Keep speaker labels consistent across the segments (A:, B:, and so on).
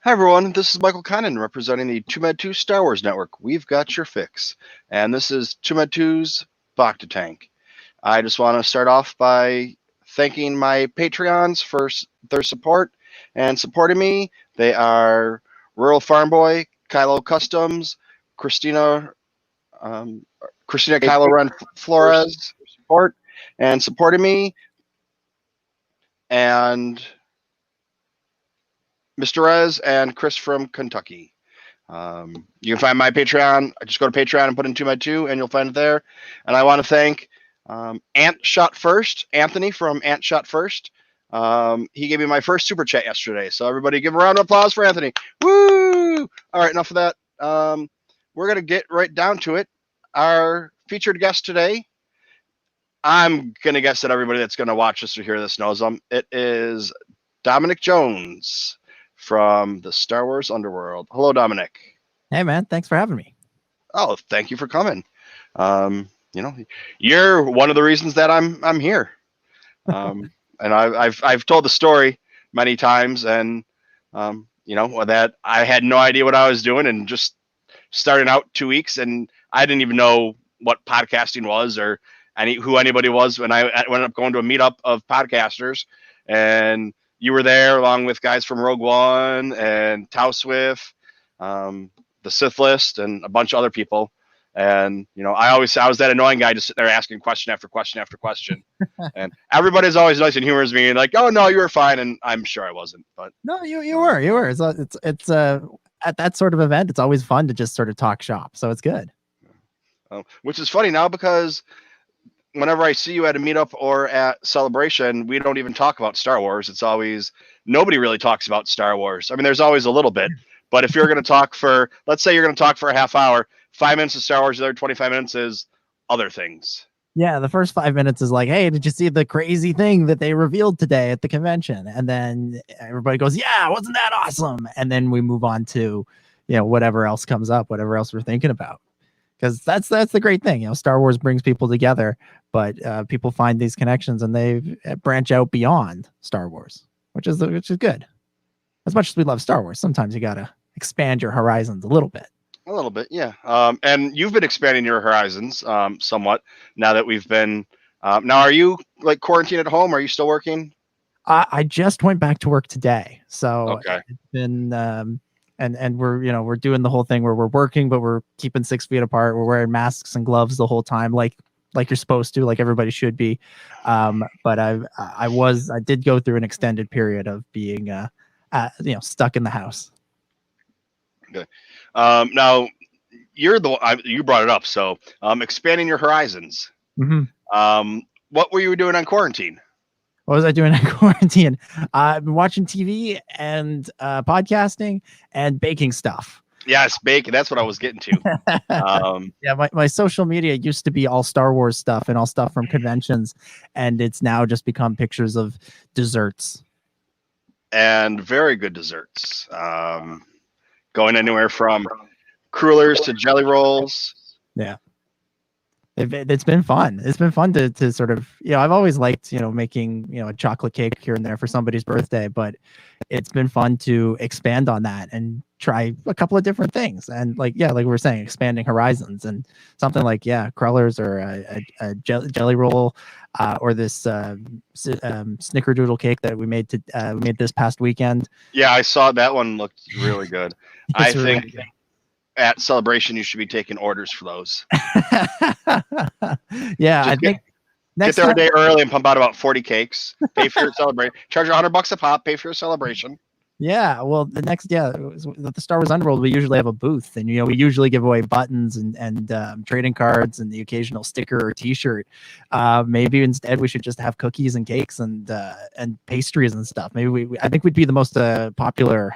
A: Hi everyone, this is Michael Connon representing the TooMedToo's Star Wars Network. We've got your fix. And this is TooMedToo's Bacta Tank. I just want to start off by thanking my Patreons for their support and supporting me. They are Rural Farm Boy, Kylo Customs, Christina Kylo Ren Flores for support and supporting me, and Mr. Rez and Chris from Kentucky. You can find my Patreon. Just go to Patreon and put in TooMedToo, and you'll find it there. And I want to thank Ant Shot First, Anthony from Ant Shot First. He gave me my first super chat yesterday. So everybody give a round of applause for Anthony. Woo! All right, enough of that. We're going to get right down to it. Our featured guest today, I'm going to guess that everybody that's going to watch this or hear this knows him. It is Dominic Jones from the Star Wars Underworld. Hello, Dominic.
B: Hey, man. Thanks for having me.
A: Oh, thank you for coming. You're one of the reasons that I'm here. And I've told the story many times, and that I had no idea what I was doing, and just starting out 2 weeks, and I didn't even know what podcasting was or who anybody was when I ended up going to a meetup of podcasters, and you were there along with guys from Rogue One and Tau Swift, the Sith List, and a bunch of other people. And I was that annoying guy just sitting there asking question after question after question, and everybody's always nice and humorous me, and like, oh no, you were fine, and I'm sure I wasn't, but
B: no, you were. It's at that sort of event, it's always fun to just sort of talk shop, so it's good.
A: Which is funny now, because whenever I see you at a meetup or at Celebration, we don't even talk about Star Wars. It's always, nobody really talks about Star Wars. I mean, there's always a little bit, but if you're going to talk let's say you're going to talk for a half hour, 5 minutes of Star Wars, the other 25 minutes is other things.
B: Yeah, the first 5 minutes is like, hey, did you see the crazy thing that they revealed today at the convention? And then everybody goes, yeah, wasn't that awesome? And then we move on to, whatever else comes up, whatever else we're thinking about. Because that's the great thing. Star Wars brings people together, but people find these connections and they branch out beyond Star Wars, which is good. As much as we love Star Wars, sometimes you got to expand your horizons a little bit.
A: A little bit, yeah. And you've been expanding your horizons somewhat now that we've been. Now, are you like quarantined at home? Are you still working?
B: I just went back to work today, so
A: okay.
B: It's been and we're doing the whole thing where we're working, but we're keeping 6 feet apart. We're wearing masks and gloves the whole time, like you're supposed to, like everybody should be. But I did go through an extended period of being stuck in the house.
A: Okay. Now you brought it up. So expanding your horizons.
B: Mm-hmm.
A: What were you doing on quarantine?
B: What was I doing in quarantine? I've been watching TV and podcasting and baking stuff.
A: Yes, baking. That's what I was getting to.
B: Yeah, my social media used to be all Star Wars stuff and all stuff from conventions, and it's now just become pictures of desserts.
A: And very good desserts. Going anywhere from crullers to jelly rolls.
B: Yeah. It's been fun. It's been fun to sort of, I've always liked, making, a chocolate cake here and there for somebody's birthday, but it's been fun to expand on that and try a couple of different things. And like we were saying, expanding horizons, and something like, crullers or a jelly roll, or this snickerdoodle cake that we made this past weekend.
A: Yeah, I saw that one looked really good. I think at Celebration you should be taking orders for those.
B: Yeah, I think
A: get there a day early and pump out about 40 cakes. Pay for your celebration. Charge $100 a pop. Pay for your celebration.
B: Yeah, well, the Star Wars Underworld, we usually have a booth, and we usually give away buttons and trading cards and the occasional sticker or T-shirt. Maybe instead we should just have cookies and cakes and pastries and stuff. Maybe I think we'd be the most popular.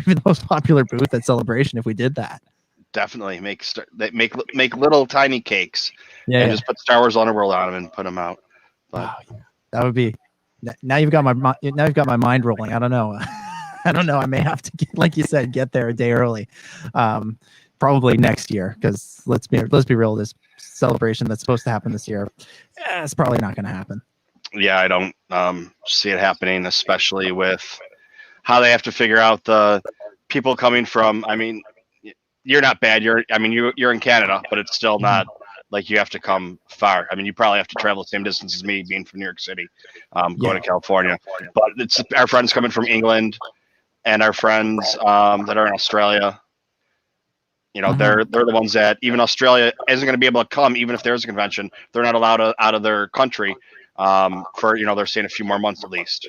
B: The most popular booth at Celebration if we did that.
A: Definitely make little tiny cakes. And just put Star Wars Underworld on them and put them out. But
B: that would be. Now you've got my mind rolling. I don't know. I may have to like you said, get there a day early. Probably next year, because let's be real. This Celebration that's supposed to happen this year, it's probably not going to happen.
A: Yeah, I don't see it happening, especially with how they have to figure out the people coming from. I mean, you're not bad. You're in Canada, but it's still not like you have to come far. I mean, you probably have to travel the same distance as me, being from New York City, going to California. But it's our friends coming from England and our friends that are in Australia. They're the ones that even Australia isn't going to be able to come, even if there's a convention. They're not allowed out of their country for they're staying a few more months at least.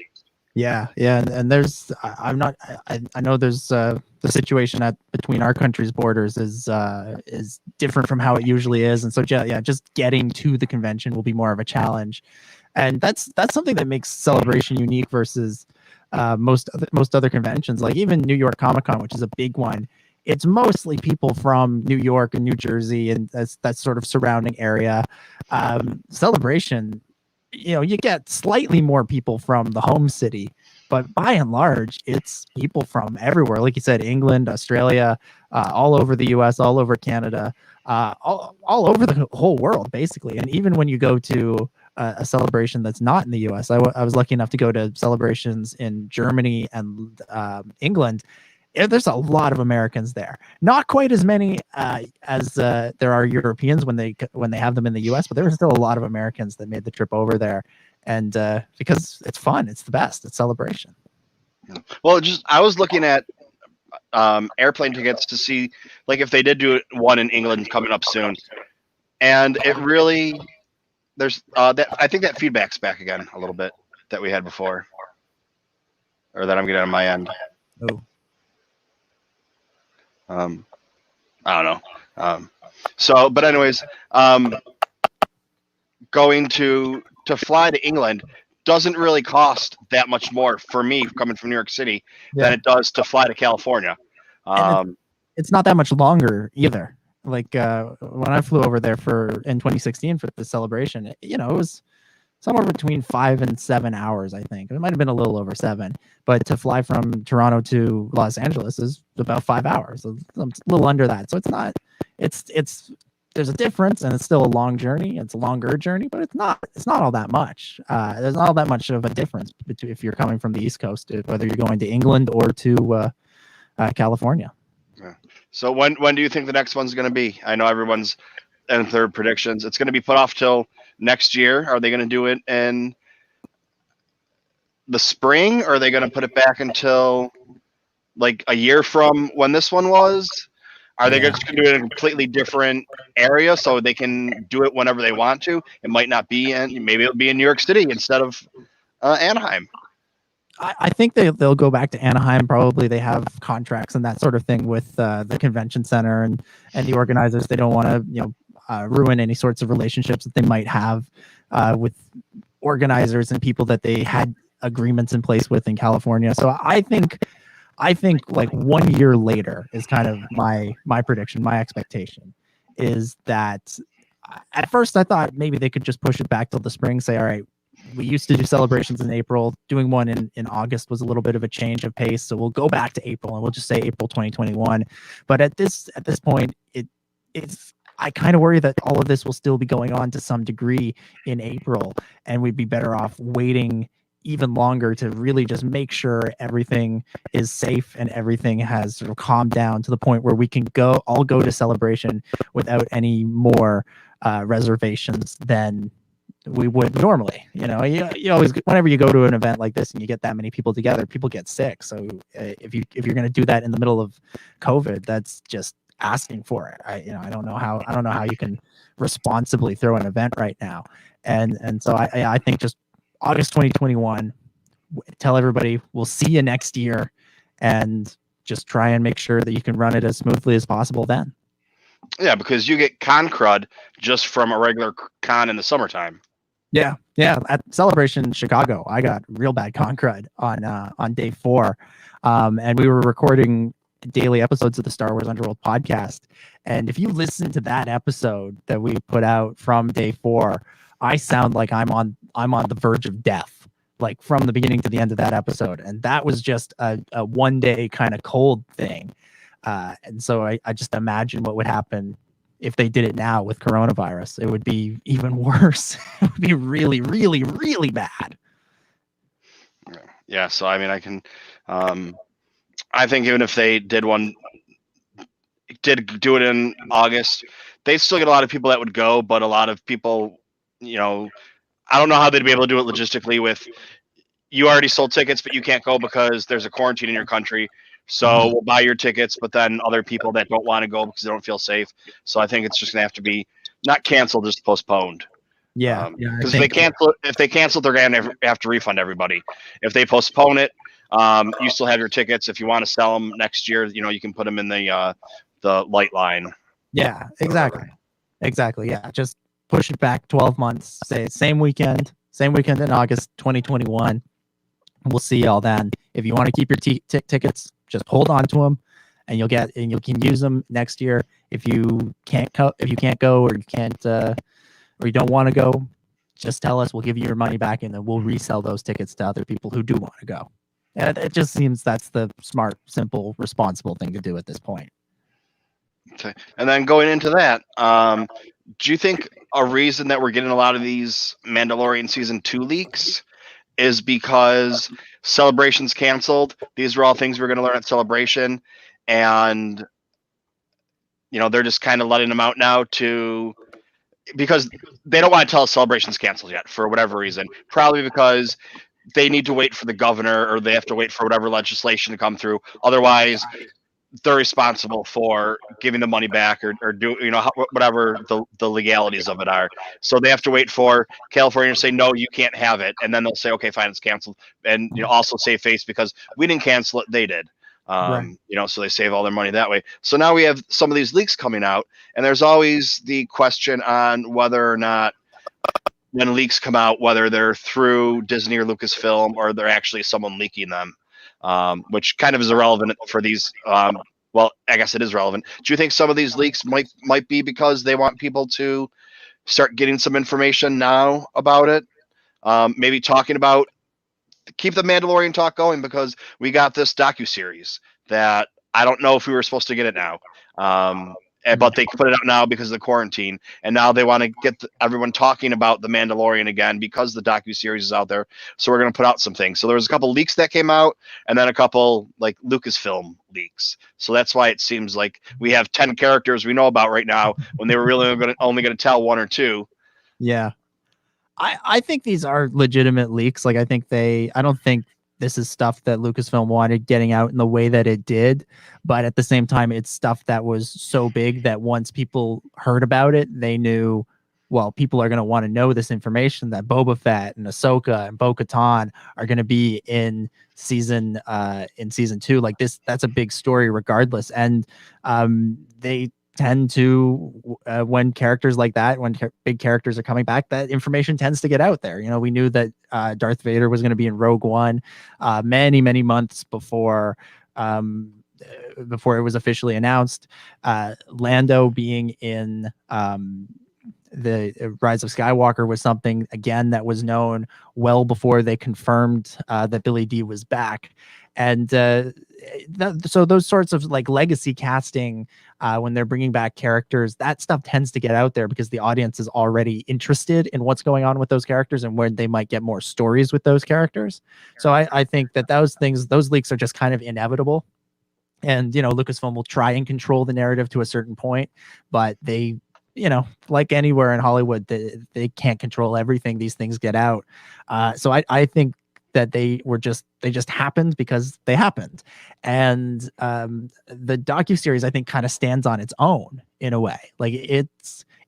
B: Yeah, and there's I know there's the situation between our country's borders is different from how it usually is, and so just getting to the convention will be more of a challenge, and that's something that makes Celebration unique versus most other conventions, like even New York Comic Con, which is a big one. It's mostly people from New York and New Jersey and that sort of surrounding area. Celebration, you get slightly more people from the home city, but by and large, it's people from everywhere. Like you said, England, Australia, all over the US, all over Canada, all over the whole world, basically. And even when you go to a celebration that's not in the US, I was lucky enough to go to celebrations in Germany and England. There's a lot of Americans there. Not quite as many as there are Europeans when they have them in the U.S., but there were still a lot of Americans that made the trip over there, and because it's fun, it's the best, it's Celebration.
A: Well, I was looking at airplane tickets to see like if they did do one in England coming up soon, and it really there's I think that feedback's back again a little bit that we had before, or that I'm getting on my end.
B: Oh.
A: I don't know. But anyways, going to fly to England doesn't really cost that much more for me coming from New York City than it does to fly to California.
B: It's not that much longer either. Like when I flew over there in 2016 for the celebration, it was somewhere between 5 and 7 hours, I think. It might have been a little over 7, but to fly from Toronto to Los Angeles is about 5 hours. It's a little under that. So there's a difference, and it's still a long journey. It's a longer journey, but it's not all that much. There's not all that much of a difference between if you're coming from the East Coast, whether you're going to England or to California.
A: Yeah. So when do you think the next one's going to be? I know everyone's in their predictions. It's going to be put off till next year. Are they going to do it in the spring, or are they going to put it back until like a year from when this one was? Are they just going to do it in a completely different area so they can do it whenever they want to? It might not be maybe it'll be in New York City instead of Anaheim.
B: I think they'll go back to Anaheim. Probably they have contracts and that sort of thing with the convention center and the organizers. They don't want to ruin any sorts of relationships that they might have with organizers and people that they had agreements in place with in California. So I think like 1 year later is kind of my prediction. My expectation is that at first I thought maybe they could just push it back till the spring, say, all right, we used to do celebrations in April. Doing one in August was a little bit of a change of pace. So we'll go back to April and we'll just say April 2021. But at this point, it's I kind of worry that all of this will still be going on to some degree in April, and we'd be better off waiting even longer to really just make sure everything is safe and everything has sort of calmed down to the point where we can all go to Celebration without any more reservations than we would normally. You always, whenever you go to an event like this and you get that many people together, people get sick. So if you're going to do that in the middle of COVID, that's just asking for it. I don't know how you can responsibly throw an event right now. And so I think just August 2021, tell everybody we'll see you next year, and just try and make sure that you can run it as smoothly as possible then.
A: Yeah, because you get con crud just from a regular con in the summertime.
B: Yeah. At Celebration Chicago, I got real bad con crud on day 4, and we were recording daily episodes of the Star Wars Underworld podcast. And if you listen to that episode that we put out from day 4, I sound like I'm on the verge of death, like from the beginning to the end of that episode. And that was just a 1 day kind of cold thing. And so I just imagine what would happen if they did it now with coronavirus. It would be even worse. It would be really, really, really bad.
A: Yeah. So, I mean, I think even if they did do it in August, they'd still get a lot of people that would go, but a lot of people, I don't know how they'd be able to do it logistically with you already sold tickets, but you can't go because there's a quarantine in your country. So we'll buy your tickets, but then other people that don't want to go because they don't feel safe. So I think it's just gonna have to be not canceled, just postponed.
B: Yeah,
A: Because if they cancel, they're gonna have to refund everybody. If they postpone it, you still have your tickets. If you want to sell them next year, you can put them in the light line.
B: Yeah, exactly. Yeah, just push it back 12 months. Say same weekend in August 2021. We'll see y'all then. If you want to keep your tickets, just hold on to them, and you can use them next year. If you can't go, or you can't, or you don't want to go, just tell us. We'll give you your money back, and then we'll resell those tickets to other people who do want to go. And it just seems that's the smart, simple, responsible thing to do at this point.
A: Okay. And then going into that, do you think a reason that we're getting a lot of these Mandalorian season 2 leaks is because Celebration's canceled? These are all things we're going to learn at Celebration, and they're just kind of letting them out now because they don't want to tell us Celebration's canceled yet for whatever reason. Probably because they need to wait for the governor, or they have to wait for whatever legislation to come through. Otherwise, they're responsible for giving the money back or do whatever the legalities of it are. So they have to wait for California to say no, you can't have it, and then they'll say okay, fine, it's canceled, and also save face because we didn't cancel it, they did.
B: Right.
A: So they save all their money that way. So now we have some of these leaks coming out, and there's always the question on whether or not when leaks come out, whether they're through Disney or Lucasfilm or they're actually someone leaking them. Which kind of is irrelevant for these. Well, I guess it is relevant. Do you think some of these leaks might be because they want people to start getting some information now about it? Maybe talking about keep the Mandalorian talk going, because we got this docuseries that I don't know if we were supposed to get it now. But they put it out now because of the quarantine, and now they want to get everyone talking about the Mandalorian again because the docuseries is out there. So we're going to put out some things. So there was a couple leaks that came out, and then a couple like Lucasfilm leaks. So that's why it seems like we have 10 characters we know about right now when they were really only going to tell one or two.
B: Yeah, I think these are legitimate leaks. Like I don't think this is stuff that Lucasfilm wanted getting out in the way that it did, but at the same time, it's stuff that was so big that once people heard about it, they knew, well, people are going to want to know this information that Boba Fett and Ahsoka and Bo-Katan are going to be in season 2. Like this, that's a big story regardless. And they tend to when characters like that, when big characters are coming back, that information tends to get out there. We knew that Darth Vader was going to be in Rogue One many months before it was officially announced. Lando being in the Rise of Skywalker was something, again, that was known well before they confirmed that Billy Dee was back. And so those sorts of like legacy casting, when they're bringing back characters, that stuff tends to get out there because the audience is already interested in what's going on with those characters and where they might get more stories with those characters. So I think that those leaks are just kind of inevitable. And, Lucasfilm will try and control the narrative to a certain point, but they, like anywhere in Hollywood, they can't control everything. These things get out. So I think that they just happened because they happened. And the docuseries, I think, kind of stands on its own in a way. Like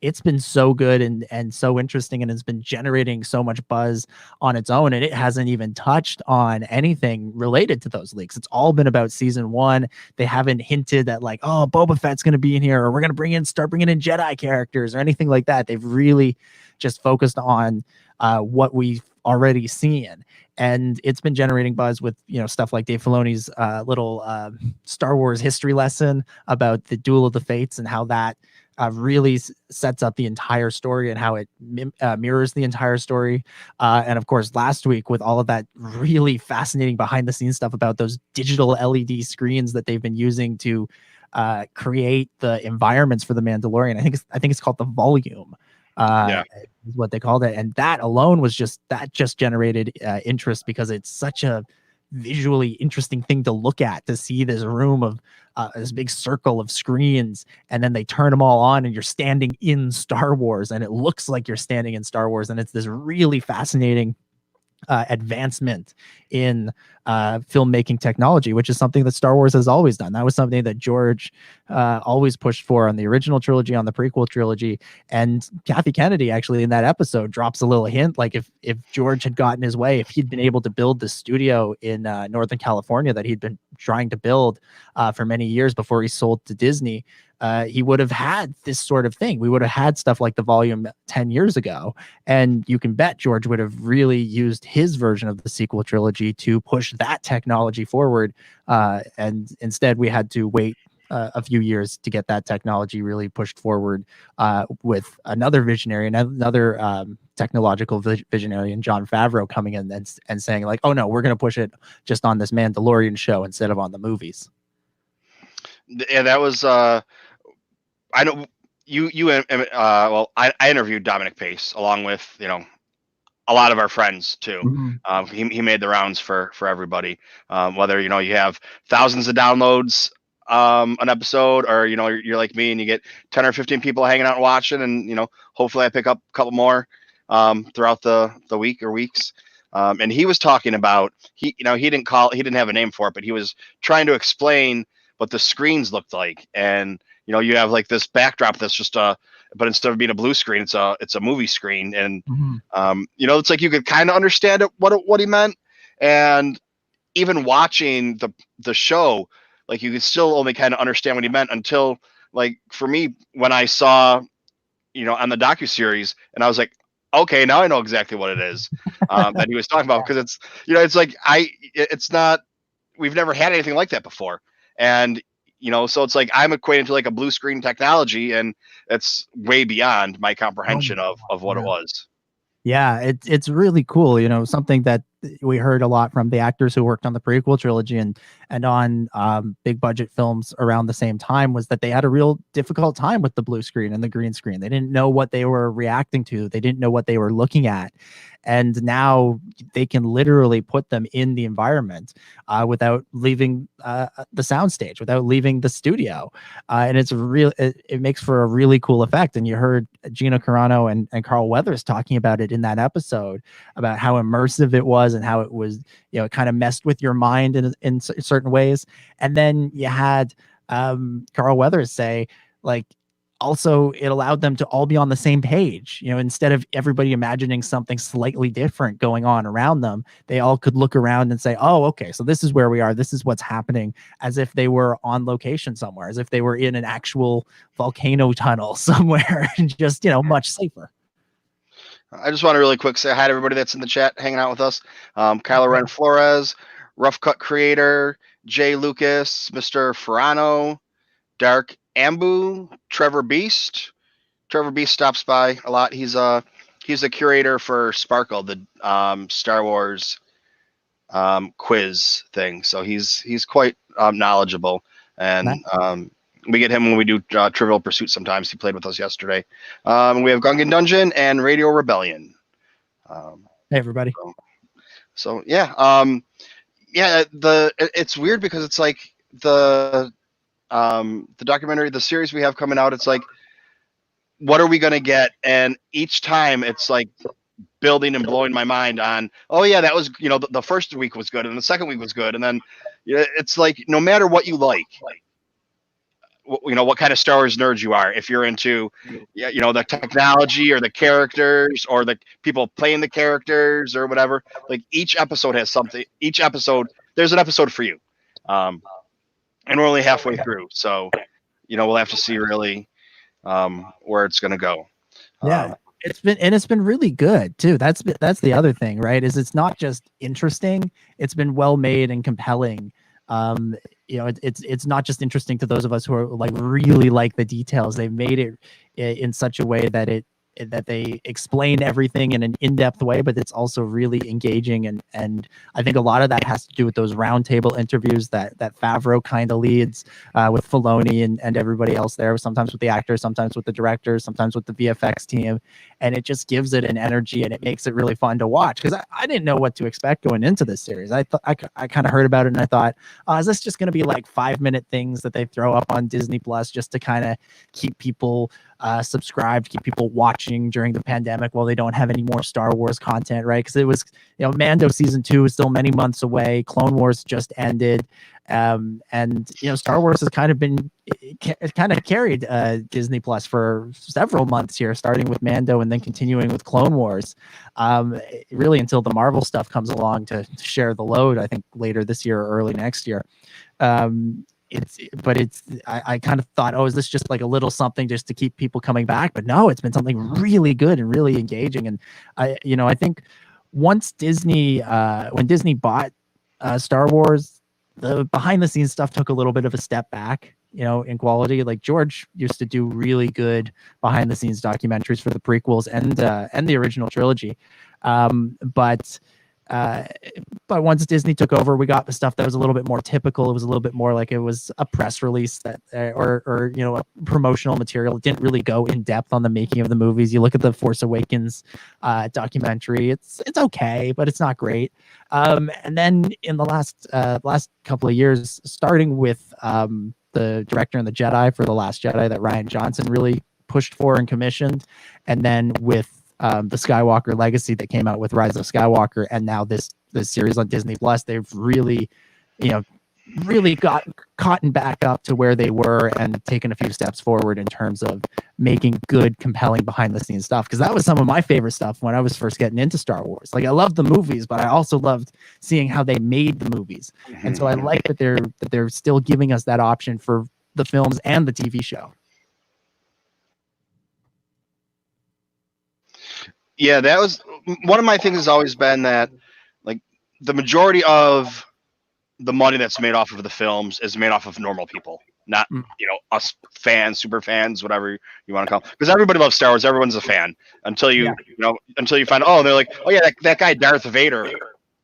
B: it's been so good and so interesting, and it's been generating so much buzz on its own, and it hasn't even touched on anything related to those leaks. It's all been about season 1. They haven't hinted that like, oh, Boba Fett's going to be in here, or we're going to start bringing in Jedi characters or anything like that. They've really just focused on what we've already seen. And it's been generating buzz with, stuff like Dave Filoni's little Star Wars history lesson about the Duel of the Fates and how that really sets up the entire story and how it mirrors the entire story. And of course, last week with all of that really fascinating behind the scenes stuff about those digital LED screens that they've been using to create the environments for the Mandalorian. I think it's called the Volume. Is what they called it, and that alone was just generated interest because it's such a visually interesting thing to look at, to see this room of this big circle of screens, and then they turn them all on and you're standing in Star Wars, and it looks like you're standing in Star Wars. And it's this really fascinating advancement in filmmaking technology, which is something that Star Wars has always done. That was something that George always pushed for on the original trilogy, on the prequel trilogy. And Kathy Kennedy actually in that episode drops a little hint, like if George had gotten his way, if he'd been able to build the studio in Northern California that he'd been trying to build for many years before he sold to Disney, he would have had this sort of thing. We would have had stuff like the volume 10 years ago. And you can bet George would have really used his version of the sequel trilogy to push that technology forward. And instead, we had to wait a few years to get that technology really pushed forward with another visionary, another technological visionary, and Jon Favreau coming in and saying like, oh, no, we're going to push it just on this Mandalorian show instead of on the movies.
A: Yeah, that was I know well, I interviewed Dominic Pace along with, you know, a lot of our friends too.
B: Mm-hmm.
A: He made the rounds for everybody, whether, you know, you have thousands of downloads an episode, or, you know, you're like me and you get 10 or 15 people hanging out and watching, and, you know, hopefully I pick up a couple more throughout the week or weeks. And he was talking about, he didn't have a name for it, but he was trying to explain what the screens looked like. And, you know, you have like this backdrop that's just but instead of being a blue screen, it's a movie screen. And, you know, it's like you could kind of understand what he meant. And even watching the show, like, you could still only kind of understand what he meant until, like, for me, when I saw, you know, on the docuseries, and I was like, okay, now I know exactly what it is that he was talking about. Because it's, you know, it's like, it's not, we've never had anything like that before. And, you know, so it's like I'm equating to like a blue screen technology, and it's way beyond my comprehension of what it was.
B: Yeah, it's really cool. You know, something that we heard a lot from the actors who worked on the prequel trilogy and on big budget films around the same time was that they had a real difficult time with the blue screen and the green screen. They didn't know what they were reacting to. They didn't know what they were looking at. And now they can literally put them in the environment without leaving the soundstage, without leaving the studio. And it's it makes for a really cool effect. And you heard Gina Carano and Carl Weathers talking about it in that episode, about how immersive it was and how it was, you know, it kind of messed with your mind in certain ways. And then you had Carl Weathers say, like, also it allowed them to all be on the same page. You know, instead of everybody imagining something slightly different going on around them, they all could look around and say, oh, okay, so this is where we are, this is what's happening, as if they were on location somewhere, as if they were in an actual volcano tunnel somewhere, and just, you know, much safer.
A: I just want to really quick say hi to everybody that's in the chat hanging out with us. Kylo Ren Flores, Rough Cut Creator, Jay Lucas, Mr. Ferrano, Dark Ambu, Trevor Beast. Trevor Beast stops by a lot. He's a curator for Sparkle, the Star Wars quiz thing. So he's quite knowledgeable, and we get him when we do Trivial Pursuit sometimes. He played with us yesterday. We have Gungan Dungeon and Radio Rebellion.
B: Hey, everybody.
A: So yeah, it's weird because it's like the documentary, the series we have coming out, it's like, what are we going to get? And each time it's like building and blowing my mind on, oh yeah, that was, you know, the first week was good and the second week was good. And then, you know, it's like, no matter what you like, you know, what kind of Star Wars nerd you are, if you're into, you know, the technology or the characters or the people playing the characters or whatever, like each episode has something. Each episode, there's an episode for you. And we're only halfway through, so, you know, we'll have to see really where it's going to go.
B: Yeah, it's been really good too. That's the other thing, right? Is it's not just interesting; it's been well made and compelling. You know, it's not just interesting to those of us who are like really like the details. They've made it in such a way that that they explain everything in an in-depth way, but it's also really engaging. And I think a lot of that has to do with those roundtable interviews that Favreau kind of leads with Filoni and everybody else there, sometimes with the actors, sometimes with the directors, sometimes with the VFX team. And it just gives it an energy, and it makes it really fun to watch, because I didn't know what to expect going into this series. I kind of heard about it and I thought, is this just going to be like 5-minute things that they throw up on Disney Plus just to kind of keep people subscribed, keep people watching during the pandemic while they don't have any more Star Wars content, right? Because it was, Mando season 2 is still many months away. Clone Wars just ended. And Star Wars has kind of been, it kind of carried Disney Plus for several months here, starting with Mando and then continuing with Clone Wars, really until the Marvel stuff comes along to share the load, I think later this year or early next year. I kind of thought, is this just like a little something just to keep people coming back? But no, it's been something really good and really engaging. And I think once Disney, when Disney bought Star Wars, the behind the scenes stuff took a little bit of a step back, in quality. Like George used to do really good behind the scenes documentaries for the prequels and the original trilogy. But once Disney took over, we got the stuff that was a little bit more typical. It was a little bit more like it was a press release that, or a promotional material. It didn't really go in depth on the making of the movies. You look at the Force Awakens documentary; it's okay, but it's not great. And then in the last couple of years, starting with the director and the Jedi for The Last Jedi that Rian Johnson really pushed for and commissioned, and then with the Skywalker Legacy that came out with Rise of Skywalker, and now this series on Disney Plus, they've really got caught back up to where they were and taken a few steps forward in terms of making good, compelling behind the scenes stuff. Because that was some of my favorite stuff when I was first getting into Star Wars. Like, I loved the movies, but I also loved seeing how they made the movies. And so I like that they're still giving us that option for the films and the TV show.
A: Yeah, that was one of my things. Has always been that, like, the majority of the money that's made off of the films is made off of normal people, not us fans, super fans, whatever you want to call. Because everybody loves Star Wars, everyone's a fan until you find they're like, oh yeah, that guy Darth Vader,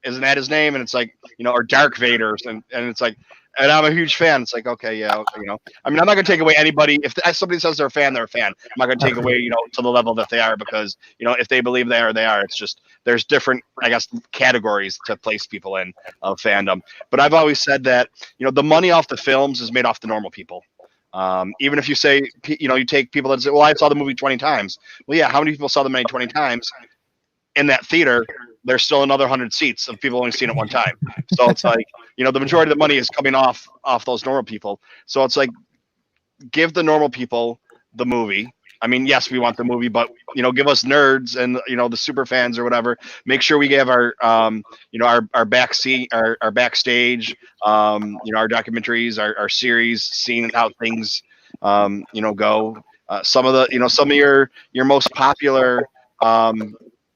A: isn't that his name? And it's like, or Dark Vader, and it's like. And I'm a huge fan. It's like, okay, yeah, I mean, I'm not going to take away anybody. If somebody says they're a fan, they're a fan. I'm not going to take away, to the level that they are, because, if they believe they are, they are. It's just, there's different, I guess, categories to place people in of fandom. But I've always said that, the money off the films is made off the normal people. Even if you say, you take people that say, well, I saw the movie 20 times. Well, yeah, how many people saw the movie 20 times in that theater? There's still another 100 seats of people only seen it one time. So it's like, the majority of the money is coming off those normal people. So it's like, give the normal people the movie. I mean, yes, we want the movie, but, give us nerds and, the super fans or whatever. Make sure we give our, our backstage, our documentaries, our series, seeing how things, go. Some of your most popular,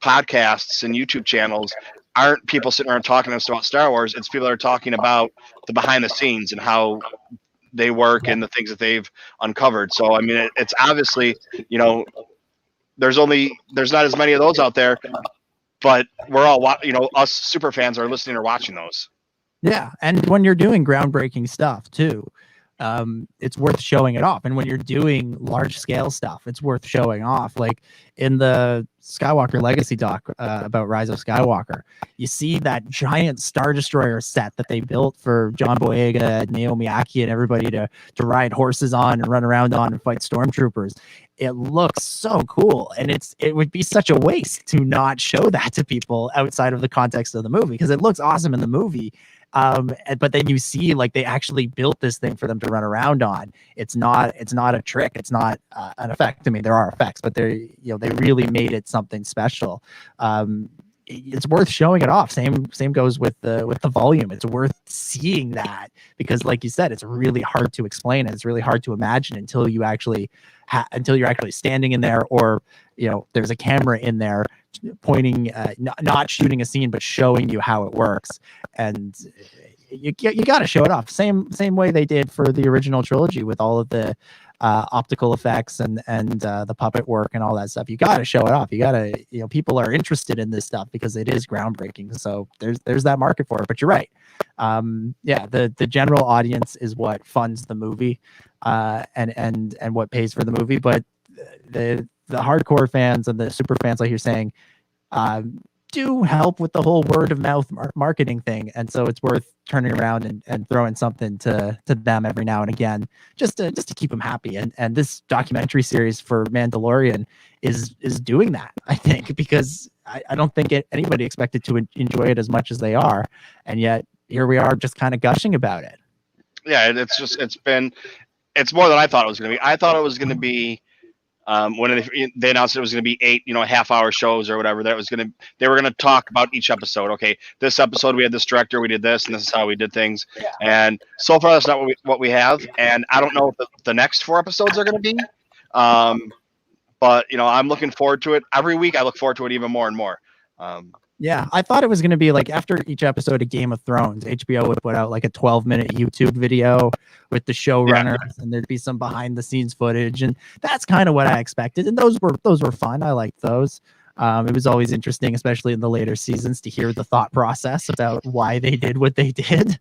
A: podcasts and YouTube channels aren't people sitting around talking to us about Star Wars. It's people that are talking about the behind the scenes and how they work and the things that they've uncovered. So, I mean, it's obviously, there's not as many of those out there, but we're all, us super fans are listening or watching those.
B: Yeah. And when you're doing groundbreaking stuff too, it's worth showing it off. And when you're doing large scale stuff, it's worth showing off. Like in the Skywalker Legacy doc about Rise of Skywalker, you see that giant Star Destroyer set that they built for John Boyega, Naomi Aki, and everybody to ride horses on and run around on and fight stormtroopers. It looks so cool, and it would be such a waste to not show that to people outside of the context of the movie, because it looks awesome in the movie. But then you see, like, they actually built this thing for them to run around on. It's not a trick. It's not an effect. I mean, there are effects, but they really made it something special. It's worth showing it off. Same goes with the volume. It's worth seeing that, because, like you said, it's really hard to explain. It's really hard to imagine until you're actually standing in there, or there's a camera in there pointing, not shooting a scene, but showing you how it works. And you got to show it off. Same way they did for the original trilogy with all of the optical effects and the puppet work and all that stuff. You got to show it off. You got to, people are interested in this stuff because it is groundbreaking. So there's that market for it. But you're right. The general audience is what funds the movie, and what pays for the movie. But the hardcore fans and the super fans, like you're saying, do help with the whole word of mouth marketing thing. And so it's worth turning around and throwing something to them every now and again, just to keep them happy. And this documentary series for Mandalorian is doing that, I think, because I don't think anybody expected to enjoy it as much as they are. And yet here we are just kind of gushing about it.
A: Yeah, it's more than I thought it was going to be. I thought it was going to be, when they announced it was going to be 8, half-hour shows or whatever, they were going to talk about each episode. Okay, this episode we had this director, we did this, and this is how we did things. Yeah. And so far, that's not what we have. And I don't know what the next 4 episodes are going to be. But I'm looking forward to it every week. I look forward to it even more and more.
B: Yeah, I thought it was going to be like after each episode of Game of Thrones, HBO would put out like a 12-minute YouTube video with the showrunners, and there'd be some behind-the-scenes footage, and that's kind of what I expected. And those were fun. I liked those. It was always interesting, especially in the later seasons, to hear the thought process about why they did what they did,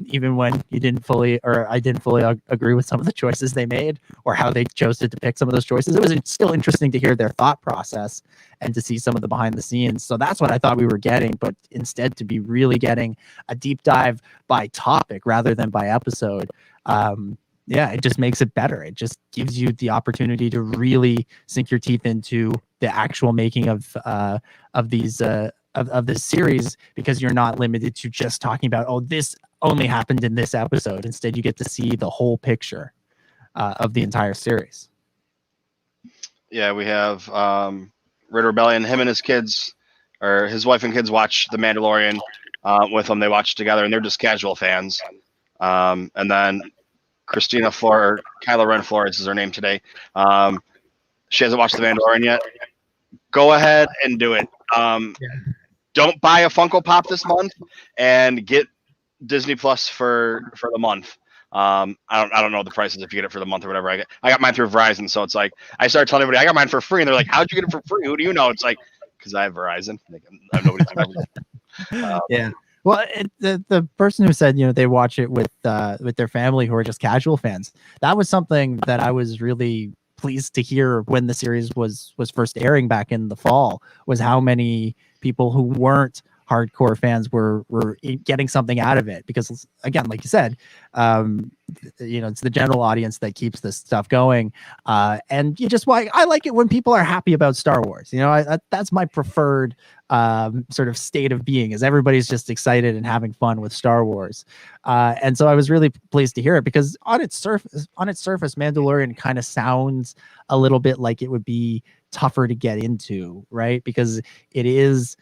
B: even when I didn't fully agree with some of the choices they made or how they chose to depict some of those choices. It was still interesting to hear their thought process and to see some of the behind the scenes. So that's what I thought we were getting, but instead to be really getting a deep dive by topic rather than by episode. It just makes it better. It just gives you the opportunity to really sink your teeth into the actual making of these of this series, because you're not limited to just talking about, oh, this only happened in this episode. Instead, you get to see the whole picture of the entire series.
A: Yeah, we have Red Rebellion. Him and his kids, or his wife and kids, watch The Mandalorian with him. They watch together, and they're just casual fans. And then Christina Kylo Ren Flores is her name today. She hasn't watched The Mandalorian yet. Go ahead and do it. Don't buy a Funko Pop this month, and get Disney Plus for the month. I don't know the prices if you get it for the month or whatever. I got mine through Verizon, so it's like I started telling everybody I got mine for free, and they're like, "How'd you get it for free? Who do you know?" It's like, because I have Verizon. I have nobody.
B: Yeah. Well, the person who said, they watch it with their family who are just casual fans, that was something that I was really pleased to hear when the series was first airing back in the fall, was how many people who weren't hardcore fans were getting something out of it. Because again, like you said, it's the general audience that keeps this stuff going. And I like it when people are happy about Star Wars. That's my preferred sort of state of being, is everybody's just excited and having fun with Star Wars. And so I was really pleased to hear it, because on its surface, Mandalorian kind of sounds a little bit like it would be tougher to get into, right? Because it is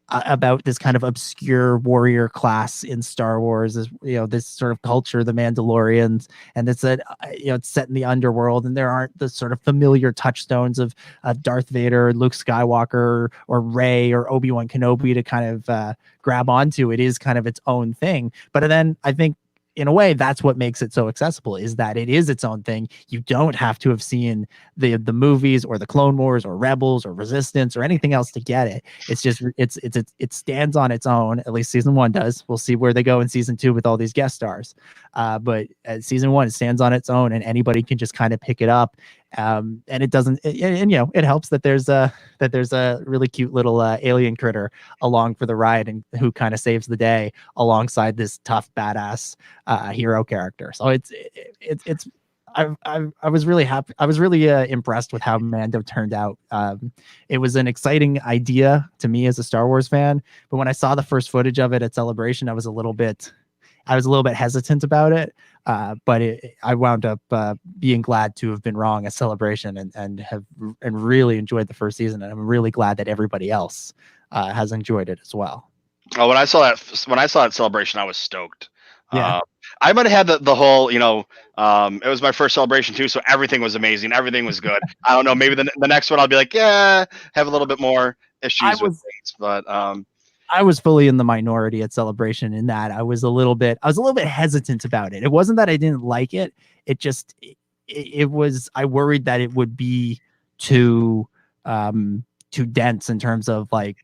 B: about this kind of obscure warrior class in Star Wars, this sort of culture, the Mandalorians, and it's it's set in the underworld, and there aren't the sort of familiar touchstones of Darth Vader, Luke Skywalker, or Rey, or Obi-Wan Kenobi to kind of grab onto. It is kind of its own thing. But then I think, in a way, that's what makes it so accessible, is that it is its own thing. You don't have to have seen the movies or the Clone Wars or Rebels or Resistance or anything else to get it. It's just it stands on its own. At least season 1 does. We'll see where they go in season 2 with all these guest stars. But season 1, it stands on its own, and anybody can just kind of pick it up. And it doesn't, it helps that there's a really cute little alien critter along for the ride, and who kind of saves the day alongside this tough badass hero character. So I was really happy. I was really impressed with how Mando turned out. It was an exciting idea to me as a Star Wars fan, but when I saw the first footage of it at Celebration, I was a little bit hesitant about it. But I wound up being glad to have been wrong at Celebration, and really enjoyed the first season. And I'm really glad that everybody else has enjoyed it as well.
A: Oh, when I saw that Celebration, I was stoked.
B: Yeah.
A: I might have had the whole, it was my first Celebration too, so everything was amazing. Everything was good. I don't know, maybe the next one I'll be like, yeah, have a little bit more issues with things, but
B: I was fully in the minority at Celebration in that I was a little bit hesitant about it. It wasn't that I didn't like it. it was, I worried that it would be too dense in terms of like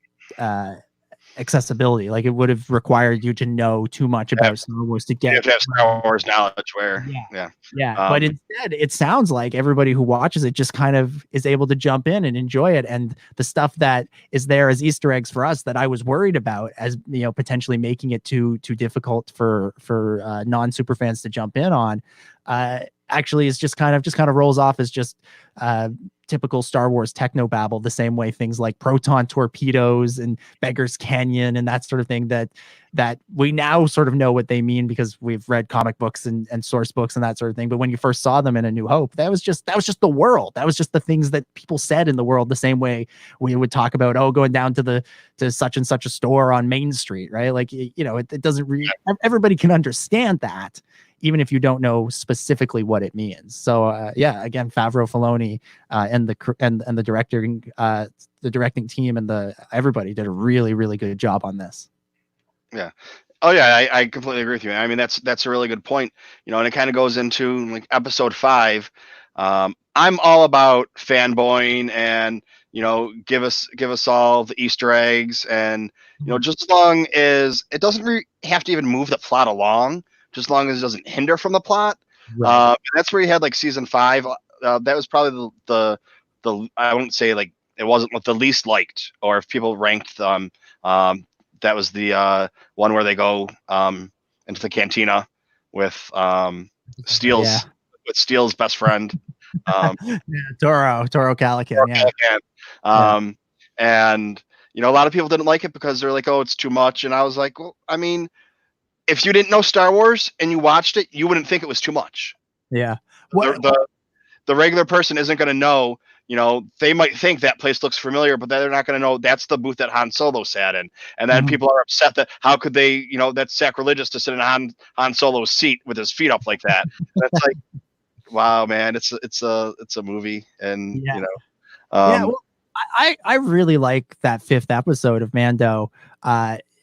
B: accessibility. Like it would have required you to know too much about Star Wars to
A: You
B: get.
A: have to have Star Wars knowledge. Where
B: Yeah.
A: yeah,
B: Yeah. But instead, it sounds like everybody who watches it just kind of is able to jump in and enjoy it. And the stuff that is there as Easter eggs for us that I was worried about as, potentially making it too difficult for non-super fans to jump in on, actually is just kind of rolls off as just typical Star Wars technobabble, the same way things like proton torpedoes and Beggar's Canyon and that sort of thing that we now sort of know what they mean because we've read comic books and source books and that sort of thing. But when you first saw them in A New Hope, that was just the world. That was just the things that people said in the world, the same way we would talk about, going down to such and such a store on Main Street, right? Like, it doesn't really, everybody can understand that, even if you don't know specifically what it means. So again, Favreau, Filoni, and the directing team and everybody did a really, really good job on this.
A: Yeah. Oh yeah, I completely agree with you. I mean, that's a really good point. And it kind of goes into like episode 5. I'm all about fanboying and give us all the Easter eggs, and just as long as it doesn't have to even move the plot along, just as long as it doesn't hinder from the plot.
B: Right.
A: That's where you had like season 5. That was probably the I wouldn't say like it wasn't the least liked, or if people ranked them. That was the one where they go into the cantina with Steele's best friend.
B: Toro Calican. Yeah.
A: Calican. And a lot of people didn't like it because they're like, oh, it's too much. And I was like, well, I mean, if you didn't know Star Wars and you watched it, you wouldn't think it was too much.
B: Yeah.
A: The regular person isn't going to know. They might think that place looks familiar, but they're not going to know that's the booth that Han Solo sat in. And then people are upset that how could they, that's sacrilegious to sit in Han Solo's seat with his feet up like that. And it's like, wow, man, it's a movie, and
B: well, I really like that 5th episode of Mando.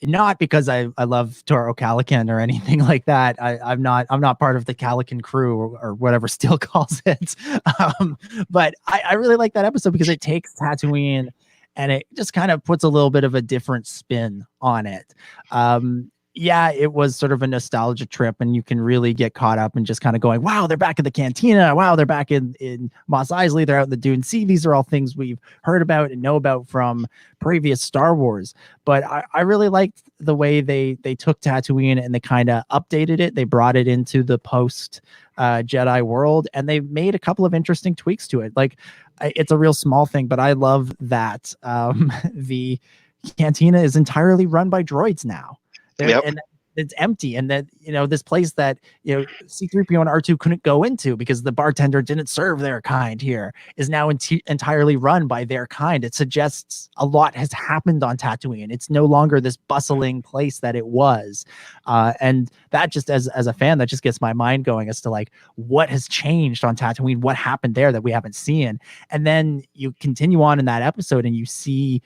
B: Not because I love Toro Calican or anything like that. I'm not part of the Calican crew or whatever Steele calls it. But I really like that episode because it takes Tatooine and it just kind of puts a little bit of a different spin on it. It was sort of a nostalgia trip, and you can really get caught up in just kind of going, wow, they're back in the cantina. Wow, they're back in Mos Eisley. They're out in the Dune Sea. These are all things we've heard about and know about from previous Star Wars. But I really liked the way they took Tatooine and they kind of updated it. They brought it into the post Jedi world, and they made a couple of interesting tweaks to it. Like, it's a real small thing, but I love that the cantina is entirely run by droids now.
A: Yep.
B: And it's empty, and that this place that C-3PO and R2 couldn't go into because the bartender didn't serve their kind here is now entirely run by their kind. It suggests a lot has happened on Tatooine. It's no longer this bustling place that it was, and that just as a fan, that just gets my mind going as to like what has changed on Tatooine, what happened there that we haven't seen. And then you continue on in that episode and you see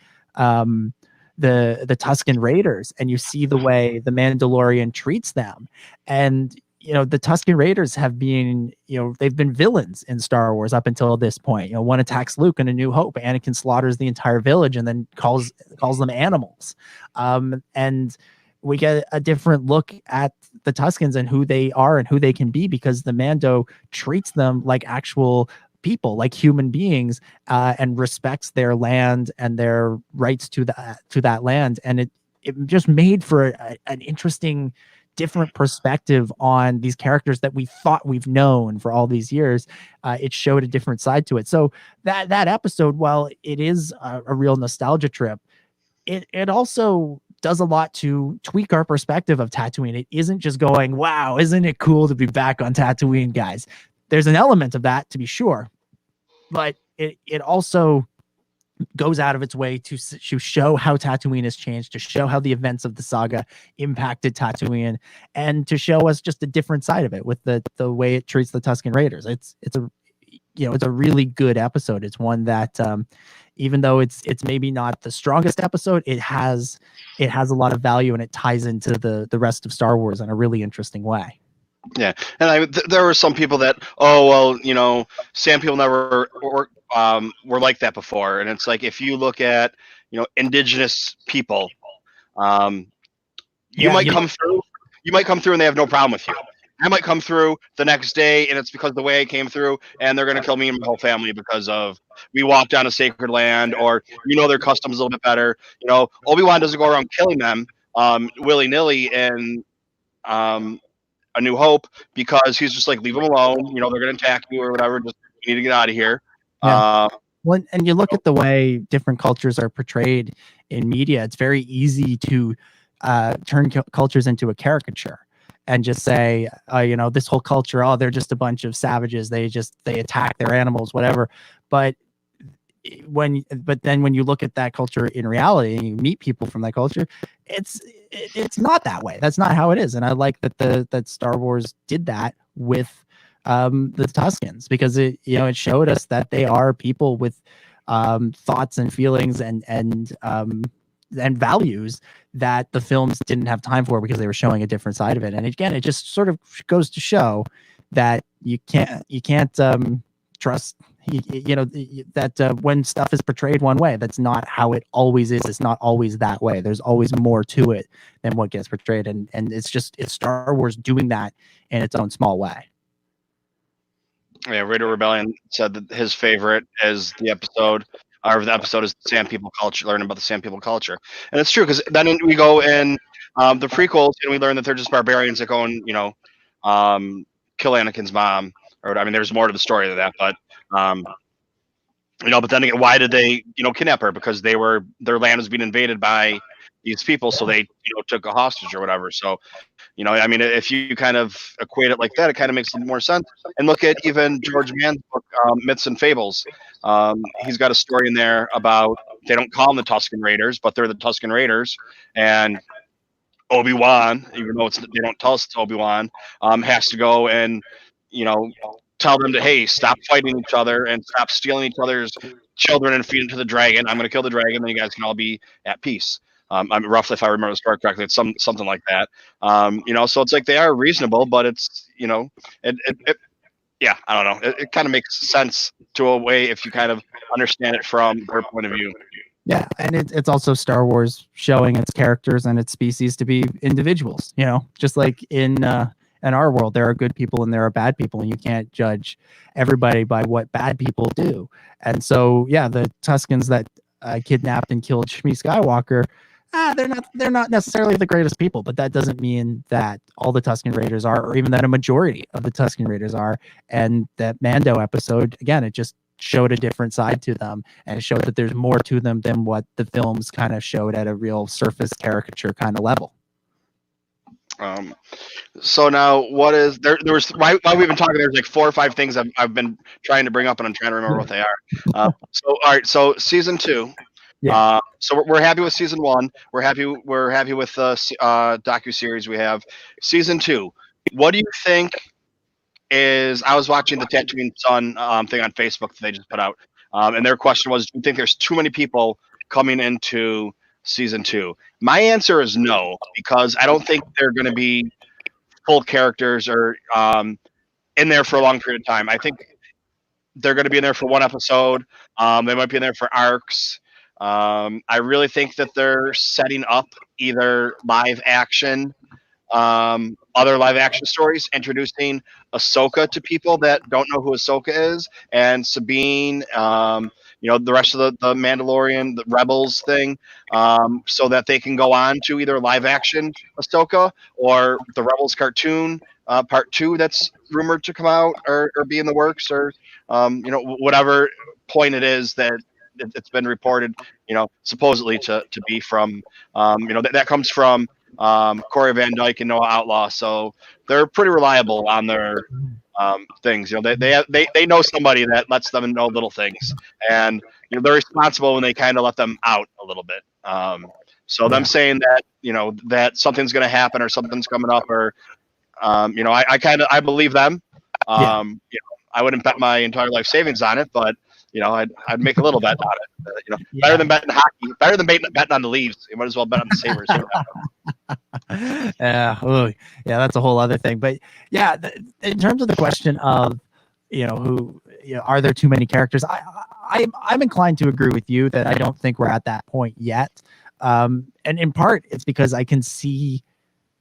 B: the Tusken Raiders, and you see the way the Mandalorian treats them. And the Tusken Raiders have been, they've been villains in Star Wars up until this point. One attacks Luke in A New Hope. Anakin slaughters the entire village and then calls them animals. And we get a different look at the Tuskens and who they are and who they can be, because the Mando treats them like actual people, like human beings, and respects their land and their rights to that land. And it just made for an interesting, different perspective on these characters that we thought we've known for all these years. It showed a different side to it. So that episode, while it is a real nostalgia trip, it also does a lot to tweak our perspective of Tatooine. It isn't just going, wow, isn't it cool to be back on Tatooine, guys? There's an element of that, to be sure, but it also goes out of its way to show how Tatooine has changed, to show how the events of the saga impacted Tatooine, and to show us just a different side of it with the way it treats the Tusken Raiders. It's a really good episode. It's one that even though it's maybe not the strongest episode, it has a lot of value, and it ties into the rest of Star Wars in a really interesting way.
A: Yeah, and there were some people that, oh well, Sand people never were like that before, and it's like if you look at indigenous people, um, you
B: Yeah,
A: might come through, and they have no problem with you. I might come through the next day, and it's because of the way I came through, and they're going to kill me and my whole family because of we walked on a sacred land, or their customs a little bit better. Obi-Wan doesn't go around killing them willy nilly, and A New Hope, because he's just like, leave them alone. They're going to attack you or whatever. Just you need to get out of here.
B: yeah. Well, and you look at the way different cultures are portrayed in media, it's very easy to turn cultures into a caricature and just say, this whole culture, oh, they're just a bunch of savages. They attack their animals, whatever. But then when you look at that culture in reality and you meet people from that culture, it's not that way. That's not how it is. And I like that Star Wars did that with the Tuscans, because it showed us that they are people with thoughts and feelings and values that the films didn't have time for, because they were showing a different side of it. And again, it just sort of goes to show that you can't trust that when stuff is portrayed one way, that's not how it always is. It's not always that way. There's always more to it than what gets portrayed, and it's Star Wars doing that in its own small way.
A: Yeah, Raider Rebellion said that his favorite is the episode is the Sand People culture, learning about the Sand People culture, and it's true, because then we go in the prequels and we learn that they're just barbarians that go and kill Anakin's mom, or I mean, there's more to the story than that, but but then again, why did they kidnap her? Because their land was being invaded by these people, so they took a hostage or whatever. So I mean, if you kind of equate it like that, it kind of makes a little more sense. And look at even George Mann's book, Myths and Fables. He's got a story in there about, they don't call them the Tusken Raiders, but they're the Tusken Raiders. And Obi-Wan, even though they don't tell us it's Obi-Wan, has to go and, tell them to, hey, stop fighting each other and stop stealing each other's children and feed them to the dragon. I'm going to kill the dragon, then you guys can all be at peace. I mean, roughly, if I remember the story correctly, it's something like that. So it's like they are reasonable, but it's yeah, I don't know. It kind of makes sense to a way if you kind of understand it from their point of view.
B: Yeah, and it's also Star Wars showing its characters and its species to be individuals. Just like in our world, there are good people and there are bad people, and you can't judge everybody by what bad people do. And so, yeah, the Tuscans that kidnapped and killed Shmi Skywalker, they're not necessarily the greatest people, but that doesn't mean that all the Tusken Raiders are, or even that a majority of the Tusken Raiders are. And that Mando episode, again, it just showed a different side to them, and it showed that there's more to them than what the films kind of showed at a real surface caricature kind of level.
A: So now, what is there was while we've been talking, there's like 4 or 5 things I've been trying to bring up, and I'm trying to remember what they are. So all right, so season 2.
B: Yeah.
A: So we're happy with season 1. We're happy with the docu-series we have. Season 2, what do you think is? I was watching the Tatooine Sun thing on Facebook that they just put out, and their question was, do you think there's too many people coming into season 2? My answer is no, because I don't think they're going to be full characters or in there for a long period of time. I think they're going to be in there for one episode. They might be in there for arcs. I really think that they're setting up either live action, other live action stories, introducing Ahsoka to people that don't know who Ahsoka is, and Sabine, the rest of the Mandalorian, the Rebels thing, so that they can go on to either live action Ahsoka or the Rebels cartoon part 2 that's rumored to come out or be in the works, or whatever point it is that it's been reported, supposedly to be from, that comes from Corey Van Dyke and Noah Outlaw, so they're pretty reliable on their things. They know somebody that lets them know little things, and they're responsible when they kind of let them out a little bit. So them saying that that something's going to happen or something's coming up, or I believe them. I wouldn't bet my entire life savings on it, but I'd make a little bet on it.
B: Yeah.
A: Better than betting hockey, better than betting on the Leafs. You might as well bet on the Sabres.
B: Yeah, yeah, that's a whole other thing. But yeah, in terms of the question of, are there too many characters? I'm inclined to agree with you that I don't think we're at that point yet. And in part, it's because I can see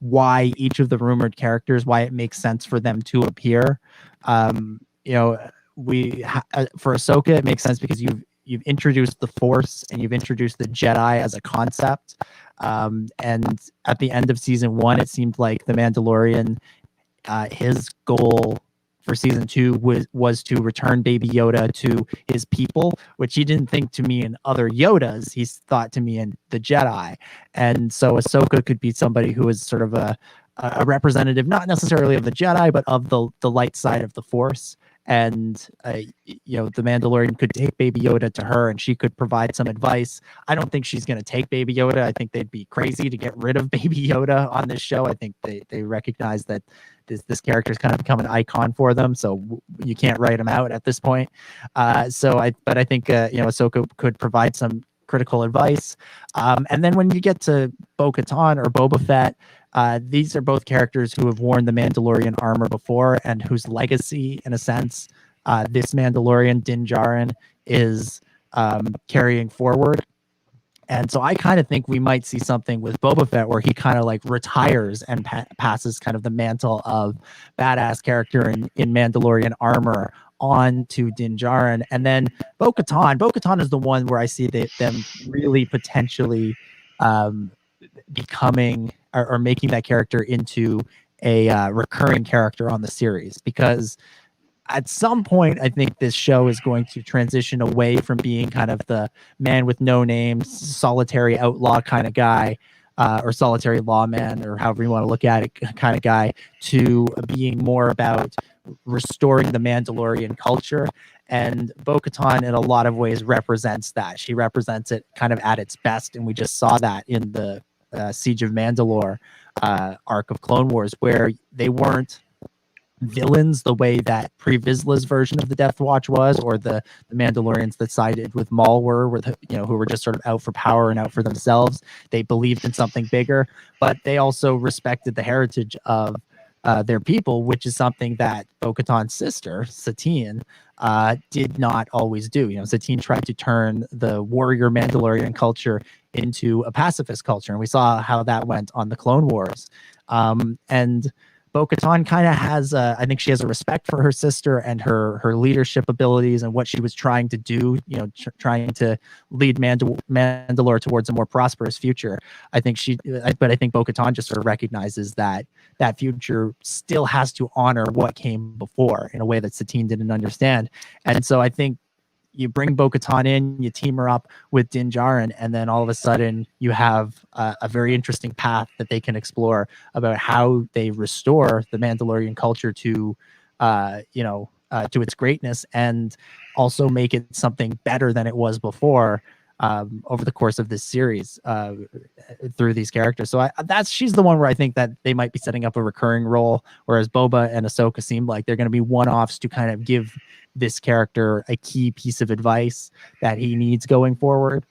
B: why each of the rumored characters, why it makes sense for them to appear. For Ahsoka, it makes sense because you've introduced the Force and you've introduced the Jedi as a concept. And at the end of season 1, it seemed like the Mandalorian, his goal for season 2 was to return Baby Yoda to his people, which he didn't think to mean other Yodas. He thought to mean the Jedi. And so Ahsoka could be somebody who is sort of a representative, not necessarily of the Jedi, but of the light side of the Force. And the Mandalorian could take Baby Yoda to her and she could provide some advice. I don't think she's going to take Baby Yoda. I think they'd be crazy to get rid of Baby Yoda on this show. I think they recognize that this character has kind of become an icon for them, so you can't write him out at this point. I think Ahsoka could provide some critical advice. And then when you get to Bo-Katan or Boba Fett, these are both characters who have worn the Mandalorian armor before and whose legacy, in a sense, this Mandalorian, Din Djarin, is carrying forward. And so I kind of think we might see something with Boba Fett where he kind of like retires and passes kind of the mantle of badass character in Mandalorian armor on to Din Djarin. And then Bo-Katan is the one where I see them really potentially becoming or making that character into a recurring character on the series, because at some point, I think this show is going to transition away from being kind of the man with no name, solitary outlaw kind of guy, or solitary lawman, or however you want to look at it, kind of guy, to being more about restoring the Mandalorian culture. And Bo-Katan, in a lot of ways, represents that. She represents it kind of at its best, and we just saw that in the Siege of Mandalore arc of Clone Wars, where they weren't villains the way that Pre-Vizsla's version of the Death Watch was, or the Mandalorians that sided with Maul who were just sort of out for power and out for themselves. They believed in something bigger, but they also respected the heritage of their people, which is something that Bo-Katan's sister, Satine, did not always do. Satine tried to turn the warrior Mandalorian culture into a pacifist culture, and we saw how that went on the Clone Wars. And Bo-Katan kind of has, I think she has a respect for her sister and her leadership abilities and what she was trying to do, trying to lead Mandalore towards a more prosperous future. I think Bo-Katan just sort of recognizes that future still has to honor what came before in a way that Satine didn't understand. And so I think you bring Bo-Katan in, you team her up with Din Djarin, and then all of a sudden you have a very interesting path that they can explore about how they restore the Mandalorian culture to its greatness, and also make it something better than it was before over the course of this series through these characters. So she's the one where I think that they might be setting up a recurring role, whereas Boba and Ahsoka seem like they're going to be one-offs to kind of give this character a key piece of advice that he needs going forward.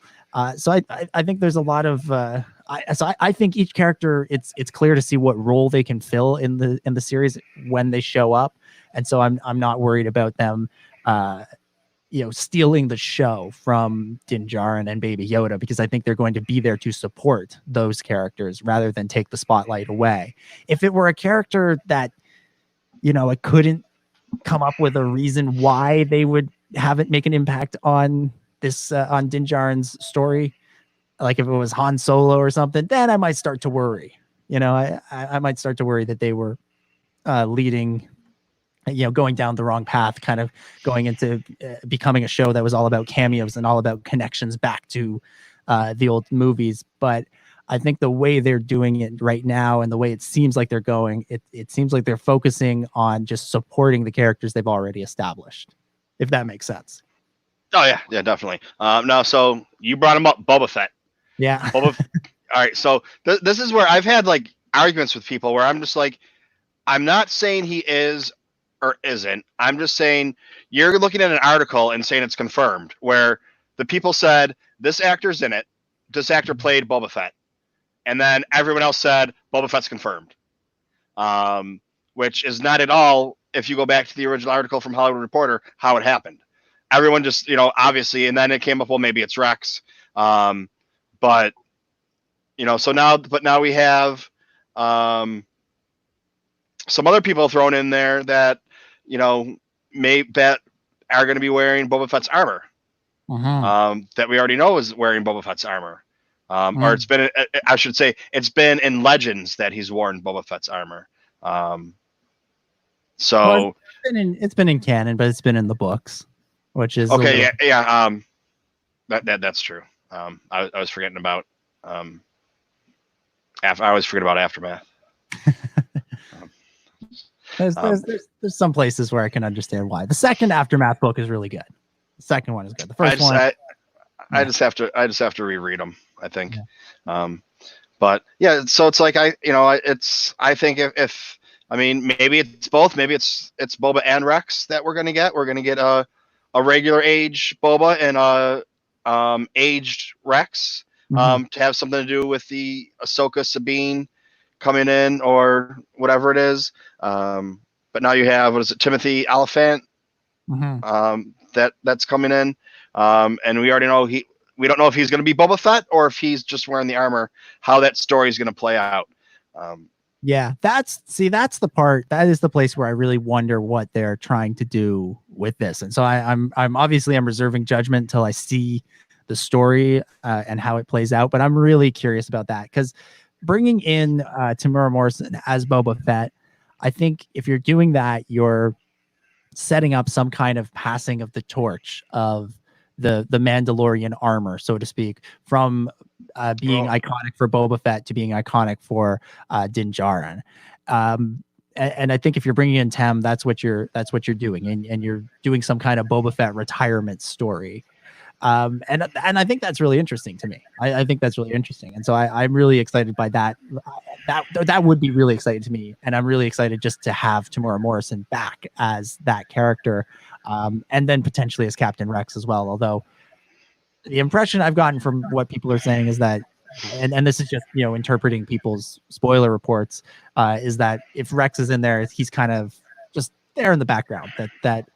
B: So I think there's a lot of I think each character, it's clear to see what role they can fill in the series when they show up, and so I'm not worried about them stealing the show from Din Djarin and Baby Yoda, because I think they're going to be there to support those characters rather than take the spotlight away. If it were a character that it couldn't come up with a reason why they would have it make an impact on this on Din Djarin's story, like if it was Han Solo or something, then I might start to worry. I might start to worry that they were leading, going down the wrong path, kind of going into becoming a show that was all about cameos and all about connections back to the old movies. But I think the way they're doing it right now and the way it seems like they're going, it seems like they're focusing on just supporting the characters they've already established, if that makes sense.
A: Oh, yeah, definitely. Now, so you brought him up, Boba Fett.
B: Yeah.
A: All right, so this is where I've had like arguments with people where I'm just like, I'm not saying he is or isn't. I'm just saying you're looking at an article and saying it's confirmed, where the people said this actor's in it. This actor played Boba Fett, and then everyone else said Boba Fett's confirmed, which is not at all. If you go back to the original article from Hollywood Reporter, how it happened, everyone just obviously, and then it came up. Well, maybe it's Rex, but so now we have some other people thrown in there that that are going to be wearing Boba Fett's armor. That we already know is wearing Boba Fett's armor, or it's been, I should say, it's been in Legends that he's worn Boba Fett's armor. So
B: it's been in canon, but it's been in the books, which is
A: okay. Yeah. That's true. I was forgetting about I always forget about Aftermath.
B: There's some places where I can understand why. The second Aftermath book is really good. The second one is good. The first one,
A: I just have to reread them, I think. Yeah. But yeah, so it's like I think if maybe it's both. Maybe it's Boba and Rex that we're gonna get. We're gonna get a regular age Boba and a aged Rex, to have something to do with the Ahsoka Sabine coming in or whatever it is. But now you have, what is it, Timothy Oliphant, that's coming in, and we already know we don't know if he's going to be Boba Fett or if he's just wearing the armor. How that story is going to play out.
B: Yeah, that's the part. That is the place where I really wonder what they're trying to do with this. And so I'm obviously reserving judgment until I see the story and how it plays out. But I'm really curious about that, because bringing in Temuera Morrison as Boba Fett, I think if you're doing that, you're setting up some kind of passing of the torch of the Mandalorian armor, so to speak, from being iconic for Boba Fett to being iconic for Din Djarin. And I think if you're bringing in Tem, that's what you're doing, and you're doing some kind of Boba Fett retirement story. And I think that's really interesting to me. I think that's really interesting, and so I'm really excited by that. That would be really exciting to me, and I'm really excited just to have Temuera Morrison back as that character, and then potentially as Captain Rex as well. Although the impression I've gotten from what people are saying is that, and this is just interpreting people's spoiler reports, is that if Rex is in there, he's kind of just there in the background. That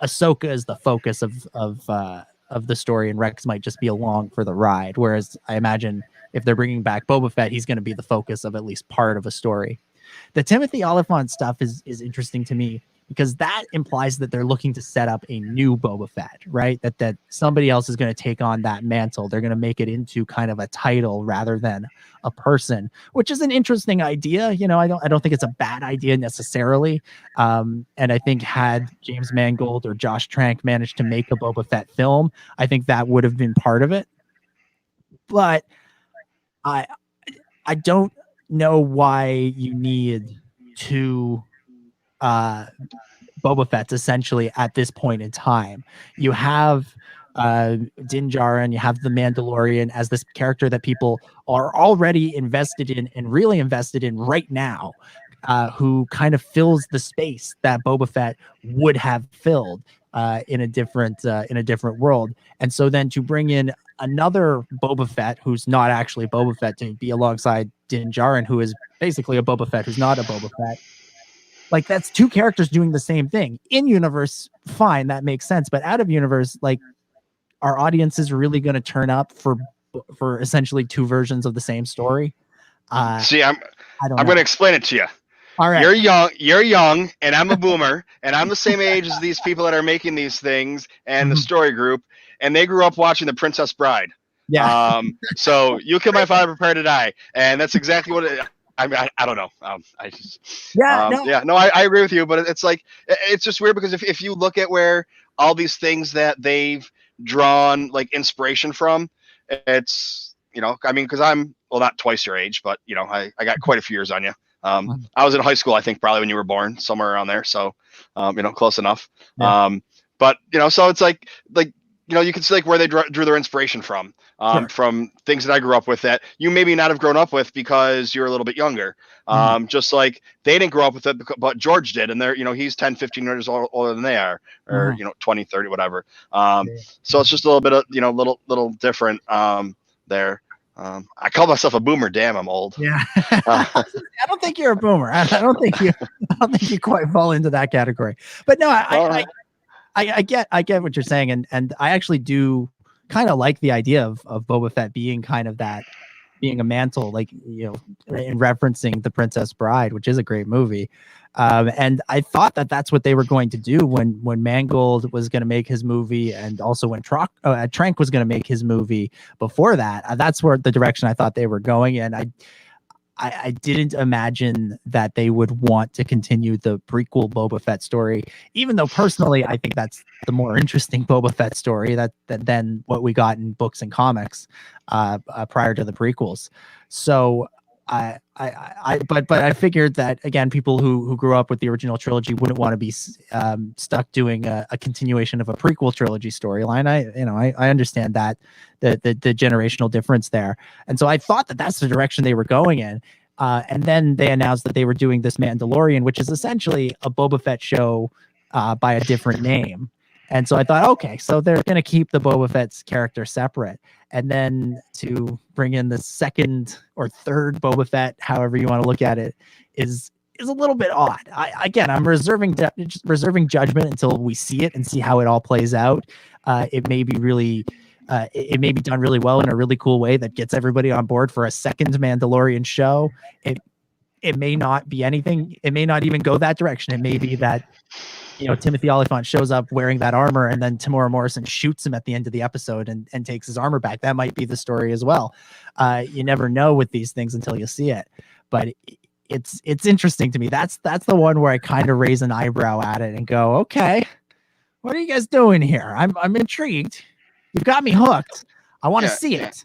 B: Ahsoka is the focus of the story, and Rex might just be along for the ride. Whereas I imagine if they're bringing back Boba Fett, he's going to be the focus of at least part of a story. The Timothy Oliphant stuff is interesting to me, because that implies that they're looking to set up a new Boba Fett, right? That somebody else is going to take on that mantle. They're going to make it into kind of a title rather than a person, which is an interesting idea. I don't think it's a bad idea necessarily. And I think had James Mangold or Josh Trank managed to make a Boba Fett film, I think that would have been part of it. But I don't know why you need to Boba Fett's essentially at this point in time. You have Din Djarin, you have the Mandalorian as this character that people are already invested in and really invested in right now, who kind of fills the space that Boba Fett would have filled in a different world. And so then to bring in another Boba Fett who's not actually Boba Fett to be alongside Din Djarin, who is basically a Boba Fett who's not a Boba Fett. Like, that's two characters doing the same thing. In universe, fine, that makes sense. But out of universe, like, our audience is really going to turn up for essentially two versions of the same story.
A: See, I'm going to explain it to you.
B: All right.
A: You're young, and I'm a boomer, and I'm the same age as these people that are making these things and the story group, and they grew up watching The Princess Bride.
B: Yeah.
A: So You Kill My Father, Prepare to Die, and that's exactly what it. I don't know. I agree with you, but it's like, it's just weird, because if you look at where all these things that they've drawn like inspiration from, it's because I'm not twice your age, but I got quite a few years on you. I was in high school, I think, probably when you were born, somewhere around there. So, close enough.
B: Yeah.
A: But so it's like you can see like where they drew their inspiration
B: Sure.
A: from things that I grew up with that you maybe not have grown up with because you're a little bit younger. Just like they didn't grow up with it, but George did. And they're, he's 10, 15 years older than they are, or, 20, 30, whatever. So it's just a little bit of, little different there. I call myself a boomer. Damn, I'm old.
B: Yeah. I don't think you're a boomer. I don't think you quite fall into that category. But no, I get what you're saying, and I actually do kind of like the idea of Boba Fett being kind of that, being a mantle, like, in referencing The Princess Bride, which is a great movie. And I thought that that's what they were going to do when Mangold was going to make his movie, and also when Trank was going to make his movie before that. That's where the direction I thought they were going, and I didn't imagine that they would want to continue the prequel Boba Fett story, even though personally I think that's the more interesting Boba Fett story than what we got in books and comics prior to the prequels. So but I figured that, again, people who grew up with the original trilogy wouldn't want to be stuck doing a continuation of a prequel trilogy storyline. I understand that the generational difference there, and so I thought that that's the direction they were going in. And then they announced that they were doing this Mandalorian, which is essentially a Boba Fett show by a different name. And so I thought, okay, so they're going to keep the Boba Fett's character separate. And then to bring in the second or third Boba Fett, however you want to look at it, is a little bit odd. I'm reserving judgment until we see it and see how it all plays out. It may be really, it may be done really well in a really cool way that gets everybody on board for a second Mandalorian show. It may not be anything. It may not even go that direction. It may be that, Timothy Olyphant shows up wearing that armor, and then Tamora Morrison shoots him at the end of the episode and takes his armor back. That might be the story as well. You never know with these things until you see it. But it's interesting to me. That's the one where I kind of raise an eyebrow at it and go, okay, what are you guys doing here? I'm intrigued. You've got me hooked. I want to see it,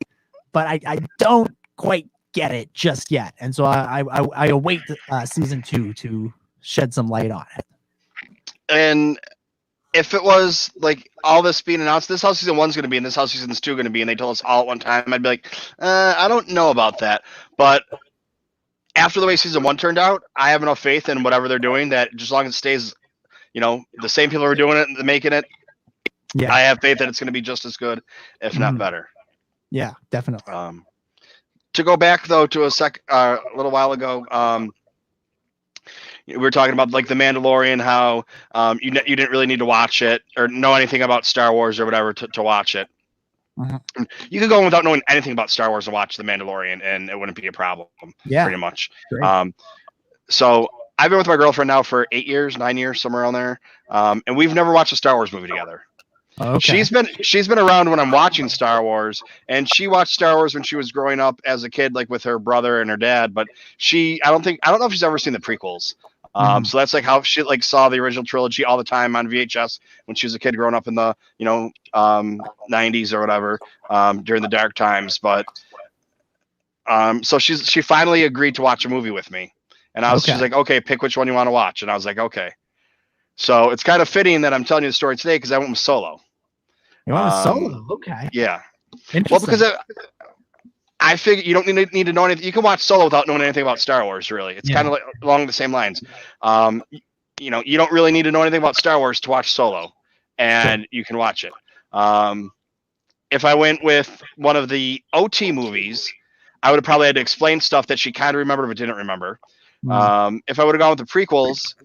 B: but I don't quite get it just yet. And so I await season 2 to shed some light on it.
A: And if it was like all this being announced, this is how season 1's going to be, and this is how season 2 going to be, and they told us all at one time, I'd be like, I don't know about that. But after the way season 1 turned out, I have enough faith in whatever they're doing that just as long as it stays, the same people who are doing it and making it, I have faith that it's going to be just as good, if not better. Yeah,
B: definitely.
A: To go back though to a little while ago, we were talking about like the Mandalorian, how you didn't really need to watch it or know anything about Star Wars or whatever to watch it. You could go in without knowing anything about Star Wars and watch the Mandalorian, and it wouldn't be a problem. Pretty much. So I've been with my girlfriend now for 8 years, 9 years, somewhere around there, and we've never watched a Star Wars movie together.
B: Okay.
A: She's been around when I'm watching Star Wars, and she watched Star Wars when she was growing up as a kid, like with her brother and her dad. But I don't know if she's ever seen the prequels. So that's like how she like saw the original trilogy all the time on VHS when she was a kid growing up in the 90s or whatever, during the dark times. But so she finally agreed to watch a movie with me, and she's like, okay, pick which one you want to watch, and I was like, okay. So it's kind of fitting that I'm telling you the story today because I went with Solo.
B: You went with Solo? Okay.
A: Yeah.
B: Interesting.
A: Well, because I figure you don't need to know anything. You can watch Solo without knowing anything about Star Wars, really. It's kind of like along the same lines. You don't really need to know anything about Star Wars to watch Solo, and you can watch it. If I went with one of the OT movies, I would have probably had to explain stuff that she kind of remembered but didn't remember. If I would have gone with the prequels,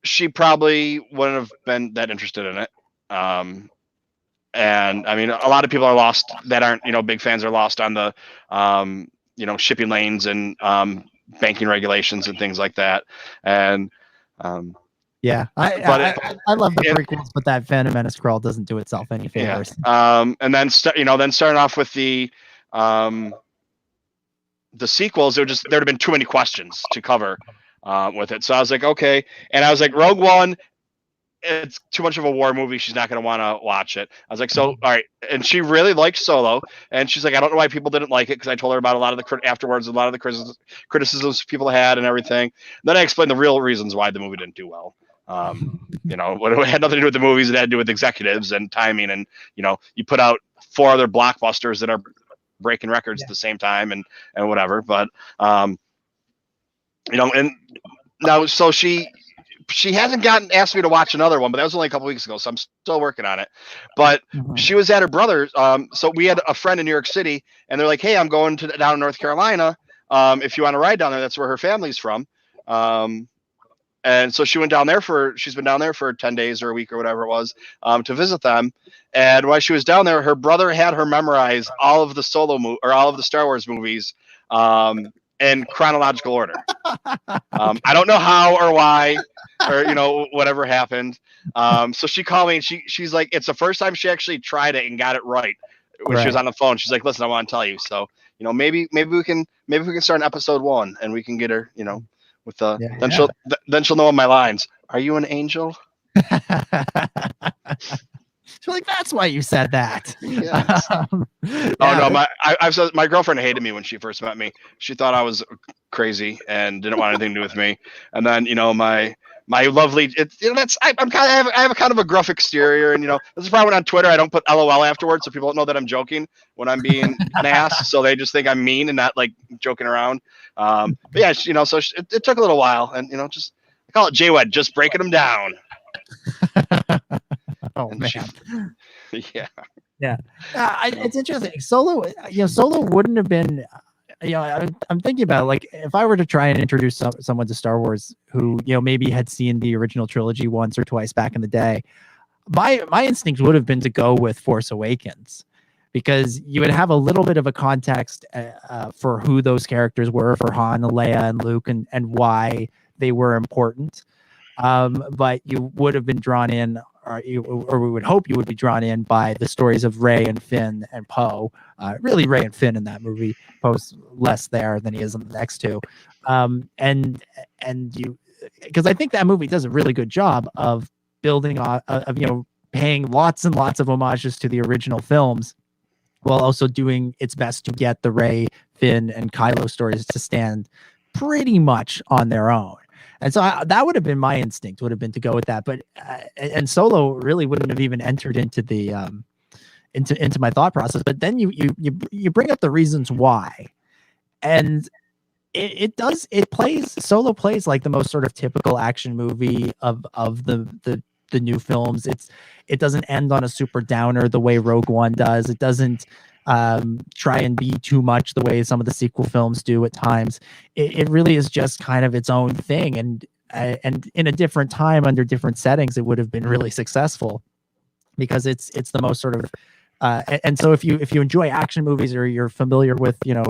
A: she probably wouldn't have been that interested in it. And I mean, a lot of people are lost that aren't, big fans are lost on the, shipping lanes and banking regulations and things like that. And
B: I love the prequels, but that Phantom Menace crawl doesn't do itself any favors.
A: And then starting off with the sequels, there'd have been too many questions to cover with it. So I was like, okay. And I was like, Rogue One, it's too much of a war movie. She's not going to want to watch it. I was like, so, all right. And she really liked Solo. And she's like, I don't know why people didn't like it, because I told her about a lot of the criticisms people had and everything. And then I explained the real reasons why the movie didn't do well. You know, it had nothing to do with the movies. It had to do with executives and timing. And, you know, you put out 4 other blockbusters that are breaking records at the same time and whatever. But, you know, and now, so she hasn't asked me to watch another one, but that was only a couple weeks ago. So I'm still working on it. But she was at her brother's. So we had a friend in New York City, and they're like, hey, I'm going down to North Carolina. If you want to ride down there, that's where her family's from. And so she went down there she's been down there for 10 days or a week or whatever it was, to visit them. And while she was down there, her brother had her memorize all of the all of the Star Wars movies, in chronological order. I don't know how or why, or, you know, whatever happened. So she called me and she's like, it's the first time she actually tried it and got it right when she was on the phone. She's like, listen, I want to tell you. So, you know, maybe we can start in episode 1 and we can get her, you know, with then she'll know my lines. Are you an angel?
B: She's like, that's why you said that.
A: Yes. No, my girlfriend hated me when she first met me. She thought I was crazy and didn't want anything to do with me. And then, you know, my lovely, you know, I have a kind of a gruff exterior, and, you know, this is probably when on Twitter I don't put LOL afterwards, so people don't know that I'm joking when I'm being an ass. So they just think I'm mean and not like joking around. But yeah, you know, so it took a little while, and, you know, just I call it J-Wed, just breaking them down.
B: Oh, man.
A: Yeah.
B: It's interesting. Solo wouldn't have been, you know, I'm thinking about it, like, if I were to try and introduce someone to Star Wars who, you know, maybe had seen the original trilogy once or twice back in the day, my instinct would have been to go with Force Awakens, because you would have a little bit of a context for who those characters were, for Han, Leia, and Luke, and why they were important. But you would have been drawn in, or we would hope you would be drawn in by the stories of Rey and Finn and Poe. Really, Rey and Finn in that movie. Poe's less there than he is in the next two. And you, because I think that movie does a really good job of building on, of, you know, paying lots and lots of homages to the original films, while also doing its best to get the Rey, Finn, and Kylo stories to stand pretty much on their own. And so that would have been my instinct, would have been to go with that. But and Solo really wouldn't have even entered into the into my thought process. But then you bring up the reasons why, and Solo plays like the most sort of typical action movie of the new films. It doesn't end on a super downer the way Rogue One does. It doesn't try and be too much the way some of the sequel films do at times. It really is just kind of its own thing, and in a different time, under different settings, it would have been really successful, because it's the most sort of and so if you enjoy action movies, or you're familiar with, you know,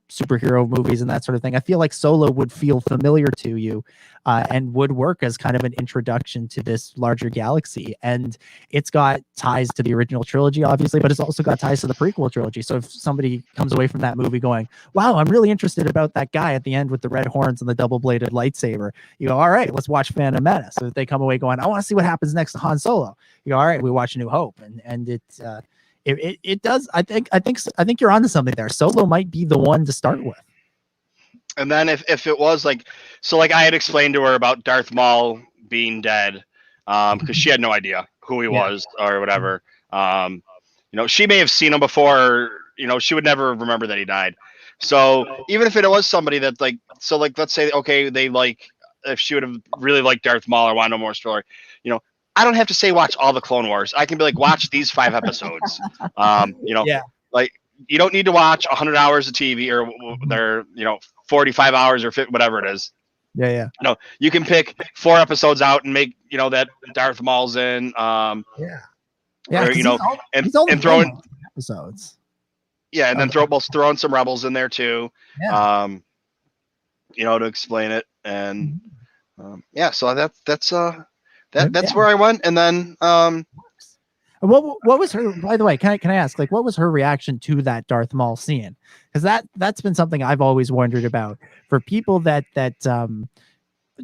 B: superhero movies and that sort of thing, I feel like Solo would feel familiar to you, and would work as kind of an introduction to this larger galaxy. And it's got ties to the original trilogy, obviously, but it's also got ties to the prequel trilogy. So if somebody comes away from that movie going, wow, I'm really interested about that guy at the end with the red horns and the double-bladed lightsaber, you go, all right, let's watch Phantom Menace. So if they come away going, I want to see what happens next to Han Solo, you go, all right, we watch New Hope. And it does. I think you're onto something there. Solo might be the one to start with.
A: And then if it was like, so like I had explained to her about Darth Maul being dead, because she had no idea who he was or whatever. You know, she may have seen him before, or, you know, she would never remember that he died. So even if it was somebody that, like, so like, let's say, okay, they like, if she would have really liked Darth Maul or want to know more story, you know, I don't have to say watch all the Clone Wars. I can be like, watch these 5 episodes. You know, like, you don't need to watch 100 hours of TV, or they're, you know, 45 hours or 50, whatever it is.
B: Yeah.
A: No, you can pick 4 episodes out and make, you know, that Darth Maul's in. Or, you know, and throw in
B: episodes.
A: Yeah, and then throw in some Rebels in there too.
B: Yeah.
A: You know, to explain it, and so that's where I went, and then
B: what was her, by the way, can I ask, like, what was her reaction to that Darth Maul scene? Because that's been something I've always wondered about. For people that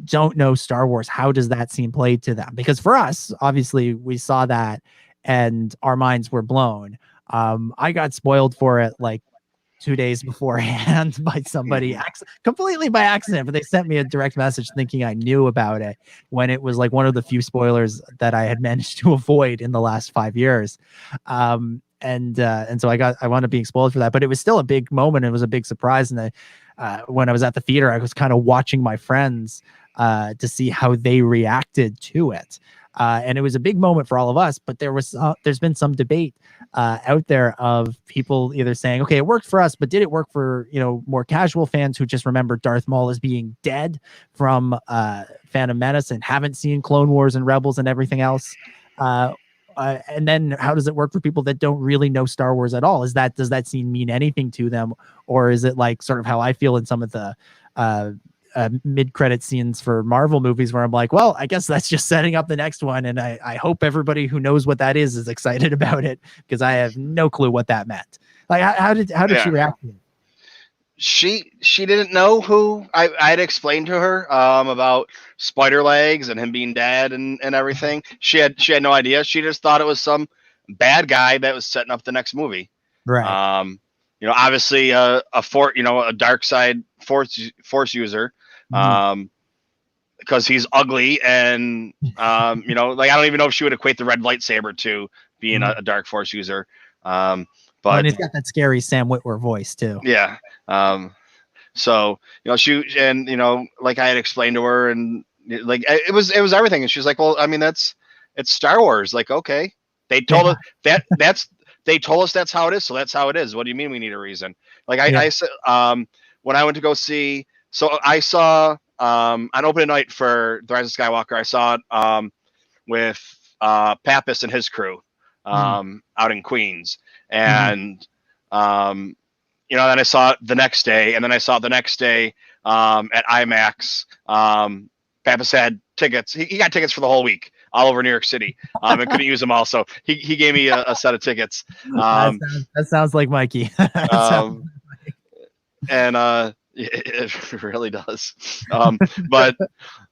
B: don't know Star Wars, how does that scene play to them? Because for us, obviously, we saw that and our minds were blown. I got spoiled for it like 2 days beforehand by somebody completely by accident, but they sent me a direct message thinking I knew about it when it was like one of the few spoilers that I had managed to avoid in the last 5 years. And so I wound up being spoiled for that, but it was still a big moment. It was a big surprise. And when I was at the theater, I was kind of watching my friends to see how they reacted to it. And it was a big moment for all of us, but there's been some debate out there of people either saying, okay, it worked for us, but did it work for, more casual fans who just remember Darth Maul as being dead from Phantom Menace and haven't seen Clone Wars and Rebels and everything else? And then how does it work for people that don't really know Star Wars at all? Does that scene mean anything to them? Or is it like sort of how I feel in some of the mid-credit scenes for Marvel movies where I'm like, well, I guess that's just setting up the next one. And I hope everybody who knows what that is excited about it, because I have no clue what that meant. Like, how did she react to it?
A: She didn't know who I had explained to her about spider legs and him being dead and everything. She had no idea. She just thought it was some bad guy that was setting up the next movie.
B: Right.
A: Obviously a dark side force user, because he's ugly and like I don't even know if she would equate the red lightsaber to being a dark force user. But
B: he's got that scary Sam Witwer voice too.
A: Yeah. So she like I had explained to her, and like it was everything, and she's like, well, I mean, it's Star Wars. Like, okay, they told us they told us that's how it is, so that's how it is. What do you mean we need a reason? Like I said, when I went to go see, so I saw on opening night for The Rise of Skywalker, I saw it with Pappas and his crew out in Queens, and then I saw it the next day, and then I saw it the next day at IMAX. Pappas had tickets. He got tickets for the whole week all over New York City, and couldn't use them all. So he gave me a set of tickets.
B: That sounds like Mikey.
A: And it really does. But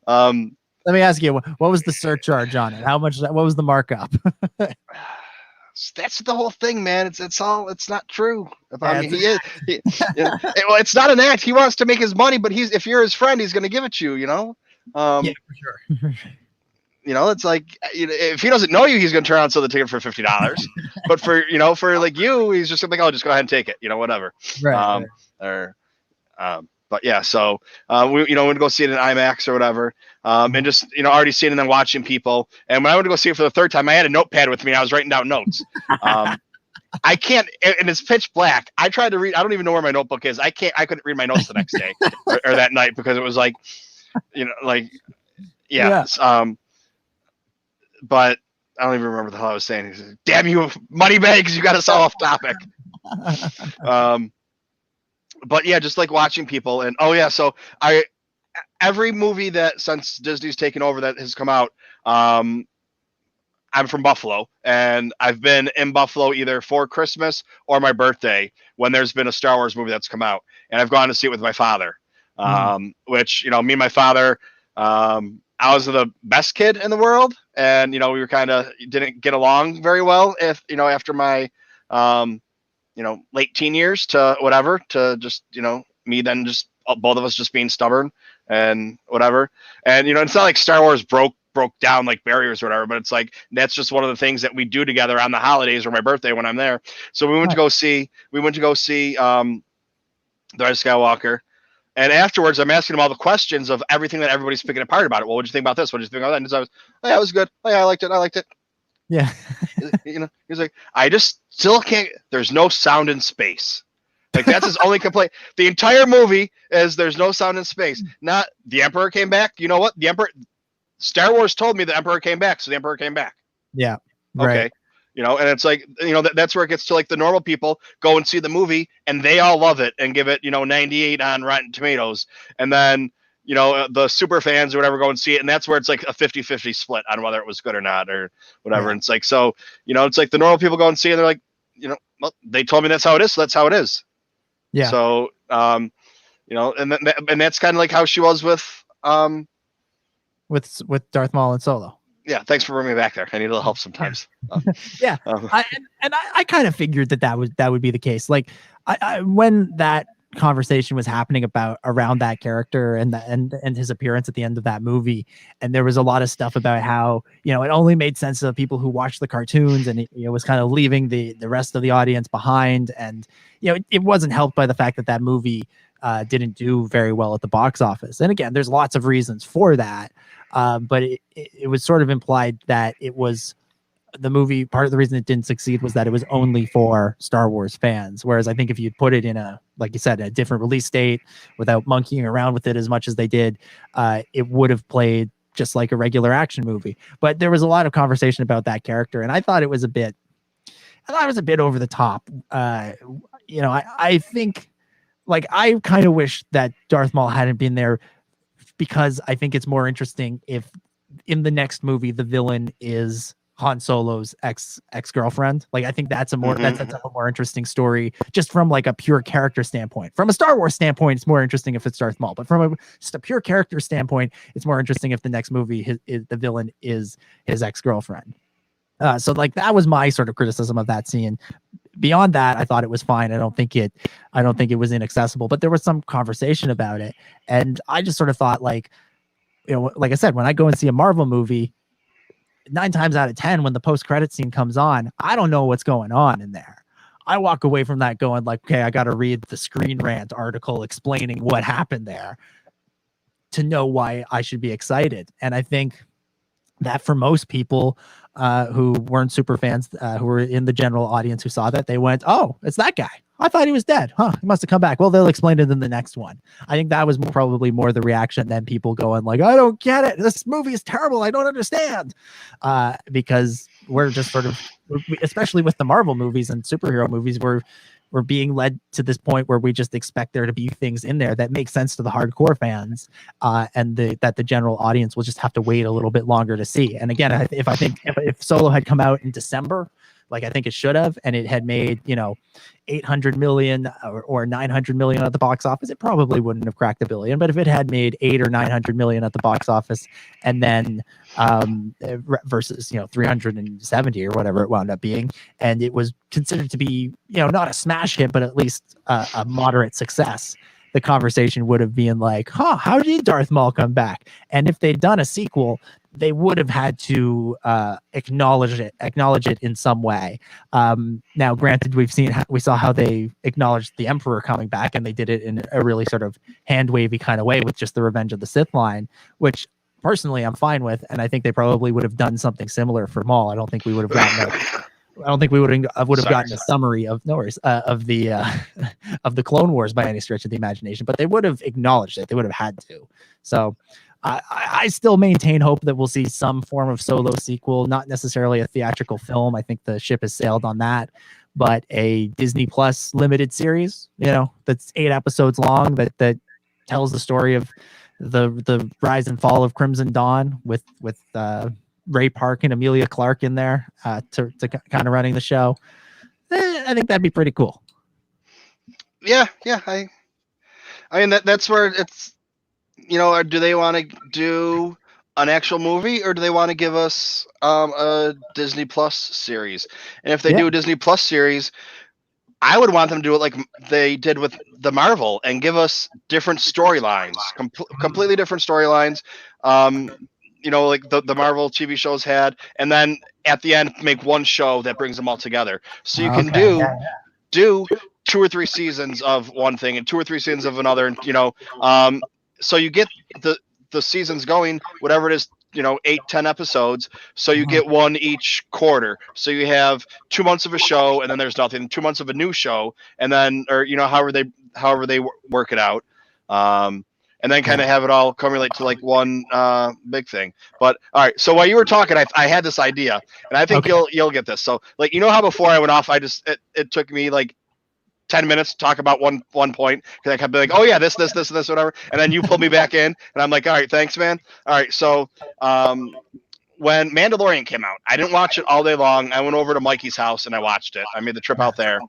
B: let me ask you, what was the surcharge on it? What was the markup?
A: That's the whole thing, man. It's not true. It's not an act. He wants to make his money, but if you're his friend, he's going to give it to you.
B: Yeah, for sure.
A: It's like, if he doesn't know you, he's going to turn around and sell the ticket for $50. But for like you, he's just like, oh, just go ahead and take it. Whatever.
B: Right.
A: But yeah, so we went to go see it in IMAX or whatever, and just already seeing and then watching people. And when I went to go see it for the third time, I had a notepad with me. And I was writing down notes. I can't, and it's pitch black. I tried to read. I don't even know where my notebook is. I couldn't read my notes the next day or that night, because it was like, but I don't even remember the hell I was saying. He said, damn you, money bags! You got us all off topic. But yeah, just like watching people, and so every movie that since Disney's taken over that has come out, I'm from Buffalo, and I've been in Buffalo either for Christmas or my birthday when there's been a Star Wars movie that's come out, and I've gone to see it with my father, which me and my father, I was the best kid in the world, and we were didn't get along very well after my late teen years to whatever, to just, me then just both of us just being stubborn and whatever. And, it's not like Star Wars broke down like barriers or whatever, but it's like, that's just one of the things that we do together on the holidays or my birthday when I'm there. So we went to go see The Rise of Skywalker. And afterwards, I'm asking him all the questions of everything that everybody's picking apart about it. Well, what did you think about this? What did you think about that? And so it was good. Oh, yeah, I liked it.
B: Yeah.
A: He's like, I just still can't. There's no sound in space. Like, that's his only complaint. The entire movie is there's no sound in space. Not the Emperor came back. You know what? Star Wars told me the Emperor came back, so the Emperor came back.
B: Yeah.
A: Okay.
B: Right.
A: And it's like, that's where it gets to like the normal people go and see the movie and they all love it and give it, 98 on Rotten Tomatoes. And then, the super fans or whatever go and see it. And that's where it's like a 50-50 split on whether it was good or not or whatever. Yeah. And it's like, so, it's like the normal people go and see it and they're like, well, they told me that's how it is. So that's how it is.
B: Yeah.
A: So, and that's kind of like how she was with
B: Darth Maul and Solo.
A: Yeah, thanks for bringing me back there. I need a little help sometimes.
B: Yeah,
A: Um,
B: I kind of figured that would be the case. Like, when that conversation was happening about around that character and his appearance at the end of that movie, and there was a lot of stuff about how, you know, it only made sense to people who watched the cartoons, and it, you know, was kind of leaving the rest of the audience behind, and you know, it wasn't helped by the fact that that movie didn't do very well at the box office. And again, there's lots of reasons for that, but it was sort of implied that it was the movie. Part of the reason it didn't succeed was that it was only for Star Wars fans. Whereas I think if you'd put it in a, like you said, a different release date without monkeying around with it as much as they did, it would have played just like a regular action movie. But there was a lot of conversation about that character, and I thought it was a bit over the top. You know, I think, like, I kind of wish that Darth Maul hadn't been there, because I think it's more interesting if in the next movie the villain is Han Solo's ex-girlfriend. Like, I think that's a more that's a more interesting story, just from like a pure character standpoint. From a Star Wars standpoint, it's more interesting if it's Darth Maul, but from just a pure character standpoint, it's more interesting if the next movie the villain is his ex-girlfriend. So like, that was my sort of criticism of that scene. Beyond that, I thought it was fine. I don't think it was inaccessible, but there was some conversation about it. And I just sort of thought, like, you know, like I said, when I go and see a Marvel movie, 9 times out of 10, when the post-credit scene comes on, I don't know what's going on in there. I walk away from that going like, okay, I got to read the Screen Rant article explaining what happened there to know why I should be excited. And I think that for most people who weren't super fans, who were in the general audience who saw that, they went, oh, it's that guy. I thought he was dead. Huh, he must have come back. Well, they'll explain it in the next one. I think that was probably more the reaction than people going like, I don't get it. This movie is terrible. I don't understand. Because we're just sort of, especially with the Marvel movies and superhero movies, we're being led to this point where we just expect there to be things in there that make sense to the hardcore fans, and that the general audience will just have to wait a little bit longer to see. And again, if Solo had come out in December, like I think it should have, and it had made, you know, 800 million or 900 million at the box office, it probably wouldn't have cracked $1 billion. But if it had made 800 or 900 million at the box office, and then versus, you know, 370 or whatever it wound up being, and it was considered to be, you know, not a smash hit, but at least a moderate success, the conversation would have been like, huh, how did Darth Maul come back? And if they'd done a sequel, they would have had to acknowledge it in some way. Now, granted, we saw how they acknowledged the Emperor coming back, and they did it in a really sort of hand wavy kind of way with just the Revenge of the Sith line, which personally I'm fine with, and I think they probably would have done something similar for Maul. I don't think we would have gotten a summary of of the Clone Wars by any stretch of the imagination, but they would have acknowledged it. They would have had to. So I still maintain hope that we'll see some form of Solo sequel, not necessarily a theatrical film. I think the ship has sailed on that, but a Disney Plus limited series, you know, that's 8 episodes long, that tells the story of the rise and fall of Crimson Dawn with Ray Park and Emilia Clarke in there to kind of running the show. I think that'd be pretty cool.
A: Yeah. I mean, that's where it's, you know, do they want to do an actual movie, or do they want to give us a Disney Plus series? And if they do a Disney Plus series, I would want them to do it like they did with the Marvel and give us different storylines, completely different storylines. You know, like the Marvel TV shows had, and then at the end make one show that brings them all together. So you can do 2 or 3 seasons of one thing and 2 or 3 seasons of another, and, you know, so you get the seasons going, whatever it is, you know, 8-10 episodes. So you get one each quarter. So you have 2 months of a show, and then there's nothing. 2 months of a new show, and then, or, you know, however they work it out, and then kind of have it all correlate to like one big thing. But all right, so while you were talking, I had this idea, and I think you'll get this. So, like, you know how before I went off, it took me like 10 minutes to talk about one point, because I kept being like, oh yeah, this, whatever. And then you pulled me back in, and I'm like, all right, thanks, man. All right. So, when Mandalorian came out, I didn't watch it all day long. I went over to Mikey's house and I watched it. I made the trip out there,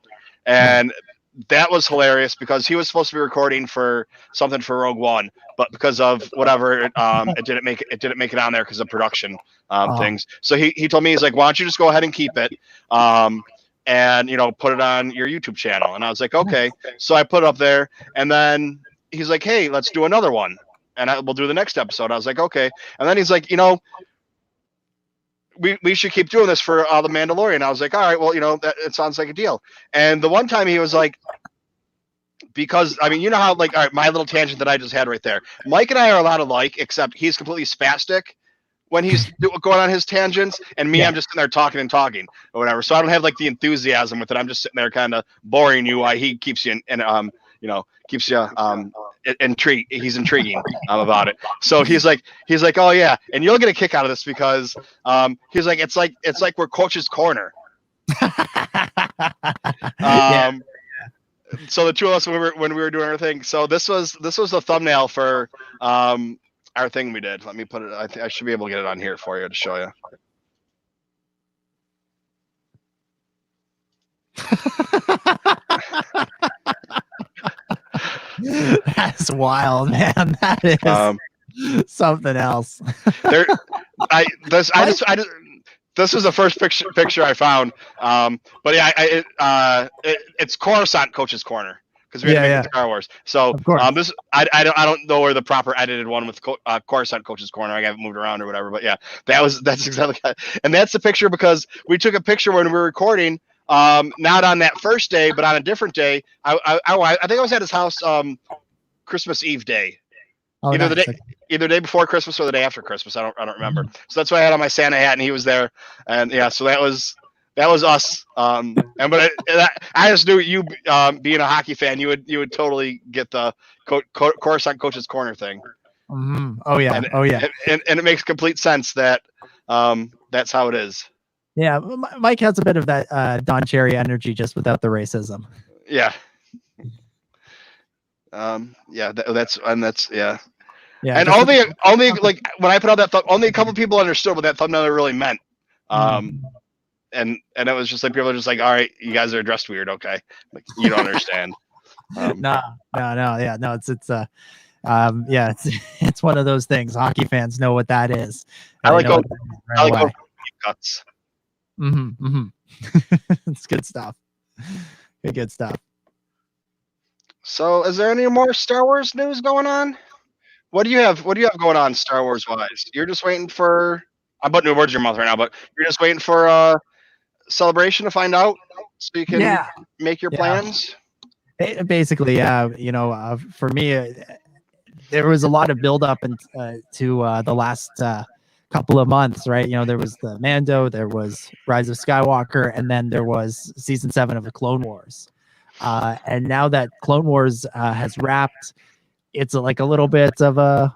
A: and that was hilarious because he was supposed to be recording for something for Rogue One, but because of whatever, it didn't make it on there because of production things. So he told me, he's like, why don't you just go ahead and keep it, and put it on your YouTube channel. And I was like, okay. So I put it up there, and then he's like, hey, let's do another one, and we'll do the next episode. I was like, okay. And then he's like, we should keep doing this for the Mandalorian. I was like, all right, well, it sounds like a deal. And the one time he was like, because I mean, you know how, like, all right, my little tangent that I just had right there, Mike and I are a lot alike, except he's completely spastic when he's going on his tangents, and me, I'm just sitting there talking or whatever. So I don't have like the enthusiasm with it. I'm just sitting there kind of boring you while he keeps you keeps you intrigued. He's intriguing about it. So he's like, oh yeah, and you'll get a kick out of this because he's like, it's like we're Coach's Corner. So the two of us when we were doing our thing. So this was the thumbnail for our thing we did. Let me put it. I should be able to get it on here for you to show you.
B: That's wild, man. That is something else.
A: This was the first picture I found. But yeah, it's Coruscant Coach's Corner because we had to make it Star Wars. So this I don't know where the proper edited one with Coruscant Coach's Corner. I haven't moved around or whatever. But yeah, that's exactly, and that's the picture because we took a picture when we were recording. Not on that first day, but on a different day. I think I was at his house Christmas Eve day.
B: Oh,
A: either the day before Christmas or the day after Christmas. I don't remember. So that's why I had on my Santa hat, and he was there. And yeah, so that was us. But I just knew you being a hockey fan, you would totally get the Coruscant Coach's Corner thing.
B: Mm-hmm. Oh yeah,
A: and it makes complete sense that that's how it is.
B: Yeah, Mike has a bit of that Don Cherry energy, just without the racism.
A: Yeah. That's yeah. Yeah, and only like when I put out that only a couple people understood what that thumbnail really meant. And it was just like people are just like, all right, you guys are dressed weird, okay? Like, you don't understand.
B: No, it's one of those things. Hockey fans know what that is.
A: I like cuts.
B: It's good stuff. Good stuff.
A: So, is there any more Star Wars news going on? What do you have going on Star Wars wise? You're just waiting for. I'm putting new words in your mouth right now, but you're just waiting for Celebration to find out, so you can make your plans.
B: Basically, for me, there was a lot of build up to the last couple of months, right? There was the Mando, there was Rise of Skywalker, and then there was season 7 of the Clone Wars. And now that Clone Wars has wrapped, it's like a little bit of a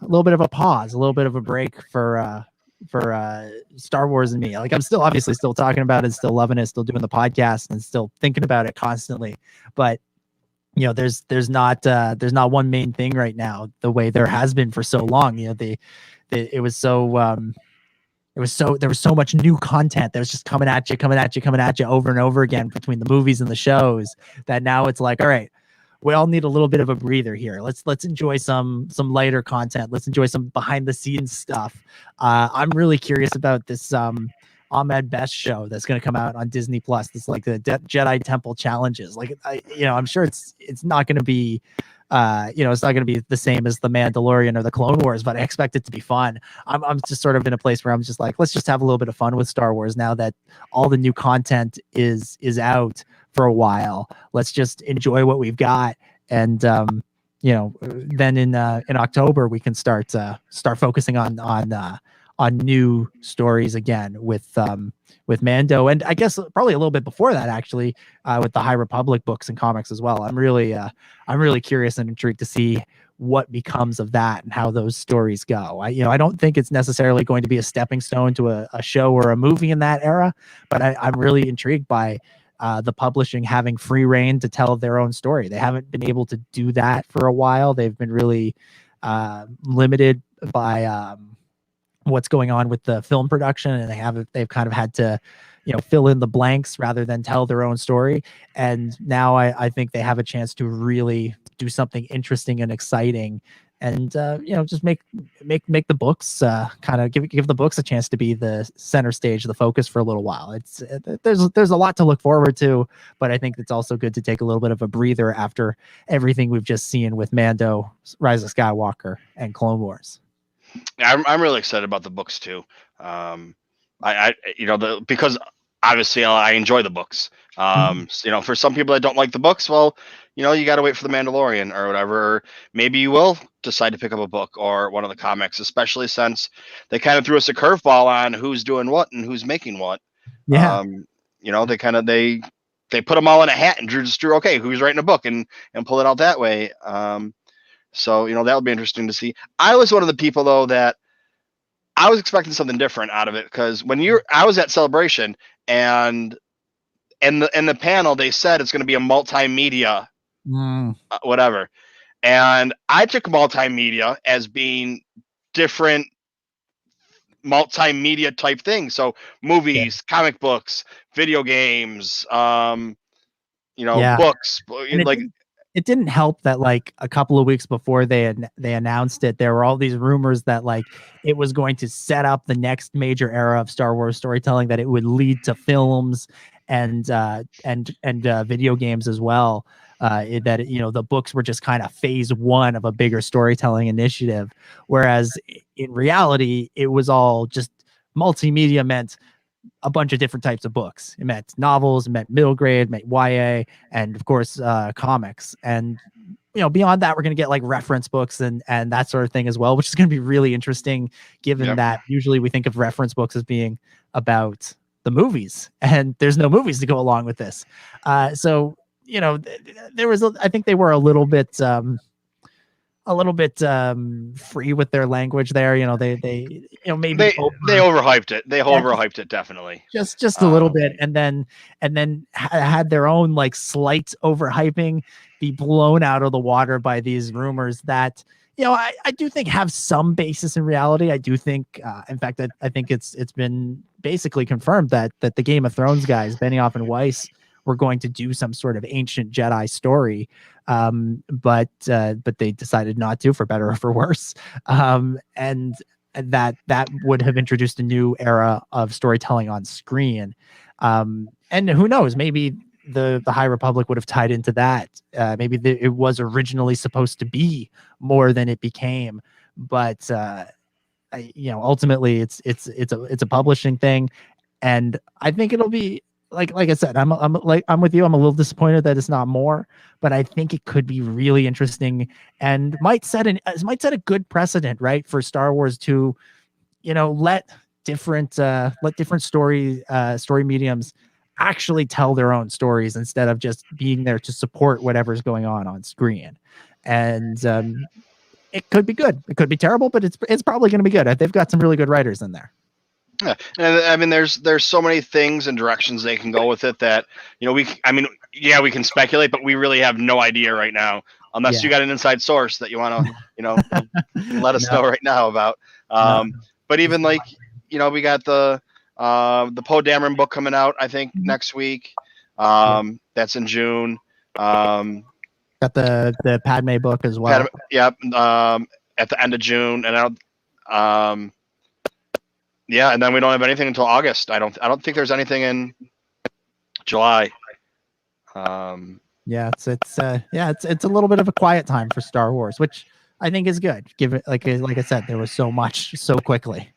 B: pause, a little bit of a break for Star Wars and me. Like, I'm still obviously still talking about it, still loving it, still doing the podcast, and still thinking about it constantly. But there's not one main thing right now the way there has been for so long. There was so much new content that was just coming at you over and over again between the movies and the shows, that now it's like, all right, we all need a little bit of a breather here. Let's enjoy some lighter content. Let's enjoy some behind the scenes stuff. I'm really curious about this Ahmed Best show that's going to come out on Disney Plus. It's like the Jedi Temple challenges. Like, I'm sure it's not going to be it's not going to be the same as the Mandalorian or the Clone Wars, but I expect it to be fun. I'm just sort of in a place where I'm just like, let's just have a little bit of fun with Star Wars now that all the new content is out for a while. Let's just enjoy what we've got, and then in October we can start focusing on new stories again with Mando, and I guess probably a little bit before that, actually, with the High Republic books and comics as well. I'm really curious and intrigued to see what becomes of that and how those stories go. I don't think it's necessarily going to be a stepping stone to a show or a movie in that era, but I'm really intrigued by the publishing having free reign to tell their own story. They haven't been able to do that for a while. They've been really limited by what's going on with the film production, and they've kind of had to, fill in the blanks rather than tell their own story. And now I think they have a chance to really do something interesting and exciting, and just make the books kind of give the books a chance to be the center stage, the focus for a little while. There's a lot to look forward to, but I think it's also good to take a little bit of a breather after everything we've just seen with Mando, Rise of Skywalker, and Clone Wars.
A: I'm really excited about the books too. I because obviously I enjoy the books. For some people that don't like the books, well, you got to wait for the Mandalorian or whatever. Or maybe you will decide to pick up a book or one of the comics, especially since they kind of threw us a curveball on who's doing what and who's making what.
B: Yeah.
A: They put them all in a hat and drew okay, who's writing a book and pull it out that way. So that'll be interesting to see. I was one of the people though that I was expecting something different out of it, because I was at Celebration, and in the panel they said it's going to be a multimedia whatever, and I took multimedia as being different multimedia type things. So movies, comic books, video games, books,
B: And it didn't help that like a couple of weeks before they announced it, there were all these rumors that like it was going to set up the next major era of Star Wars storytelling, that it would lead to films and video games as well. The books were just kind of phase one of a bigger storytelling initiative, whereas in reality it was all just multimedia meant a bunch of different types of books. It meant novels, it meant middle grade, it meant YA, and of course comics. And beyond that, we're going to get like reference books and that sort of thing as well, which is going to be really interesting, given that usually we think of reference books as being about the movies, and there's no movies to go along with this. So there was I think they were a little bit free with their language there. Maybe
A: they overhyped it. They overhyped it, definitely.
B: Just a little bit, and then had their own like slight overhyping be blown out of the water by these rumors that I do think have some basis in reality. I do think, in fact, I think it's been basically confirmed that the Game of Thrones guys, Benioff and Weiss, were going to do some sort of ancient Jedi story, but they decided not to, for better or for worse, and that would have introduced a new era of storytelling on screen, and who knows, maybe the High Republic would have tied into that. Maybe it was originally supposed to be more than it became, but ultimately it's a publishing thing, and I think it'll be like I said, I'm with you. I'm a little disappointed that it's not more, but I think it could be really interesting and might set a good precedent, right, for Star Wars to, let different story mediums actually tell their own stories instead of just being there to support whatever's going on screen. And it could be good. It could be terrible, but it's probably going to be good. They've got some really good writers in there.
A: Yeah, and I mean, there's so many things and directions they can go with it that we can speculate, but we really have no idea right now, unless you got an inside source that you want to let us know right now about. But even like we got the Poe Dameron book coming out, I think next week. That's in June.
B: Got the Padme book as well.
A: At the end of June, and and then we don't have anything until August. I don't think there's anything in July.
B: It's a little bit of a quiet time for Star Wars, which I think is good. Given like I said, there was so much so quickly.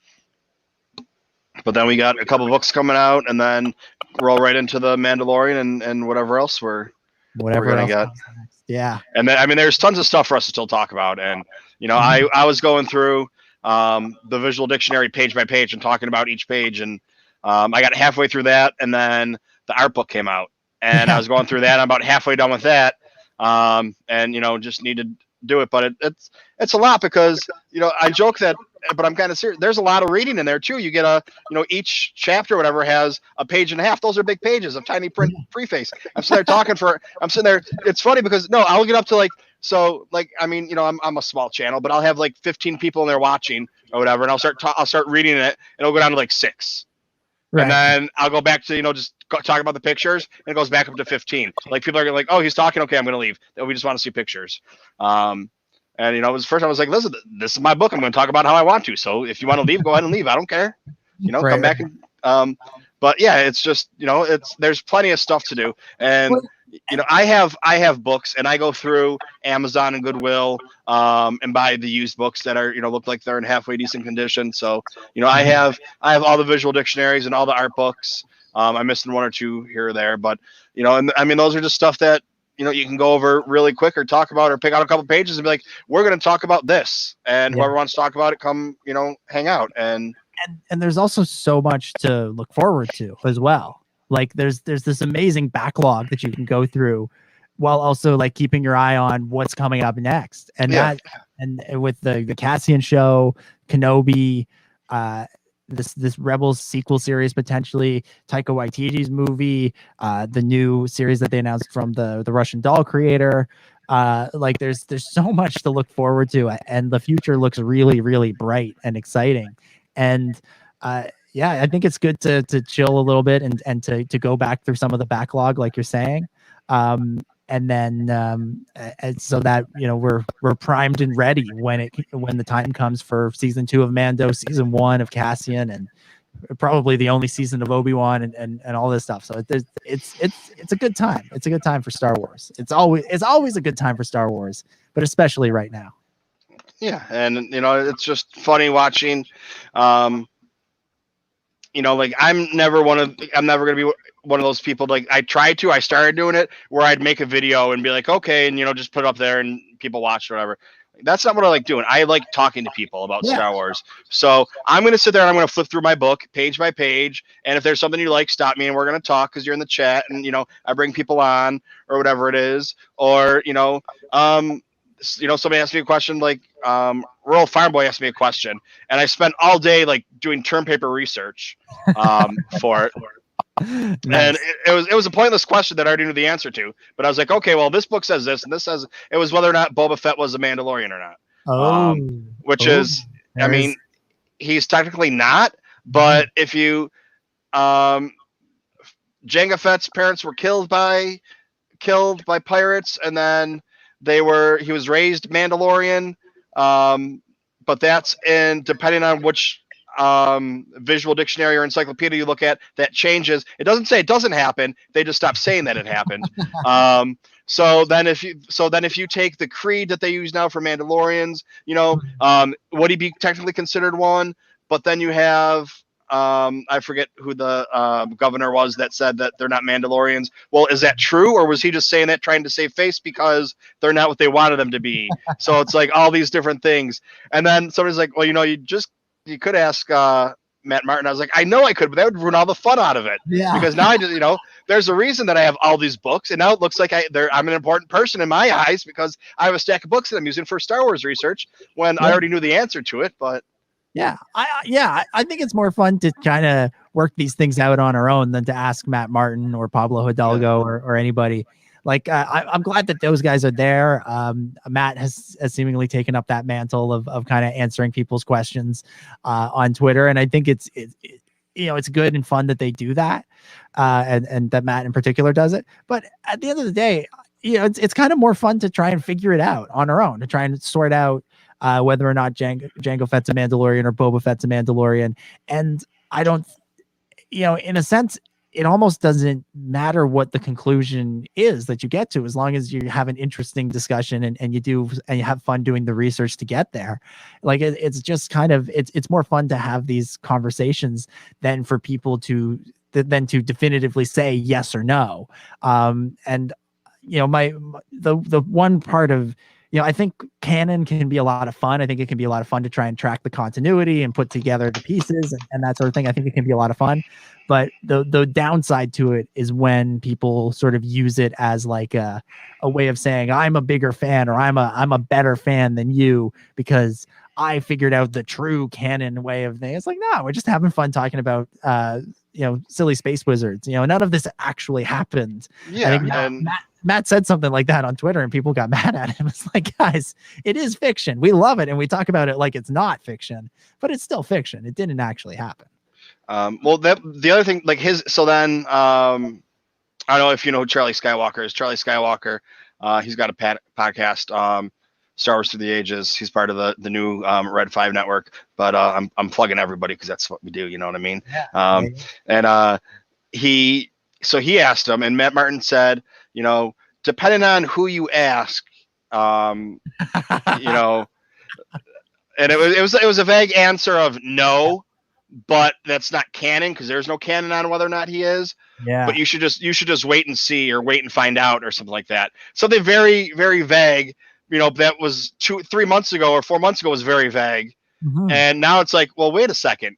A: But then we got a couple books coming out, and then roll right into the Mandalorian and whatever else we're gonna get.
B: Yeah.
A: And then there's tons of stuff for us to still talk about, and I was going through the visual dictionary page by page and talking about each page, and I got halfway through that, and then the art book came out, and I was going through that. I'm about halfway done with that, and just need to do it. But it's a lot, because I joke that, but I'm kind of serious. There's a lot of reading in there too. You get each chapter, whatever, has a page and a half. Those are big pages of tiny print preface. I'm sitting there. It's funny because I'll get up to I'm a small channel, but I'll have like 15 people in there watching, or whatever, and I'll start reading it, and it'll go down to like 6.
B: Right.
A: And then I'll go back to, just talk about the pictures, and it goes back up to 15. Like, people are like, oh, he's talking. Okay, I'm going to leave. We just want to see pictures. And, it was first, I was like, listen, this is my book. I'm going to talk about how I want to. So if you want to leave, go ahead and leave. I don't care. Come back. And, but yeah, it's just, there's plenty of stuff to do. And, I have books, and I go through Amazon and Goodwill, and buy the used books that are, look like they're in halfway decent condition. So, I have all the visual dictionaries and all the art books. I'm missing 1 or 2 here or there, but, and I mean, those are just stuff that, you can go over really quick, or talk about, or pick out a couple pages and be like, we're going to talk about this, and whoever wants to talk about it, come, hang out. And
B: there's also so much to look forward to as well. Like, there's this amazing backlog that you can go through, while also like keeping your eye on what's coming up next. And and with the Cassian show, Kenobi, this Rebels sequel series, potentially Taika Waititi's movie, the new series that they announced from the Russian doll creator. Like, there's so much to look forward to, and the future looks really, really bright and exciting. And I think it's good to chill a little bit, and to go back through some of the backlog, like you're saying. And then and so that we're primed and ready when the time comes for season 2 of Mando, season 1 of Cassian, and probably the only season of Obi-Wan, and all this stuff. So it's a good time. It's a good time for Star Wars. It's always a good time for Star Wars, but especially right now.
A: Yeah, and it's just funny watching. Like, I'm never going to be one of those people. Like, I started doing it where I'd make a video and be like, okay, and just put it up there and people watch or whatever. That's not what I like doing. I like talking to people about Star Wars. So I'm going to sit there and I'm going to flip through my book page by page. And if there's something you like, stop me and we're going to talk, because you're in the chat, and, I bring people on or whatever it is. Or, somebody asked me a question, like, Rural Farm Boy asked me a question, and I spent all day like doing term paper research for it. Nice. And it was a pointless question that I already knew the answer to, but I was like, okay, well, this book says this, and this says it was whether or not Boba Fett was a Mandalorian or not. Which is, I mean, he's technically not, but if you, Jango Fett's parents were killed by pirates, and then he was raised Mandalorian, but that's depending on which visual dictionary or encyclopedia you look at, that changes. It doesn't say it doesn't happen. They just stop saying that it happened. So then if you take the creed that they use now for Mandalorians, would he be technically considered one? But then you have, I forget who the governor was that said that they're not Mandalorians. Well, is that true, or was he just saying that trying to save face because they're not what they wanted them to be? So it's like all these different things. And then somebody's like, well, you could ask Matt Martin. I was like, I know I could, but that would ruin all the fun out of it. Yeah. Because now I just, there's a reason that I have all these books, and now it looks like I'm an important person in my eyes because I have a stack of books that I'm using for Star Wars research when I already knew the answer to it. But I think it's more fun to kind of work these things out on our own than to ask Matt Martin or Pablo Hidalgo or anybody. Like, I'm glad that those guys are there. Matt has seemingly taken up that mantle of kind of answering people's questions on Twitter, and I think it's good and fun that they do that, and that Matt in particular does it. But at the end of the day, it's kind of more fun to try and figure it out on our own, to try and sort out whether or not Jango Fett's a Mandalorian or Boba Fett's a Mandalorian. And I don't, in a sense, it almost doesn't matter what the conclusion is that you get to, as long as you have an interesting discussion and you have fun doing the research to get there. Like, it's just kind of, it's more fun to have these conversations than for people to definitively say yes or no. And the one part of, I think canon can be a lot of fun. I think it can be a lot of fun to try and track the continuity and put together the pieces and that sort of thing. I think it can be a lot of fun, but the downside to it is when people sort of use it as like a way of saying, I'm a bigger fan, or I'm a better fan than you because
B: I figured out the true canon way of things. It's like, no, we're just having fun talking about silly space wizards. None of this actually happened.
A: Yeah,
B: I think Matt said something like that on Twitter and people got mad at him. It's like, guys, it is fiction. We love it and we talk about it like it's not fiction, but it's still fiction. It didn't actually happen.
A: Well, the other thing, like so then I don't know if you know who Charlie Skywalker is. Charlie Skywalker, he's got a podcast, Star Wars Through the Ages. He's part of the new Red 5 network, but I'm plugging everybody because that's what we do. You know what I mean?
B: Yeah.
A: And he asked him, and Matt Martin said, depending on who you ask, and it was a vague answer of no, but that's not canon because there's no canon on whether or not he is.
B: Yeah.
A: But you should just wait and see, or wait and find out, or something like that. Something very, very vague. That was 3 months ago or 4 months ago was very vague.
B: Mm-hmm.
A: And now it's like, well, wait a second.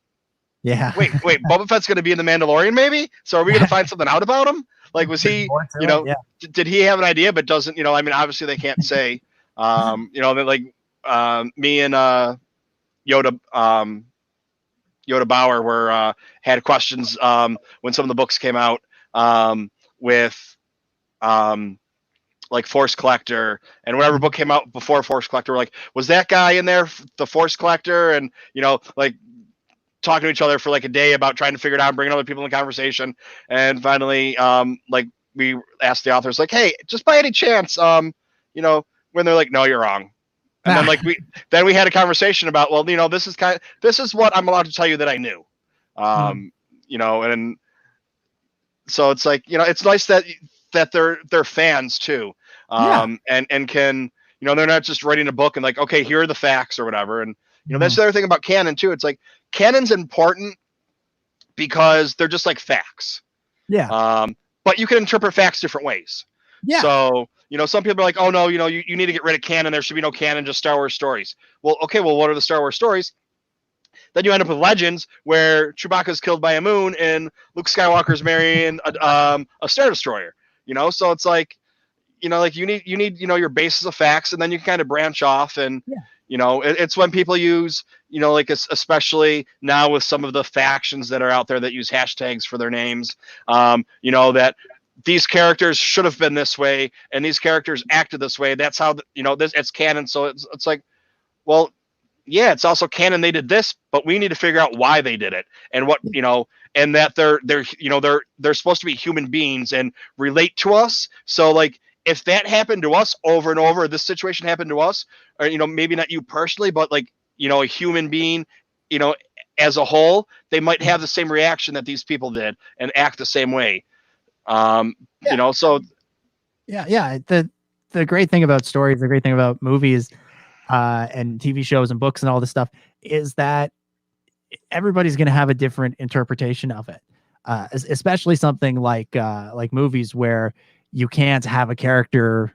B: Yeah.
A: Wait, Boba Fett's going to be in The Mandalorian maybe? So are we going to find something out about him? Like, was he, did he have an idea, but doesn't, I mean, obviously they can't say, that like me and Yoda Bauer were, had questions when some of the books came out with, like Force Collector, and whatever book came out before Force Collector, we're like, was that guy in there, the Force Collector? And like talking to each other for like a day about trying to figure it out and bringing other people in the conversation. And finally, like we asked the authors, like, hey, just by any chance, when they're like, no, you're wrong. And then like we had a conversation about, well, this is what I'm allowed to tell you that I knew, and so it's like, it's nice that they're fans too, and can, they're not just writing a book and like, okay, here are the facts or whatever. And that's the other thing about canon too. It's like canon's important because they're just like facts.
B: Yeah.
A: But you can interpret facts different ways.
B: Yeah.
A: So some people are like, oh no, you need to get rid of canon. There should be no canon, just Star Wars stories. Well, okay, well, what are the Star Wars stories? Then you end up with Legends where Chewbacca's killed by a moon and Luke Skywalker's marrying a Star Destroyer. So it's like, like you need your basis of facts, and then you can kind of branch off. And it's when people use, like especially now with some of the factions that are out there that use hashtags for their names, that these characters should have been this way and these characters acted this way. That's how this, it's canon. So it's like, well, yeah, it's also canon they did this, but we need to figure out why they did it and what, and that they're supposed to be human beings and relate to us. So like, if that happened to us over and over, this situation happened to us, or, maybe not you personally, but like, a human being, as a whole, they might have the same reaction that these people did and act the same way. So.
B: Yeah. The great thing about stories, the great thing about movies, and TV shows and books and all this stuff is that everybody's going to have a different interpretation of it. Especially something like movies where you can't have a character,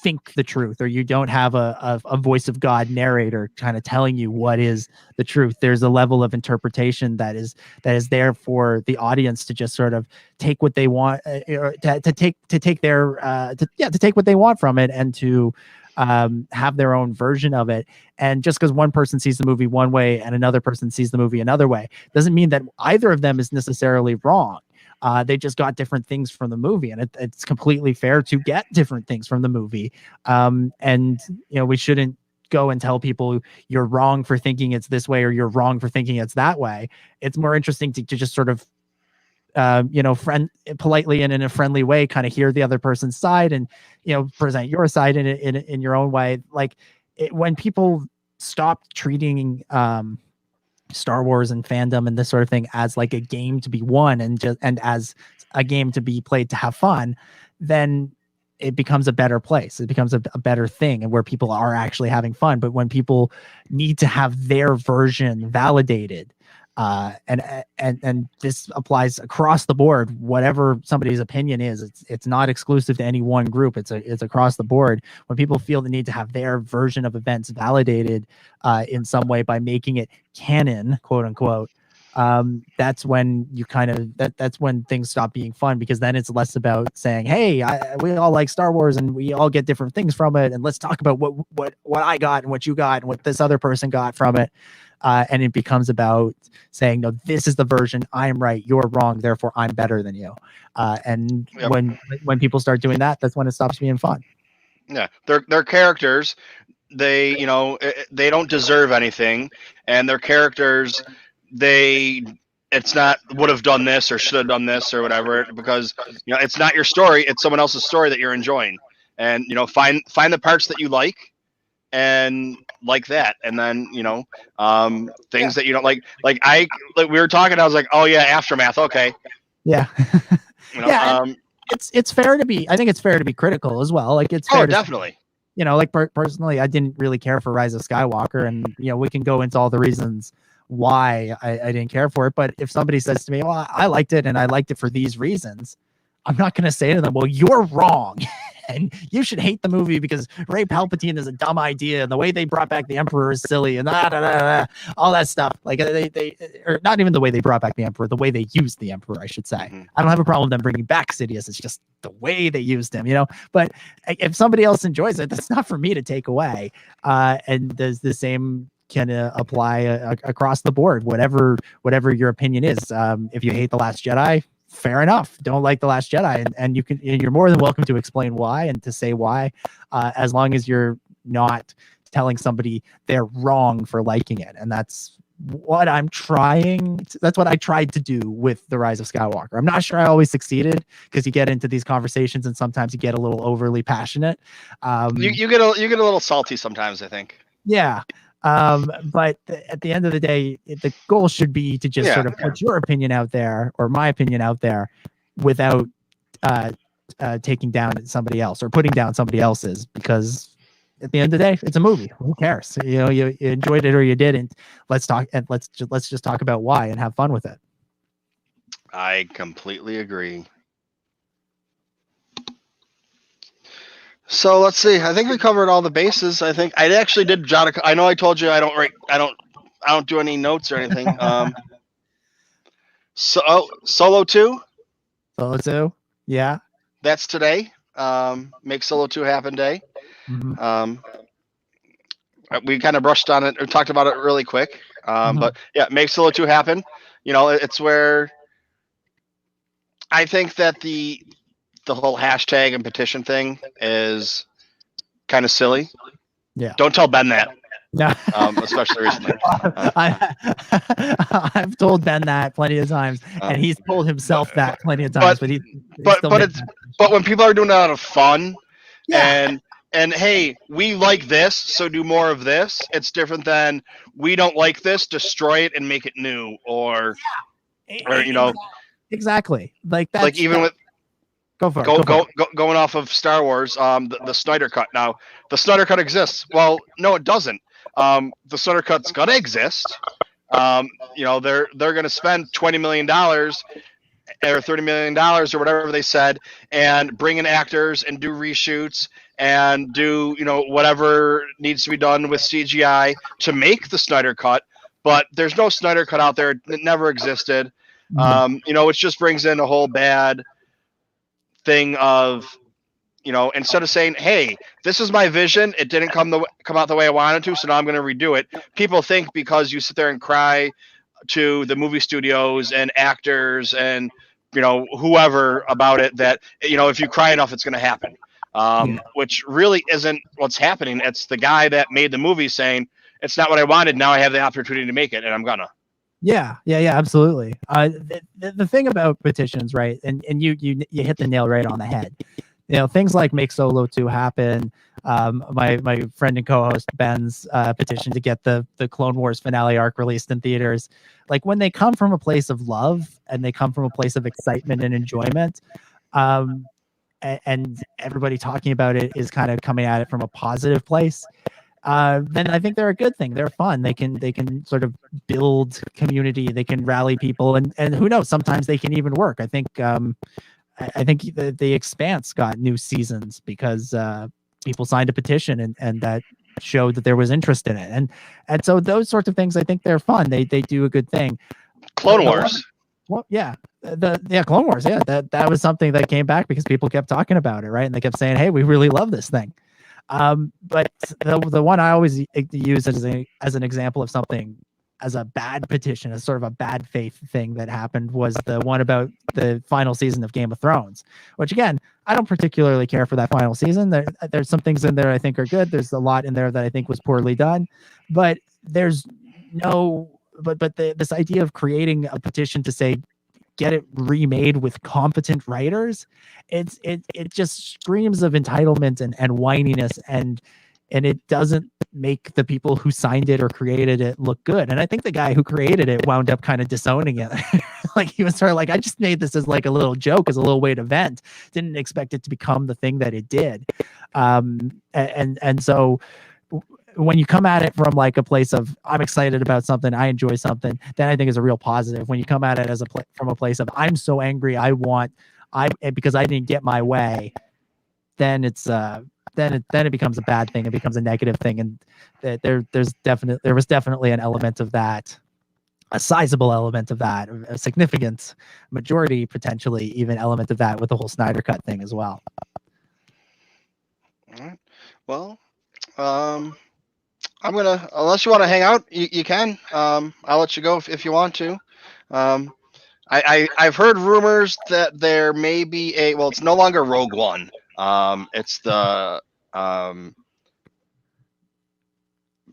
B: think the truth, or you don't have a voice of God narrator kind of telling you what is the truth. There's a level of interpretation that is there for the audience to just sort of take what they want, or to take what they want from it, and to have their own version of it. And just because one person sees the movie one way and another person sees the movie another way doesn't mean that either of them is necessarily wrong. They just got different things from the movie, and it's completely fair to get different things from the movie. And we shouldn't go and tell people you're wrong for thinking it's this way or you're wrong for thinking it's that way. It's more interesting to just sort of politely and in a friendly way, kind of hear the other person's side and, present your side in your own way. Like when people stop treating, Star Wars and fandom and this sort of thing as like a game to be won and as a game to be played to have fun, then it becomes a better place. It becomes a better thing, and where people are actually having fun. But when people need to have their version validated, and this applies across the board, whatever somebody's opinion is, it's not exclusive to any one group. It's across the board. When people feel the need to have their version of events validated in some way by making it canon, quote unquote, that's when you kind of that's when things stop being fun, because then it's less about saying, hey, we all like Star Wars and we all get different things from it, and let's talk about what I got and what you got and what this other person got from it. And it becomes about saying, no, this is the version, I'm right, you're wrong, therefore I'm better than you. And
A: Yep.
B: when people start doing that, that's when it stops being fun.
A: Yeah, they're characters. They, they don't deserve anything, and their characters, it's not would have done this or should have done this or whatever, because it's not your story, it's someone else's story that you're enjoying. And find the parts that you like, and like that, and then things that you don't like we were talking, I was like, oh yeah, Aftermath, okay.
B: Yeah. It's fair to be, I think it's fair to be critical as well. Like, it's fair to
A: definitely
B: say, like personally, I didn't really care for Rise of Skywalker, and we can go into all the reasons why I didn't care for it. But if somebody says to me, well, I liked it and I liked it for these reasons, I'm not going to say to them, well, you're wrong and you should hate the movie because Rey Palpatine is a dumb idea and the way they brought back the Emperor is silly and all that stuff. Like, they or not even the way they brought back the Emperor, the way they used the Emperor, I should say. Mm-hmm. I don't have a problem with them bringing back Sidious. It's just the way they used him, But if somebody else enjoys it, that's not for me to take away. And there's the same can apply across the board, whatever your opinion is. If you hate The Last Jedi, fair enough. Don't like The Last Jedi, and you're more than welcome to explain why and to say why, as long as you're not telling somebody they're wrong for liking it. And that's what I tried to do with The Rise of Skywalker. I'm not sure I always succeeded, because you get into these conversations and sometimes you get a little overly passionate.
A: You get a little salty sometimes, I think.
B: Yeah. But at the end of the day, the goal should be to just sort of put your opinion out there, or my opinion out there, without taking down somebody else or putting down somebody else's, because at the end of the day, it's a movie. Who cares? You enjoyed it or you didn't. Let's talk, and let's just talk about why and have fun with it.
A: I completely agree. So let's see. I think we covered all the bases. I think I actually did jot. I know I told you I don't do any notes or anything. Solo 2.
B: Solo 2. Yeah.
A: That's today. Make Solo 2 happen day.
B: Mm-hmm.
A: We kind of brushed on it or talked about it really quick. But yeah, make Solo 2 happen. It's where I think that the whole hashtag and petition thing is kind of silly.
B: Yeah.
A: Don't tell Ben that.
B: No.
A: Especially recently.
B: I've told Ben that plenty of times, and he's told himself that plenty of times. But
A: when people are doing it out of fun, and hey, we like this, so do more of this. It's different than we don't like this, destroy it and make it new, or
B: exactly like that.
A: Like even with. Going off of Star Wars, the Snyder Cut. Now, the Snyder Cut exists. Well, no, it doesn't. The Snyder Cut's gonna exist. They're gonna spend $20 million or $30 million or whatever they said, and bring in actors and do reshoots and do whatever needs to be done with CGI to make the Snyder Cut. But there's no Snyder Cut out there. It never existed. Which just brings in a whole bad thing of instead of saying, hey, this is my vision, it didn't come out the way I wanted to, so now I'm going to redo it. People think because you sit there and cry to the movie studios and actors and whoever about it, that if you cry enough it's going to happen, which really isn't what's happening. It's the guy that made the movie saying, it's not what I wanted, now I have the opportunity to make it, and I'm gonna.
B: Yeah, absolutely. The thing about petitions, right? And you hit the nail right on the head. Things like Make Solo 2 happen. My friend and co-host Ben's petition to get the Clone Wars finale arc released in theaters. Like, when they come from a place of love and they come from a place of excitement and enjoyment, and everybody talking about it is kind of coming at it from a positive place, then I think they're a good thing. They're fun. They can sort of build community. They can rally people, and who knows? Sometimes they can even work. I think the Expanse got new seasons because people signed a petition, and that showed that there was interest in it. And so those sorts of things, I think they're fun. They do a good thing.
A: Clone Wars.
B: Well, yeah, Clone Wars. Yeah, that was something that came back because people kept talking about it, right? And they kept saying, "Hey, we really love this thing." But the one I always use as an example of something as a bad petition, as sort of a bad faith thing that happened, was the one about the final season of Game of Thrones, which again, I don't particularly care for that final season. There's some things in there I think are good. There's a lot in there that I think was poorly done, but there's this idea of creating a petition to say, get it remade with competent writers, it just screams of entitlement and whininess, and it doesn't make the people who signed it or created it look good. And I think the guy who created it wound up kind of disowning it. Like he was sort of like, I just made this as like a little joke, as a little way to vent. Didn't expect it to become the thing that it did. And so when you come at it from like a place of I'm excited about something, I enjoy something, then I think is a real positive. When you come at it as from a place of I'm so angry, because I didn't get my way, then it's then it becomes a bad thing. It becomes a negative thing. And there was definitely an element of that, a sizable element of that, a significant majority, potentially even element of that with the whole Snyder Cut thing as well.
A: All right. Well, I'm gonna, unless you want to hang out, you can. I'll let you go if you want to. I've heard rumors that there may be it's no longer Rogue One. It's the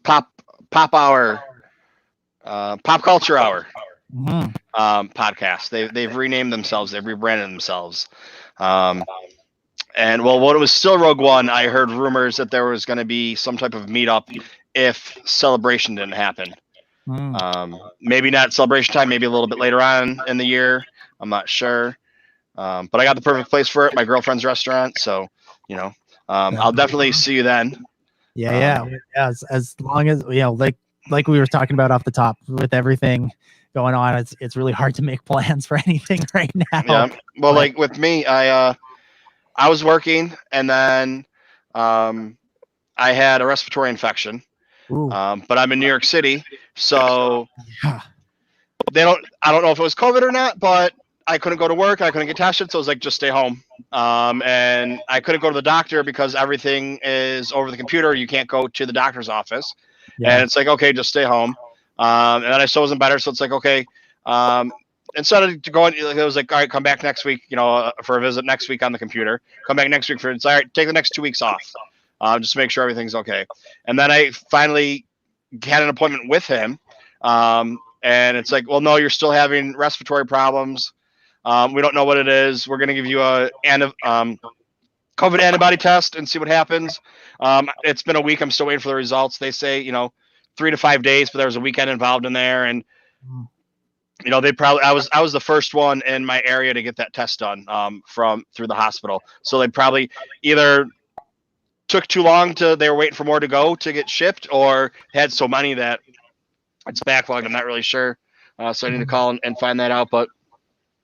A: Pop Culture Hour podcast. They've renamed themselves. They've rebranded themselves. And when it was still Rogue One, I heard rumors that there was going to be some type of meetup if Celebration didn't happen. Maybe not Celebration time, maybe a little bit later on in the year. I'm not sure. But I got the perfect place for it, my girlfriend's restaurant. So, I'll definitely see you then.
B: Yeah. As long as, like we were talking about off the top, with everything going on, it's really hard to make plans for anything right now.
A: Yeah. Well, like with me, I was working, and then I had a respiratory infection. But I'm in New York City, so I don't know if it was COVID or not, but I couldn't go to work. I couldn't get tested, so I was like, just stay home. And I couldn't go to the doctor because everything is over the computer. You can't go to the doctor's office. Yeah. And it's like, okay, just stay home. And then I still wasn't better, so it's like, okay. Instead of going, it was like, all right, come back next week, for a visit next week on the computer. Come back next week it's all right, take the next 2 weeks off. Just to make sure everything's okay. And then I finally had an appointment with him. And it's like, well, no, you're still having respiratory problems. We don't know what it is. We're going to give you a COVID antibody test and see what happens. It's been a week. I'm still waiting for the results. They say, 3 to 5 days, but there was a weekend involved in there. And, they probably, I was the first one in my area to get that test done through the hospital. So they probably either took too long they were waiting for more to go to get shipped, or had so many that it's backlogged. I'm not really sure. So I need to call and find that out. But,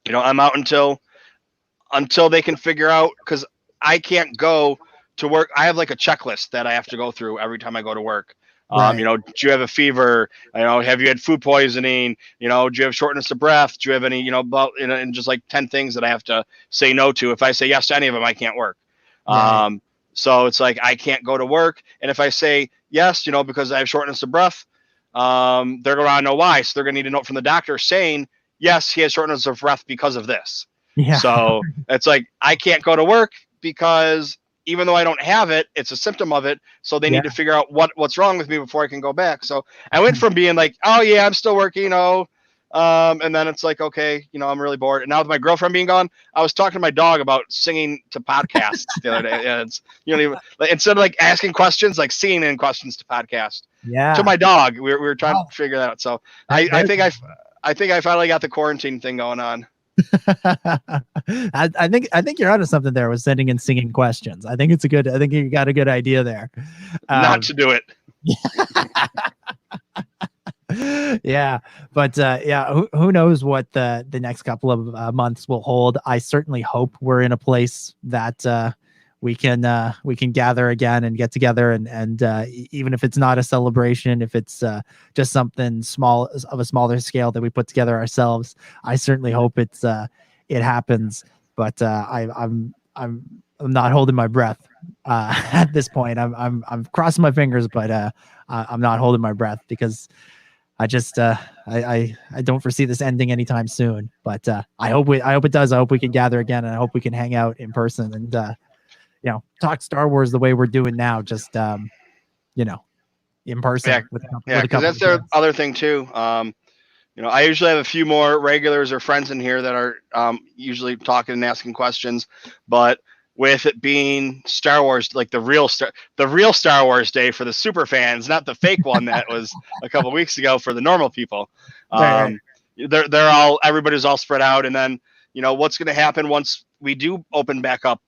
A: I'm out until they can figure out, because I can't go to work. I have like a checklist that I have to go through every time I go to work. Right. Do you have a fever? Have you had food poisoning? Do you have shortness of breath? Do you have any, and just like 10 things that I have to say no to. If I say yes to any of them, I can't work. Right. So it's like, I can't go to work. And if I say yes, because I have shortness of breath, they're going to know why. So they're going to need a note from the doctor saying, yes, he has shortness of breath because of this. Yeah. So it's like, I can't go to work because even though I don't have it, it's a symptom of it. So they need to figure out what's wrong with me before I can go back. So I went from being like, oh yeah, I'm still working, and then it's like, okay, I'm really bored. And now with my girlfriend being gone, I was talking to my dog about singing to podcasts the other day. Yeah, it's instead of like asking questions, like singing in questions to podcast. Yeah. To my dog, we were trying to figure that out. So I think I finally got the quarantine thing going on.
B: I think you're onto something there with sending and singing questions. I think you got a good idea there.
A: Not to do it.
B: Yeah, but who knows what the next couple of months will hold. I certainly hope we're in a place that we can gather again and get together, and even if it's not a celebration, if it's just something small of a smaller scale that we put together ourselves, I certainly hope it happens. But I'm not holding my breath at this point. I'm crossing my fingers, but I'm not holding my breath because I just I don't foresee this ending anytime soon. But I hope it does. I hope we can gather again, and I hope we can hang out in person and talk Star Wars the way we're doing now, just in person.
A: Yeah,
B: with
A: yeah,
B: a
A: because
B: couple
A: that's
B: of
A: the
B: friends.
A: other thing too. I usually have a few more regulars or friends in here that are usually talking and asking questions, but with it being Star Wars, like the real Star Wars Day for the super fans, not the fake one that was a couple weeks ago for the normal people.
B: Right.
A: Everybody's all spread out, and then what's going to happen once we do open back up?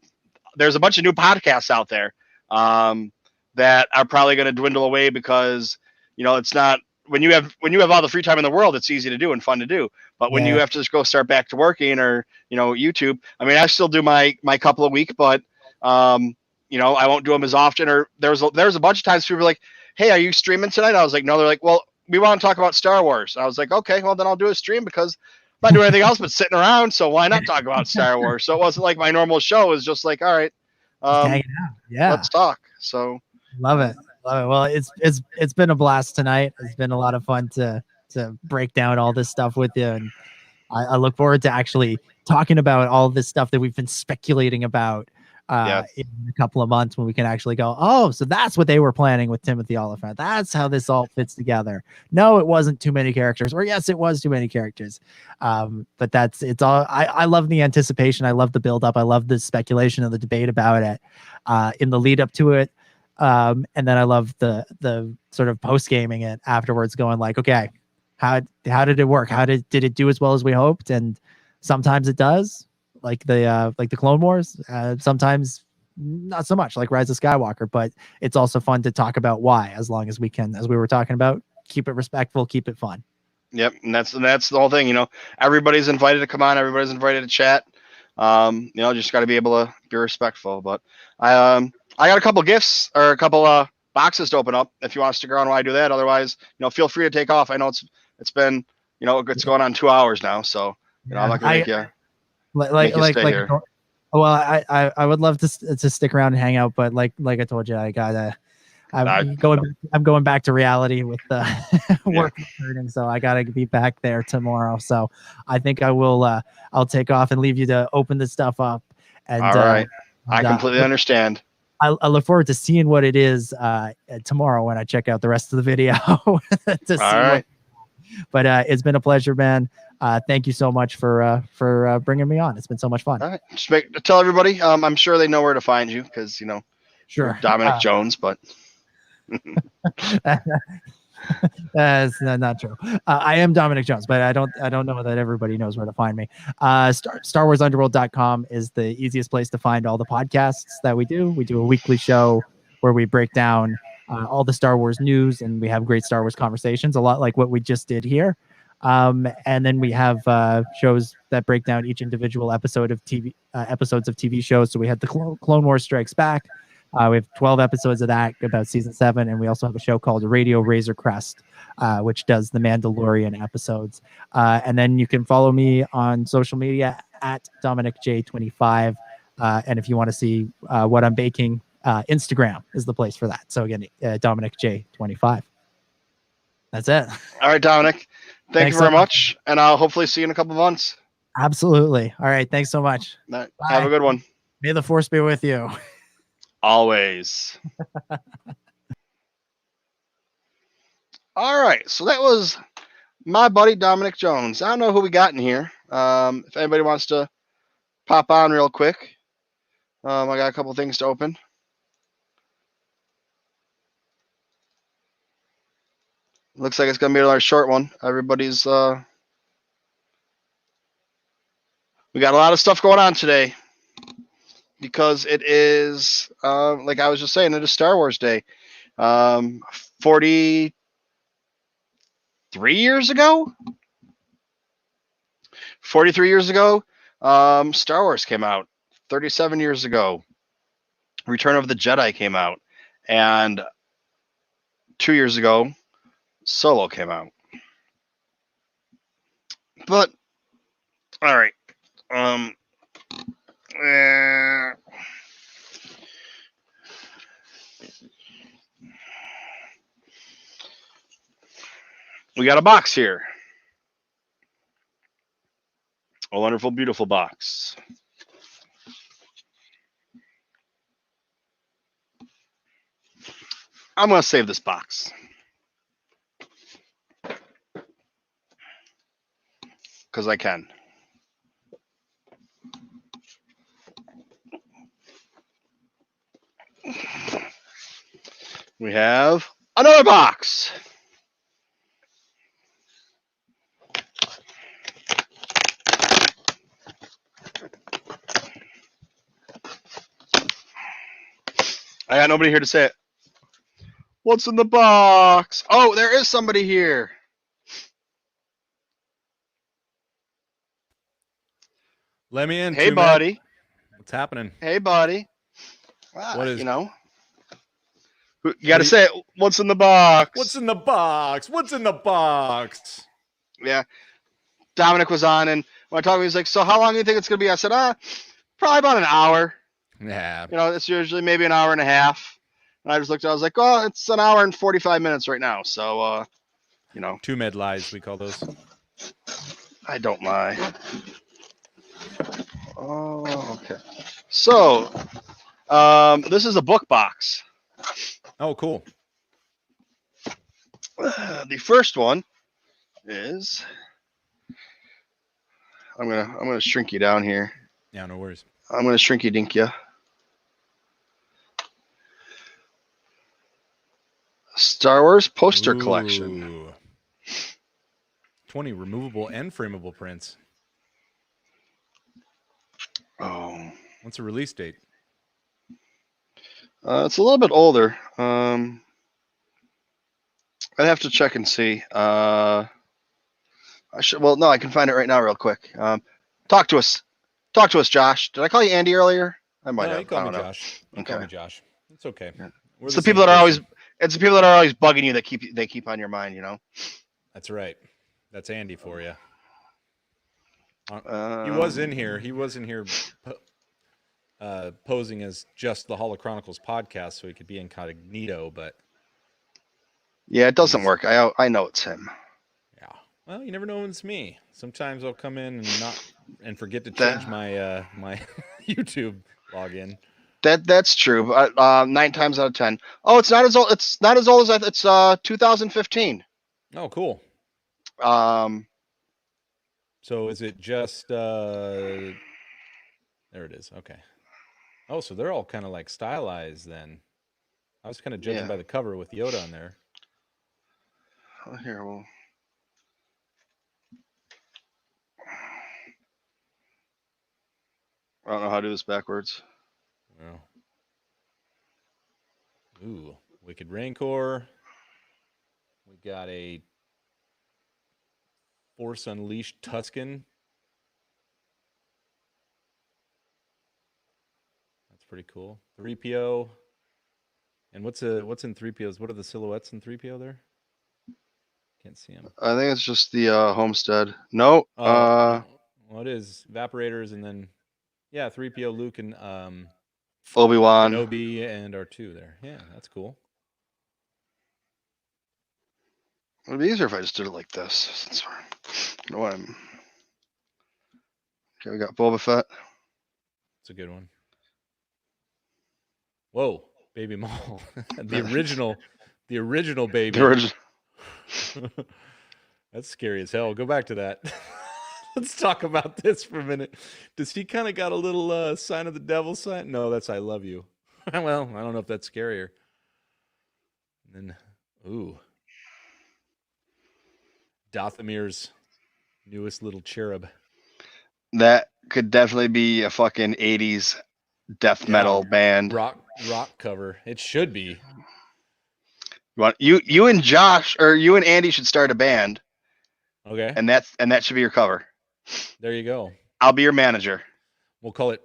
A: There's a bunch of new podcasts out there that are probably going to dwindle away because it's not when you have all the free time in the world, it's easy to do and fun to do. But when you have to just go start back to working or YouTube, I mean, I still do my couple a week, but I won't do them as often. Or there's a bunch of times people were like, "Hey, are you streaming tonight?" I was like, "No." They're like, "Well, we want to talk about Star Wars." I was like, "Okay, well then I'll do a stream because I'm not doing anything else but sitting around. So why not talk about Star Wars?" So it wasn't like my normal show. It was just like, all right,
B: Just hanging out. Yeah.
A: let's talk. So
B: Love it. Well, it's been a blast tonight. It's been a lot of fun to break down all this stuff with you, and I look forward to actually talking about all this stuff that we've been speculating about in a couple of months when we can actually go, oh, so that's what they were planning with Timothy Oliphant. That's how this all fits together. No, it wasn't too many characters, or yes, it was too many characters. But it's all, I love the anticipation. I love the build up. I love the speculation and the debate about it in the lead up to it. And then I love the sort of post gaming it afterwards, going like, okay, how did it work? Did it do as well as we hoped? And sometimes it does, like the Clone Wars. Sometimes not so much, like Rise of Skywalker. But it's also fun to talk about why, as long as we can, as we were talking about, keep it respectful, keep it fun.
A: Yep, and that's the whole thing. Everybody's invited to come on. Everybody's invited to chat. Just got to be able to be respectful. But I got a couple gifts or a couple boxes to open up if you want to stick around while I do that. Otherwise, feel free to take off. I know it's been it's going on 2 hours now, so I'm not gonna make you stay here.
B: Well, I would love to stick around and hang out, but like I told you, I'm going back to reality with the work returning, so I gotta be back there tomorrow. So I think I will. I'll take off and leave you to open this stuff up. And
A: all right, I completely understand.
B: I look forward to seeing what it is tomorrow when I check out the rest of the video to see.
A: All right.
B: But it's been a pleasure, man. Thank you so much for bringing me on. It's been so much fun.
A: All right, just tell everybody. I'm sure they know where to find you because
B: sure,
A: Dominic Jones, but
B: that's not true. I am Dominic Jones, but I don't know that everybody knows where to find me. StarWarsUnderworld.com is the easiest place to find all the podcasts that we do. We do a weekly show where we break down all the Star Wars news, and we have great Star Wars conversations, a lot like what we just did here. And then we have shows that break down each individual episodes of TV shows. So we had the Clone Wars Strikes Back. We have 12 episodes of that about season 7, and we also have a show called Radio Razor Crest, which does the Mandalorian episodes. And then you can follow me on social media at DominicJ25. And if you want to see what I'm baking, Instagram is the place for that. So again, DominicJ25. That's it.
A: All right, Dominic. Thank you very much, and I'll hopefully see you in a couple of months.
B: Absolutely. All right. Thanks so much.
A: Right. Have a good one.
B: May the force be with you.
A: Always. All right, so that was my buddy Dominic Jones. I don't know who we got in here. If anybody wants to pop on real quick, I got a couple things to open. Looks like it's gonna be another short one. Everybody's we got a lot of stuff going on today because it is like I was just saying, it is Star Wars Day. 43 years ago, Star Wars came out. 37 years ago, Return of the Jedi came out, and 2 years ago, Solo came out. But all right, eh, we got a box here. A wonderful, beautiful box. I'm going to save this box. Because I can. We have another box. I got nobody here to say it. What's in the box? Oh, there is somebody here.
C: Let me in.
A: Hey,
C: TooMed.
A: buddy.
C: What's happening?
A: Hey, buddy.
C: What is?
A: You know, you got to say it. What's in the box?
C: What's in the box? What's in the box?
A: Yeah. Dominic was on, and when I talked to him, he was like, "So how long do you think it's gonna be?" I said, probably about an hour.
C: Yeah.
A: You know, it's usually maybe an hour and a half. And I just looked. I was like, "Oh, it's an hour and 45 minutes right now." So, you know,
C: TooMed lies, we call those.
A: I don't lie. Oh, okay. So, this is a book box.
C: Oh, cool.
A: The first one is. I'm gonna shrink you down here.
C: Yeah, no worries.
A: I'm gonna shrinky dink you. Star Wars poster collection.
C: Ooh. 20 removable and frameable prints.
A: Oh.
C: What's the release date?
A: It's a little bit older. I'd have to check and see. I should. Well, no, I can find it right now, real quick. Talk to us, Josh. Did I call you Andy earlier? I might
C: No,
A: have.
C: you call
A: I
C: me
A: don't know.
C: Josh. You
A: Okay.
C: call me Josh. It's okay.
A: Yeah.
C: We're
A: It's
C: the
A: the people
C: same
A: that are always.
C: person.
A: It's the people that are always bugging you that keep on your mind. You know.
C: That's right. That's Andy for you. He was in here. He was in here posing as just the Holo Chronicles podcast, so he could be incognito. But
A: yeah, it doesn't work. I know it's him.
C: yeah. Well, you never know when it's me. Sometimes I'll come in and forget to change my my YouTube login.
A: That's true. 9 times out of 10. Oh, it's not as old. It's not as old as it's 2015.
C: Oh, cool. So is it just there it is. Okay. Oh, so they're all kind of like stylized then. I was kind of judging by the cover with Yoda on there.
A: Oh, here, well. I don't know how to do this backwards.
C: Oh. Ooh, Wicked Rancor. We got a Force Unleashed Tusken. That's pretty cool. 3PO. And what's in 3POs? What are the silhouettes in 3PO there? Can't see them.
A: I think it's just the homestead. No.
C: Well, it is Evaporators, and then 3PO, Luke, and
A: Obi-Wan.
C: Kenobi and R2 there. Yeah, that's cool.
A: It'd be easier if I just did it like this. Since you know what I'm. Okay, we got Boba Fett.
C: It's a good one. Whoa, Baby Maul, the original baby.
A: The original.
C: That's scary as hell. Go back to that. Let's talk about this for a minute. Does he kind of got a little sign of the devil sign? No, that's I love you. Well, I don't know if that's scarier. And then, ooh. Dothamir's newest little cherub.
A: That could definitely be a fucking 80s death metal band.
C: Rock cover. It should be.
A: You and Josh or you and Andy should start a band.
C: Okay.
A: And that should be your cover.
C: There you go.
A: I'll be your manager.
C: We'll call it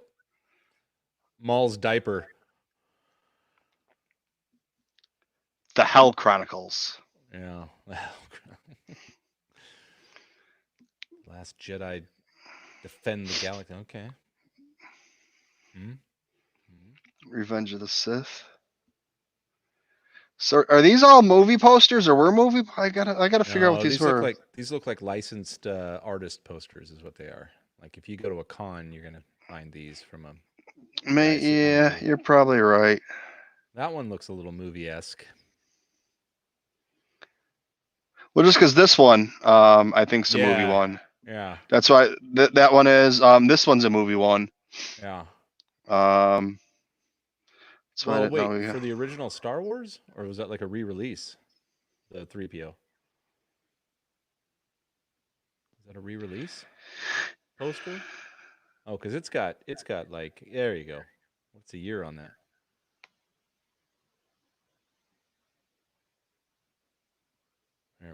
C: Maul's Diaper.
A: The Hell Chronicles.
C: Yeah. Last Jedi defend the galaxy. Okay.
A: Revenge of the Sith. So are these all movie posters or were movie? I gotta figure out what these were.
C: These look like licensed artist posters, is what they are. Like if you go to a con, you're gonna find these from a.
A: Yeah, you're probably right.
C: That one looks a little movie-esque.
A: Well, just because this one, I think is a movie one.
C: Yeah.
A: That's why that one is. This one's a movie one.
C: Yeah.
A: So well,
C: wait, for the original Star Wars, or was that like a re-release? The 3PO. Is that a re-release poster? Oh, because it's got like, there you go. What's the year on that? Yeah,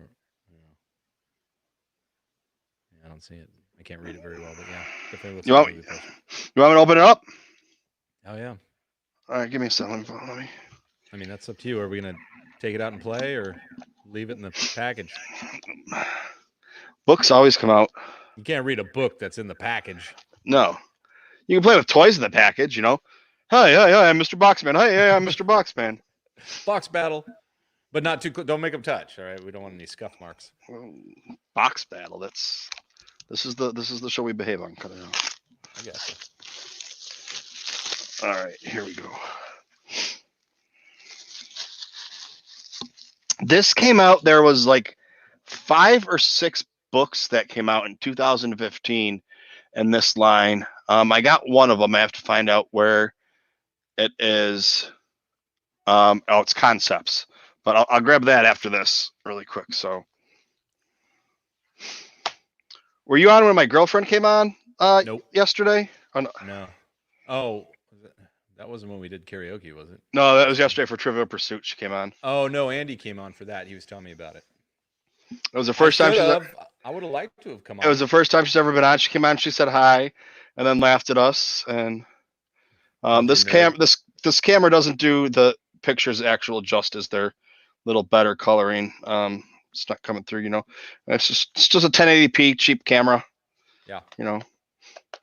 C: I don't see it. I can't read it very well, but yeah, definitely looks like a movie poster.
A: You want me to open it up?
C: Oh yeah.
A: All right, give me a second. Let me.
C: I mean, that's up to you. Are we gonna take it out and play, or leave it in the package?
A: Books always come out.
C: You can't read a book that's in the package.
A: No, you can play with toys in the package. You know, hi, I'm Mr. Boxman. Hi, I'm Mr. Boxman.
C: Box battle, but not too. Don't make them touch. All right, we don't want any scuff marks.
A: Box battle. This is the show we behave on. Cut it out.
C: I guess.
A: All right, here we go. This came out. There was like 5 or 6 books that came out in 2015 in this line. I got one of them. I have to find out where it is. It's concepts, but I'll grab that after this really quick. So, were you on when my girlfriend came on?
C: Nope.
A: Yesterday?
C: Oh, no. Oh, that wasn't when we did karaoke, was it?
A: No, that was yesterday for Trivial Pursuit. She came on.
C: Oh no, Andy came on for that. He was telling me about it.
A: It was the first time
C: I would have liked to have come on.
A: It was the first time she's ever been on. She came on, she said hi, and then laughed at us. And this camera doesn't do the pictures actual justice. They're a little better coloring. It's not coming through, you know. It's just a 1080p cheap camera.
C: Yeah.
A: You know.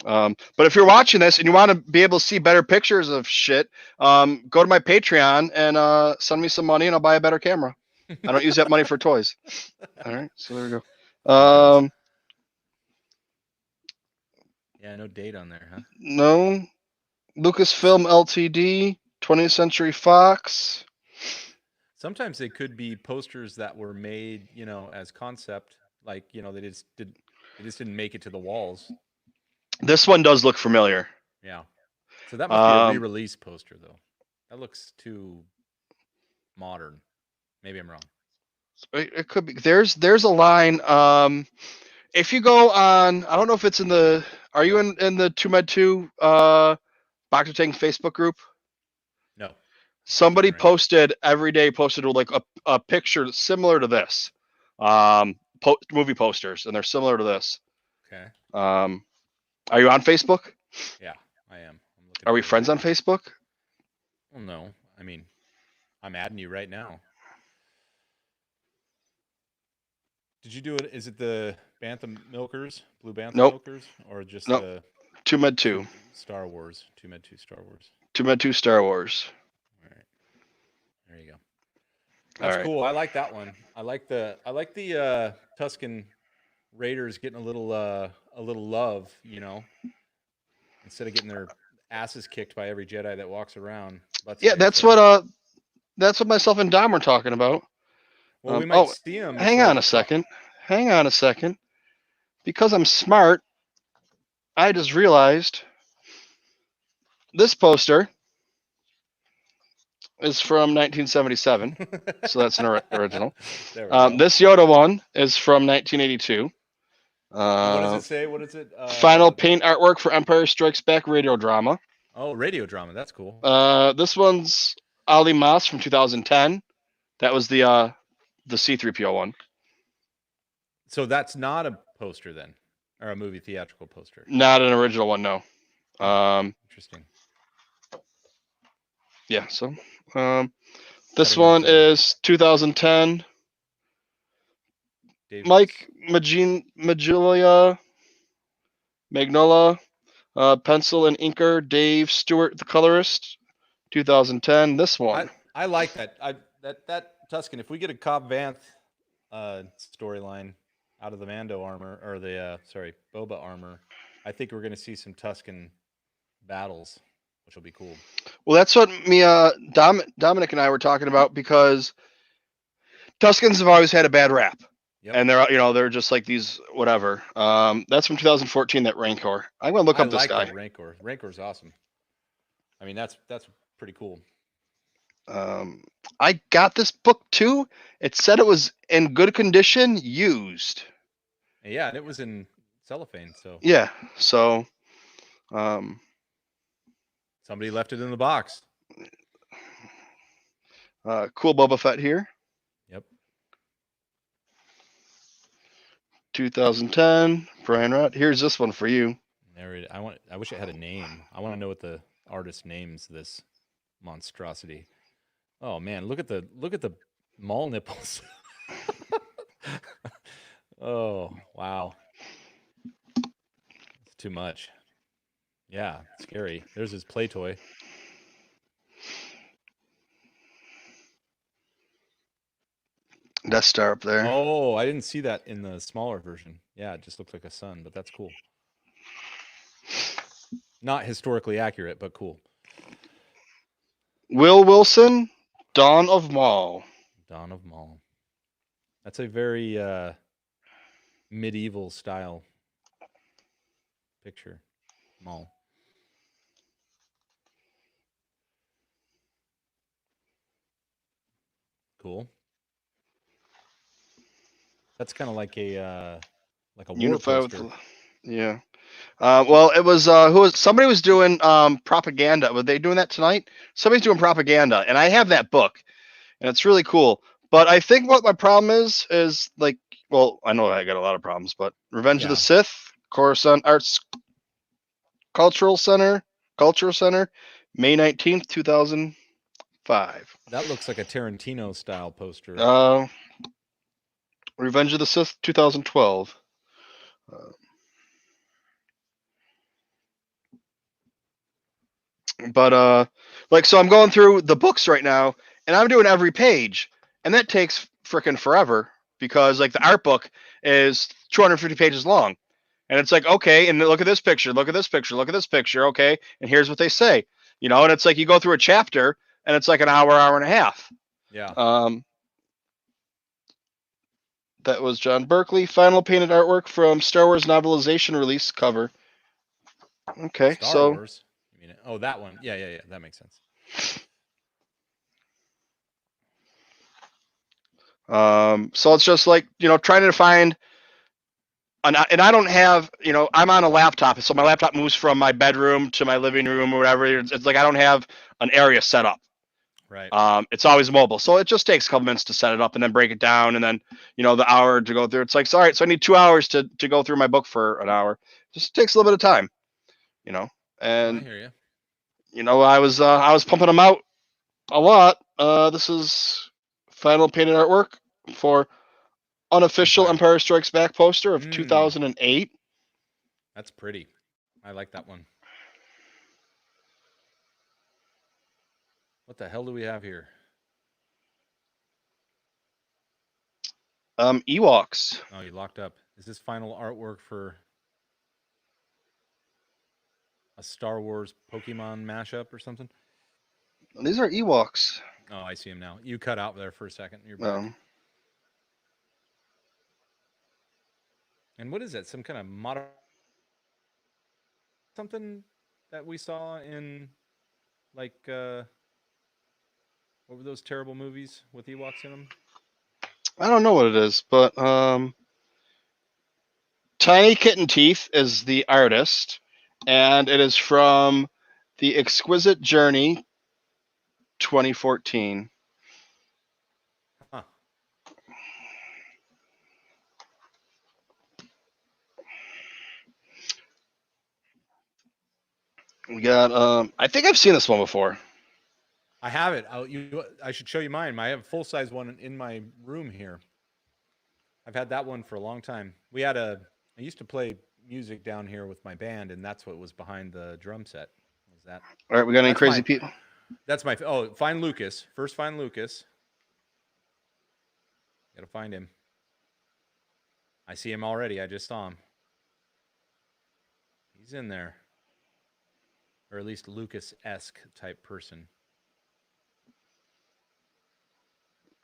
A: But if you're watching this and you want to be able to see better pictures of shit, go to my Patreon and send me some money and I'll buy a better camera. I don't use that money for toys. All right, so there we go.
C: Yeah, no date on there, huh?
A: No. Lucasfilm Ltd, 20th Century Fox.
C: Sometimes they could be posters that were made, you know, as concept, like, you know, they just didn't make it to the walls.
A: This one does look familiar.
C: Yeah. So that must be a re-release poster, though. That looks too modern. Maybe I'm wrong.
A: It could be. There's a line. If you go on, I don't know if it's in the. Are you in the TooMedToo's Bacta Tank Facebook group?
C: No.
A: Somebody posted with like a picture similar to this. Movie posters, and they're similar to this.
C: Okay.
A: Are you on Facebook?
C: Yeah, I am.
A: Are we friends on Facebook?
C: Well, no. I mean, I'm adding you right now. Did you do it? Is it the Bantha Milkers, Blue Bantha Milkers, or just the
A: TooMedToo's
C: Star Wars? TooMedToo's Star Wars.
A: TooMedToo's Star Wars.
C: All right, there you go. That's cool. I like that one. I like the Tusken Raiders getting a little love, you know, instead of getting their asses kicked by every Jedi that walks around.
A: Yeah, that's what myself and Dom were talking about.
C: Well, we might see them.
A: Hang on a second. Because I'm smart, I just realized this poster is from 1977, so that's an original. This Yoda one is from 1982.
C: What does it say? What is it?
A: Final paint artwork for Empire Strikes Back radio drama.
C: Oh, radio drama. That's cool.
A: This one's Ali Mas from 2010. That was the C-3PO one.
C: So that's not a poster then, or a movie theatrical poster?
A: Not an original one, no.
C: Interesting.
A: Yeah, so This
C: Cutting
A: one
C: into
A: is 2010.
C: Dave.
A: Mike Magnolia, pencil and inker. Dave Stewart, the colorist. 2010. This one.
C: I like that. That Tuscan. If we get a Cobb Vanth storyline out of the Mando armor or the Boba armor, I think we're going to see some Tuscan battles, which will be cool.
A: Well, that's what Dominic and I were talking about, because Tuscans have always had a bad rap.
C: Yep.
A: And they're just like these whatever. That's from 2014. That Rancor. I'm gonna look up this guy.
C: That Rancor. Rancor's awesome. I mean, that's pretty cool.
A: I got this book too. It said it was in good condition, used.
C: Yeah, and it was in cellophane. So
A: yeah, so
C: somebody left it in the box.
A: Cool Boba Fett here.
C: Yep.
A: 2010, Brian Rott. Here's this one for you.
C: I wish it had a name. I want to know what the artist names this monstrosity. Oh man, look at the mall nipples. Oh wow, it's too much. Yeah, scary. There's his play toy.
A: Death Star up there.
C: Oh, I didn't see that in the smaller version. Yeah, it just looks like a sun, but that's cool. Not historically accurate, but cool.
A: Will Wilson, Dawn of Maul.
C: Dawn of Maul. That's a very medieval style picture. Maul. Cool. That's kind of like a war poster.
A: Yeah. Well, it was somebody was doing propaganda. Were they doing that tonight? Somebody's doing propaganda, and I have that book, and it's really cool. But I think what my problem is like, well, I know I got a lot of problems, but Revenge of the Sith, Coruscant Arts Cultural Center, May 19th, 2005.
C: That looks like a Tarantino style poster.
A: Revenge of the Sith, 2012. But so I'm going through the books right now, and I'm doing every page, and that takes freaking forever, because like the art book is 250 pages long, and it's like, okay, and look at this picture, okay, and here's what they say, and it's like you go through a chapter, and it's like an hour and a half.
C: Yeah.
A: That was John Berkeley. Final painted artwork from Star Wars novelization release cover. Okay,
C: Star Wars. You mean, oh, that one. Yeah. That makes sense.
A: So it's just like, trying to find, and I don't have, I'm on a laptop, so my laptop moves from my bedroom to my living room or whatever. It's like I don't have an area set up.
C: Right.
A: It's always mobile, so it just takes a couple minutes to set it up and then break it down, and then the hour to go through. It's like, all right, so I need 2 hours to go through my book for an hour. Just takes a little bit of time, And
C: I hear you.
A: I was pumping them out a lot. This is final painted artwork for unofficial Empire Strikes Back poster of 2008.
C: That's pretty. I like that one. What the hell do we have here?
A: Ewoks.
C: Oh, you locked up. Is this final artwork for a Star Wars Pokemon mashup or something?
A: These are Ewoks.
C: Oh, I see him now. You cut out there for a second. You're back. And what is that? Some kind of modern something that we saw in like what were those terrible movies with Ewoks in them?
A: I don't know what it is, but Tiny Kitten Teeth is the artist, and it is from The Exquisite Journey 2014.
C: Huh.
A: We got I think I've seen this one before.
C: I have it. I should show you mine. I have a full-size one in my room here. I've had that one for a long time. I used to play music down here with my band, and that's what was behind the drum set. Was that?
A: All right, we got any
C: That's
A: crazy
C: my-
A: people?
C: That's my. Oh, find Lucas. First, find Lucas. Gotta find him. I see him already. I just saw him. He's in there. Or at least Lucas-esque type person.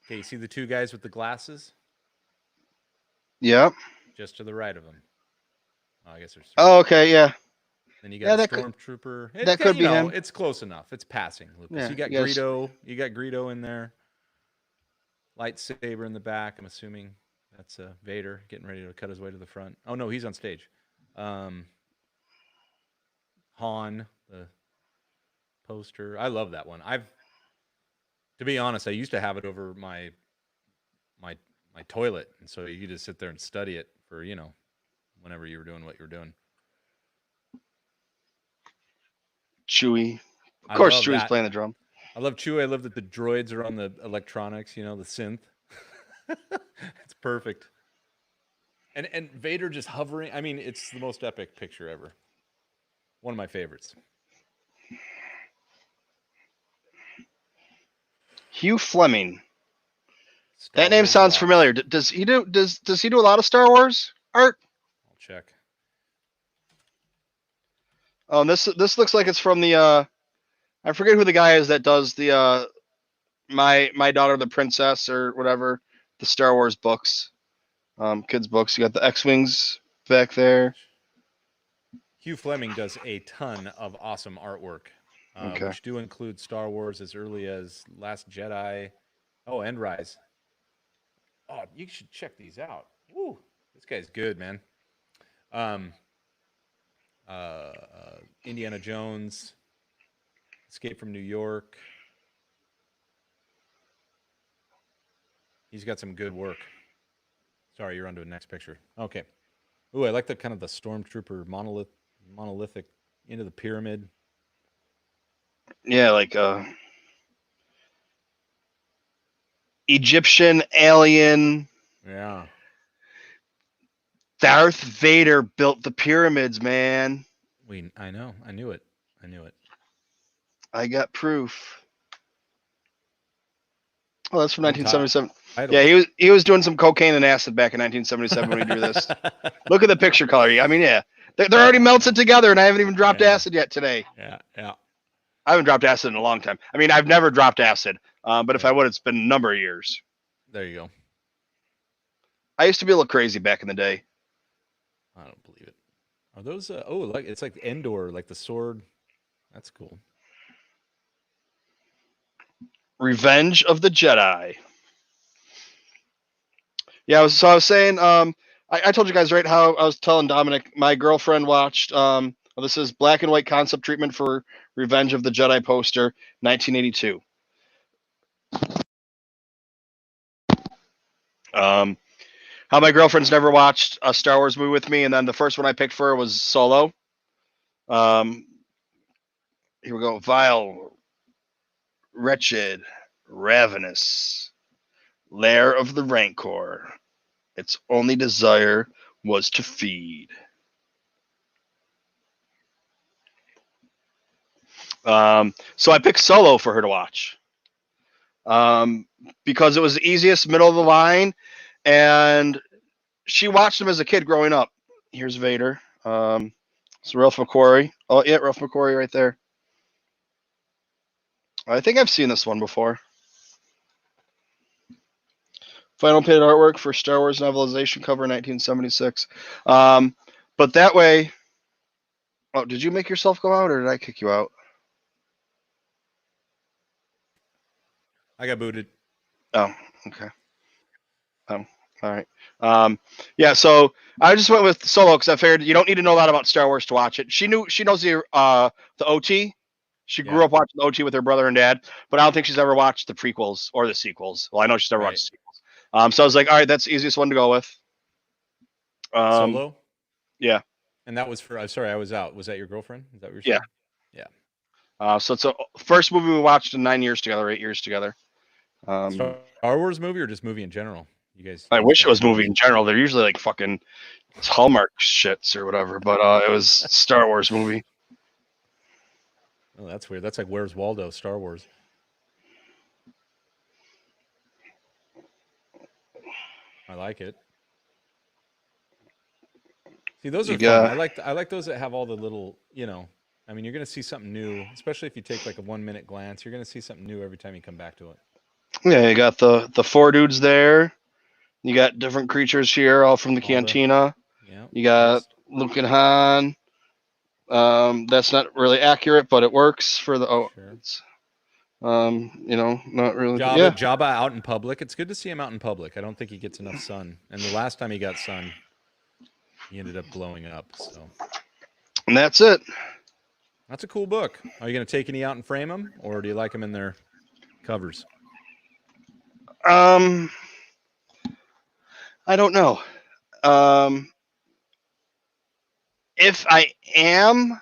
C: Okay, you see the two guys with the glasses?
A: Yeah.
C: Just to the right of him. Oh, I guess there's three.
A: Oh, okay, yeah.
C: Then you
A: Yeah,
C: got
A: that
C: Stormtrooper.
A: that could be him.
C: It's close enough. It's passing, Lucas.
A: Yeah,
C: You got
A: yes.
C: Greedo. You got Greedo in there. Lightsaber in the back. I'm assuming that's Vader getting ready to cut his way to the front. Oh no, he's on stage. Han, the poster. I love that one. To be honest, I used to have it over my toilet, and so you could just sit there and study it for whenever you were doing what you were doing.
A: Chewie.
C: I
A: Of course,
C: love
A: Chewie's
C: that.
A: playing the drum.
C: I love Chewie. I love that the droids are on the electronics, the synth. It's perfect. And Vader just hovering. I mean, it's the most epic picture ever. One of my favorites.
A: Hugh Fleming.
C: Star
A: That name
C: Wars
A: sounds
C: Rocks.
A: familiar. Does he do a lot of Star Wars art?
C: I'll check.
A: Oh, this looks like it's from the I forget who the guy is that does the My Daughter the Princess or whatever, the Star Wars books. Kids books. You got the X-Wings back there.
C: Hugh Fleming does a ton of awesome artwork,
A: Okay.
C: which do include Star Wars as early as Last Jedi. Oh, and Rise. Oh, you should check these out. Woo, this guy's good, man. Indiana Jones, Escape from New York. He's got some good work. Sorry, you're on to the next picture. Okay. Ooh, I like the kind of the Stormtrooper monolithic into the pyramid.
A: Yeah, like Egyptian alien.
C: Yeah.
A: Darth Vader built the pyramids, man.
C: I know. I knew it.
A: I got proof. Oh, that's from
C: Untitled.
A: 1977. Yeah, he was doing some cocaine and acid back in 1977 when he drew this. Look at the picture color. I mean, yeah, they're already melted together, and I haven't even dropped acid yet today.
C: Yeah.
A: I haven't dropped acid in a long time. I mean, I've never dropped acid, but if I would, it's been a number of years.
C: There you go.
A: I used to be a little crazy back in the day.
C: I don't believe it. Are those? It's like Endor, like the sword. That's cool.
A: Revenge of the Jedi. Yeah, I was saying, I told you guys, right, how I was telling Dominic, my girlfriend watched, this is black and white concept treatment for Revenge of the Jedi poster, 1982. How my girlfriend's never watched a Star Wars movie with me, and then the first one I picked for her was Solo. Here we go. Vile, wretched, ravenous, lair of the Rancor. Its only desire was to feed. So I picked Solo for her to watch. Because it was the easiest, middle of the line, and she watched him as a kid growing up. Here's Vader. So Ralph McQuarrie. Oh, yeah, Ralph McQuarrie right there. I think I've seen this one before. Final paid artwork for Star Wars novelization cover 1976. But that way... Oh, did you make yourself go out, or did I kick you out?
C: I got booted.
A: Oh, okay. Oh, all right. Yeah, so I just went with Solo because I figured you don't need to know a lot about Star Wars to watch it. She knows the OT. She grew up watching the OT with her brother and dad, but I don't think she's ever watched the prequels or the sequels. Well, I know she's never watched the sequels. So I was like, all right, that's the easiest one to go with.
C: Solo?
A: Yeah.
C: And that was for, sorry, I was out. Was that your girlfriend? Is that what you're saying? Yeah.
A: So it's a first movie we watched in 9 years together, 8 years together.
C: Star Wars movie or just movie in general? You guys.
A: I
C: you
A: wish
C: got
A: it was
C: movies.
A: movie in general. They're usually like fucking Hallmark shits or whatever, but it was Star Wars movie.
C: Oh, that's weird. That's like Where's Waldo, Star Wars. I like it. See, those are fun. I like those that have all the little, I mean, you're going to see something new, especially if you take like a 1 minute glance. You're going to see something new every time you come back to it.
A: Yeah, you got the four dudes there. You got different creatures here, all from the cantina.
C: Yeah.
A: You got Luke and Han. That's not really accurate, but it works for the.
C: Sure.
A: It's, not really.
C: Jabba out in public. It's good to see him out in public. I don't think he gets enough sun. And the last time he got sun, he ended up blowing up. So.
A: And that's it.
C: That's a cool book. Are you going to take any out and frame them, or do you like them in their covers?
A: I don't know. If I am,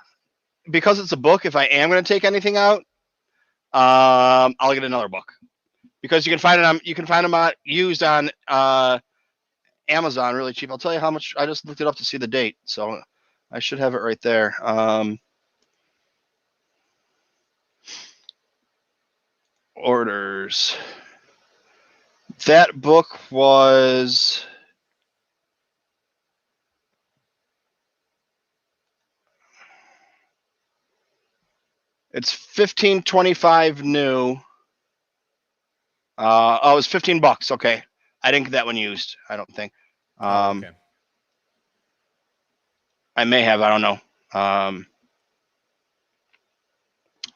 A: because it's a book, if I am going to take anything out, I'll get another book, because you can find them used on Amazon really cheap. I'll tell you how much. I just looked it up to see the date, so I should have it right there. Orders. That book was it's $15.25 new. It was $15. Okay, I didn't get that one used. I don't think.
C: Okay.
A: I may have. I don't know.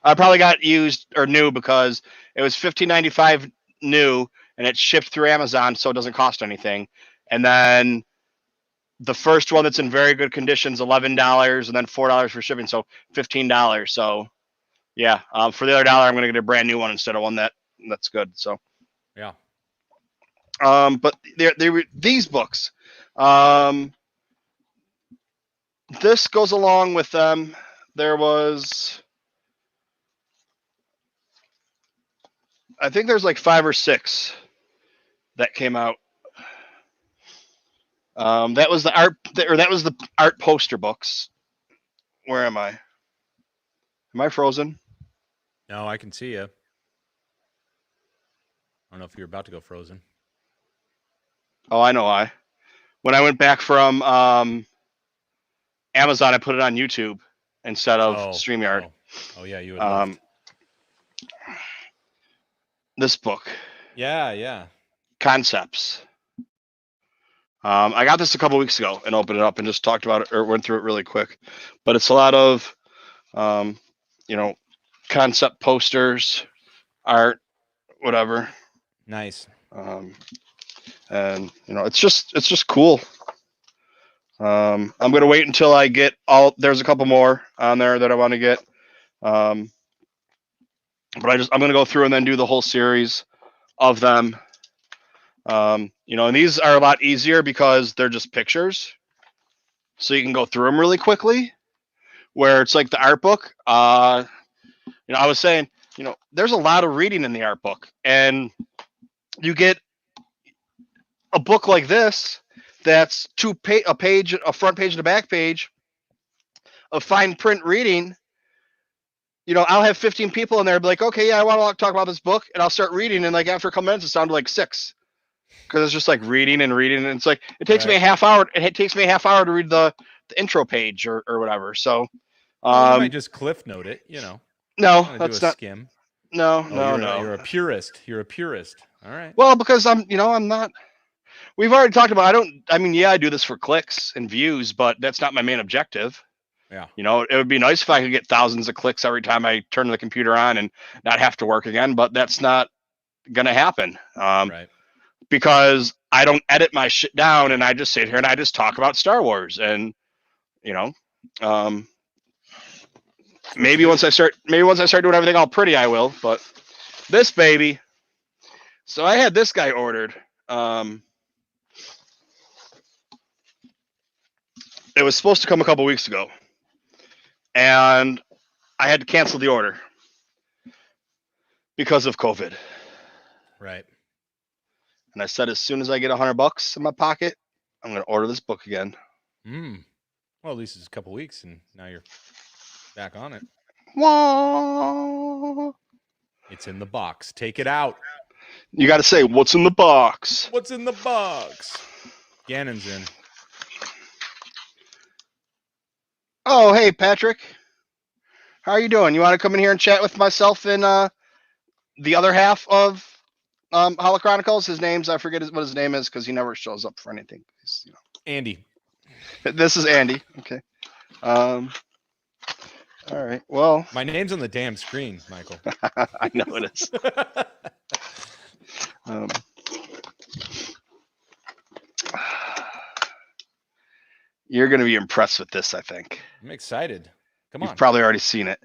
A: I probably got used or new because it was $15.95 new, and it's shipped through Amazon, so it doesn't cost anything. And then the first one that's in very good condition is $11, and then $4 for shipping, so $15. So yeah, for the other dollar, I'm going to get a brand new one instead of one that's good. So
C: yeah.
A: But they were these books. This goes along with them. There was, I think there's like 5 or 6 that came out. That was the art poster books. Where am I? Am I frozen?
C: No, I can see you. I don't know if you're about to go frozen.
A: Oh, I know why. When I went back from Amazon, I put it on YouTube instead of StreamYard.
C: Oh yeah, you would.
A: This book.
C: Yeah.
A: Concepts. I got this a couple weeks ago and opened it up and just talked about it or went through it really quick. But it's a lot of, concept posters, art, whatever.
C: Nice.
A: And it's just cool. I'm gonna wait until I get all. There's a couple more on there that I want to get. But I'm gonna go through and then do the whole series of them. And these are a lot easier because they're just pictures, so you can go through them really quickly. Where it's like the art book. I was saying, there's a lot of reading in the art book, and you get a book like this that's a page, a front page and a back page of fine print reading. I'll have 15 people in there, be like, okay, yeah, I want to talk about this book, and I'll start reading, and like after a couple minutes, it sounded like 6, because it's just like reading, and it's like it takes me a half hour. It takes me a half hour to read the intro page or whatever. So,
C: you might just cliff note it,
A: No, that's not.
C: Skim.
A: No.
C: You're a purist. All right.
A: Well, because I'm not. We've already talked about. I do this for clicks and views, but that's not my main objective.
C: Yeah.
A: It would be nice if I could get thousands of clicks every time I turn the computer on and not have to work again, but that's not going to happen.
C: Right.
A: Because I don't edit my shit down, and I just sit here and I just talk about Star Wars, and maybe once I start doing everything all pretty, I will. But this baby. So I had this guy ordered. It was supposed to come a couple weeks ago, and I had to cancel the order because of COVID.
C: Right.
A: And I said, as soon as I get $100 in my pocket, I'm going to order this book again.
C: Well, at least it's a couple weeks, and now you're back on it.
A: Wah!
C: It's in the box. Take it out.
A: You got to say, what's in the box?
C: What's in the box? Gannon's in.
A: Oh, hey, Patrick. How are you doing? You want to come in here and chat with myself and the other half of Holo Chronicles? His name's, I forget what his name is because he never shows up for anything.
C: Andy.
A: This is Andy. Okay. All right. Well,
C: my name's on the damn screen, Michael.
A: I know it is. You're going to be impressed with this, I think.
C: I'm excited. Come on.
A: You've probably already seen it.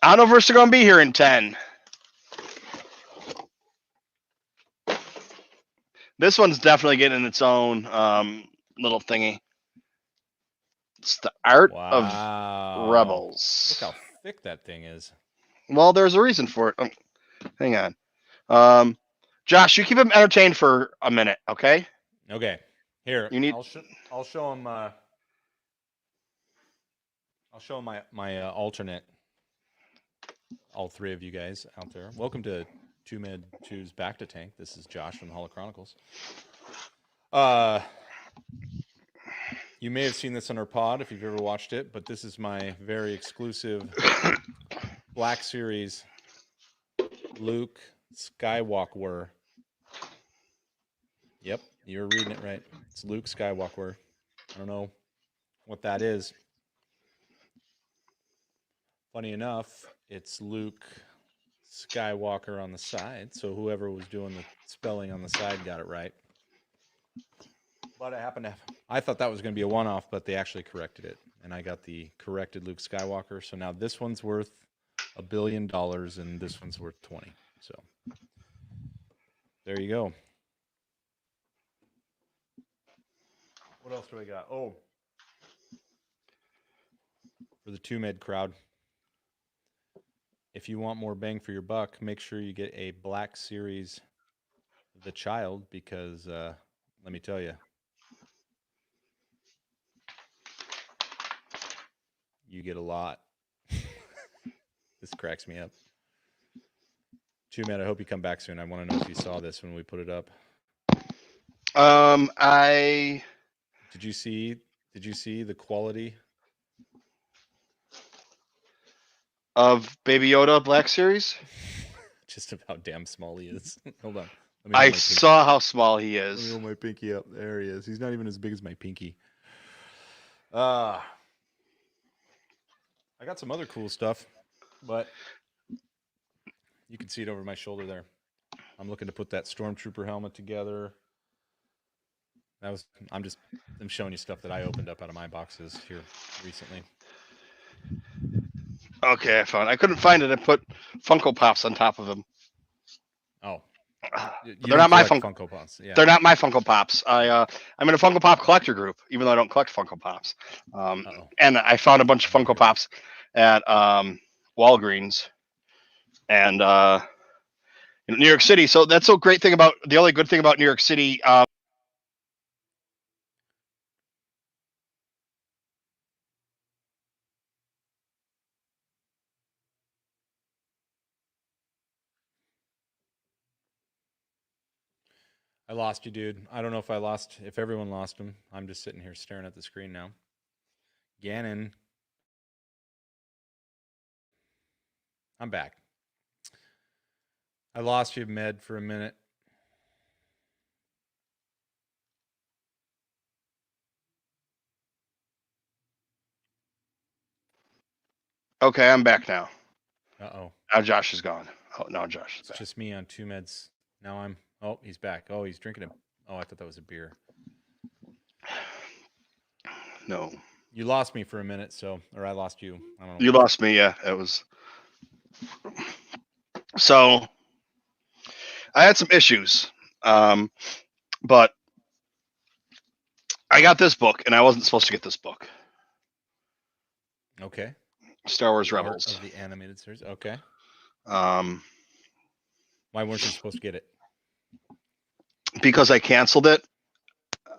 A: I don't know if we're still going to be here in 10. This one's definitely getting its own little thingy. It's the Art of Rebels.
C: Look how thick that thing is.
A: Well, there's a reason for it. Hang on. Josh, you keep him entertained for a minute, okay?
C: Okay. Here, I'll show him. I'll show him my alternate. All three of you guys out there. Welcome to TooMedToo's Bacta Tank. This is Josh from the Holo Chronicles. You may have seen this on our pod if you've ever watched it, but this is my very exclusive Black Series Luke Skywalker. Yep, you're reading it right. It's Luke Skywalker. I don't know what that is. Funny enough, it's Luke Skywalker on the side, so whoever was doing the spelling on the side got it right. But I thought that was going to be a one-off, but they actually corrected it, and I got the corrected Luke Skywalker. So now this one's worth $1 billion, and this one's worth 20. So there you go. What else do I got? Oh, for the TooMed crowd, if you want more bang for your buck, make sure you get a Black Series The Child, because let me tell you, you get a lot. This cracks me up. TooMed, I hope you come back soon. I want to know if you saw this when we put it up.
A: Did
C: you see the quality
A: of Baby Yoda Black Series?
C: Just about how damn small he is. Hold on.
A: I saw how small he is.
C: Let me hold my pinky up. There he is. He's not even as big as my pinky. I got some other cool stuff, but you can see it over my shoulder there. I'm looking to put that Stormtrooper helmet together. I'm showing you stuff that I opened up out of my boxes here recently.
A: Okay, I couldn't find it. I put Funko Pops on top of them.
C: Oh.
A: They're not my
C: Funko Pops. Yeah.
A: They're not my Funko Pops. I'm in a Funko Pop collector group, even though I don't collect Funko Pops. And I found a bunch of Funko Pops at Walgreens and in New York City. So that's the only good thing about New York City.
C: I lost you, dude. I don't know if everyone lost him. I'm just sitting here staring at the screen now. Gannon. I'm back. I lost you, Med, for a minute.
A: Okay, I'm back now.
C: Uh-oh.
A: Now Josh is gone. Oh, now Josh is back.
C: It's just me on TooMed's. Now oh, he's back. Oh, he's drinking it. Oh, I thought that was a beer.
A: No.
C: You lost me for a minute, or I lost you. I don't know.
A: You lost me, yeah. It was. So, I had some issues, but I got this book, and I wasn't supposed to get this book.
C: Okay.
A: Star Wars Rebels.
C: Of the animated series. Okay.
A: Um,
C: Why weren't you supposed to get it?
A: because I canceled it.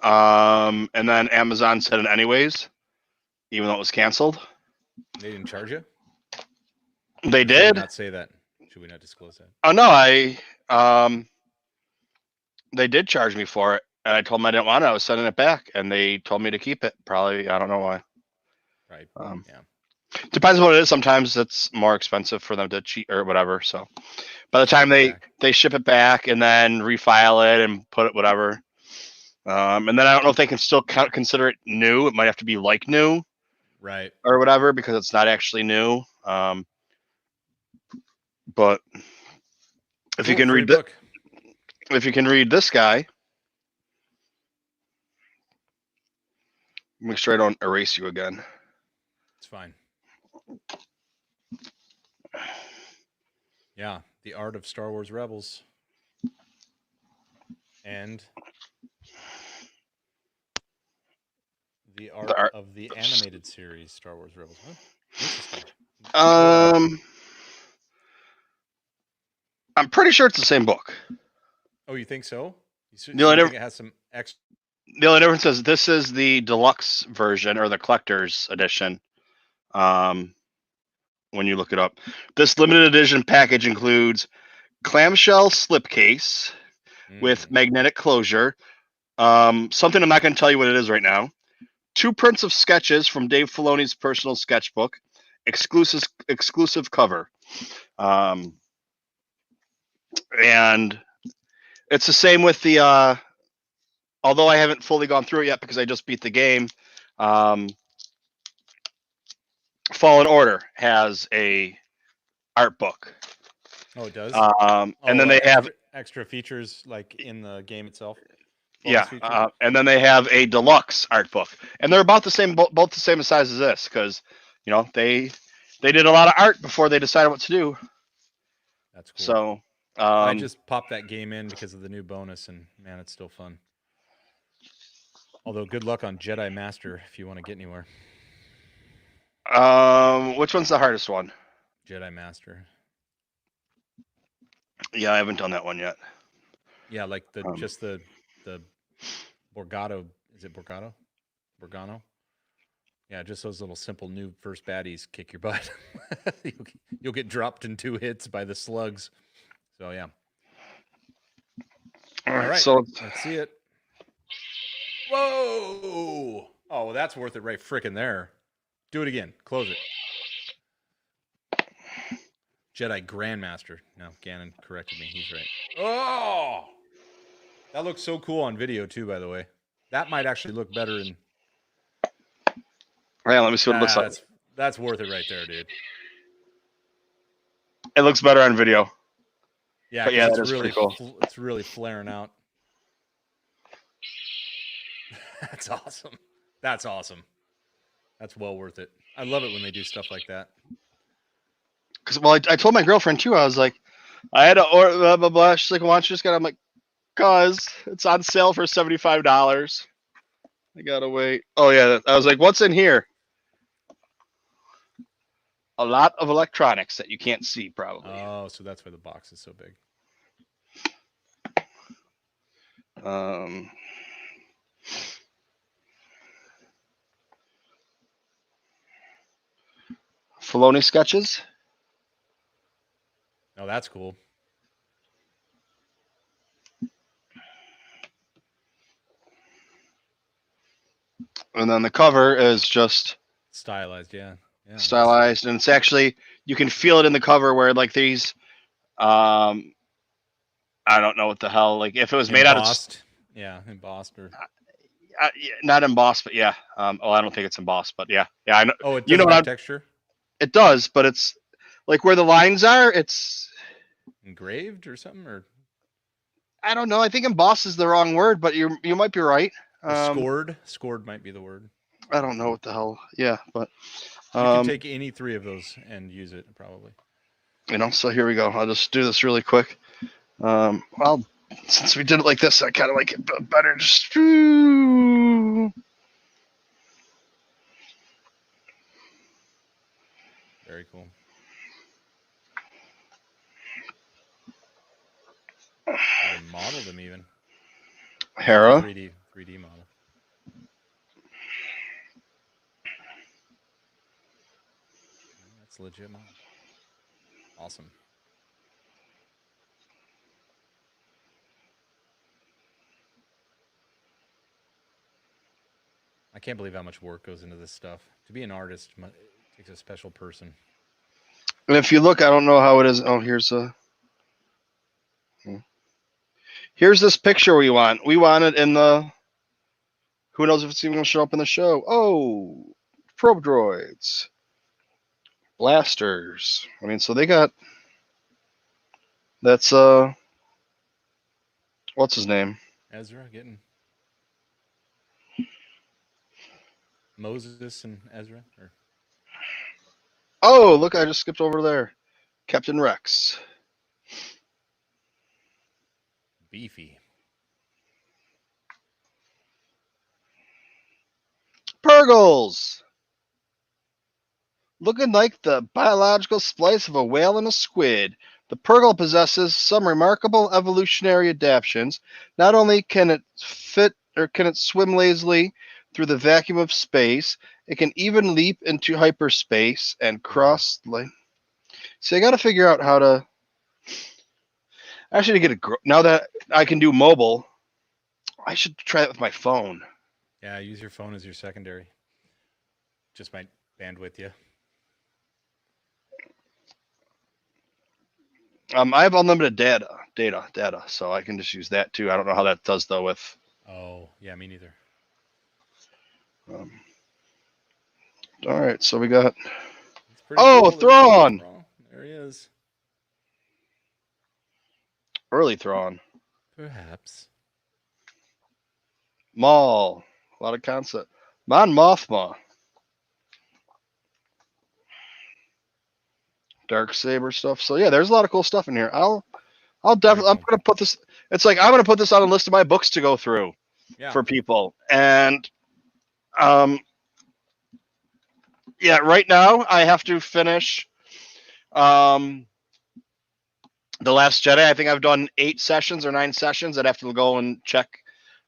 A: And then Amazon said it anyways, even though it was canceled.
C: They didn't charge you?
A: They
C: Or should we
A: did.
C: not say that? Should we not disclose that?
A: Oh no, they did charge me for it, and I told them I didn't want it. I was sending it back, and they told me to keep it. Probably, I don't know why.
C: Right. Yeah.
A: Depends on what it is. Sometimes it's more expensive for them to cheat or whatever. So by the time they ship it back and then refile it and put it whatever, and then I don't know if they can still consider it new. It might have to be like new,
C: Right.
A: or whatever, because it's not actually new. But if you can read if you can read this guy, make sure I don't erase you again.
C: It's fine. Yeah, The Art of Star Wars Rebels. And The Art of the Animated Series Star Wars Rebels. Huh? Interesting.
A: I'm pretty sure it's the same book.
C: Oh, you think so?
A: The only
C: think it has some extra?
A: The only difference is this is the deluxe version or the collector's edition. When you look it up, this limited edition package includes clamshell slipcase with magnetic closure. Something I'm not going to tell you what it is right now. 2 prints of sketches from Dave Filoni's personal sketchbook, exclusive cover. And it's the same with the although I haven't fully gone through it yet because I just beat the game. Fallen Order has a art book.
C: Oh, it does.
A: And then they have
C: extra features like in the game itself.
A: Yeah, and then they have a deluxe art book, and they're about the same, both the same size as this, because they did a lot of art before they decided what to do.
C: That's cool.
A: So
C: I just popped that game in because of the new bonus, and man, it's still fun. Although, good luck on Jedi Master if you want to get anywhere.
A: Which one's the hardest one?
C: Jedi Master.
A: Yeah, I haven't done that one yet.
C: Yeah, like just the Borgado. Is it Borgado? Borgano? Yeah, just those little simple new first baddies kick your butt. You'll get dropped in 2 hits by the slugs. So yeah.
A: All right, so
C: let's see it. Whoa! Oh, well, that's worth it right frickin' there. Do it again. Close it. Jedi Grandmaster. No, Gannon corrected me. He's right. Oh! That looks so cool on video, too, by the way. That might actually look better in...
A: Yeah, let me see what it looks like.
C: That's worth it right there, dude.
A: It looks better on video.
C: Yeah,
A: but yeah,
C: it's
A: that is
C: really
A: pretty cool.
C: It's really flaring out. That's awesome. That's awesome. That's well worth it. I love it when they do stuff like that.
A: Because, well, I told my girlfriend, too. I was like, I had to order, blah, blah, blah. She's like, why don't you just get it? I'm like, because it's on sale for $75. I gotta wait. Oh, yeah. I was like, what's in here? A lot of electronics that you can't see, probably.
C: Oh, so that's why the box is so big.
B: Filoni sketches.
C: Oh, that's cool.
A: And then the cover is just
C: stylized, yeah.
A: Stylized, and it's actually, you can feel it in the cover where like these, I don't know what the hell, like if it was made
C: embossed.
A: Out of,
C: yeah, embossed or
A: not embossed, but yeah. I don't think it's embossed, but yeah, I know.
C: Oh, it doesn't have texture.
A: It does, but it's like where the lines are, it's
C: engraved or something, or
A: I don't know. I think embossed is the wrong word, but you might be right.
C: Scored might be the word.
A: I don't know what the hell. Yeah, but
C: you can take any 3 of those and use it probably.
A: So here we go. I'll just do this really quick. Well, since we did it like this, I kind of like it better. Just
C: very cool. modeled him even.
A: Hera.
C: 3D model. That's a legit model. Awesome. I can't believe how much work goes into this stuff. To be an artist, it takes a special person.
A: And if you look, I don't know how it is. Oh, here's this picture we want. We want it in the. Who knows if it's even going to show up in the show? Oh, probe droids, blasters. I mean, so they got. That's what's his name?
C: Ezra getting Moses and Ezra.
A: Oh, look! I just skipped over there. Captain Rex.
C: Beefy.
A: Purgles. Looking like the biological splice of a whale and a squid, the Purgle possesses some remarkable evolutionary adaptations. Not only can it swim lazily through the vacuum of space, it can even leap into hyperspace and cross. See, I got to figure out how to. Actually, to get now that I can do mobile, I should try it with my phone.
C: Yeah, use your phone as your secondary. Just might bandwidth you.
A: I have unlimited data, so I can just use that too. I don't know how that does though with.
C: Oh, yeah, me neither.
A: All right, so we got.
C: Oh,
A: cool. Thrawn!
C: There he is.
A: Early Thrawn.
C: Perhaps.
A: Maul. A lot of concept. Mon Mothma. Dark Saber stuff. So yeah, there's a lot of cool stuff in here. I'll definitely. I'm gonna put this. It's like I'm gonna put this on a list of my books to go through for people. And yeah, right now I have to finish The Last Jedi. I think I've done 8 sessions or 9 sessions. I'd have to go and check.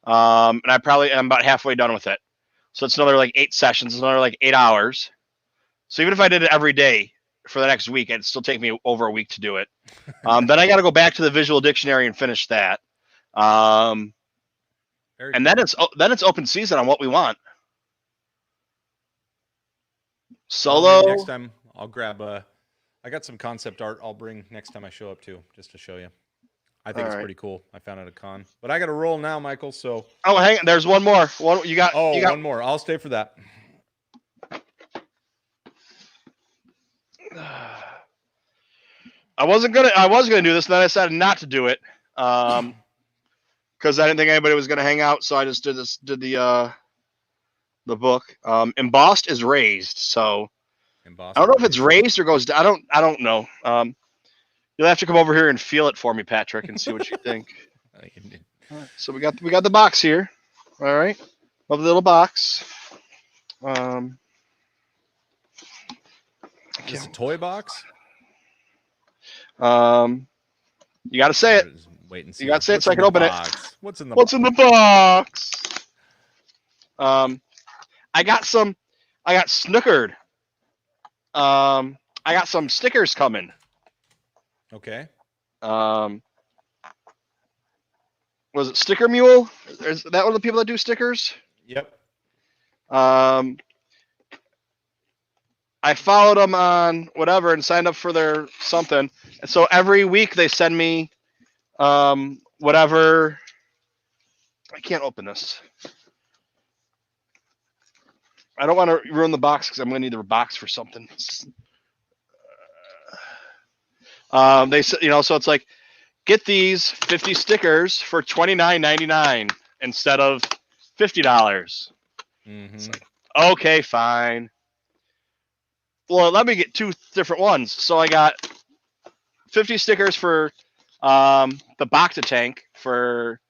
A: And I'm about halfway done with it. So it's another like 8 sessions. It's another like 8 hours. So even if I did it every day for the next week, it'd still take me over a week to do it. Then I got to go back to the visual dictionary and finish that. And then it's open season on what we want. Solo.
C: Well, next time I'll grab I got some concept art I'll bring next time I show up too, just to show you. I think it's pretty cool. I found it at a con. But I got to roll now, Michael, so.
A: Oh, hang on. There's one more. You got
C: one more. I'll stay for that.
A: I was gonna do this, and then I decided not to do it. Because I didn't think anybody was gonna hang out, so I just did the book. Embossed is raised, so
C: Embossed
A: I don't know if it's raised or goes down. I don't know. You'll have to come over here and feel it for me, Patrick, and see what you think.
C: All
A: right, so we got the box here. All right, lovely little box.
C: Is it a toy box?
A: You got to say it.
C: Wait and see.
A: You got to say it so I can open it.
C: What's in the
A: box? I got snookered. I got some stickers coming.
C: Okay.
A: Was it Sticker Mule? Is that one of the people that do stickers?
C: Yep.
A: I followed them on whatever and signed up for their something. And so every week they send me whatever. I can't open this. I don't want to ruin the box because I'm going to need the box for something. They said, so it's like, get these 50 stickers for $29.99 instead of $50.
C: Mm-hmm.
A: Like, okay, fine. Well, let me get 2 different ones. So I got 50 stickers for the Bacta tank for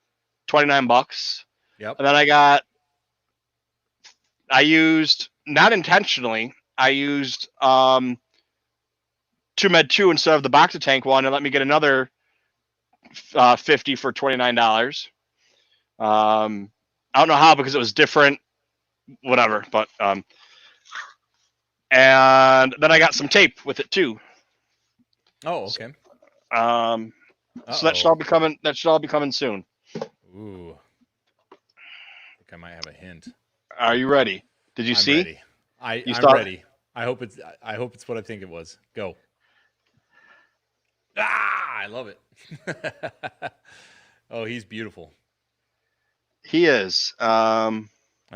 A: $29.
C: Yep.
A: And then I used, not intentionally, I used TooMedToo's instead of the Bacta tank one, and let me get another 50 for $29. I don't know how because it was different, whatever. But and then I got some tape with it too.
C: Oh, okay.
A: So that should all be coming. That should all be coming soon.
C: Ooh. I think I might have a hint.
A: Are you ready? Did you
C: I'm
A: see?
C: ready. I'm
A: saw it?
C: ready. I hope it's what I think it was. Go. Ah, I love it. Oh, he's beautiful.
A: He is.
C: Or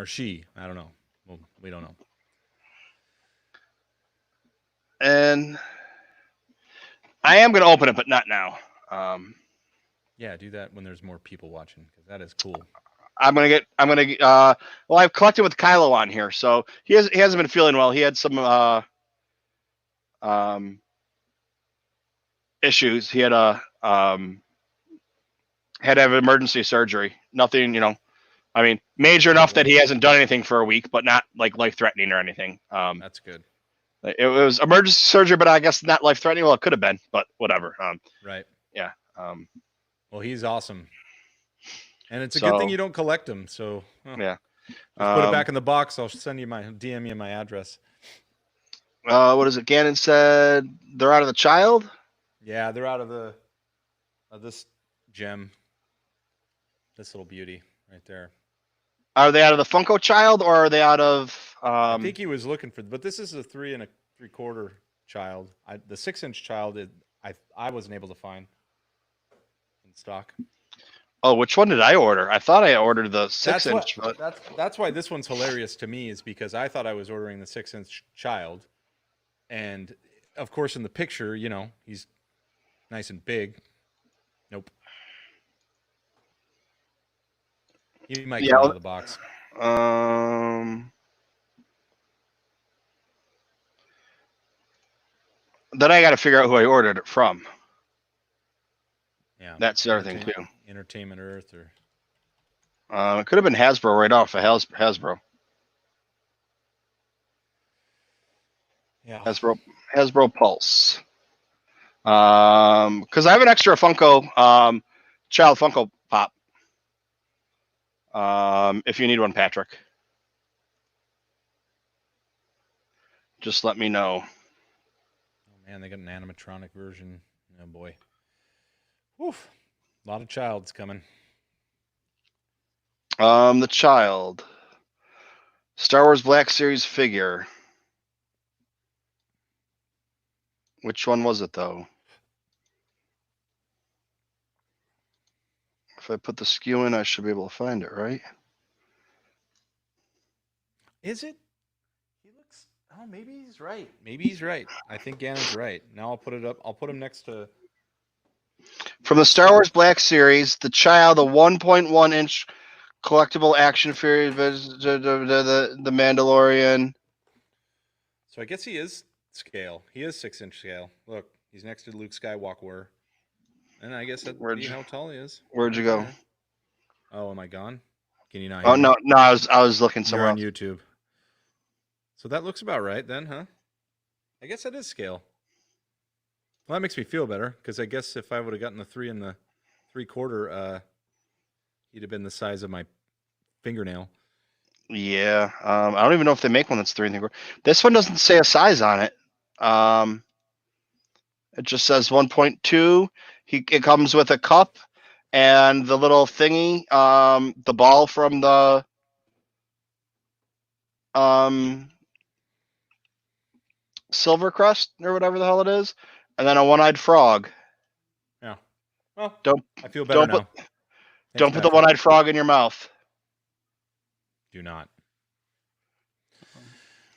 C: she. I don't know. Well, we don't know.
A: And I am going to open it, but not now.
C: Yeah, do that when there's more people watching because that is cool.
A: well, I've collected with Kylo on here, so he hasn't been feeling well. He had some issues. He had had to have emergency surgery. Nothing, I mean, major enough that he hasn't done anything for a week, but not like life threatening or anything.
C: That's good.
A: It was emergency surgery, but I guess not life threatening. Well, it could have been, but whatever.
C: Right.
A: Yeah.
C: Well, he's awesome, and it's a good thing you don't collect them. So
A: yeah,
C: just put it back in the box. I'll send you DM you my address.
A: What is it? Gannon said they're out of the child.
C: Yeah, they're out of this gem, this little beauty right there.
A: Are they out of the Funko child or are they out of?
C: I think he was looking for, but this is a 3 3/4 child. The 6-inch child, I wasn't able to find in stock.
A: Oh, which one did I order? I thought I ordered the 6-inch.
C: That's why this one's hilarious to me is because I thought I was ordering the 6-inch child, and of course in the picture, he's nice and big. Nope. He might come out of the box.
A: Then I got to figure out who I ordered it from.
C: Yeah,
A: that's the other thing too.
C: Entertainment Earth, or
A: it could have been Hasbro right off of Hasbro.
C: Yeah,
A: Hasbro Pulse. Because I have an extra Funko, child Funko Pop. If you need one, Patrick, just let me know.
C: Oh man, they got an animatronic version. Oh boy. Woof. A lot of childs coming.
A: The child. Star Wars Black Series figure. Which one was it though? If I put the SKU in, I should be able to find it, right?
C: Is it? He looks. Oh, maybe he's right. Maybe he's right. I think Gannon's right. Now I'll put it up. I'll put him next to.
A: From the Star Wars Black Series, the child, a 1.1-inch collectible action figure, the Mandalorian.
C: So I guess he is scale. He is 6-inch scale. Look, he's next to Luke Skywalker. And I guess that'd be how tall he is.
A: Where'd you go?
C: Oh, am I gone? Can you not
A: hear
C: me?
A: No, I was looking somewhere
C: You're on YouTube. So that looks about right then, huh? I guess that is scale. Well, that makes me feel better because I guess if I would have gotten the 3 and the 3/4, he'd have been the size of my fingernail.
A: Yeah, I don't even know if they make one that's 3 3/4. This one doesn't say a size on it. It just says 1.2. It comes with a cup and the little thingy, the ball from the Silver Crest or whatever the hell it is, and then a one-eyed frog.
C: Yeah. Well, I feel
A: now.
C: better now.
A: Don't put the one-eyed frog in your mouth.
C: Do not.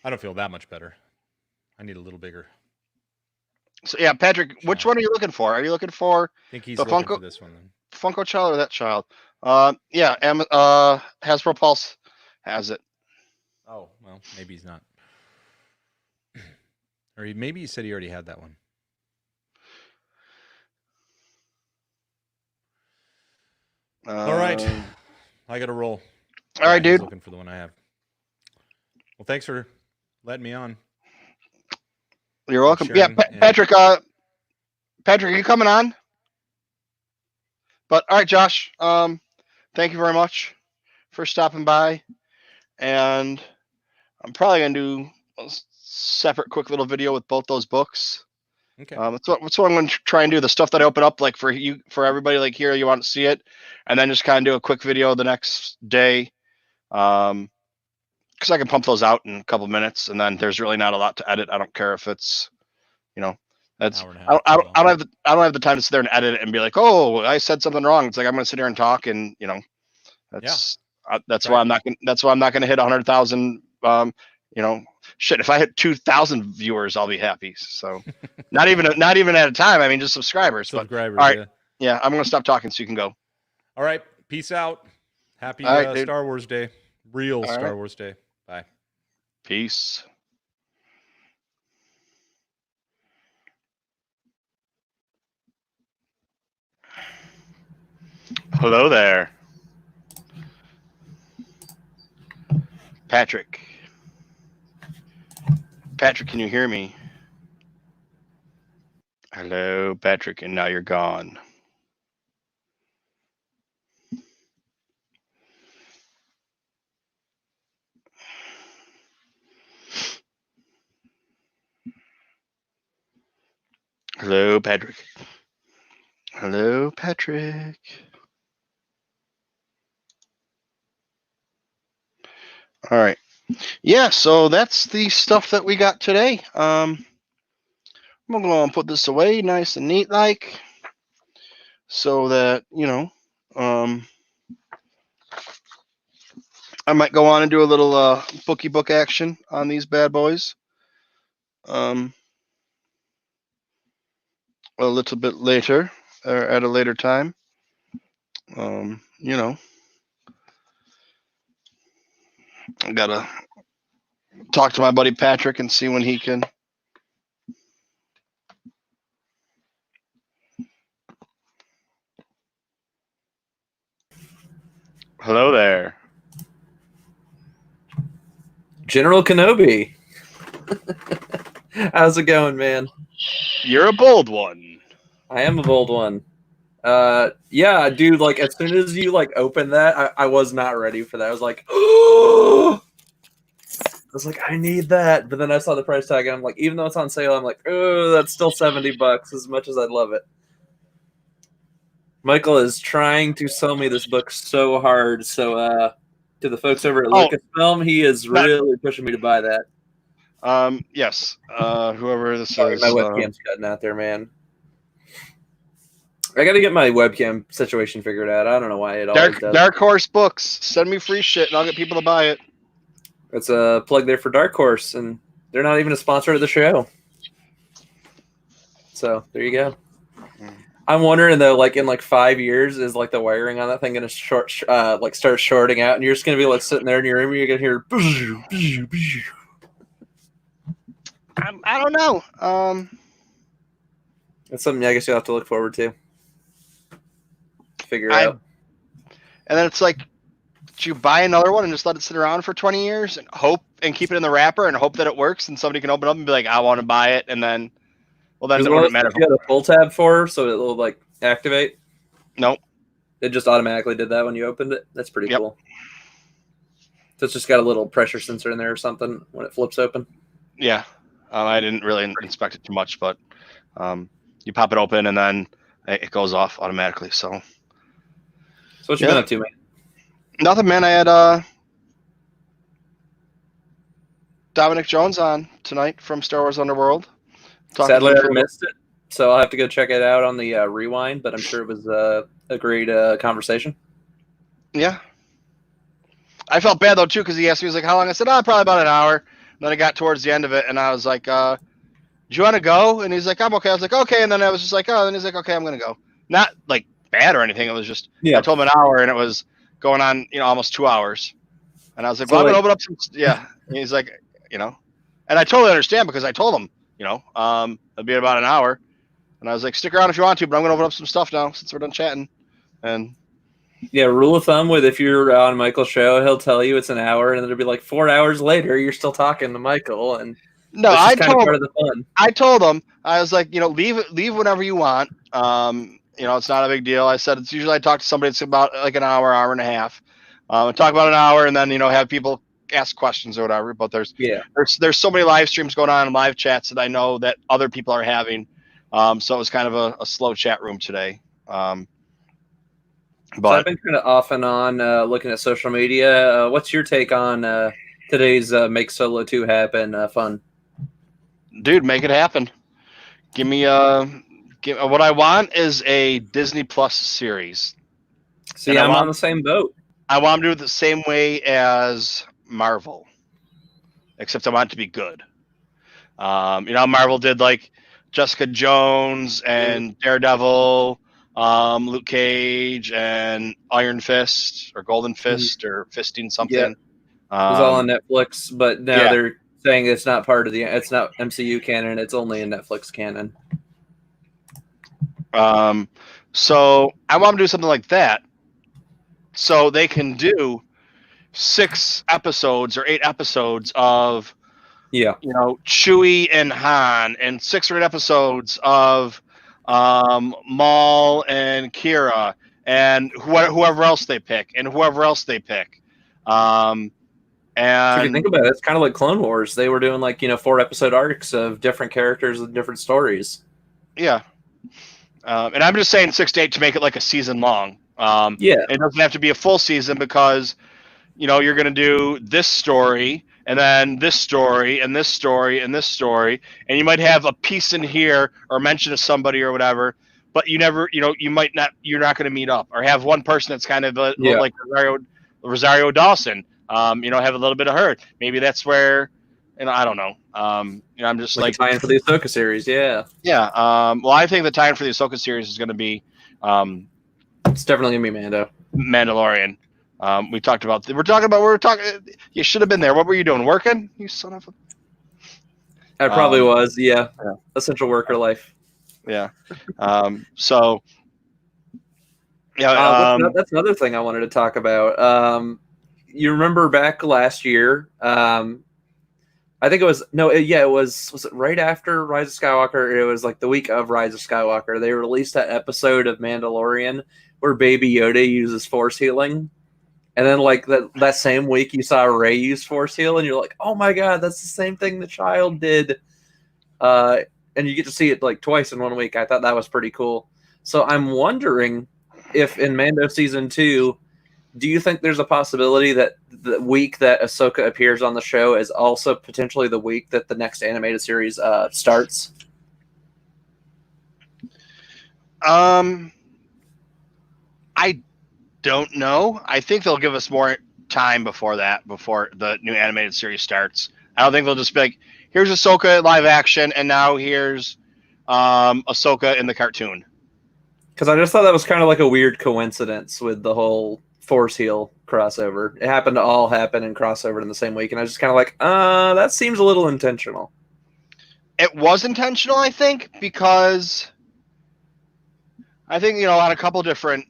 C: I don't feel that much better. I need a little bigger.
A: So yeah, Patrick, which one are you looking for? Are you looking for
C: I think he's
A: the
C: looking
A: Funko,
C: for this one then.
A: Funko child or that child? Yeah, Hasbro Pulse has it.
C: Oh, well, maybe he's not. Or maybe he said he already had that one. All right. I got to roll.
A: All right, dude.
C: Looking for the one I have. Well, thanks for letting me on.
A: You're welcome. Yeah, Patrick. Patrick, are you coming on? But all right, Josh. Thank you very much for stopping by, and I'm probably gonna do a separate, quick little video with both those books.
C: Okay.
A: That's what I'm going to try and do. The stuff that I open up, like for everybody, like here, you want to see it, and then just kind of do a quick video the next day, because I can pump those out in a couple minutes, and then there's really not a lot to edit. I don't care if it's, that's
C: Hour and a half,
A: I
C: too long.
A: don't have the time to sit there and edit it and be like, oh, I said something wrong. It's like I'm going to sit here and talk, and that's why I'm not going to hit 100,000. Shit, if I hit 2,000 viewers, I'll be happy. So not even at a time. I mean, just subscribers.
C: Subscribers.
A: All right. Yeah, I'm going to stop talking so you can go.
C: All right. Peace out. Happy
A: All right,
C: Star Wars Day. Real
A: All
C: Star
A: right.
C: Wars Day. Bye.
A: Peace. Hello there. Patrick. Patrick, can you hear me? Hello, Patrick, and now you're gone. Hello, Patrick. Hello, Patrick. All right. Yeah, so that's the stuff that we got today. I'm going to put this away nice and neat like, so that, I might go on and do a little bookie book action on these bad boys. A little bit later, or at a later time. I gotta talk to my buddy Patrick and see when he can. Hello there.
D: General Kenobi. How's it going, man?
A: You're a bold one.
D: I am a bold one. Yeah, dude, like as soon as you like opened that, I was not ready for that. I was like, oh, I was like, I need that. But then I saw the price tag and I'm like, even though it's on sale, I'm like, oh, that's still $70 as much as I'd love it. Michael is trying to sell me this book so hard. So to the folks over at Lucasfilm, he is really pushing me to buy that.
A: Yes. Whoever this
D: Sorry,
A: is.
D: my webcam's cutting out there, man. I got to get my webcam situation figured out. I don't know why it always does.
A: Dark Horse Books. Send me free shit and I'll get people to buy it.
D: It's a plug there for Dark Horse, and they're not even a sponsor of the show. So there you go. I'm wondering though, like in like 5 years, is like the wiring on that thing going to start shorting out, and you're just going to be like sitting there in your room, and you're going to hear.
A: I don't know.
D: That's something I guess you'll have to look forward to. Figure out.
A: And then it's like, do you buy another one and just let it sit around for 20 years and hope and keep it in the wrapper and hope that it works and somebody can open it up and be like, I want to buy it, and then, well, then it wouldn't matter.
D: You had a pull tab for, so it will like activate.
A: Nope.
D: It just automatically did that when you opened it. That's pretty cool. So it's just got a little pressure sensor in there or something when it flips open. Yeah.
A: I didn't really inspect it too much, but you pop it open and then it goes off automatically. So
D: what you been up to, man?
A: Nothing, man. I had Dominic Jones on tonight from Star Wars Underworld.
D: Sadly, I missed it, so I'll have to go check it out on the rewind, but I'm sure it was a great conversation.
A: Yeah. I felt bad, though, too, because he asked me, he was like, how long? I said, probably about an hour. And then I got towards the end of it, and I was like, do you want to go? And he's like, I'm okay. I was like, okay. And then I was just like, oh, and he's like, okay, I'm going to go. Not, like, bad or anything. It was just, I told him an hour, and it was going on, almost 2 hours. And I was like, well, I'm going to open up some, And he's like, and I totally understand because I told him, it'll be about an hour. And I was like, stick around if you want to, but I'm going to open up some stuff now since we're done chatting. And
D: yeah, rule of thumb with if you're on Michael's show, he'll tell you it's an hour, and it'll be like 4 hours later, you're still talking to Michael. And
A: no, I
D: told part of the fun.
A: I told him, I was like, leave whenever you want. It's not a big deal. I said it's usually I talk to somebody. It's about like an hour, hour and a half. I talk about an hour, and then have people ask questions or whatever. But there's so many live streams going on and live chats that I know that other people are having. So it was kind of a slow chat room today. But
D: so I've been kind of off and on looking at social media. What's your take on today's Make Solo 2 Happen fun?
A: Dude, make it happen. Give me what I want is a Disney Plus series.
D: See, I'm on the same boat.
A: I want to do it the same way as Marvel, except I want it to be good. Marvel did like Jessica Jones and Daredevil, Luke Cage and Iron Fist or Golden Fist or Fisting something.
D: Yeah. It was all on Netflix, but now they're saying it's not part of it's not MCU canon. It's only in Netflix canon.
A: So I want to do something like that, so they can do 6 episodes or 8 episodes of Chewie and Han, and 6 or 8 episodes of Maul and Kira, and whoever else they pick, and and
D: if you think about it, it's kind of like Clone Wars. They were doing like 4-episode arcs of different characters with different stories.
A: Yeah. And I'm just saying 6 to 8 to make it like a season long. It doesn't have to be a full season, because you're going to do this story and then this story and this story and this story, and you might have a piece in here or mention of somebody or whatever, but you never, you're not going to meet up, or have one person that's kind of like Rosario Dawson. Have a little bit of her. Maybe that's where, I don't know. I'm just like
D: tie-in for the Ahsoka series. Yeah.
A: Well, I think the tie-in for the Ahsoka series is going to be,
D: it's definitely gonna be
A: Mandalorian. We're talking. You should have been there. What were you doing? Working? You son of a.
D: I probably was. Yeah. Essential worker life.
A: Yeah.
D: That's another thing I wanted to talk about. You remember back last year? I think it was was it right after Rise of Skywalker? It was like the week of Rise of Skywalker. They released that episode of Mandalorian where Baby Yoda uses Force healing, and then like that same week you saw Rey use Force heal, and you're like, oh my god, that's the same thing the child did. And you get to see it like twice in 1 week. I thought that was pretty cool. So I'm wondering if in Mando season 2. Do you think there's a possibility that the week that Ahsoka appears on the show is also potentially the week that the next animated series starts?
A: I don't know. I think they'll give us more time before the new animated series starts. I don't think they'll just be like, here's Ahsoka live action, and now here's Ahsoka in the cartoon.
D: Because I just thought that was kind of like a weird coincidence with the whole Force heal crossover. It happened to all happen and crossover in the same week, and I was just kind of like, that seems a little intentional.
A: It was intentional, I think, because I think on a couple different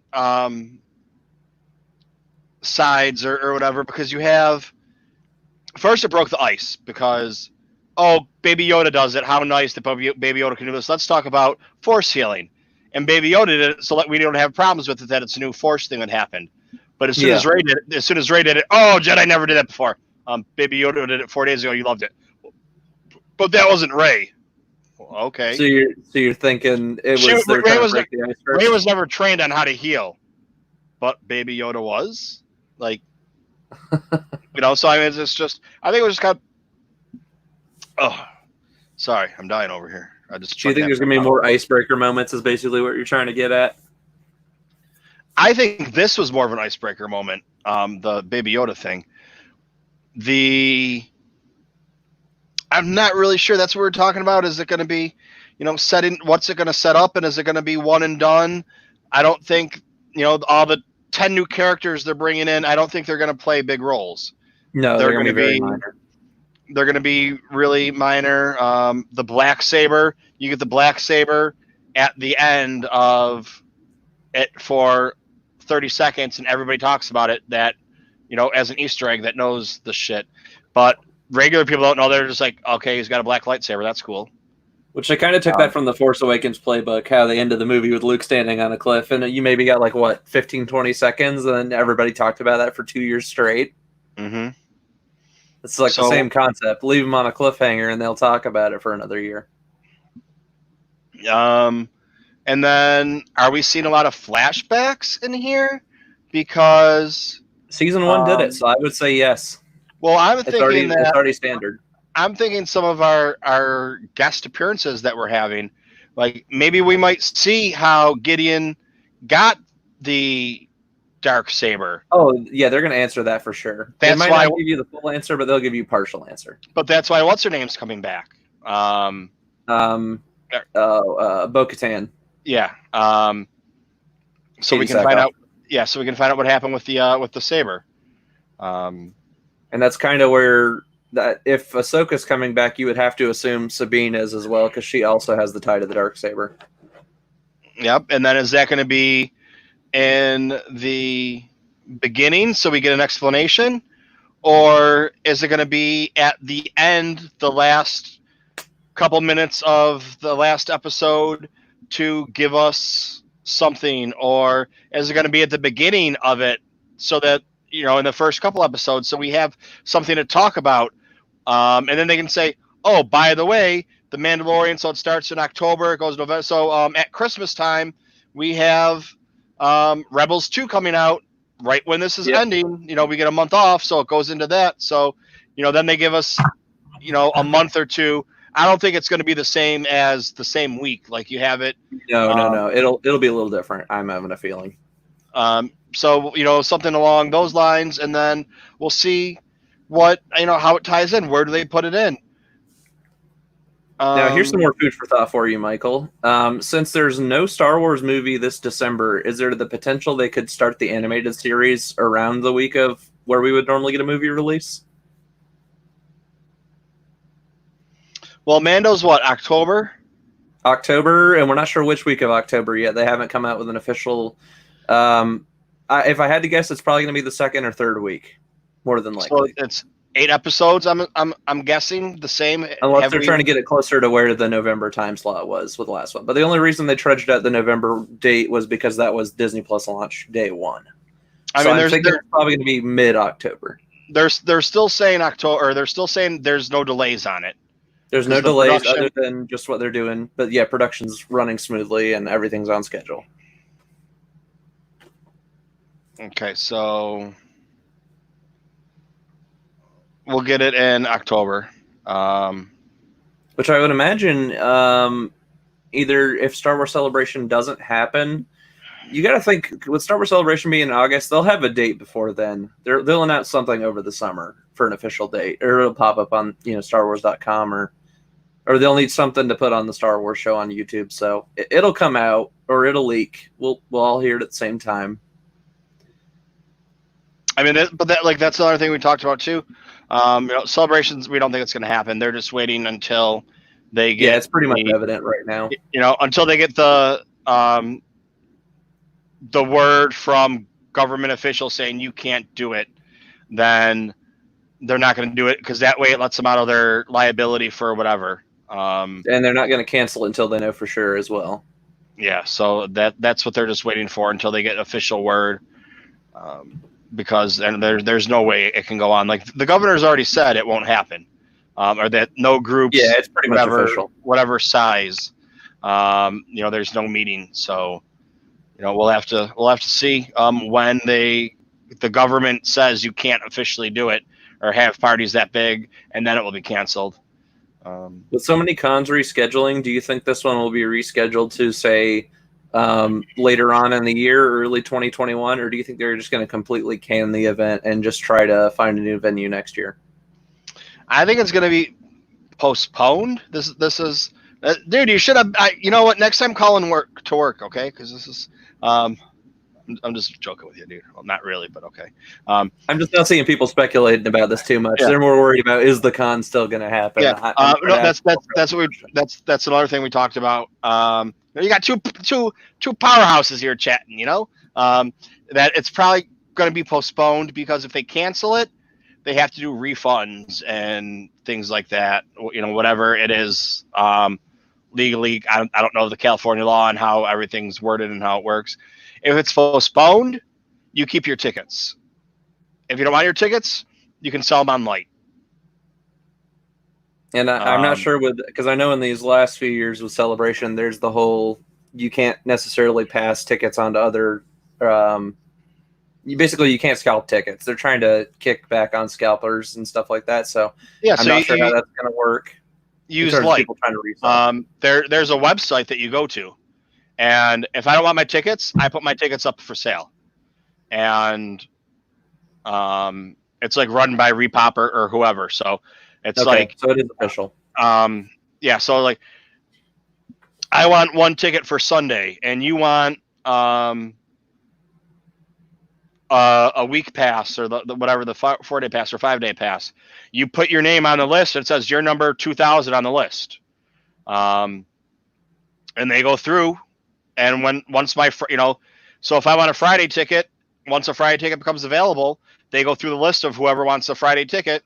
A: sides or whatever, because you have first it broke the ice because Baby Yoda does it. How nice that Baby Yoda can do this. Let's talk about Force healing, and Baby Yoda did it, so that we don't have problems with it. That it's a new Force thing that happened. But as soon as Rey did it, Jedi never did that before. Baby Yoda did it 4 days ago. You loved it, but that wasn't Rey. Okay.
D: So you're thinking it was
A: Rey was never trained on how to heal, but Baby Yoda was like, So I mean, it's just I think it was just kind of. Oh, sorry, I'm dying over here.
D: Do you think there's gonna be more icebreaker moments? Is basically what you're trying to get at.
A: I think this was more of an icebreaker moment, the Baby Yoda thing. I'm not really sure that's what we're talking about. Is it going to be, setting? What's it going to set up, and is it going to be one and done? I don't think, all the 10 new characters they're bringing in. I don't think they're going to play big roles.
D: No, they're going to be very minor.
A: They're going to be really minor. The black saber, you get the black saber at the end of it for 30 seconds, and everybody talks about it that as an Easter egg that knows the shit, but regular people don't know. They're just like, okay, he's got a black lightsaber, that's cool.
D: Which they kind of took that from the Force Awakens playbook, how they ended the movie with Luke standing on a cliff, and you maybe got like, what, 15, 20 seconds, and then everybody talked about that for 2 years straight.
A: Mm-hmm.
D: It's like the same concept. Leave them on a cliffhanger, and they'll talk about it for another year.
A: And then, are we seeing a lot of flashbacks in here? Because
D: Season 1 did it, so I would say yes.
A: Well,
D: It's already standard.
A: I'm thinking some of our guest appearances that we're having, like maybe we might see how Gideon got the dark saber.
D: Oh yeah, they're going to answer that for sure. They might not give you the full answer, but they'll give you partial answer.
A: But that's why what's her name's coming back.
D: Bo-Katan.
A: Yeah. So we can find out. Yeah, so we can find out what happened with the saber.
D: And that's kind of where that if Ahsoka's coming back, you would have to assume Sabine is as well, because she also has the tie to the dark saber.
A: Yep. And then is that going to be in the beginning so we get an explanation, or is it going to be at the end, the last couple minutes of the last episode to give us something, or is it going to be at the beginning of it so that, you know, in the first couple episodes, so we have something to talk about, and then they can say, oh, by the way, the Mandalorian, so it starts in October, it goes November, so at Christmas time we have Rebels 2 coming out right when this is ending. You know, we get a month off, so it goes into that. So, you know, then they give us, you know, a month or two. I don't think it's going to be the same as the same week like you have it.
D: No. It'll be a little different. I'm having a feeling.
A: So, you know, something along those lines, and then we'll see what, you know, how it ties in. Where do they put it in?
D: Now, here's some more food for thought for you, Michael. Since there's no Star Wars movie this December, is there the potential they could start the animated series around the week of where we would normally get a movie release?
A: Well, Mando's what, October?
D: October, and we're not sure which week of October yet. They haven't come out with an official. If I had to guess, it's probably going to be the second or third week, more than likely.
A: So it's 8 episodes. I'm guessing the same.
D: Unless they're trying to get it closer to where the November time slot was with the last one. But the only reason they trudged out the November date was because that was Disney Plus launch day 1. I think it's probably going to be mid-October.
A: They're still saying October, or they're still saying there's no delays on it.
D: There's no delays other than just what they're doing. But yeah, production's running smoothly and everything's on schedule.
A: Okay, so we'll get it in October.
D: Which I would imagine either if Star Wars Celebration doesn't happen, you got to think with Star Wars Celebration being in August, they'll have a date before then. They'll announce something over the summer for an official date, or it'll pop up on StarWars.com, or they'll need something to put on the Star Wars show on YouTube. So it'll come out or it'll leak. We'll all hear it at the same time.
A: I mean, that's another thing we talked about too. Celebrations, we don't think it's going to happen. They're just waiting until they get.
D: Yeah, it's pretty much evident right now.
A: Until they get the word from government officials saying you can't do it, then they're not going to do it, because that way it lets them out of their liability for whatever.
D: And they're not going to cancel it until they know for sure as well.
A: Yeah, so that's what they're just waiting for, until they get official word. Because there's no way it can go on. Like the governor's already said it won't happen, or that no groups.
D: Yeah, it's pretty much official.
A: Whatever size, there's no meeting. So, we'll have to see when the government says you can't officially do it or have parties that big, and then it will be canceled.
D: With so many cons rescheduling, do you think this one will be rescheduled to say later on in the year, early 2021, or do you think they're just going to completely can the event and just try to find a new venue next year?
A: I think it's going to be postponed. This is dude, you should have. You know what? Next time, call in work, okay? Because this is. I'm just joking with you, dude. Well, not really, but okay. I'm
D: just not seeing people speculating about this too much. Yeah. They're more worried about, is the con still going to happen?
A: Yeah. That's another thing we talked about. You got two powerhouses here chatting. That it's probably going to be postponed, because if they cancel it, they have to do refunds and things like that. Whatever it is, legally, I don't know the California law and how everything's worded and how it works. If it's postponed, you keep your tickets. If you don't want your tickets, you can sell them on light.
D: And I'm not sure because I know in these last few years with Celebration, there's the whole you can't necessarily pass tickets on to other. You can't scalp tickets. They're trying to kick back on scalpers and stuff like that. So
A: yeah,
D: I'm not sure how that's going to work.
A: Use light.
D: People trying to resell.
A: There's a website that you go to, and if I don't want my tickets, I put my tickets up for sale, and it's like run by Repop or whoever. So it's like
D: so it is official.
A: Yeah. So like, I want one ticket for Sunday, and you want a week pass or the whatever the 4-day pass or 5-day pass. You put your name on the list. It says your number 2000 on the list. And they go through, and once so if I want a Friday ticket, once a Friday ticket becomes available, they go through the list of whoever wants a Friday ticket,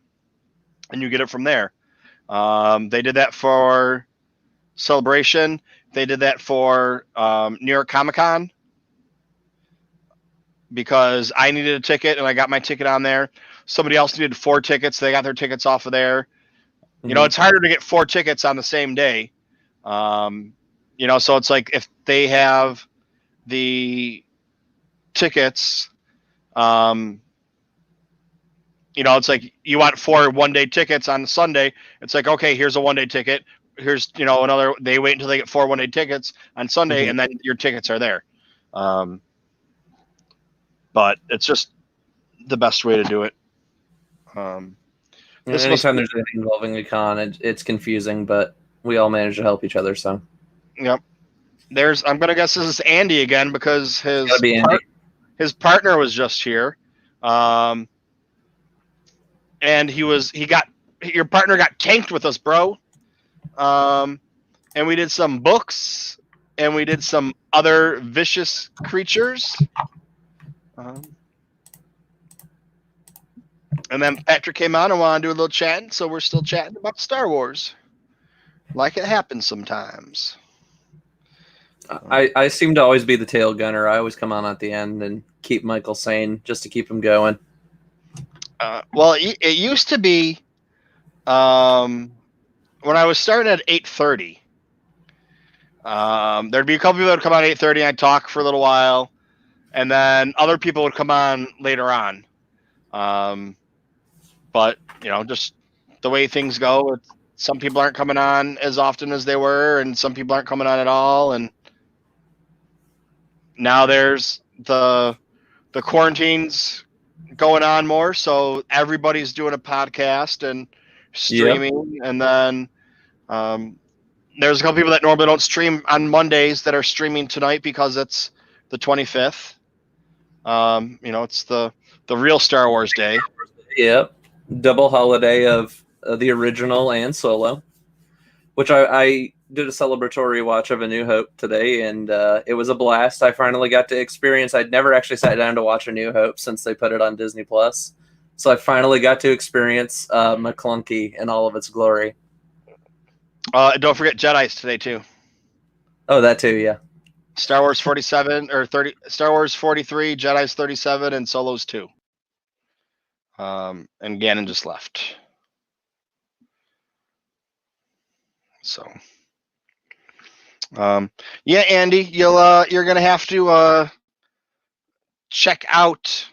A: and you get it from there. They did that for Celebration. They did that for New York Comic Con because I needed a ticket and I got my ticket on there. Somebody else needed 4 tickets. They got their tickets off of there. Mm-hmm. It's harder to get 4 tickets on the same day. So it's like if they have the tickets, it's like you want 4 one-day tickets on Sunday. It's like, okay, here's a 1-day ticket. Here's, another. They wait until they get 4 1-day tickets on Sunday, mm-hmm. and then your tickets are there. But it's just the best way to do it.
D: Anytime there's anything involving a con, it's confusing, but we all manage to help each other. So,
A: yep. I'm gonna guess this is Andy again because his partner was just here, and your partner got tanked with us, bro. And we did some books, and we did some other vicious creatures. And then Patrick came on and wanted to do a little chatting, so we're still chatting about Star Wars, like it happens sometimes.
D: I seem to always be the tail gunner. I always come on at the end and keep Michael sane just to keep him going.
A: Well, it used to be when I was starting at 8:30. There'd be a couple people that would come on at 8:30 and I'd talk for a little while, and then other people would come on later on. But just the way things go, some people aren't coming on as often as they were, and some people aren't coming on at all. And now there's the quarantines going on more, so everybody's doing a podcast and streaming. Yep. And then there's a couple people that normally don't stream on Mondays that are streaming tonight because it's the 25th. It's the real Star Wars Day.
D: Yep. Double holiday of the original and Solo, which I did a celebratory watch of A New Hope today, and it was a blast. I finally got to experience. I'd never actually sat down to watch A New Hope since they put it on Disney Plus, so I finally got to experience McClunky in all of its glory.
A: Don't forget Jedi's today too.
D: Oh, that too, yeah.
A: Star Wars 47 or 30. Star Wars 43, Jedi's 37, and Solo's 2. And Ganon just left. So, yeah, Andy, you're gonna have to check out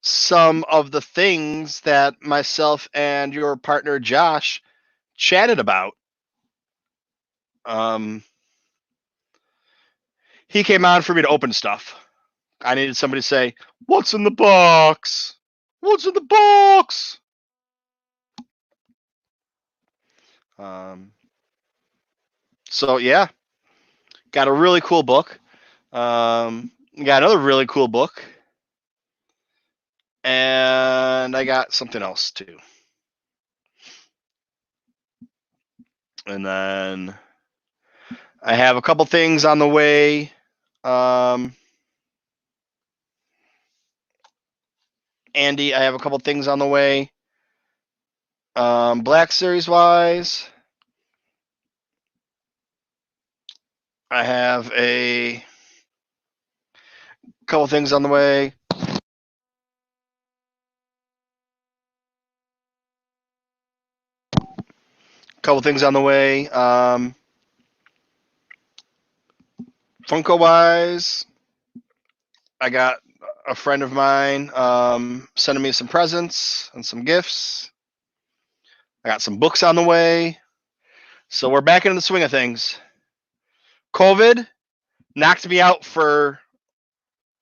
A: some of the things that myself and your partner Josh chatted about. He came on for me to open stuff. I needed somebody to say, "What's in the box? What's in the box?" So yeah, got a really cool book. Got another really cool book, and I got something else too. And then I have a couple things on the way. Andy, I have a couple things on the way. Black Series wise. I have a couple things on the way. Couple things on the way. Funko wise, I got a friend of mine sending me some presents and some gifts. I got some books on the way. So we're back into the swing of things. COVID knocked me out for.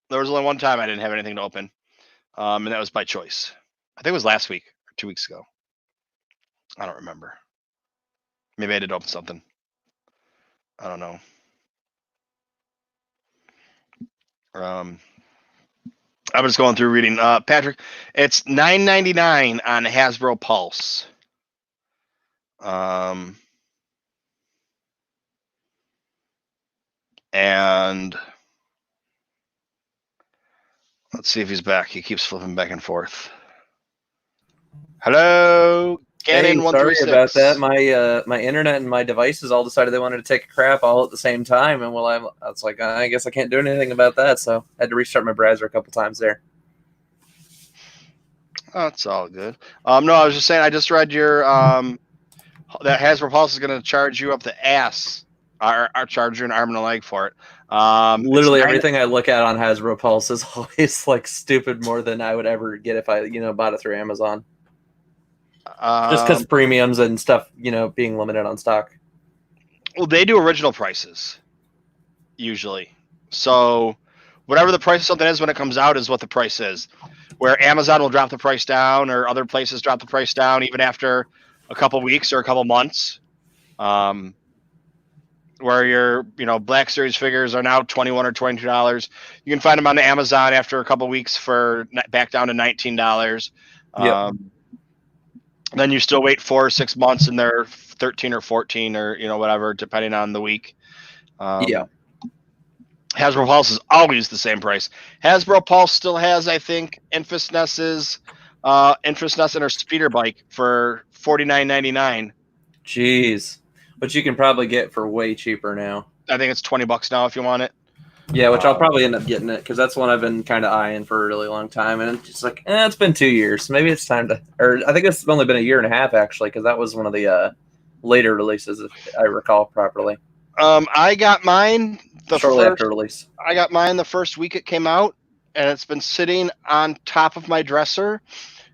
A: There was only one time I didn't have anything to open, and that was by choice. I think it was last week or 2 weeks ago. I don't remember. Maybe I did open something. I don't know. I'm just going through reading. Patrick, it's $9.99 on Hasbro Pulse. And let's see if he's back. He keeps flipping back and forth. Hello,
D: Hey,
A: Ganon
D: sorry
A: 136.
D: about that. My internet and my devices all decided they wanted to take a crap all at the same time, and I was like, I guess I can't do anything about that, so I had to restart my browser a couple times there.
A: Oh, it's all good. No, I was just saying. I just read your that Hasbro Pulse is going to charge you up the ass. Our charge you an arm and a leg for it.
D: Literally everything I look at on Hasbro Pulse is always like stupid more than I would ever get if I bought it through Amazon. Just because premiums and stuff being limited on stock.
A: Well, they do original prices usually. So whatever the price of something is when it comes out is what the price is. Where Amazon will drop the price down, or other places drop the price down even after a couple weeks or a couple months. Where your Black Series figures are now $21 or $22. You can find them on Amazon after a couple weeks for back down to $19.
D: Yep.
A: Then you still wait 4 or 6 months, and they're 13 or 14 or whatever, depending on the week.
D: Yeah.
A: Hasbro Pulse is always the same price. Hasbro Pulse still has, I think, Infus Ness and her speeder bike for $49.99.
D: Jeez. But you can probably get for way cheaper now.
A: I think it's $20 now if you want it.
D: Yeah, which I'll probably end up getting it because that's one I've been kind of eyeing for a really long time, and it's just like, it's been 2 years, maybe it's time to. Or I think it's only been 1.5 years actually, because that was one of the later releases, if I recall properly.
A: I got mine
D: shortly after release.
A: I got mine the first week it came out, and it's been sitting on top of my dresser,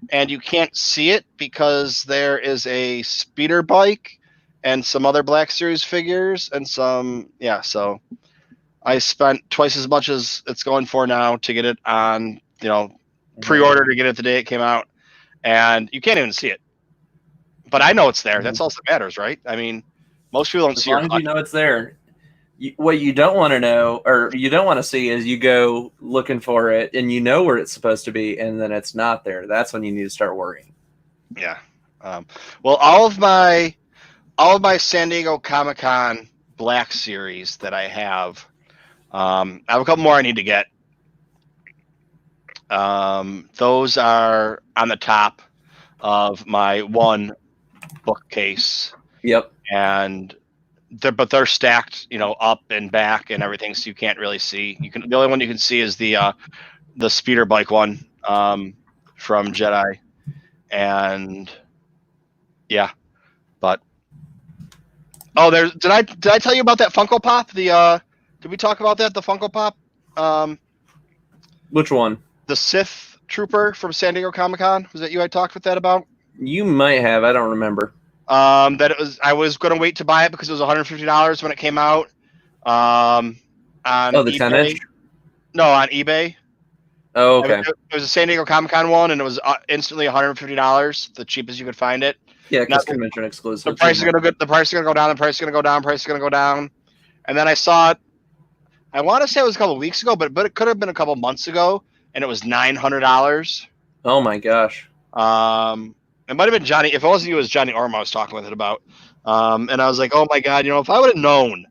A: and you can't see it because there is a speeder bike and some other Black Series figures and some so I spent twice as much as it's going for now to get it on, pre-order to get it the day it came out, and you can't even see it. But I know it's there. That's all that matters, right? I mean, most people don't see it.
D: As long as you know it's there. What you don't want to know, or you don't want to see, is you go looking for it and you know where it's supposed to be, and then it's not there. That's when you need to start worrying.
A: Yeah. Well, all of my San Diego Comic-Con Black Series that I have a couple more I need to get. Those are on the top of my one bookcase.
D: Yep.
A: And they're stacked, up and back and everything, so you can't really see. The only one you can see is the speeder bike one from Jedi, and but did I tell you about that Funko Pop? Did we talk about that? The Funko Pop?
D: Which one?
A: The Sith Trooper from San Diego Comic-Con. Was that you I talked with that about?
D: You might have. I don't remember.
A: That it was. I was going to wait to buy it because it was $150 when it came out. On
D: the
A: eBay.
D: 10-inch?
A: No, on eBay.
D: Oh, okay.
A: It was a San Diego Comic-Con one, and it was instantly $150, the cheapest you could find it.
D: Yeah, because convention exclusive.
A: The price is gonna go. The price is gonna go down. The price is gonna go down. Price is gonna go down. And then I saw it. I want to say it was a couple weeks ago, but it could have been a couple months ago, and it was $900.
D: Oh my gosh.
A: It might have been Johnny. If it wasn't you, it was Johnny Orm I was talking with it about. And I was like, oh my god, if I would have known,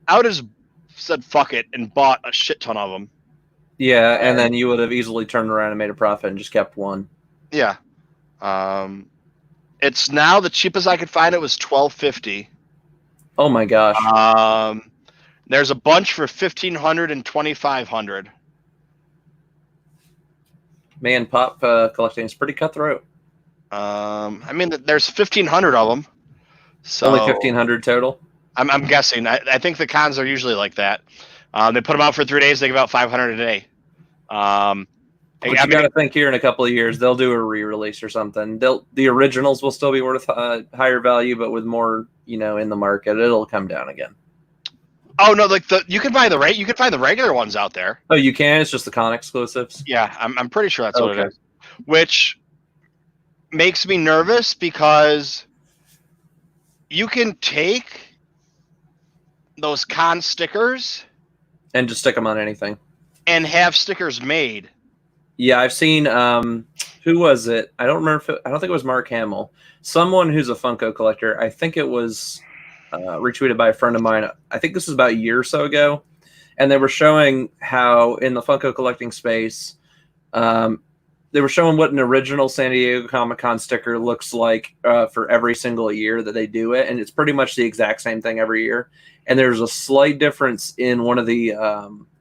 A: I would have just said fuck it and bought a shit ton of them.
D: Yeah, and then you would have easily turned around and made a profit and just kept one.
A: Yeah. It's now the cheapest I could find it was $12.50.
D: Oh my gosh.
A: There's a bunch for 1,500 and 2,500.
D: Man, pop collecting is pretty cutthroat.
A: I mean, there's 1,500 of them. So
D: Only 1,500 total.
A: I'm guessing. I think the cons are usually like that. They put them out for 3 days. They give out 500 a day.
D: But you got to think here in a couple of years they'll do a re-release or something. The originals will still be worth higher value, but with more, in the market, it'll come down again.
A: Oh no, like you can find the regular ones out there.
D: Oh, you can. It's just the con exclusives.
A: Yeah, I'm pretty sure that's what it is. Which makes me nervous because you can take those con stickers
D: and just stick them on anything
A: and have stickers made.
D: Yeah, I've seen. Who was it? I don't remember. I don't think it was Mark Hamill. Someone who's a Funko collector. I think it was retweeted by a friend of mine. I think this was about a year or so ago, and they were showing how in the Funko collecting space, they were showing what an original San Diego Comic-Con sticker looks like for every single year that they do it, and it's pretty much the exact same thing every year. And there's a slight difference in one of the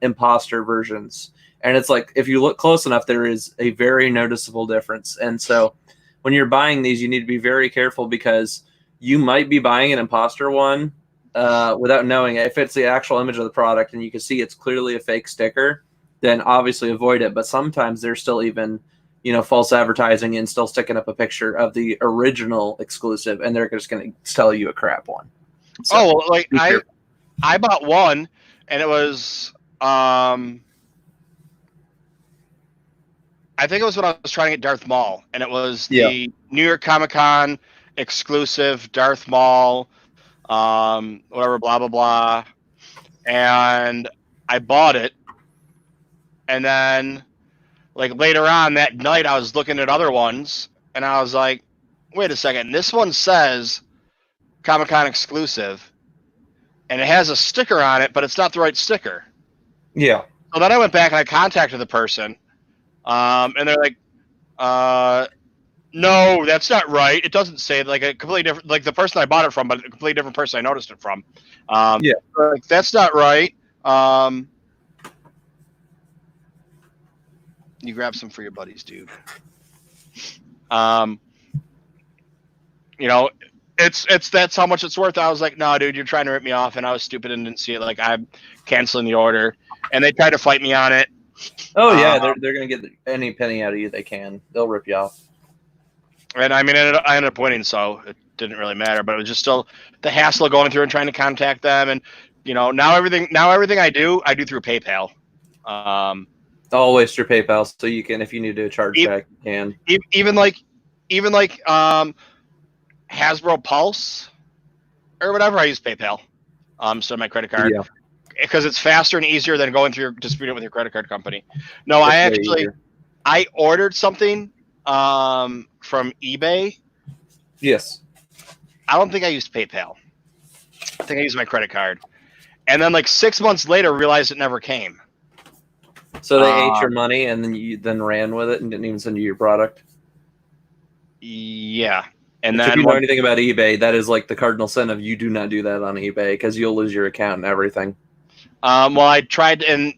D: imposter versions. And it's like, if you look close enough, there is a very noticeable difference. And so when you're buying these, you need to be very careful because you might be buying an imposter one without knowing it. If it's the actual image of the product and you can see it's clearly a fake sticker, then obviously avoid it. But sometimes there's still even, false advertising and still sticking up a picture of the original exclusive, and they're just going to sell you a crap one.
A: So, I bought one, and it was I think it was when I was trying to get Darth Maul, and it was the New York Comic Con exclusive Darth Maul, whatever, blah blah blah, and I bought it, and then later on that night I was looking at other ones, and I was like, wait a second, this one says Comic Con exclusive, and it has a sticker on it, but it's not the right sticker.
D: Yeah.
A: So then I went back and I contacted the person. And they're like, no, that's not right. It doesn't say a completely different, the person I bought it from, but a completely different person I noticed it from. That's not right. You grab some for your buddies, dude. That's how much it's worth. I was like, no, dude, you're trying to rip me off, and I was stupid and didn't see it. I'm canceling the order, and they tried to fight me on it.
D: Oh yeah, they're gonna get any penny out of you they can. They'll rip you off. And
A: I mean, I ended up winning, so it didn't really matter. But it was just still the hassle of going through and trying to contact them, and now everything I do through PayPal.
D: Always through PayPal, so you can, if you need to charge back, you can.
A: Even Hasbro Pulse or whatever, I use PayPal. So my credit card.
D: Yeah.
A: Because it's faster and easier than going through disputing with your credit card company. No, I ordered something from eBay.
D: Yes.
A: I don't think I used PayPal. I think I used my credit card. And then 6 months later realized it never came.
D: So they ate your money and then you ran with it and didn't even send you your product?
A: Yeah. And then
D: if you know anything about eBay, that is the cardinal sin of you do not do that on eBay because you'll lose your account and everything.
A: Well, I tried, and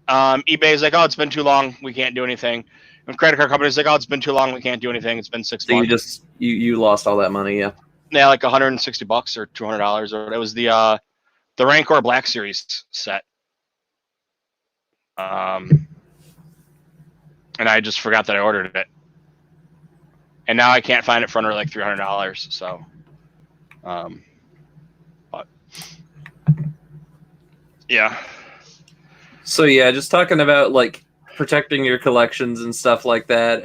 A: eBay's like, oh, it's been too long, we can't do anything. And credit card company's like, oh, it's been too long, we can't do anything. It's been 6 months.
D: So you lost all that money, yeah.
A: Yeah, $160 or $200, or it was the Rancor Black Series set. And I just forgot that I ordered it, and now I can't find it for under $300. So, but. Yeah.
D: So yeah, just talking about protecting your collections and stuff like that.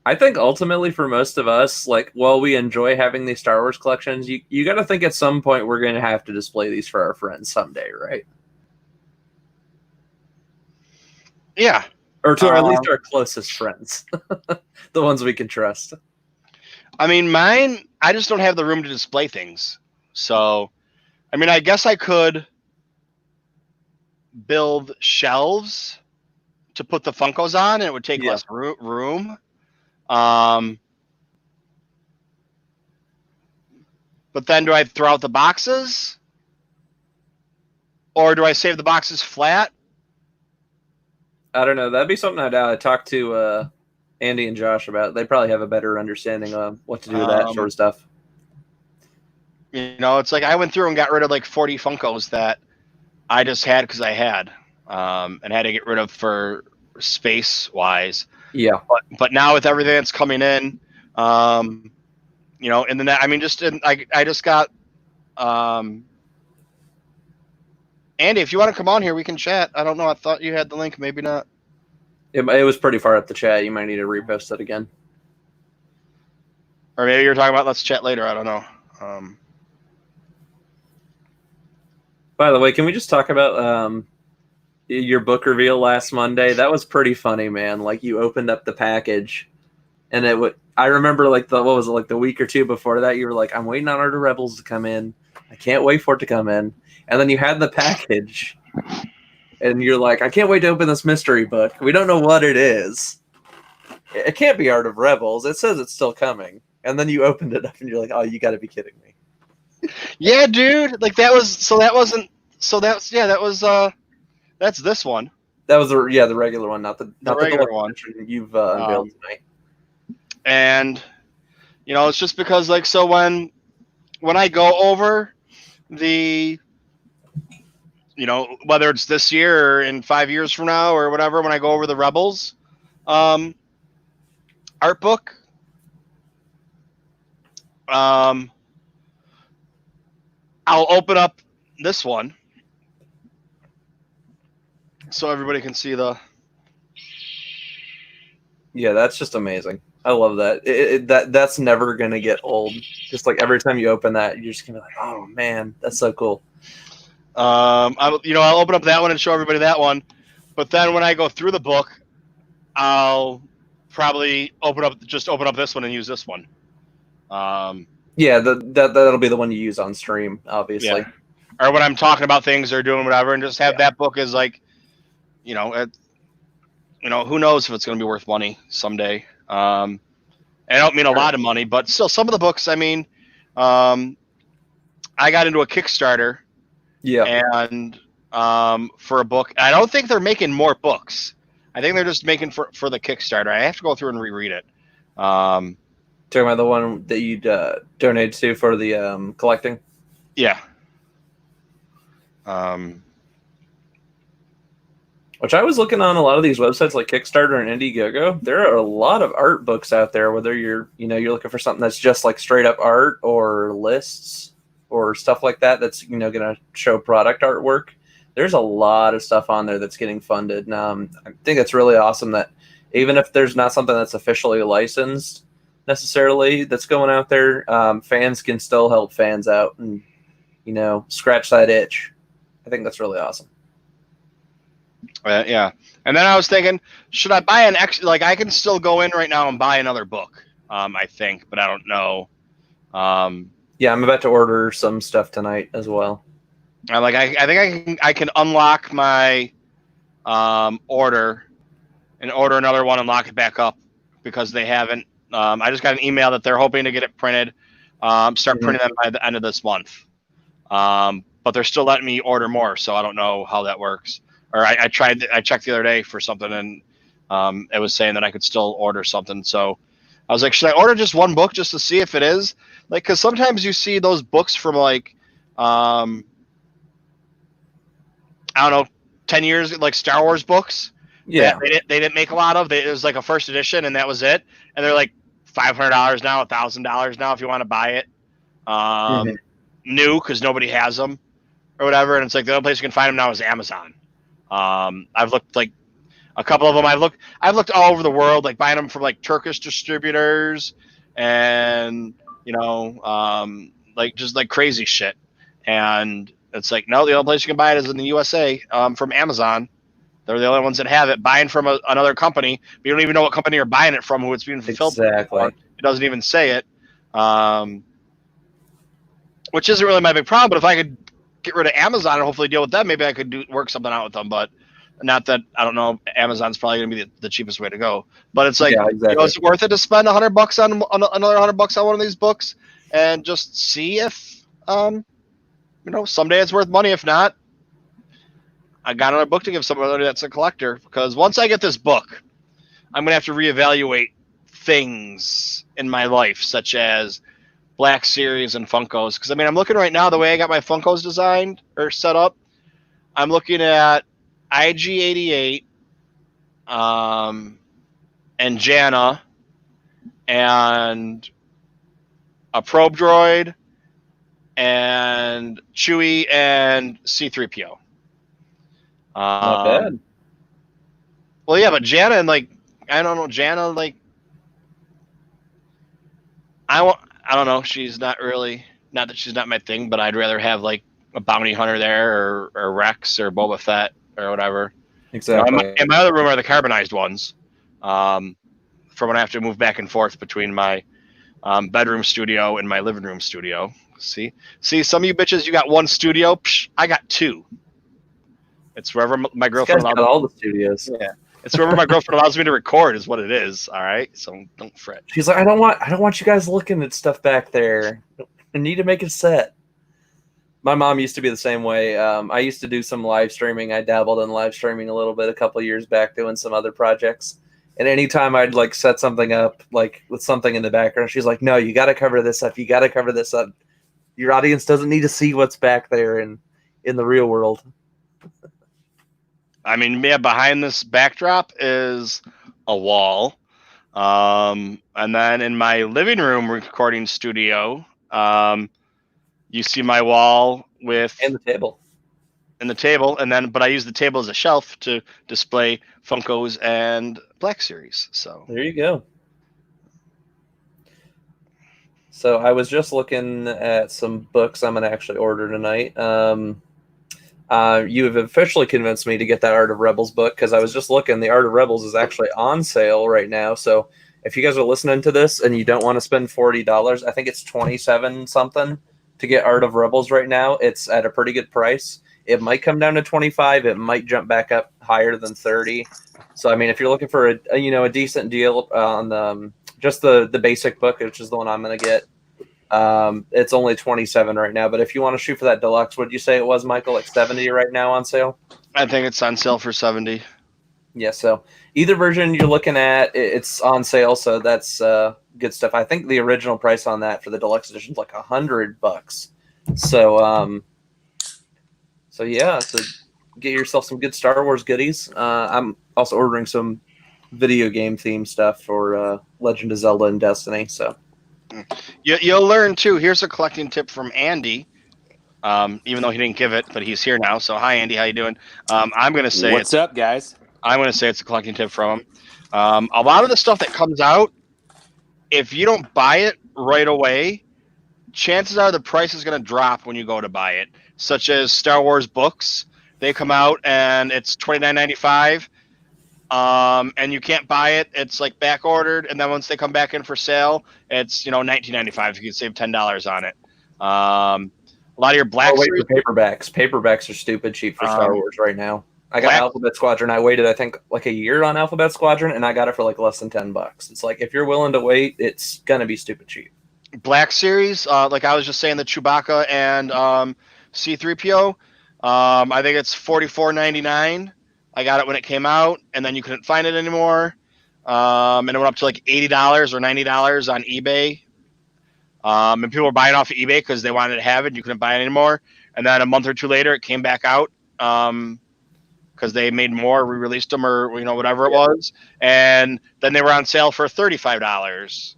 D: I think ultimately for most of us, while we enjoy having these Star Wars collections, you got to think at some point we're going to have to display these for our friends someday, right?
A: Yeah.
D: Or to at least our closest friends, the ones we can trust.
A: I mean, mine, I just don't have the room to display things. So, I mean, I guess I could build shelves to put the Funkos on, and it would take less room. But then do I throw out the boxes? or do I save the boxes flat?
D: I don't know. That'd be something I'd talk to Andy and Josh about. They probably have a better understanding of what to do with that sort of stuff.
A: You know, it's like I went through and got rid of like 40 Funkos that I just had because I had, and had to get rid of for space wise.
D: Yeah.
A: But now with everything that's coming in, you know, in the net, I mean, I just got, Andy, if you want to come on here, we can chat. I don't know. I thought you had the link. Maybe not.
D: It was pretty far up the chat. You might need to repost it again.
A: Or maybe you're talking about let's chat later. I don't know.
D: By the way, can we just talk about your book reveal last Monday? That was pretty funny, man. Like, you opened up the package, and I remember like what was it, like the week or two before that, you were like, I'm waiting on Art of Rebels to come in. I can't wait for it to come in. And then you had the package, and you're like, I can't wait to open this mystery book. We don't know what it is. It can't be Art of Rebels. It says it's still coming. And then you opened it up, and you're like, oh, you got to be kidding me.
A: Yeah, dude. Like that's this one.
D: That was the regular one, not the
A: regular one
D: you've unveiled tonight.
A: And you know, it's just because like, so when I go over the, you know, whether it's this year or in 5 years from now or whatever, when I go over the Rebels art book, I'll open up this one so everybody can see the.
D: Yeah, that's just amazing. I love that. That's never gonna get old. Just like every time you open that, you're just gonna be like, oh man, that's so cool.
A: I'll open up that one and show everybody that one, but then when I go through the book, I'll probably open up this one and use this one.
D: Yeah, that'll be the one you use on stream, obviously.
A: Yeah. Or when I'm talking about things or doing whatever, and just have that book as like, you know, who knows if it's going to be worth money someday. I don't mean a lot of money, but still, some of the books. I mean, I got into a Kickstarter.
D: Yeah.
A: And for a book, I don't think they're making more books. I think they're just making for the Kickstarter. I have to go through and reread it.
D: Talking about the one that you donated to for the collecting?
A: Yeah.
D: Which I was looking on a lot of these websites like Kickstarter and Indiegogo. There are a lot of art books out there, whether you're looking for something that's just like straight up art or lists or stuff like that that's going to show product artwork. There's a lot of stuff on there that's getting funded. I think it's really awesome that even if there's not something that's officially licensed necessarily that's going out there, fans can still help fans out and scratch that itch. I think that's really awesome.
A: Yeah. And then I was thinking, should I buy an extra? Like, I can still go in right now and buy another book. I think, but I don't know.
D: Yeah, I'm about to order some stuff tonight as well.
A: I think I can unlock my order and order another one and lock it back up because they haven't. I just got an email that they're hoping to get it printed, start printing them by the end of this month. But they're still letting me order more, so I don't know how that works. Or I checked the other day for something, and it was saying that I could still order something. So I was like, should I order just one book just to see if it is? Like, because sometimes you see those books from like, I don't know, 10 years, like Star Wars books.
D: Yeah.
A: They didn't make a lot of. It was like a first edition, and that was it. And they're like $500 now, $1,000 now if you want to buy it. New, because nobody has them or whatever. And it's like the only place you can find them now is Amazon. I've looked like a couple of them. I've looked all over the world, like buying them from like Turkish distributors and like just like crazy shit. And it's like, no, the only place you can buy it is in the USA, from Amazon. They're the only ones that have it. Buying from another company, but you don't even know what company you're buying it from, who it's being fulfilled.
D: Exactly.
A: It doesn't even say it, which isn't really my big problem. But if I could get rid of Amazon and hopefully deal with them, maybe I could work something out with them. But not that I don't know. Amazon's probably going to be the cheapest way to go. But it's like, is it worth it to spend $100 on another $100 on one of these books and just see if someday it's worth money. If not, I got another book to give somebody that's a collector, because once I get this book, I'm going to have to reevaluate things in my life, such as Black Series and Funkos. Because, I mean, I'm looking right now, the way I got my Funkos designed or set up, I'm looking at IG-88 and Janna and a Probe Droid and Chewie and C-3PO.
D: Not bad.
A: Well, yeah, but Janna and like, I don't know, Janna, like, I don't know. She's not really, not that she's not my thing, but I'd rather have like a bounty hunter there, or Rex or Boba Fett or whatever.
D: Exactly.
A: In my other room are the carbonized ones, from when I have to move back and forth between my bedroom studio and my living room studio. See, some of you bitches, you got one studio. Psh, I got two. It's wherever my girlfriend
D: got all the studios.
A: Yeah, it's wherever my girlfriend allows me to record is what it is. All right, so don't fret.
D: She's like, I don't want you guys looking at stuff back there. I need to make it set. My mom used to be the same way. I used to do some live streaming. I dabbled in live streaming a little bit a couple of years back, doing some other projects. And anytime I'd like set something up, like with something in the background, she's like, "No, you got to cover this up. You got to cover this up. Your audience doesn't need to see what's back there in the real world."
A: I mean, yeah, behind this backdrop is a wall. And then in my living room recording studio, you see my wall with
D: And the table.
A: and the table, and then but I use the table as a shelf to display Funkos and Black Series. So
D: There you go. So I was just looking at some books I'm going to actually order tonight. You have officially convinced me to get that Art of Rebels book, because I was just looking. The Art of Rebels is actually on sale right now. So if you guys are listening to this and you don't want to spend $40, I think it's 27 something to get Art of Rebels right now. It's at a pretty good price. It might come down to 25. It might jump back up higher than 30. So I mean, if you're looking for a decent deal on just the basic book, which is the one I'm going to get, it's only 27 right now. But if you want to shoot for that deluxe, would you say it was, Michael, like 70 right now on sale?
A: I think it's on sale for 70.
D: Yeah. So either version you're looking at, it's on sale. So that's good stuff. I think the original price on that for the deluxe edition is like $100. So yeah, so get yourself some good Star Wars goodies. I'm also ordering some video game themed stuff for Legend of Zelda and Destiny. So
A: you'll learn too. Here's a collecting tip from Andy. Even though he didn't give it, but he's here now. So hi, Andy, how you doing? I'm gonna say
E: what's up, guys?
A: I'm gonna say it's a collecting tip from him. A lot of the stuff that comes out, if you don't buy it right away, chances are the price is going to drop when you go to buy it. Such as Star Wars books, they come out and it's $29.95, and you can't buy it. It's like back ordered, and then once they come back in for sale, it's $19.95. You can save $10 on it. A lot of your Black Series
D: paperbacks. Paperbacks are stupid cheap for Star Wars right now. I got Alphabet Squadron. I waited, I think, like a year on Alphabet Squadron, and I got it for like less than $10. It's like, if you're willing to wait, it's gonna be stupid cheap.
A: Black Series, like I was just saying, the Chewbacca and C-3PO, I think it's $44.99. I got it when it came out, and then you couldn't find it anymore, and it went up to like $80 or $90 on eBay. And people were buying off of eBay because they wanted to have it, and you couldn't buy it anymore. And then a month or two later, it came back out because they made more, re-released them, or whatever it was, and then they were on sale for $35.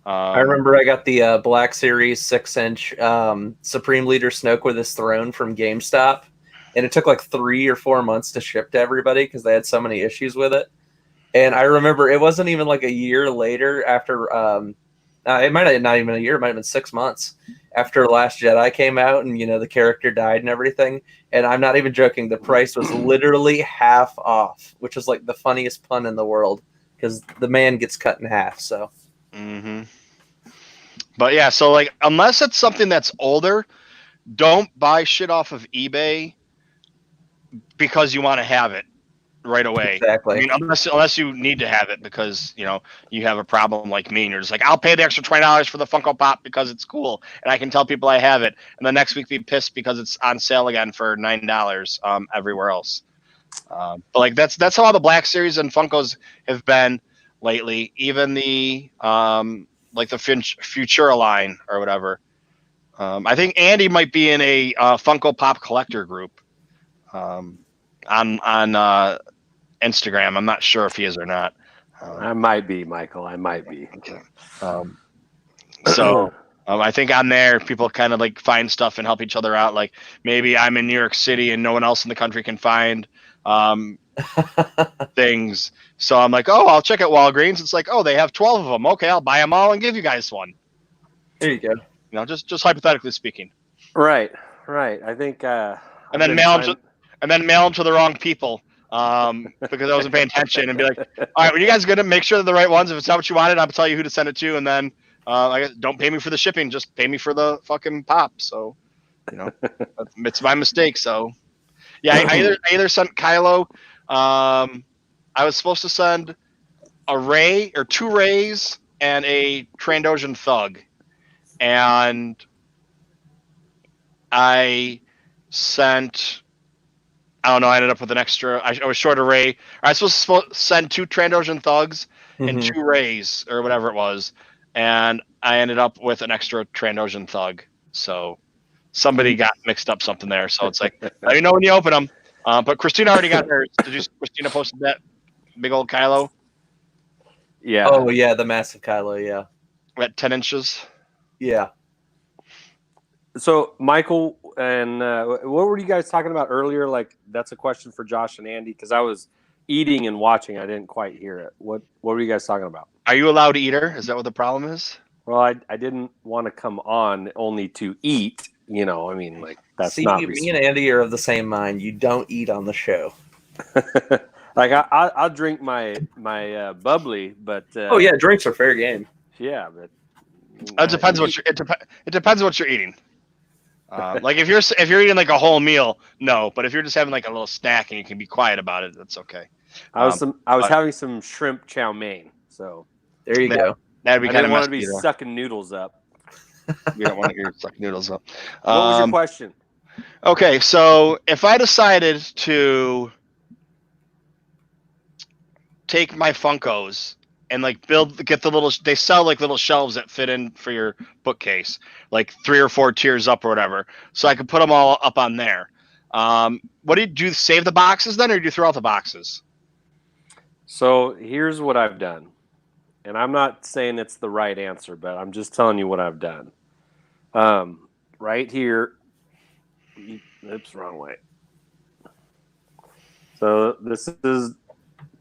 D: I remember I got the Black Series 6-inch Supreme Leader Snoke with his throne from GameStop, and it took like 3 or 4 months to ship to everybody because they had so many issues with it. And I remember it wasn't even like a year later after it might have not even a year, it might have been 6 months after Last Jedi came out, and the character died and everything. And I'm not even joking, the price was literally half off, which is like the funniest pun in the world because the man gets cut in half. So.
A: Mm-hmm. But yeah, so like, unless it's something that's older, don't buy shit off of eBay because you want to have it. right away.
D: Exactly.
A: I mean, unless you need to have it because you have a problem like me, and you're just like, I'll pay the extra $20 for the Funko Pop because it's cool, and I can tell people I have it, and the next week be pissed because it's on sale again for $9 everywhere else. But like that's how all the Black Series and Funkos have been lately. Even the like the Futura line or whatever. I think Andy might be in a Funko Pop collector group on Instagram. I'm not sure if he is or not.
E: I might be, Michael. I might be.
A: Okay. So I think on there, people kind of like find stuff and help each other out. Like maybe I'm in New York City and no one else in the country can find things. So I'm like, oh, I'll check out Walgreens. It's like, oh, they have 12 of them. Okay, I'll buy them all and give you guys one.
D: There you go.
A: Just hypothetically speaking.
E: Right. I think.
A: And then mail them to the wrong people. Because I wasn't paying attention, and be like, all right, when you guys gonna make sure they're the right ones. If it's not what you wanted, I'll tell you who to send it to, and then I guess don't pay me for the shipping, just pay me for the fucking pop. So, it's my mistake. So, yeah, I either sent Kylo. I was supposed to send a Ray or 2 Rays and a Trandoshan Thug, and I sent. I don't know. I ended up with an extra. I was short a Ray. I was supposed to send 2 Trandoshan Thugs and 2 Rays or whatever it was, and I ended up with an extra Trandoshan Thug. So somebody got mixed up something there. So it's like, let me know when you open them. But Christina already got hers. Christina posted that big old Kylo?
E: Yeah.
D: Oh yeah, the massive Kylo. Yeah.
A: At 10 inches.
D: Yeah.
E: So, Michael, and what were you guys talking about earlier? Like, that's a question for Josh and Andy, because I was eating and watching. I didn't quite hear it. What were you guys talking about?
A: Are you allowed to eat her? Is that what the problem is?
E: Well, I didn't want to come on only to eat. I mean, like, that's
D: See,
E: not.
D: me and Andy are of the same mind. You don't eat on the show.
E: Like, I'll drink my bubbly, but
D: oh yeah, drinks are fair game.
E: yeah, but
A: It depends it depends what you're eating. Like if you're eating like a whole meal, no. But if you're just having like a little snack and you can be quiet about it, that's okay.
E: I was having some shrimp chow mein, so
D: there you go.
A: That'd be
E: I
A: kind
E: didn't
A: of
E: want to be sucking noodles up.
A: You don't want to hear suck noodles up.
E: What was your question?
A: Okay, so if I decided to take my Funkos and like get the little, they sell like little shelves that fit in for your bookcase, like 3 or 4 tiers up or whatever, so I could put them all up on there. What do you do? Save the boxes then, or do you throw out the boxes?
E: So here's what I've done, and I'm not saying it's the right answer, but I'm just telling you what I've done. Right here, oops, wrong way. So this is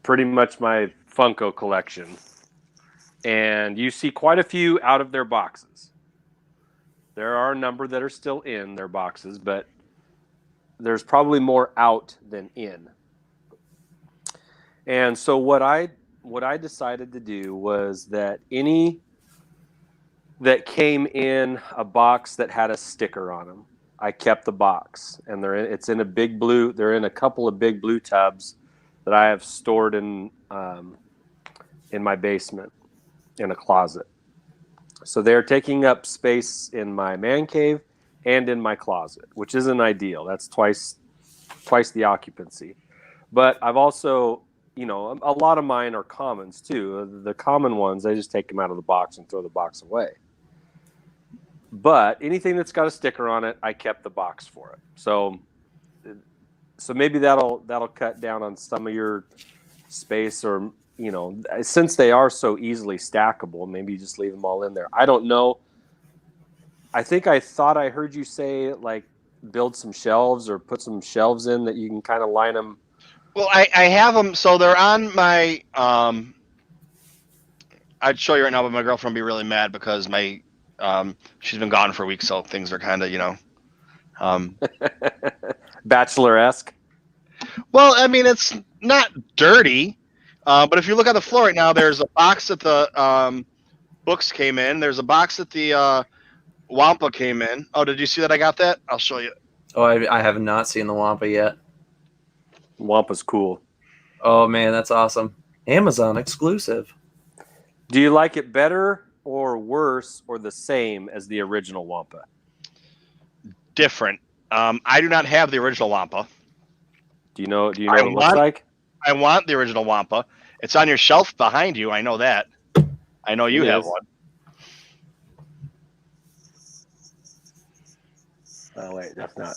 E: pretty much my Funko collection, and you see quite a few out of their boxes. There are a number that are still in their boxes, but there's probably more out than in. And so what I decided to do was that any that came in a box that had a sticker on them, I kept the box, and it's in a big blue. They're in a couple of big blue tubs that I have stored in my basement in a closet. So they're taking up space in my man cave and in my closet, which isn't ideal. That's twice the occupancy. But I've also, a lot of mine are commons too. The common ones, I just take them out of the box and throw the box away. But anything that's got a sticker on it, I kept the box for it. So maybe that'll cut down on some of your space, or since they are so easily stackable, maybe you just leave them all in there. I don't know. I thought I heard you say like build some shelves or put some shelves in that you can kind of line them.
A: Well, I have them, so they're on my. I'd show you right now, but my girlfriend would be really mad because my she's been gone for a week, so things are kind of
E: Bachelor-esque.
A: Well, I mean, it's not dirty, but if you look at the floor right now, there's a box that the books came in. There's a box that the Wampa came in. Oh, did you see that I got that? I'll show you.
D: Oh, I have not seen the Wampa yet.
E: Wampa's cool.
D: Oh man, that's awesome. Amazon exclusive.
E: Do you like it better or worse or the same as the original Wampa?
A: Different. I do not have the original Wampa.
E: Do you know what it
A: I
E: looks like?
A: I want the original Wampa. It's on your shelf behind you. I know that. I know you
E: It
A: have
E: is.
A: one.
E: Oh wait, that's not.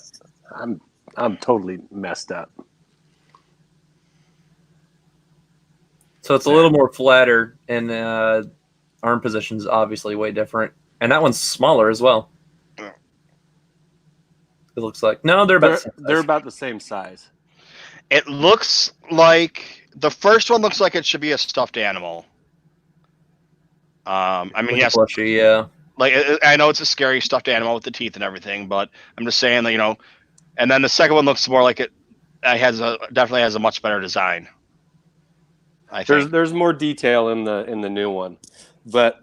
E: I'm totally messed up.
D: So it's a little more flatter, and arm position's obviously way different. And that one's smaller as well.
A: Yeah.
D: It looks like they're about
E: They're about the same size.
A: It looks like the first one looks like it should be a stuffed animal. I mean,
D: like
A: yes,
D: plushie, yeah.
A: like I know it's a scary stuffed animal with the teeth and everything, but I'm just saying that And then the second one looks more like it definitely has a much better design. I think.
E: There's more detail in the new one, but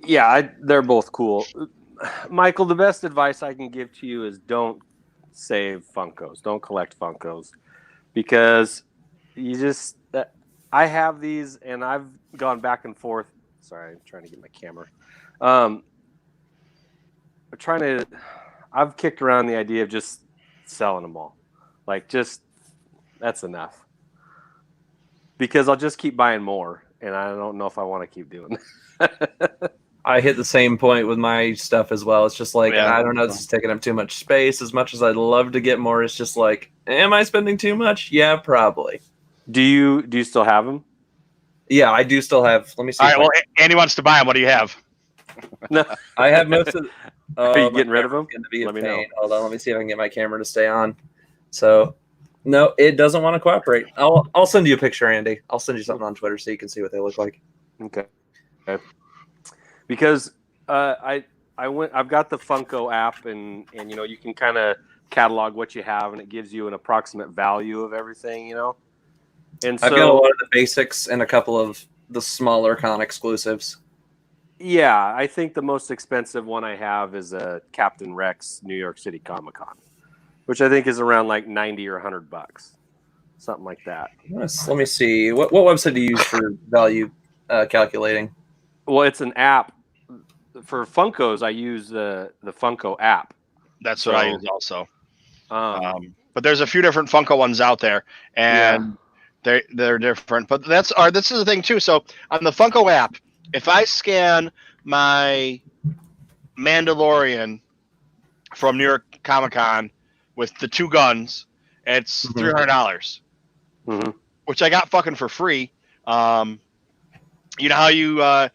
E: yeah, they're both cool. Michael, the best advice I can give to you is don't save Funkos, don't collect Funkos, because you just I have these and I've gone back and forth. Sorry, I'm trying to get my camera. I've kicked around the idea of just selling them all, like just that's enough. Because I'll just keep buying more, and I don't know if I want to keep doing that.
D: I hit the same point with my stuff as well. It's just like,
A: Yeah.
D: I don't know, this is taking up too much space. As much as I'd love to get more, it's just like, am I spending too much? Yeah, probably.
E: Do you still have them?
D: Yeah, I do still have. Let me see.
A: All right. Well, Andy wants to buy them. What do you have?
E: No.
D: I have most of.
E: Are you
D: my
E: getting rid of them?
D: camera's gonna be a
E: Let me know.
D: pain. Hold on, let me see if I can get my camera to stay on. So, no, it doesn't want to cooperate. I'll send you a picture, Andy. I'll send you something on Twitter so you can see what they look like.
E: Okay. Because I've got the Funko app, and you can kind of catalog what you have, and it gives you an approximate value of everything, And so
D: I've got a lot of the basics and a couple of the smaller con exclusives.
E: yeah, I think the most expensive one I have is a Captain Rex New York City Comic Con, which I think is around like $90 or $100, something like that.
D: Let me see. What website do you use for value calculating?
E: Well, it's an app for Funkos. I use the Funko app.
A: That's what I use also.
E: Um,
A: But there's a few different Funko ones out there, and they're different. But this is the thing too. So on the Funko app, if I scan my Mandalorian from New York Comic Con with the two guns, it's $300,
E: Mhm.
A: which I got fucking for free. You know how you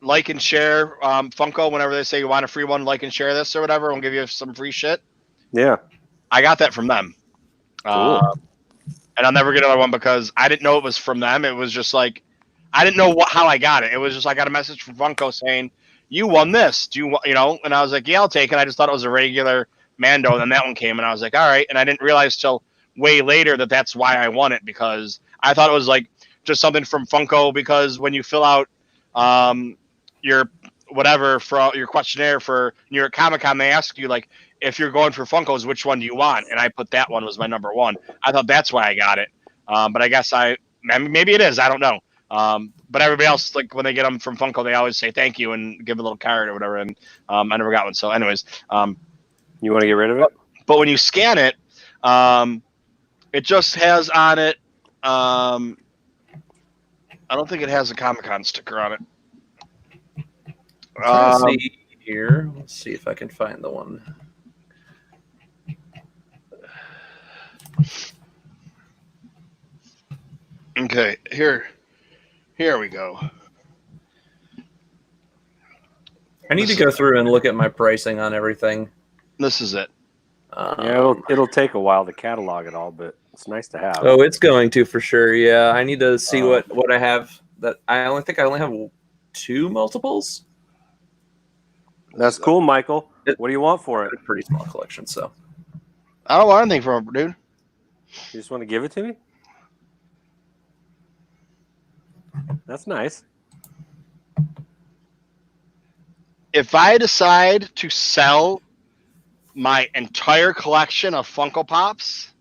A: like and share Funko whenever they say you want a free one, like and share this or whatever, we'll give you some free shit.
E: Yeah.
A: I got that from them.
E: Cool.
A: And I'll never get another one because I didn't know it was from them. It was just like, I didn't know how I got it. It was just, I got a message from Funko saying, you won this. Do you want, and I was like, yeah, I'll take it. I just thought it was a regular Mando. And then that one came and I was like, all right. And I didn't realize till way later that that's why I won it, because I thought it was like just something from Funko, because when you fill out your whatever for your questionnaire for New York Comic Con, they ask you like, if you're going for Funkos, which one do you want? And I put that one was my number one. I thought that's why I got it. But I guess maybe it is. I don't know. But everybody else, like when they get them from Funko, they always say thank you and give a little card or whatever. And I never got one. So anyways,
E: You want to get rid of it?
A: but when you scan it, it just has on it. I don't think it has a Comic-Con sticker on it.
D: Let's see here. Let's see if I can find the one.
A: Okay, here we go.
D: I need to go through and look at my pricing on everything.
A: This is it.
E: Yeah, it'll take a while to catalog it all, but it's nice to have.
D: Oh, it's going to for sure. Yeah, I need to see what I have. That I only have 2 multiples.
E: That's cool, Michael. What do you want for it?
D: A pretty small collection, so
A: I don't want anything from it, dude.
E: You just want to give it to me? That's nice.
A: If I decide to sell my entire collection of Funko Pops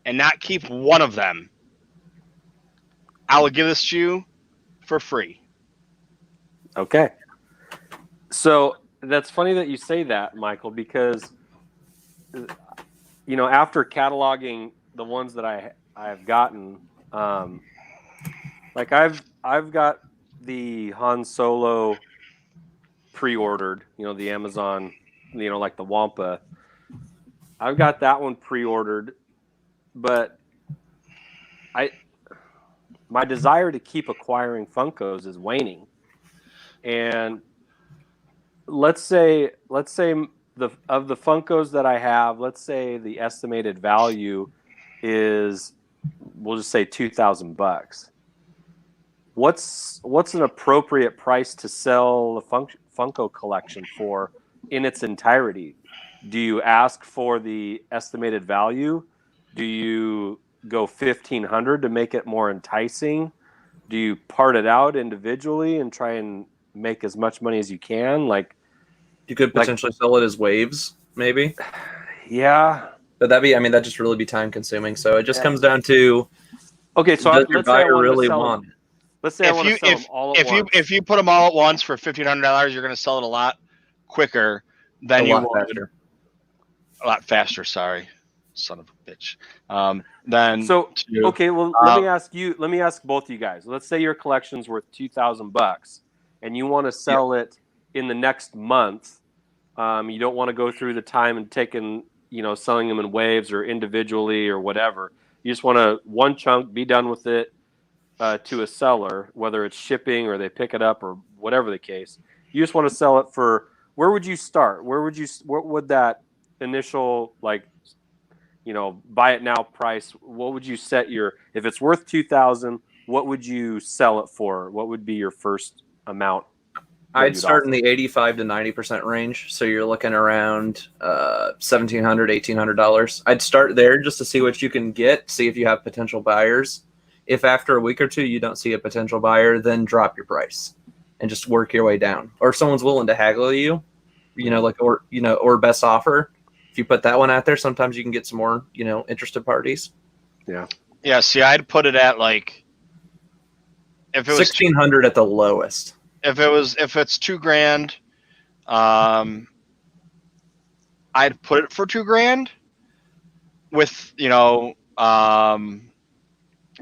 A: and not keep one of them, I will give this to you for free.
E: Okay. So that's funny that you say that, Michael, because after cataloging the ones that I've gotten, like I've got the Han Solo pre-ordered, the Amazon, like the Wampa. I've got that one pre-ordered, but my desire to keep acquiring Funkos is waning. And let's say of the Funkos that I have, let's say the estimated value is, we'll just say $2,000. What's an appropriate price to sell the Funko collection for in its entirety? Do you ask for the estimated value? Do you go $1,500 to make it more enticing? Do you part it out individually and try and make as much money as you can? Like,
D: you could potentially sell it as waves, maybe.
E: Yeah,
D: but that just really be time consuming. So it just comes down to,
E: okay. So
D: does your buyer really want it?
E: Let's say I want to sell them all at once.
A: If you put them all at once for $1,500, you're going to sell it a lot quicker than you would.
D: Faster.
A: A lot faster. Sorry, son of a bitch. Then
E: okay. Well, let me ask both of you guys. Let's say your collection's worth $2,000, and you want to sell it in the next month. You don't want to go through the time and selling them in waves or individually or whatever. You just want to one chunk, be done with it to a seller, whether it's shipping or they pick it up or whatever the case. You just want to sell it for, where would you start? What would that initial, buy it now price, what would you set if it's worth $2,000, what would you sell it for? What would be your first amount?
D: I'd start in the 85 to 90% range. So you're looking around $1,700, $1,800. I'd start there just to see what you can get, see if you have potential buyers. If after a week or two you don't see a potential buyer, then drop your price and just work your way down. Or if someone's willing to haggle you, or best offer. If you put that one out there, sometimes you can get some more, interested parties.
E: Yeah.
A: Yeah. See, I'd put it at if it was
D: $1,600 at the lowest.
A: If it's $2,000, I'd put it for $2,000 with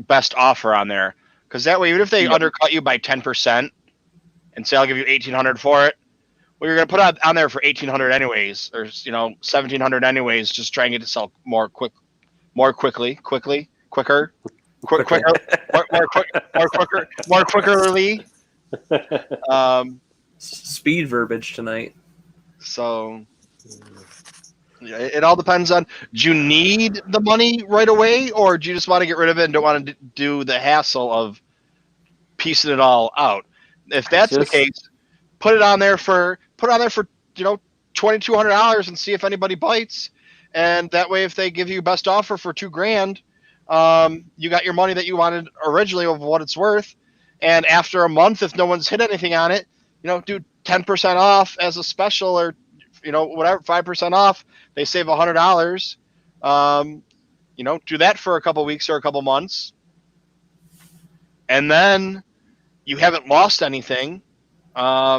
A: best offer on there, because that way, even if they undercut you by 10% and say I'll give you $1,800 for it, well, you're gonna put it on there for $1,800 anyways, or $1,700 anyways. Just try and get it to sell more quickly.
D: Speed verbiage tonight.
A: So it all depends on, do you need the money right away, or do you just want to get rid of it and don't want to do the hassle of piecing it all out? If that's the case, put it on there for $2,200 and see if anybody bites. And that way, if they give you best offer for $2,000, you got your money that you wanted originally of what it's worth. And after a month, if no one's hit anything on it, do 10% off as a special, or whatever, 5% off. They save $100. Do that for a couple weeks or a couple months, and then you haven't lost anything.
D: Yeah,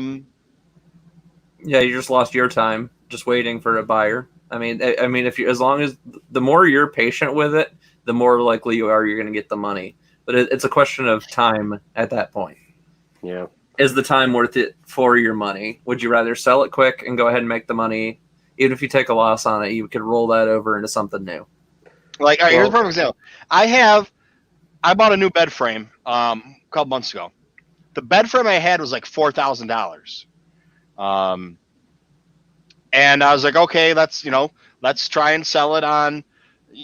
D: you just lost your time just waiting for a buyer. If you, as long as the more you're patient with it, the more likely you're going to get the money. But it's a question of time at that point.
E: Yeah.
D: Is the time worth it for your money? Would you rather sell it quick and go ahead and make the money? Even if you take a loss on it, you could roll that over into something new.
A: All right, here's a perfect example. I bought a new bed frame a couple months ago. The bed frame I had was like $4,000. And I was like, okay, let's try and sell it on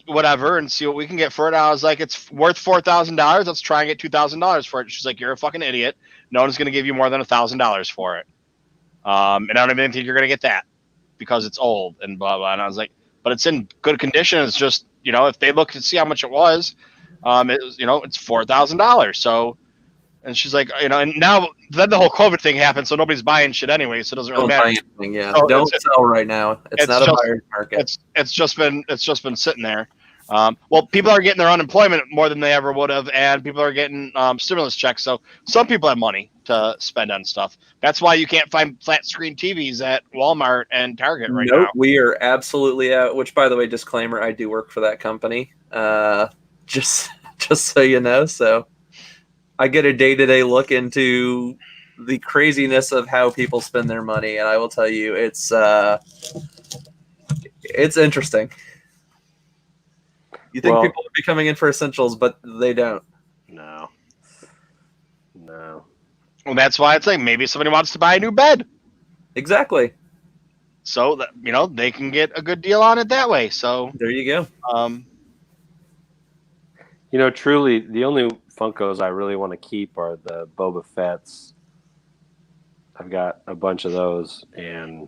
A: whatever and see what we can get for it. I was like, it's worth $4,000. Let's try and get $2,000 for it. She's like, you're a fucking idiot. No one's going to give you more than $1,000 for it. And I don't even think you're going to get that because it's old and blah, blah. And I was like, but it's in good condition. It's just, if they look to see how much it was, it's $4,000. So And she's like, and now then the whole COVID thing happened, so nobody's buying shit anyway, so it doesn't really
D: Don't
A: matter.
D: buy anything. Yeah,
A: So
D: don't sell right now. It's not a buyer's market.
A: It's just been sitting there. Well, people are getting their unemployment more than they ever would have, and people are getting stimulus checks. So some people have money to spend on stuff. That's why you can't find flat screen TVs at Walmart and Target right now.
D: We are absolutely out. Which, by the way, disclaimer: I do work for that company. Just so you know. So I get a day-to-day look into the craziness of how people spend their money, and I will tell you, it's interesting. You think people would be coming in for essentials, but they don't.
E: No.
A: Well, that's why it's like maybe somebody wants to buy a new bed.
D: Exactly.
A: So that they can get a good deal on it that way. So
D: there you go.
E: Truly, the only Funkos I really want to keep are the Boba Fett's. I've got a bunch of those, and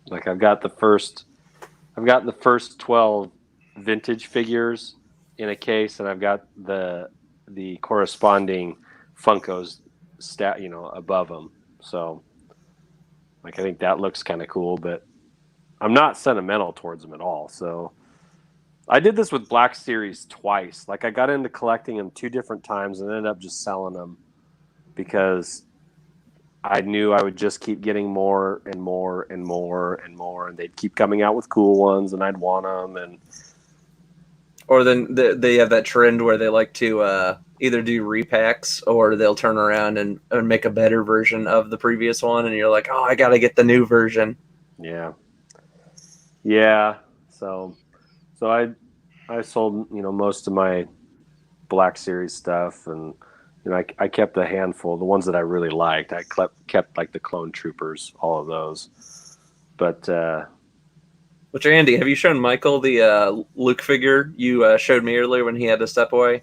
E: like I've got the first 12 vintage figures in a case, and I've got the corresponding Funkos above them. So like I think that looks kind of cool, but I'm not sentimental towards them at all. So I did this with Black Series twice. Like I got into collecting them 2 different times and ended up just selling them because I knew I would just keep getting more and more and more and more, and they'd keep coming out with cool ones, and I'd want them.
D: Or then they have that trend where they like to either do repacks or they'll turn around and make a better version of the previous one, and you're like, oh, I got to get the new version.
E: Yeah. So I sold most of my Black Series stuff, and I kept a handful, the ones that I really liked. I kept like the Clone Troopers, all of those. But
D: which, Andy, have you shown Michael the Luke figure you showed me earlier when he had to step away?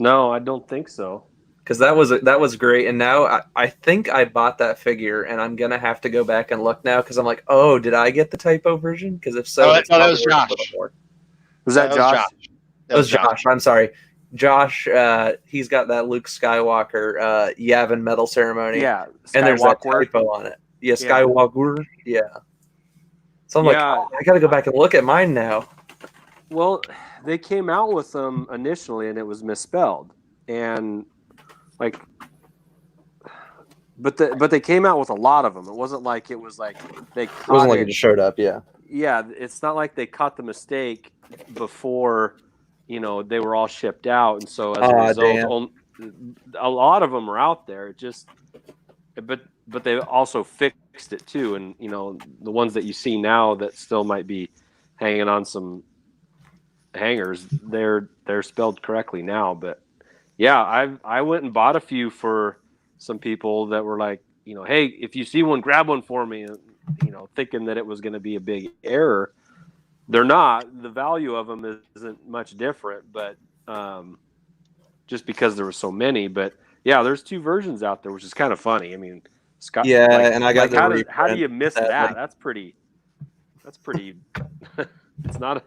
E: No, I don't think so.
D: Because that was great, and now I think I bought that figure, and I'm gonna have to go back and look now because I'm like, oh, did I get the typo version? Because if so,
A: that was Josh.
E: Was that Josh?
D: That was Josh. I'm sorry. Josh, he's got that Luke Skywalker Yavin medal ceremony.
E: Yeah.
D: And there's that typo on it. Yeah, Skywalker. Yeah. So I'm like, oh, I got to go back and look at mine now.
E: Well, they came out with them initially and it was misspelled. And like, but they came out with a lot of them. It wasn't like it was like they caught
D: it wasn't like it just showed up. Yeah.
E: Yeah. It's not like they caught the mistake before they were all shipped out, and so as a result, a lot of them are out there. But they also fixed it too, and the ones that you see now that still might be hanging on some hangers, they're spelled correctly now. But yeah, I went and bought a few for some people that were like, hey, if you see one, grab one for me, thinking that it was going to be a big error. They're not. The value of them isn't much different, but just because there were so many. But yeah, there's 2 versions out there, which is kind of funny. I mean, Scott.
D: Yeah, and I got
E: how do you miss that? That's pretty. It's not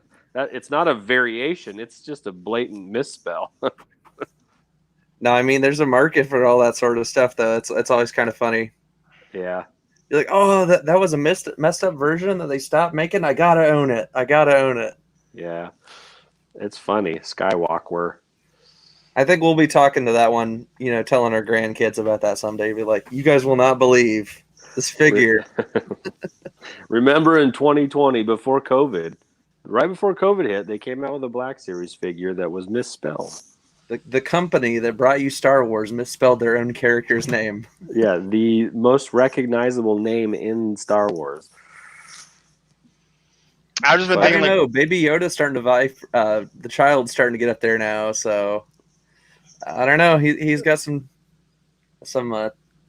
E: a variation. It's just a blatant misspell.
D: No, I mean, there's a market for all that sort of stuff, though. It's always kind of funny.
E: Yeah.
D: You're like, oh, that was a messed up version that they stopped making. I gotta own it.
E: Yeah, it's funny. Skywalker.
D: I think we'll be talking to that one, telling our grandkids about that someday. Be like, you guys will not believe this figure.
E: Remember in 2020, before COVID, right before COVID hit, they came out with a Black Series figure that was misspelled.
D: The company that brought you Star Wars misspelled their own character's name.
E: Yeah, the most recognizable name in Star Wars.
A: I've just been thinking,
D: I don't know. Baby Yoda's starting to vie. The child's starting to get up there now, so I don't know. He's got some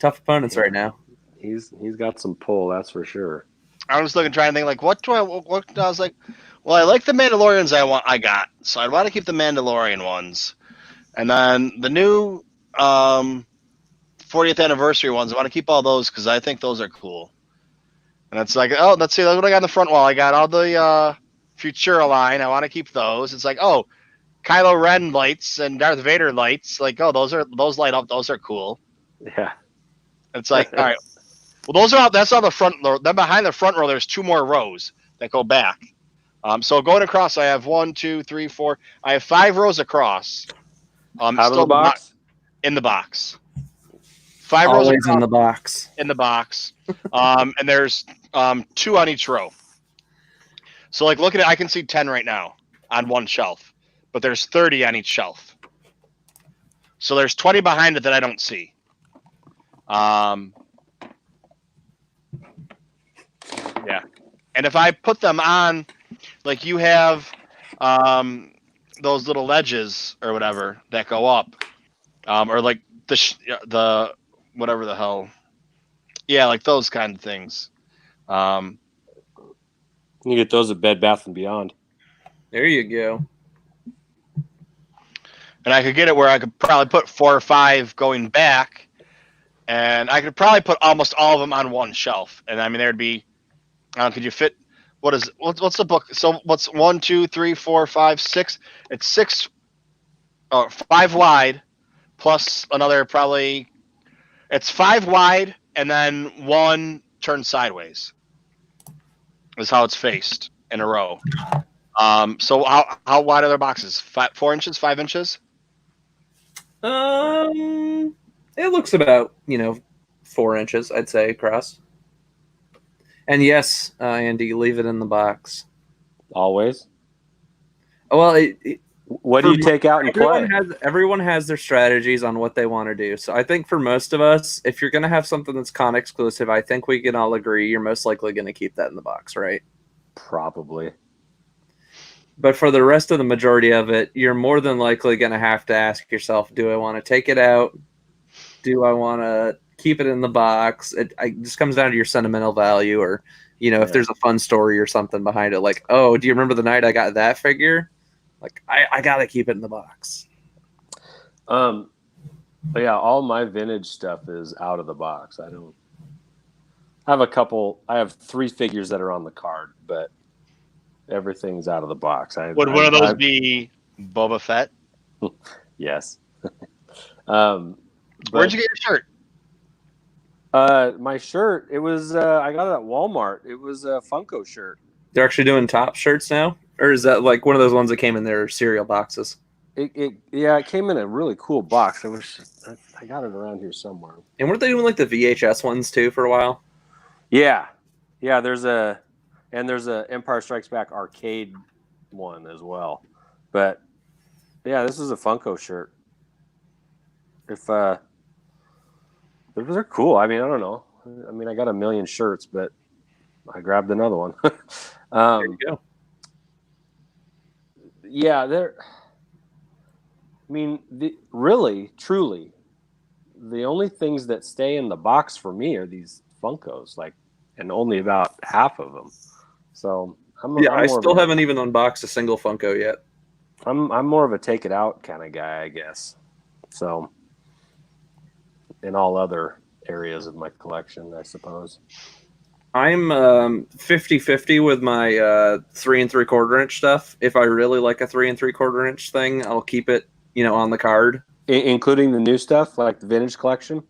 D: tough opponents right now.
E: He's got some pull, that's for sure.
A: I was trying to think like, what I was like, well, I like the Mandalorians I got, so I'd want to keep the Mandalorian ones. And then the new 40th anniversary ones, I want to keep all those because I think those are cool. And it's like, oh, let's see, look what I got on the front wall. I got all the Futura line. I want to keep those. It's like, oh, Kylo Ren lights and Darth Vader lights. Like, oh, those light up. Those are cool.
E: Yeah.
A: It's like, all right. Well, those are all. That's on the front row. Then behind the front row, there's 2 more rows that go back. So going across, I have 1, 2, 3, 4. I have 5 rows across.
E: Out of
A: still
E: the box?
A: in the box. 5 rows
D: Always
A: across,
D: in the box.
A: in the box. And there's 2 on each row. So like look at it, I can see 10 right now on one shelf, but there's 30 on each shelf. So there's 20 behind it that I don't see. Yeah. And if I put them on, like you have those little ledges or whatever that go up, or like the whatever the hell. Yeah, like those kind of things.
E: You get those at Bed Bath & Beyond.
D: There you go.
A: And I could get it where I could probably put 4 or 5 going back, and I could probably put almost all of them on one shelf. And I mean, there'd be, could you fit? What's the book? So what's 1, 2, 3, 4, 5, 6? It's 6, 5 wide, plus another probably. It's 5 wide, and then 1 turned sideways. Is how it's faced in a row. So how wide are their boxes? 4 inches, 5 inches?
D: It looks about 4 inches, I'd say, across. And yes, Andy, leave it in the box.
E: Always.
D: Well,
E: What do you take out and play?
D: Everyone has their strategies on what they want to do. So I think for most of us, if you're going to have something that's con exclusive, I think we can all agree you're most likely going to keep that in the box, right?
E: Probably.
D: But for the rest of the majority of it, you're more than likely going to have to ask yourself, do I want to take it out? Do I want to keep it in the box? It just comes down to your sentimental value, or, if there's a fun story or something behind it. Like, oh, do you remember the night I got that figure? Like, I got to keep it in the box.
E: But yeah, all my vintage stuff is out of the box. I have 3 figures that are on the card, but everything's out of the box.
A: Would one of those be Boba Fett?
E: Yes.
A: Where'd you get your shirt?
E: My shirt, it was I got it at Walmart. It was a Funko shirt.
D: They're actually doing top shirts now? Or is that like one of those ones that came in their cereal boxes?
E: It came in a really cool box. I got it around here somewhere.
D: And weren't they doing like the VHS ones too for a while?
E: Yeah. There's a Empire Strikes Back arcade one as well. But yeah, this is a Funko shirt. They're cool. I mean, I don't know. I mean, I got a million shirts, but I grabbed another one.
D: There you go.
E: Yeah, really, truly, the only things that stay in the box for me are these Funkos, and only about half of them. So
D: I still haven't even unboxed a single Funko yet.
E: I'm more of a take it out kind of guy, I guess. So, in all other areas of my collection, I suppose.
D: I'm 50-50 with my 3 3/4 inch stuff. If I really like a 3 3/4 inch thing, I'll keep it, on the card.
E: Including the new stuff, like the vintage collection?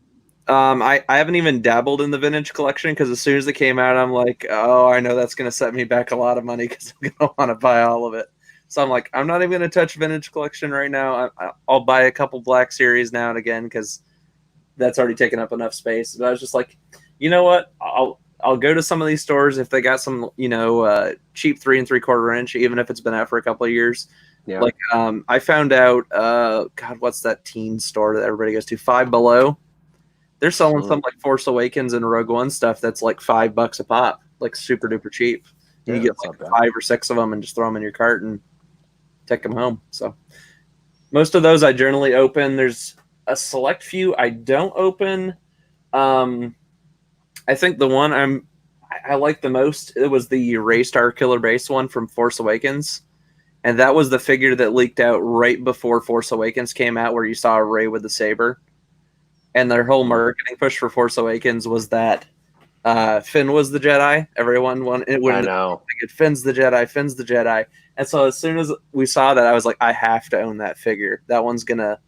D: I haven't even dabbled in the vintage collection because as soon as it came out, I'm like, oh, I know that's going to set me back a lot of money because I'm going to want to buy all of it. So I'm like, I'm not even going to touch vintage collection right now. I'll buy a couple Black Series now and again because that's already taken up enough space. But I was just like, you know what? I'll go to some of these stores if they got some, cheap 3 3/4 inch, even if it's been out for a couple of years.
E: Yeah.
D: Like, I found out, what's that teen store that everybody goes to? Five Below. They're selling some like Force Awakens and Rogue One stuff that's like $5 a pop, like super duper cheap. And you get like 5 or 6 of them and just throw them in your cart and take them home. So most of those I generally open. There's a select few I don't open. I think the one I like the most, it was the Rey Star Killer Base one from Force Awakens. And that was the figure that leaked out right before Force Awakens came out, where you saw Rey with the saber. And their whole marketing push for Force Awakens was that Finn was the Jedi. Everyone wanted
E: I know.
D: Finn's the Jedi. Finn's the Jedi. And so as soon as we saw that, I was like, I have to own that figure. That one's gonna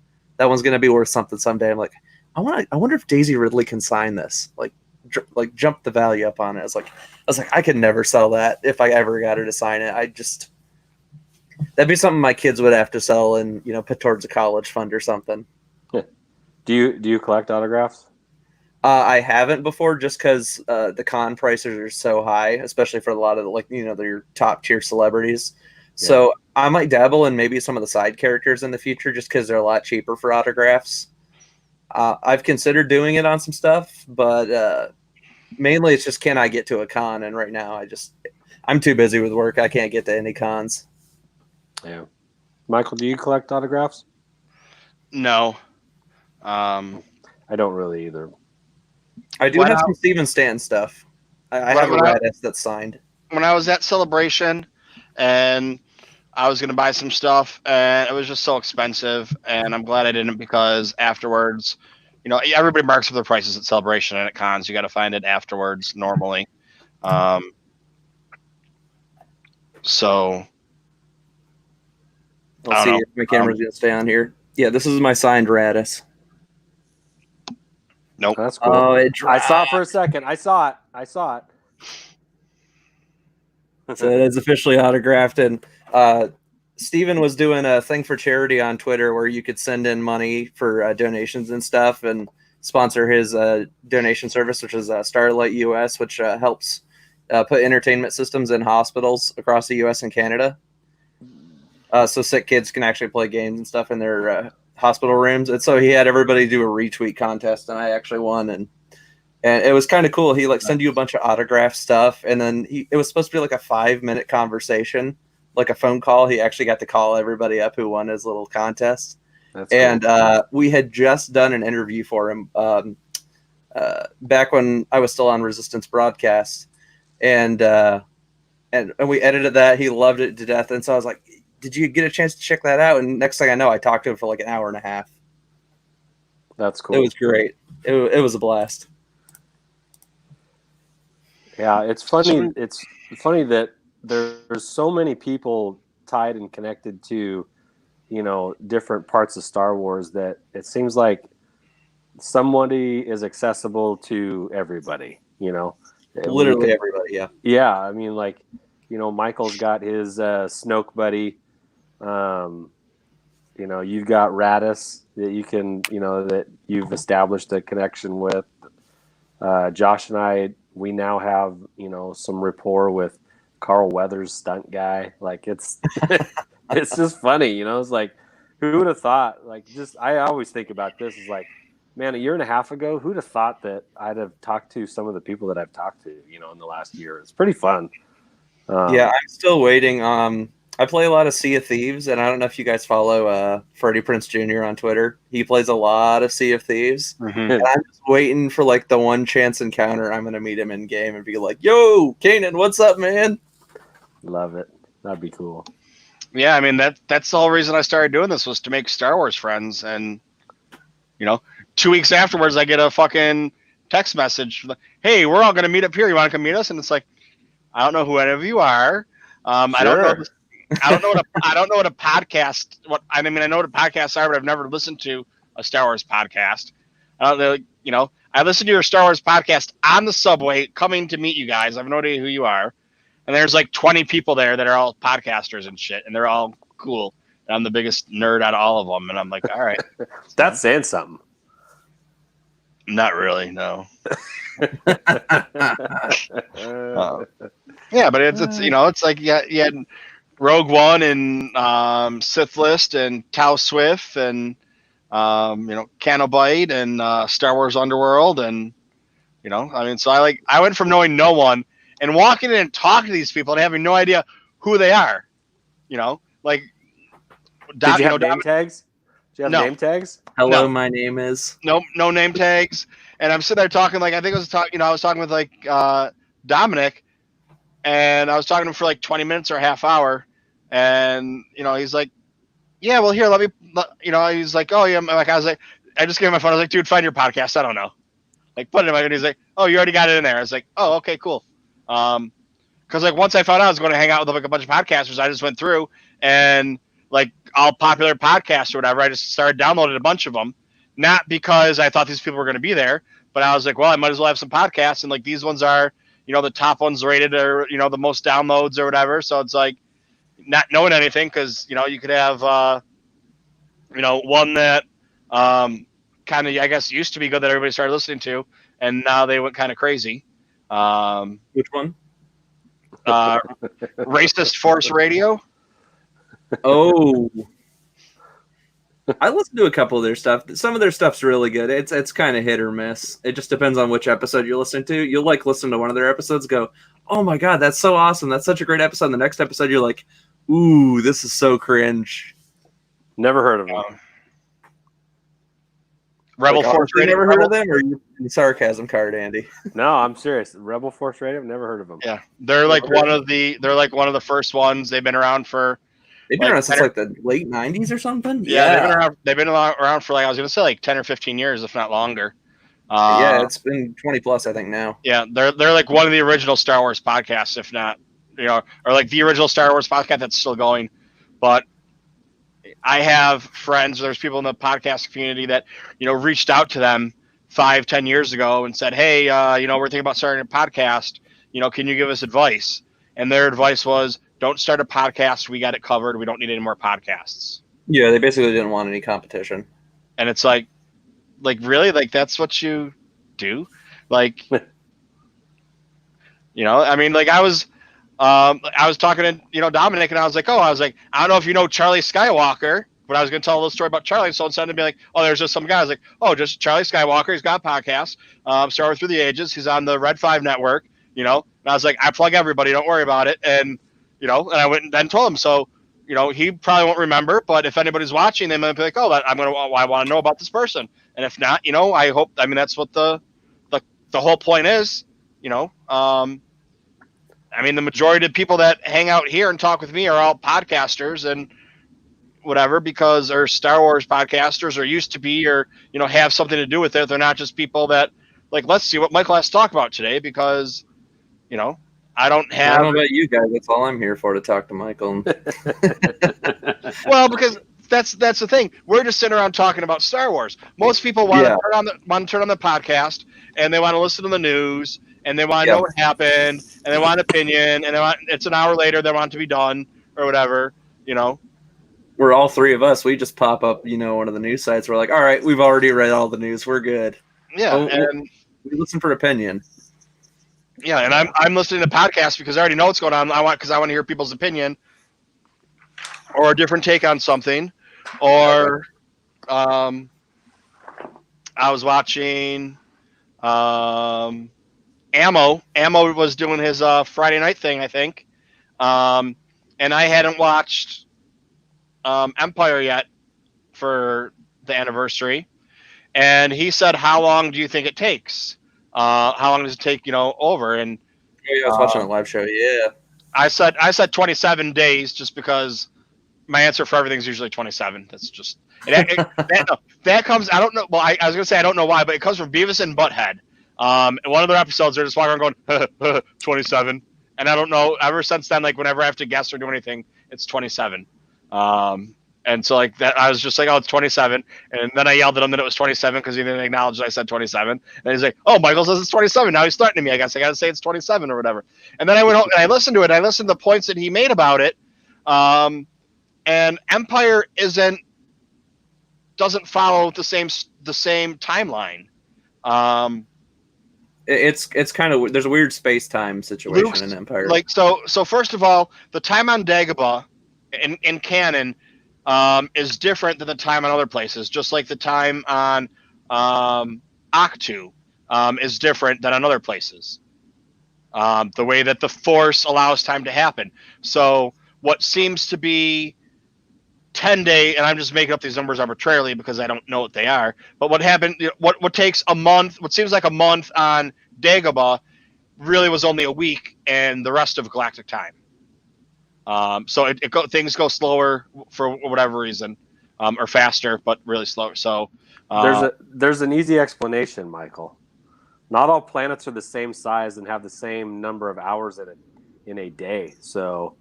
D: be worth something someday. I'm like, I wonder if Daisy Ridley can sign this. Like jump the value up on it. I was like, I could never sell that if I ever got her to sign it. That'd be something my kids would have to sell and put towards a college fund or something.
E: Do you collect autographs?
D: I haven't before, just because the con prices are so high, especially for a lot of your top tier celebrities. Yeah. So I might dabble in maybe some of the side characters in the future, just because they're a lot cheaper for autographs. I've considered doing it on some stuff, but mainly it's just, can I get to a con? And right now I'm too busy with work. I can't get to any cons.
E: Yeah. Michael, do you collect autographs?
A: No.
E: I don't really either.
D: I do have some Steven Stanton stuff. I have a Radis that's signed.
A: When I was at Celebration and I was going to buy some stuff and it was just so expensive, and I'm glad I didn't, because afterwards, everybody marks up their prices at Celebration and at cons. You got to find it afterwards normally. So
D: I'll see if my camera's going to stay on here. Yeah, this is my signed Radis.
A: Nope.
E: That's cool.
D: Oh,
E: I saw it for a second. I saw it.
D: So it is officially autographed. And Steven was doing a thing for charity on Twitter where you could send in money for donations and stuff, and sponsor his donation service, which is Starlight US, which helps put entertainment systems in hospitals across the US and Canada. So sick kids can actually play games and stuff in their hospital rooms. And so he had everybody do a retweet contest, and I actually won. And it was kind of cool. He send you a bunch of autograph stuff, and then it was supposed to be like a 5-minute conversation, like a phone call. He actually got to call everybody up who won his little contest. That's and cool. We had just done an interview for him back when I was still on Resistance Broadcast, and we edited that. He loved it to death, and so I was like, did you get a chance to check that out? And next thing I know, I talked to him for like an hour and a half.
E: That's cool.
D: It was great. It was a blast.
E: Yeah, it's funny. It's funny that there's so many people tied and connected to, different parts of Star Wars, that it seems like somebody is accessible to everybody,
D: Literally everybody, yeah.
E: Yeah, I mean, Michael's got his Snoke buddy. You've got Radis that you can, that you've established a connection with. Josh and I, we now have, some rapport with Carl Weathers' stunt guy. Like, it's it's just funny, it's like, who would have thought? I always think about this as like, man, a year and a half ago, who'd have thought that I'd have talked to some of the people that I've talked to, in the last year? It's pretty fun.
D: Yeah, I'm still waiting. I play a lot of Sea of Thieves, and I don't know if you guys follow Freddie Prinze Jr. on Twitter. He plays a lot of Sea of Thieves. Mm-hmm. And I'm just waiting for the one chance encounter. I'm going to meet him in game and be like, yo, Kanan, what's up, man?
E: Love it. That'd be cool.
A: Yeah, I mean, that's the whole reason I started doing this, was to make Star Wars friends. And, 2 weeks afterwards, I get a fucking text message. Hey, we're all going to meet up here. You want to come meet us? And it's like, I don't know who any of you are. Sure. I don't know what a podcast. I know what a podcast are, but I've never listened to a Star Wars podcast. I don't know. I listened to your Star Wars podcast on the subway, coming to meet you guys. I have no idea who you are, and there's 20 people there that are all podcasters and shit, and they're all cool. And I'm the biggest nerd out of all of them, and I'm like, all right,
E: that's saying something.
A: Not really, no. Yeah, but it's like you had Rogue One and Sith List and Tau Swift and Canobite and Star Wars Underworld, and so I went from knowing no one and walking in and talking to these people and having no idea who they are.
E: Did you have name tags? Do you have name tags?
D: Hello, my name is.
A: No name tags. And I'm sitting there talking I think I was talking with Dominic, and I was talking to him for 20 minutes or a half hour, and he's like, yeah, well, here, let me, he's like, oh yeah, I was like, I just gave him my phone. I was like, dude, find your podcast. I don't know. like put it in my. And he's like, oh, you already got it in there. I was like, oh, okay, cool. Because like once I found out I was going to hang out with like a bunch of podcasters, I just went through and like all popular podcasts or whatever. I just started downloading a bunch of them, not because I thought these people were going to be there, but I was like, well, I might as well have some podcasts, and like these ones are, you know, the top ones rated or, you know, the most downloads or whatever. So it's like not knowing anything, because, you know, you could have, you know, one that kind of, I guess, used to be good that everybody started listening to, and now they went kind of crazy.
D: Which one?
A: Racist Force Radio.
D: Oh, I listened to a couple of their stuff. Some of their stuff's really good. It's kind of hit or miss. It just depends on which episode you're listening to. You'll like listen to one of their episodes, go, oh my god, that's so awesome. That's such a great episode. And the next episode, you're like, ooh, this is so cringe.
E: Never heard of them.
A: Rebel
D: Like,
A: Force
D: you
A: Radio.
D: never heard of them, or you in the sarcasm card, Andy?
E: No, I'm serious. Rebel Force Radio. I've never heard of them.
A: Yeah, they're like one of the first ones. They've been around for.
D: They've been
A: Like,
D: around since like the late '90s or something.
A: Yeah, they've been around for like, I was gonna say like 10 or 15 years, if not longer.
D: Yeah, it's been 20 plus, I think now.
A: Yeah, they're like one of the original Star Wars podcasts, if not, you know, or like the original Star Wars podcast that's still going. But I have friends. There's people in the podcast community that, you know, reached out to them 5-10 years ago and said, hey, you know, we're thinking about starting a podcast. You know, can you give us advice? And their advice was, don't start a podcast. We got it covered. We don't need any more podcasts.
D: Yeah, they basically didn't want any competition.
A: And it's like really, like that's what you do, like, you know. I mean, like I was talking to, you know, Dominic, and I was like, I don't know if you know Charlie Skywalker, but I was going to tell a little story about Charlie. So instead of being like, oh, there's just some guy, I was like, oh, just Charlie Skywalker. He's got a podcast, Star Wars Through the Ages. He's on the Red 5 network, you know. And I was like, I plug everybody. Don't worry about it. And you know, and I went and then told him. So, you know, he probably won't remember, but if anybody's watching, they might be like, oh, I want to know about this person. And if not, you know, I hope, I mean, that's what the whole point is, you know. I mean, the majority of people that hang out here and talk with me are all podcasters and whatever, because they're Star Wars podcasters or used to be, or, you know, have something to do with it. They're not just people that like, let's see what Michael has to talk about today, because, you know, I don't have.
D: I don't know about you guys. That's all I'm here for, to talk to Michael.
A: Well, because that's the thing. We're just sitting around talking about Star Wars. Most people want to turn on the podcast, and they want to listen to the news, and they want to know what happened, and they want an opinion, and it's an hour later, they want it to be done or whatever, you know.
D: We're all three of us. We just pop up, you know, one of the news sites. We're like, all right, we've already read all the news. We're good.
A: Yeah, and
D: we listen for opinion.
A: Yeah, and I'm listening to podcasts because I already know what's going on. I want to hear people's opinion or a different take on something. Or I was watching Ammo. Ammo was doing his Friday night thing, I think. And I hadn't watched Empire yet for the anniversary. And he said, how long do you think it takes? How long does it take, you know, over? And
D: I was watching a live show. Yeah,
A: I said 27 days, just because my answer for everything is usually 27. That's just that comes. I don't know. Well, I was gonna say I don't know why, but it comes from Beavis and Butthead. In one of their episodes, they're just walking around going 27, and I don't know. Ever since then, like whenever I have to guess or do anything, it's 27. And so like that, I was just like, oh, it's 27. And then I yelled at him that it was 27 because he didn't acknowledge that I said 27. And he's like, oh, Michael says it's 27. Now he's threatening me. I guess I got to say it's 27 or whatever. And then I went home and I listened to it. I listened to the points that he made about it. And Empire doesn't follow the same timeline.
D: It's kind of, there's a weird space-time situation in Empire.
A: Like, so first of all, the time on Dagobah in canon is different than the time on other places, just like the time on Octu is different than on other places. The way that the Force allows time to happen. So what seems to be 10 day, and I'm just making up these numbers arbitrarily because I don't know what they are, but what happened, what takes a month, what seems like a month on Dagobah really was only a week and the rest of galactic time. So things go slower for whatever reason, or faster, but really slower. So
E: there's an easy explanation, Michael. Not all planets are the same size and have the same number of hours in a day. So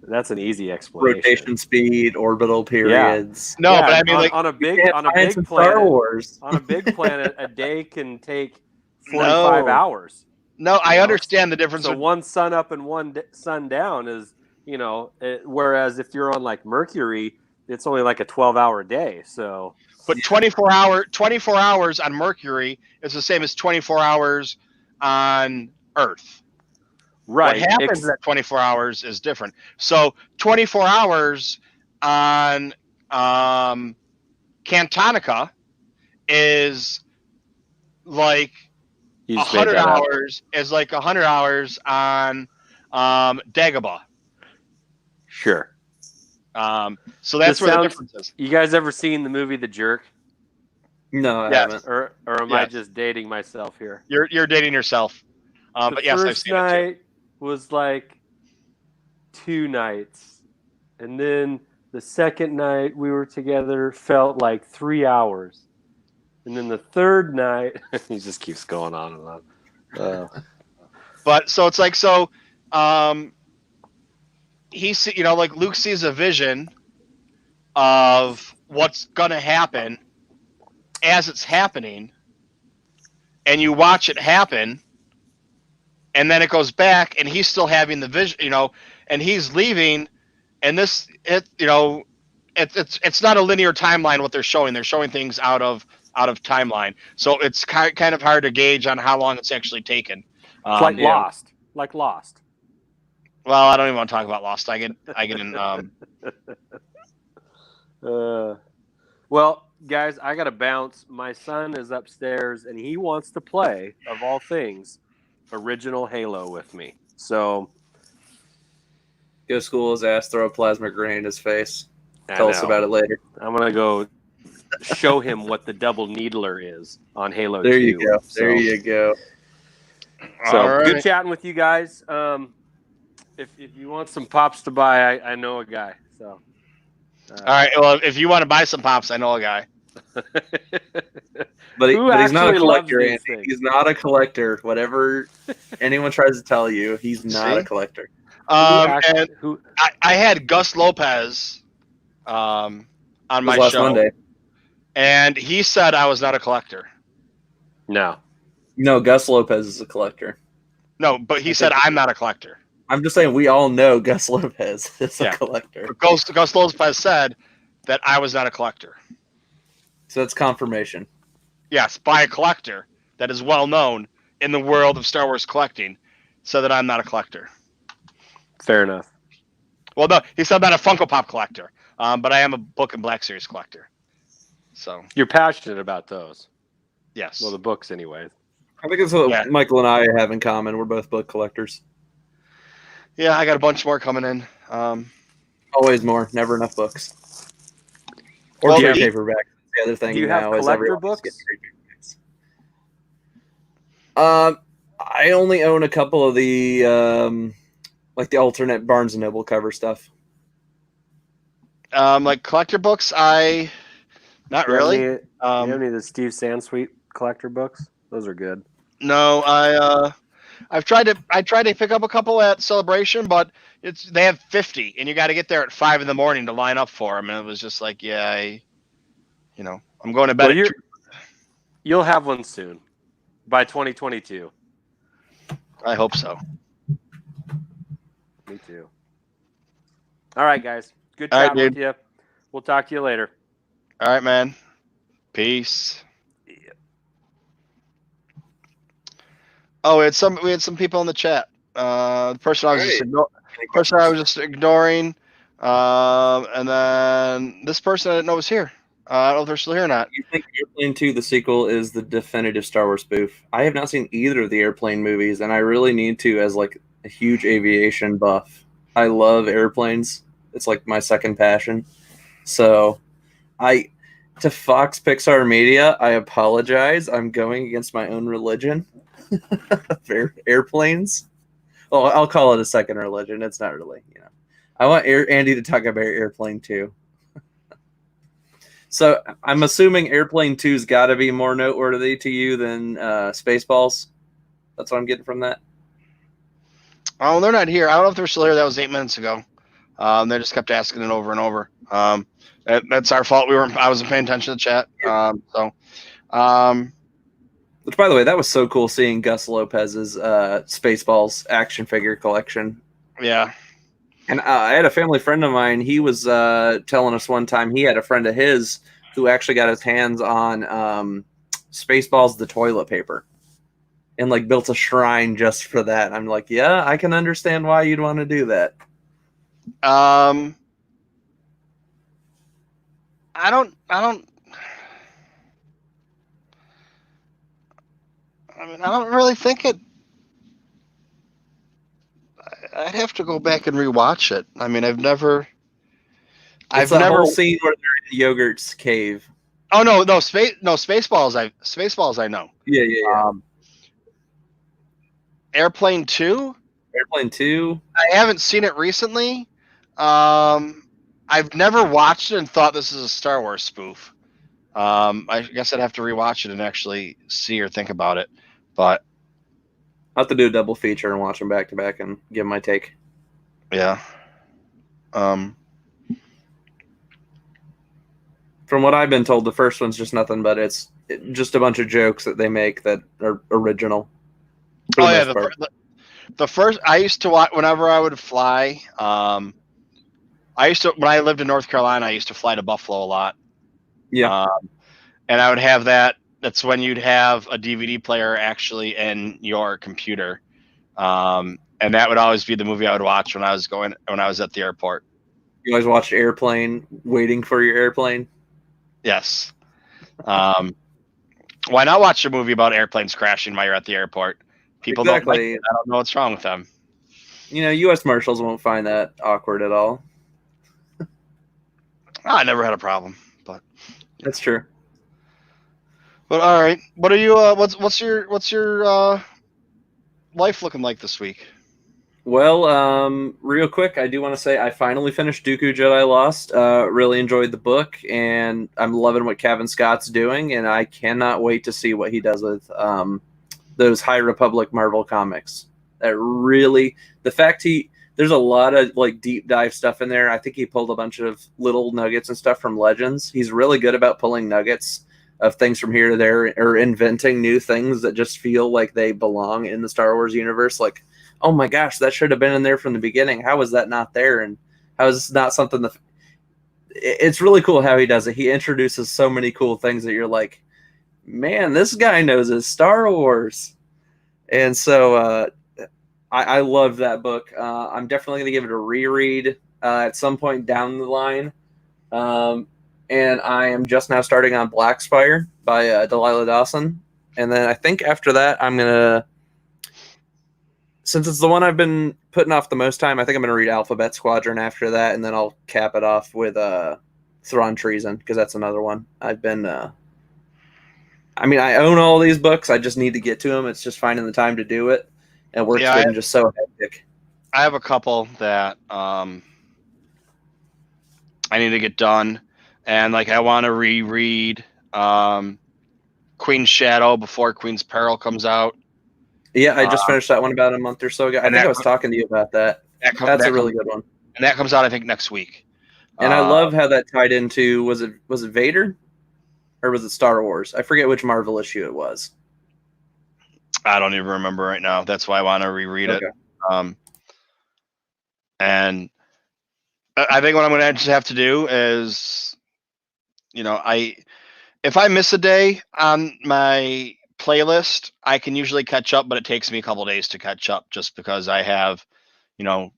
E: that's an easy explanation.
D: Rotation speed, orbital periods.
A: No, but I mean,
E: on,
A: like,
E: on a big
D: You can't
E: on a
D: find
E: big
D: some Star
E: planet,
D: Wars.
E: on a big planet, a day can take 45
A: No.
E: hours.
A: no, I
E: know?
A: understand the difference.
E: So one sun up and one sun down is, whereas if you're on like Mercury, it's only like a 12-hour day. So,
A: But 24 hours on Mercury is the same as 24 hours on Earth.
E: right.
A: What happens in that 24 hours is different. So 24 hours on Cantonica is like
E: You just made
A: 100
E: that up.
A: hours is like 100 hours on Dagobah.
E: Sure.
A: So that's
E: This
A: where the
E: sounds-
A: difference is.
E: You guys ever seen the movie The Jerk?
D: No, I
A: Yes.
D: haven't.
E: Or am I
A: Yes.
E: just dating myself here?
A: You're dating yourself.
E: The
A: But yes, I've
E: first
A: seen it too.
E: night was like 2 nights. And then the second night we were together felt like 3 hours. And then the third night, he just keeps going on and on.
A: But so it's like he see, like Luke sees a vision of what's gonna happen as it's happening, and you watch it happen, and then it goes back, and he's still having the vision, and he's leaving, and it's not a linear timeline what they're showing. They're showing things out of timeline, so it's kind of hard to gauge on how long it's actually taken.
E: It's like
D: yeah.
E: Lost. Like Lost.
A: Well, I don't even want to talk about Lost. I get in.
E: Well, guys, I got to bounce. My son is upstairs, and he wants to play, of all things, original Halo with me. So
D: Go school his ass, throw a plasma grenade in his face.
E: I
D: Tell us
E: know.
D: about it later.
E: I'm going to go show him what the double needler is on Halo 2.
D: There you go.
E: So,
D: There you go.
E: So
A: All right.
E: good chatting with you guys. If you want some pops to buy, I know a guy. So
A: All right. Well, if you want to buy some pops, I know a guy.
D: But
E: Who
D: he's not a
E: actually loves
D: collector,
E: these
D: Andy.
E: things?
D: He's not a collector. Whatever anyone tries to tell you, he's not
A: See?
D: a collector.
A: And
E: who
A: I had Gus Lopez on
D: It
A: my
D: was last
A: show,
D: Monday.
A: and he said I was not a collector.
E: No.
D: No, Gus Lopez is a collector.
A: No, but he said I'm not a collector.
D: I'm just saying we all know Gus Lopez is
A: Yeah.
D: a collector.
A: But Gus Lopez said that I was not a collector.
D: So that's confirmation.
A: Yes, by a collector that is well known in the world of Star Wars collecting, said that I'm not a collector.
E: Fair enough.
A: Well, no, he said I'm not a Funko Pop collector, but I am a Book and Black Series collector. So
E: You're passionate about those.
A: yes,
E: Well, the books, anyway.
D: I think it's what
A: Yeah.
D: Michael and I have in common. We're both book collectors.
A: yeah, I got a bunch more coming in.
D: Always more. Never enough books. Or
A: Well,
D: trade
A: the-
D: paperbacks. The other thing
E: Do you have
D: now is
E: collector
D: everyone
E: books?
D: gets trade paperbacks. I only own a couple of the like the alternate Barnes and Noble cover stuff.
A: Like collector books, not
E: Do you have
A: really.
E: any- do you have
A: Um,
E: any of the Steve Sansweet collector books? Those are good.
A: no, I tried to pick up a couple at Celebration, but they have 50, and you got to get there at 5 in the morning to line up for them, and it was just like, yeah, I'm going to bed.
E: Well,
A: at
E: you'll have one soon, by 2022.
A: 2. I hope so.
E: Me too. All right, guys. Good
A: All right,
E: chatting with you. We'll talk to you later.
A: All right, man. Peace. Oh, we had some people in the chat. The person I was just ignoring, and then this person I didn't know was here. I don't know if they're still here or not.
D: You think Airplane 2, the sequel, is the definitive Star Wars spoof? I have not seen either of the Airplane movies, and I really need to as like a huge aviation buff. I love airplanes. It's like my second passion. So to Fox Pixar Media, I apologize. I'm going against my own religion. Airplanes. Oh, I'll call it a second religion. It's not really, I want Andy to talk about Airplane 2. So I'm assuming Airplane 2's got to be more noteworthy to you than Spaceballs. That's what I'm getting from that.
A: Oh, they're not here. I don't know if they're still here. That was 8 minutes ago. They just kept asking it over and over. That's our fault. I wasn't paying attention to the chat.
D: Which, by the way, that was so cool seeing Gus Lopez's Spaceballs action figure collection.
A: Yeah.
D: And I had a family friend of mine. He was telling us one time he had a friend of his who actually got his hands on Spaceballs, the toilet paper, and like built a shrine just for that. I'm like, yeah, I can understand why you'd want to do that.
A: I don't. I mean, I don't really think it. I'd have to go back and rewatch it. I mean, I've never.
D: It's that whole scene where they're in Yogurt's cave.
A: Oh no, Spaceballs. I know.
D: Yeah.
A: Airplane 2.
D: Airplane 2.
A: I haven't seen it recently. I've never watched it and thought this is a Star Wars spoof. I guess I'd have to rewatch it and actually see or think about it. But
D: I'll have to do a double feature and watch them back to back and give my take.
A: Yeah.
D: From what I've been told, the first one's just nothing but it's just a bunch of jokes that they make that are original.
A: Oh yeah, the first I used to watch whenever I would fly. When I lived in North Carolina, I used to fly to Buffalo a lot.
D: Yeah.
A: And I would have that. That's when you'd have a DVD player actually in your computer, and that would always be the movie I would watch when I was at the airport.
D: You always watched Airplane, waiting for your airplane.
A: Yes. Why not watch a movie about airplanes crashing while you're at the airport? People don't like it. I don't know what's wrong with them.
D: You know, U.S. Marshals won't find that awkward at all.
A: I never had a problem, but
D: that's true.
A: But all right, what are you? What's your life looking like this week?
D: Well, real quick, I do want to say I finally finished Dooku Jedi Lost. Really enjoyed the book, and I'm loving what Kevin Scott's doing, and I cannot wait to see what he does with those High Republic Marvel comics. That really, the fact there's a lot of like deep dive stuff in there. I think he pulled a bunch of little nuggets and stuff from Legends. He's really good about pulling nuggets of things from here to there, or inventing new things that just feel like they belong in the Star Wars universe. Like, oh my gosh, that should have been in there from the beginning. How was that not there? And how is this not something that it's really cool how he does it. He introduces so many cool things that you're like, man, this guy knows his Star Wars. And so I love that book. I'm definitely going to give it a reread at some point down the line. And I am just now starting on Black Spire by Delilah Dawson. And then I think after that, I'm going to, since it's the one I've been putting off the most time, I think I'm going to read Alphabet Squadron after that. And then I'll cap it off with Thrawn Treason, because that's another one. I've been, I mean, I own all these books. I just need to get to them. It's just finding the time to do it. And work's been just so hectic.
A: I have a couple that I need to get done. And like I want to reread Queen's Shadow before Queen's Peril comes out.
D: Yeah, I just finished that one about a month or so ago. I think I was talking to you about that. That's a really good one.
A: And that comes out, I think, next week.
D: And I love how that tied into, was it Vader? Or was it Star Wars? I forget which Marvel issue it was.
A: I don't even remember right now. That's why I want to reread it. And I think what I'm going to just have to do is, you know, if I miss a day on my playlist, I can usually catch up, but it takes me a couple days to catch up just because I have, you know,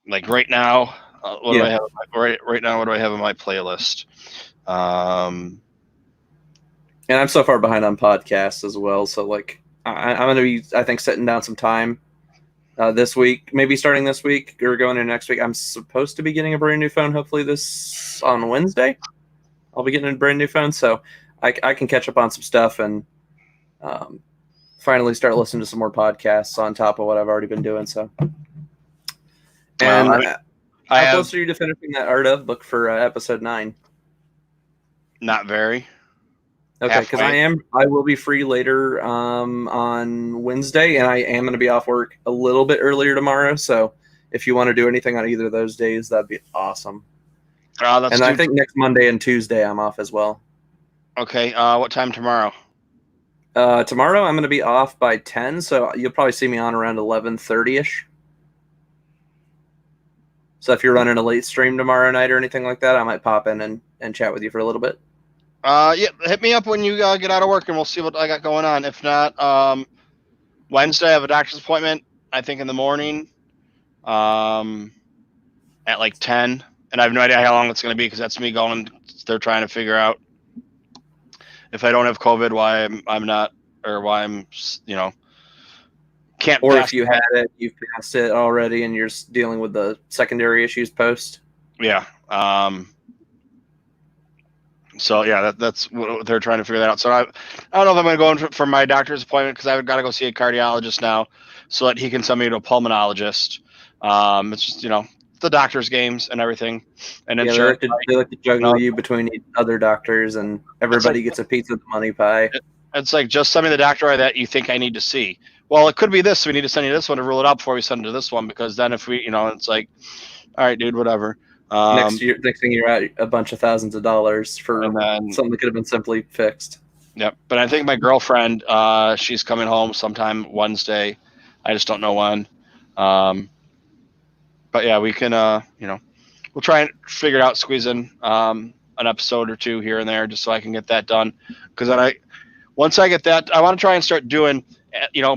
A: like right now, what do I have right now? What do I have on my playlist?
D: And I'm so far behind on podcasts as well. So like, I'm going to be, I think, setting down some time this week, maybe starting this week or going into next week. I'm supposed to be getting a brand new phone, hopefully this on Wednesday. I'll be getting a brand new phone, so I can catch up on some stuff and finally start listening to some more podcasts on top of what I've already been doing. So, and how close are you to finishing that Art of book for episode 9?
A: Not very.
D: Okay, because
A: Halfway.
D: I will be free later on Wednesday, and I am going to be off work a little bit earlier tomorrow. So if you want to do anything on either of those days, that'd be awesome.
A: Let's
D: And
A: do.
D: I think next Monday and Tuesday I'm off as well.
A: Okay. What time tomorrow?
D: Tomorrow I'm going to be off by 10, so you'll probably see me on around 11:30ish. So if you're running a late stream tomorrow night or anything like that, I might pop in and chat with you for a little bit.
A: Yeah, hit me up when you get out of work, and we'll see what I got going on. If not, Wednesday I have a doctor's appointment. I think in the morning, at like 10, and I have no idea how long it's going to be because that's me going. They're trying to figure out if I don't have COVID, why I'm not, or why I'm, can't.
D: Or
A: pass
D: if you had it, you've passed it already, and you're dealing with the secondary issues post.
A: Yeah. So yeah, that's what they're trying to figure that out. So I don't know if I'm going to go in for my doctor's appointment because I've got to go see a cardiologist now, so that he can send me to a pulmonologist. It's just the doctor's games and everything, and
D: Yeah,
A: insurance.
D: they like to juggle you between other doctors, and everybody gets a piece of the money pie.
A: It's like, just send me the doctor that you think I need to see. Well, it could be this. So we need to send you this one to rule it out before we send it to this one, because then if we, it's like, all right, dude, whatever.
D: Next thing you're out a bunch of thousands of dollars for something that could have been simply fixed.
A: Yep. But I think my girlfriend, she's coming home sometime Wednesday. I just don't know when. But yeah, we can, we'll try and figure it out, squeeze in an episode or two here and there, just so I can get that done. Because then once I get that, I want to try and start doing,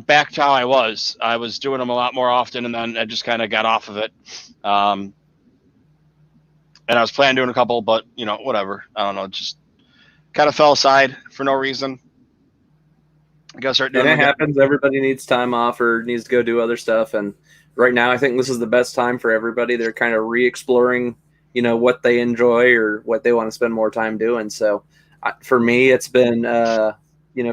A: back to how I was. I was doing them a lot more often, and then I just kind of got off of it. And I was planning doing a couple, but whatever. I don't know, just kind of fell aside for no reason. I gotta start doing
D: it. Happens. Everybody needs time off or needs to go do other stuff, and right now I think this is the best time for everybody. They're kind of re-exploring, what they enjoy or what they want to spend more time doing. So for me, it's been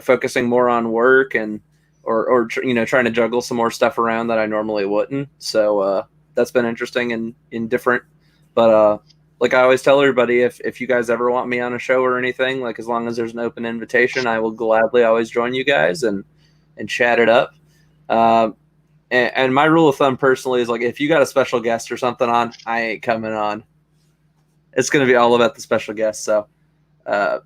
D: focusing more on work and or trying to juggle some more stuff around that I normally wouldn't. So that's been interesting and different. But like I always tell everybody, if you guys ever want me on a show or anything, like as long as there's an open invitation, I will gladly always join you guys and chat it up. And my rule of thumb personally is, like, if you got a special guest or something on, I ain't coming on. It's going to be all about the special guest. So I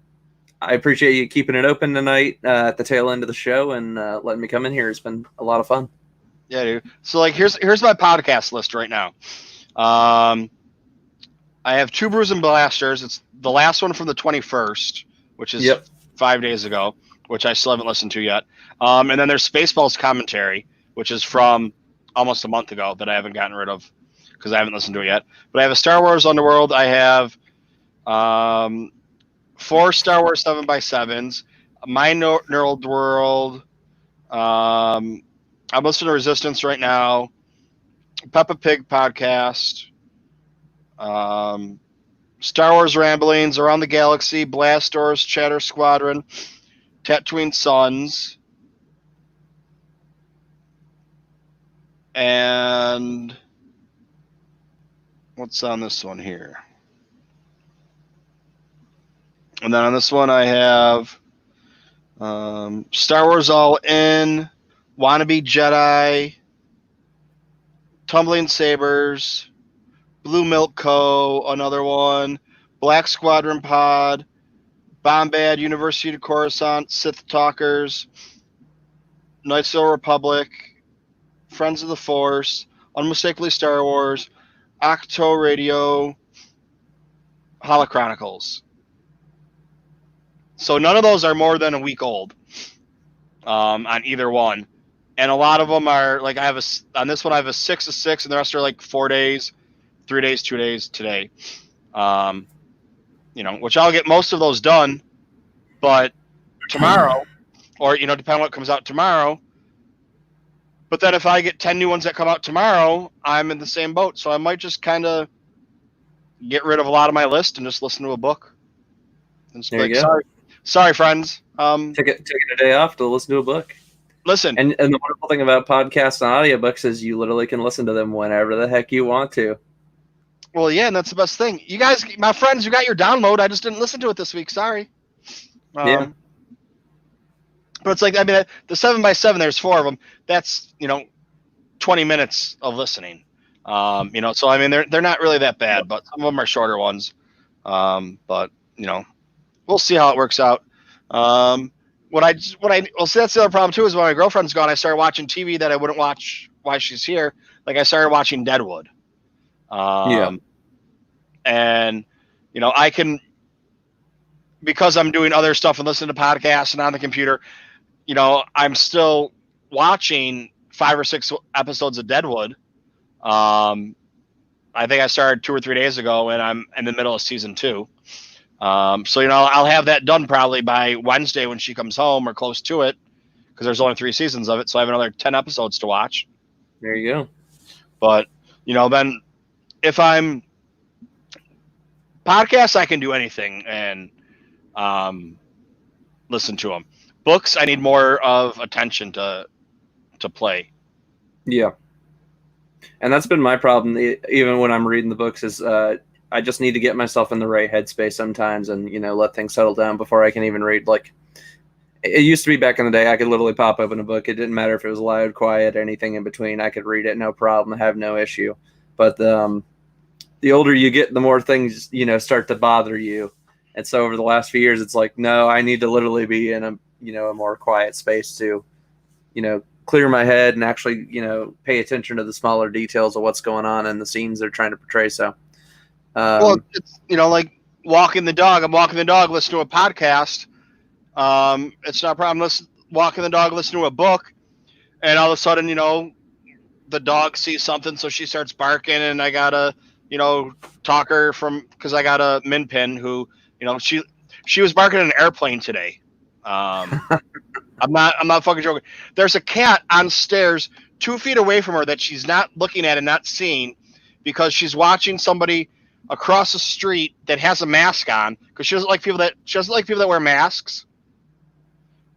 D: appreciate you keeping it open tonight at the tail end of the show and letting me come in here. It's been a lot of fun.
A: Yeah, dude. So like, here's my podcast list right now. I have 2 Brews and Blasters. It's the last one from the 21st, which is 5 days ago, which I still haven't listened to yet. And then there's Spaceballs commentary, which is from almost a month ago, that I haven't gotten rid of because I haven't listened to it yet. But I have a Star Wars Underworld. I have 4 Star Wars 7x7s, My Nerd World. I'm listening to Resistance right now. Peppa Pig podcast. Star Wars Ramblings, Around the Galaxy, Blast Doors, Chatter Squadron, Tatooine Sons, and what's on this one here? And then on this one I have Star Wars All In, Wannabe Jedi, Tumbling Sabers, Blue Milk Co., another one, Black Squadron Pod, Bombad, University of Coruscant, Sith Talkers, Knights of the Republic, Friends of the Force, Unmistakably Star Wars, Octo Radio, Holochronicles. So none of those are more than a week old on either one. And a lot of them are, like, on this one I have a 6 of 6, and the rest are like 4 days, 3 days, 2 days, today. Which I'll get most of those done, but tomorrow, or, depending on what comes out tomorrow. But then if I get 10 new ones that come out tomorrow, I'm in the same boat. So I might just kind of get rid of a lot of my list and just listen to a book. And just
D: there you go.
A: Sorry, friends.
D: Taking a day off to listen to a book.
A: Listen.
D: And the wonderful thing about podcasts and audiobooks is you literally can listen to them whenever the heck you want to.
A: Well, yeah, and that's the best thing. You guys, my friends, you got your download. I just didn't listen to it this week. Sorry.
D: Yeah.
A: But it's like, I mean, the 7x7, there's 4 of them. That's, 20 minutes of listening. So I mean, they're not really that bad, but some of them are shorter ones. But we'll see how it works out. Well, see, that's the other problem too, is when my girlfriend's gone, I started watching TV that I wouldn't watch while she's here. Like I started watching Deadwood. And I can, because I'm doing other stuff and listening to podcasts and on the computer, I'm still watching 5 or 6 episodes of Deadwood. I think I started 2 or 3 days ago, and I'm in the middle of season 2. So I'll have that done probably by Wednesday when she comes home or close to it, because there's only 3 seasons of it. So I have another 10 episodes to watch.
D: There you go.
A: But then if I'm podcasts, I can do anything and listen to them. Books, I need more of attention to play.
D: Yeah. And that's been my problem, even when I'm reading the books, is I just need to get myself in the right headspace sometimes and, let things settle down before I can even read. Like, it used to be back in the day, I could literally pop open a book. It didn't matter if it was loud, quiet, anything in between. I could read it, no problem, have no issue. But the older you get, the more things, start to bother you. And so over the last few years, it's like, no, I need to literally be in a more quiet space to, clear my head and actually, pay attention to the smaller details of what's going on and the scenes they're trying to portray. So,
A: well, it's, like walking the dog. I'm walking the dog, listening to a podcast. It's not a problem. Walking the dog, listening to a book, and all of a sudden, the dog sees something, so she starts barking, and I gotta, talk her because I got a min pin who, she was barking at an airplane today. I'm not fucking joking. There's a cat on stairs 2 feet away from her that she's not looking at and not seeing, because she's watching somebody across the street that has a mask on, because she doesn't like people that wear masks.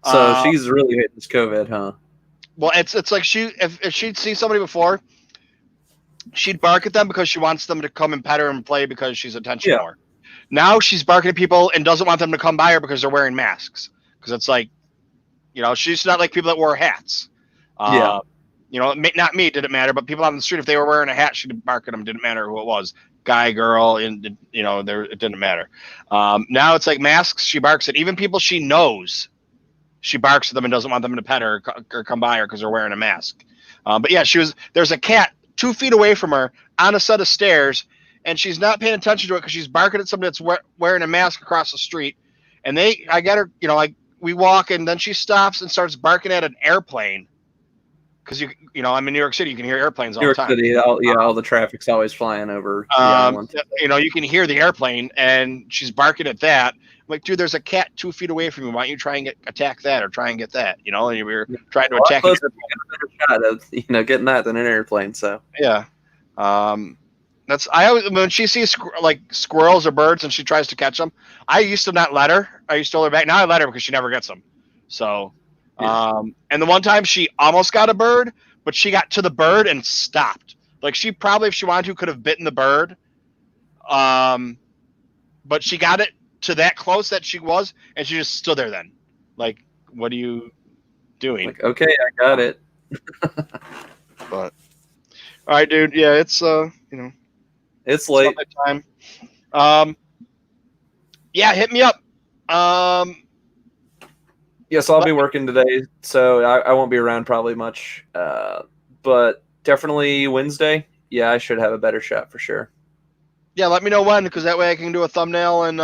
D: So she's really hitting this COVID, huh?
A: Well, it's like if she'd seen somebody before, she'd bark at them because she wants them to come and pet her and play because she's attention whore. Now she's barking at people and doesn't want them to come by her because they're wearing masks. Because it's like, she's not like people that wear hats. Not me, didn't matter, but people on the street, if they were wearing a hat, she'd bark at them. Didn't matter who it was, guy, girl, and it didn't matter. Now it's like masks. She barks at even people she knows. She barks at them and doesn't want them to pet her or come by her because they're wearing a mask. But yeah, there's a cat 2 feet away from her on a set of stairs, and she's not paying attention to it because she's barking at somebody that's wearing a mask across the street. And I got her, we walk, and then she stops and starts barking at an airplane. Because I'm in New York City, you can hear airplanes all the time.
D: New York City, all the traffic's always flying over.
A: You can hear the airplane, and she's barking at that. I'm like, dude, there's a cat 2 feet away from you. Why don't you try and attack that, or try and get that? And you were trying to attack.
D: Well, a better shot of getting that than an airplane. So
A: yeah, I always, when she sees like squirrels or birds and she tries to catch them, I used to not let her. I used to hold her back. Now I let her because she never gets them. So. And the one time she almost got a bird, but she got to the bird and stopped. Like, she probably, if she wanted to, could have bitten the bird. But she got it to that close that she was, and she just stood there then. Like, what are you doing?
D: Like, okay, I got it.
A: But all right, dude. Yeah, it's
D: it's late.
A: Time. Yeah, hit me up.
D: Yes, I'll be working today, so I won't be around probably much. But definitely Wednesday. Yeah, I should have a better shot for sure.
A: Yeah, let me know when, because that way I can do a thumbnail and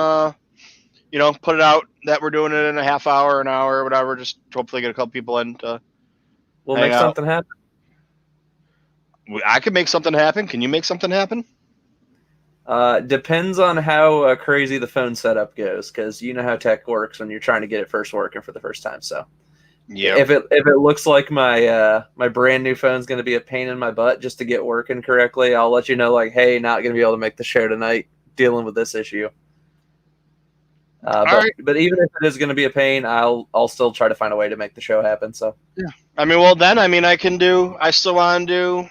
A: put it out that we're doing it in a half hour, an hour, or whatever. Just hopefully get a couple people in to.
D: We'll make something happen.
A: I could make something happen. Can you make something happen?
D: Depends on how crazy the phone setup goes, because you know how tech works when you're trying to get it first working for the first time. So,
A: yeah,
D: if it looks like my brand new phone's going to be a pain in my butt just to get working correctly, I'll let you know. Like, hey, not going to be able to make the show tonight, dealing with this issue. But even if it is going to be a pain, I'll still try to find a way to make the show happen. So
A: yeah, I mean, well then, I still want to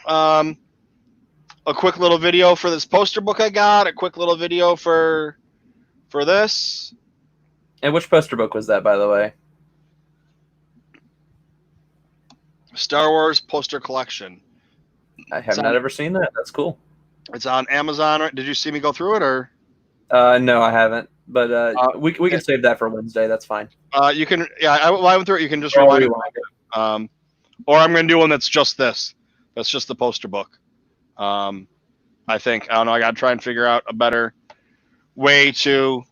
A: do a quick little video for this poster book I got. A quick little video for this.
D: And which poster book was that, by the way?
A: Star Wars poster collection.
D: I have not ever seen that. That's cool.
A: It's on Amazon. Did you see me go through it, or?
D: No, I haven't. But we can save that for Wednesday. That's fine.
A: You can. Yeah, I went through it. You can just
D: Or
A: rewind it.
D: rewind.
A: Or I'm going to do one that's just this. That's just the poster book. I think. I don't know. I got to try and figure out a better way to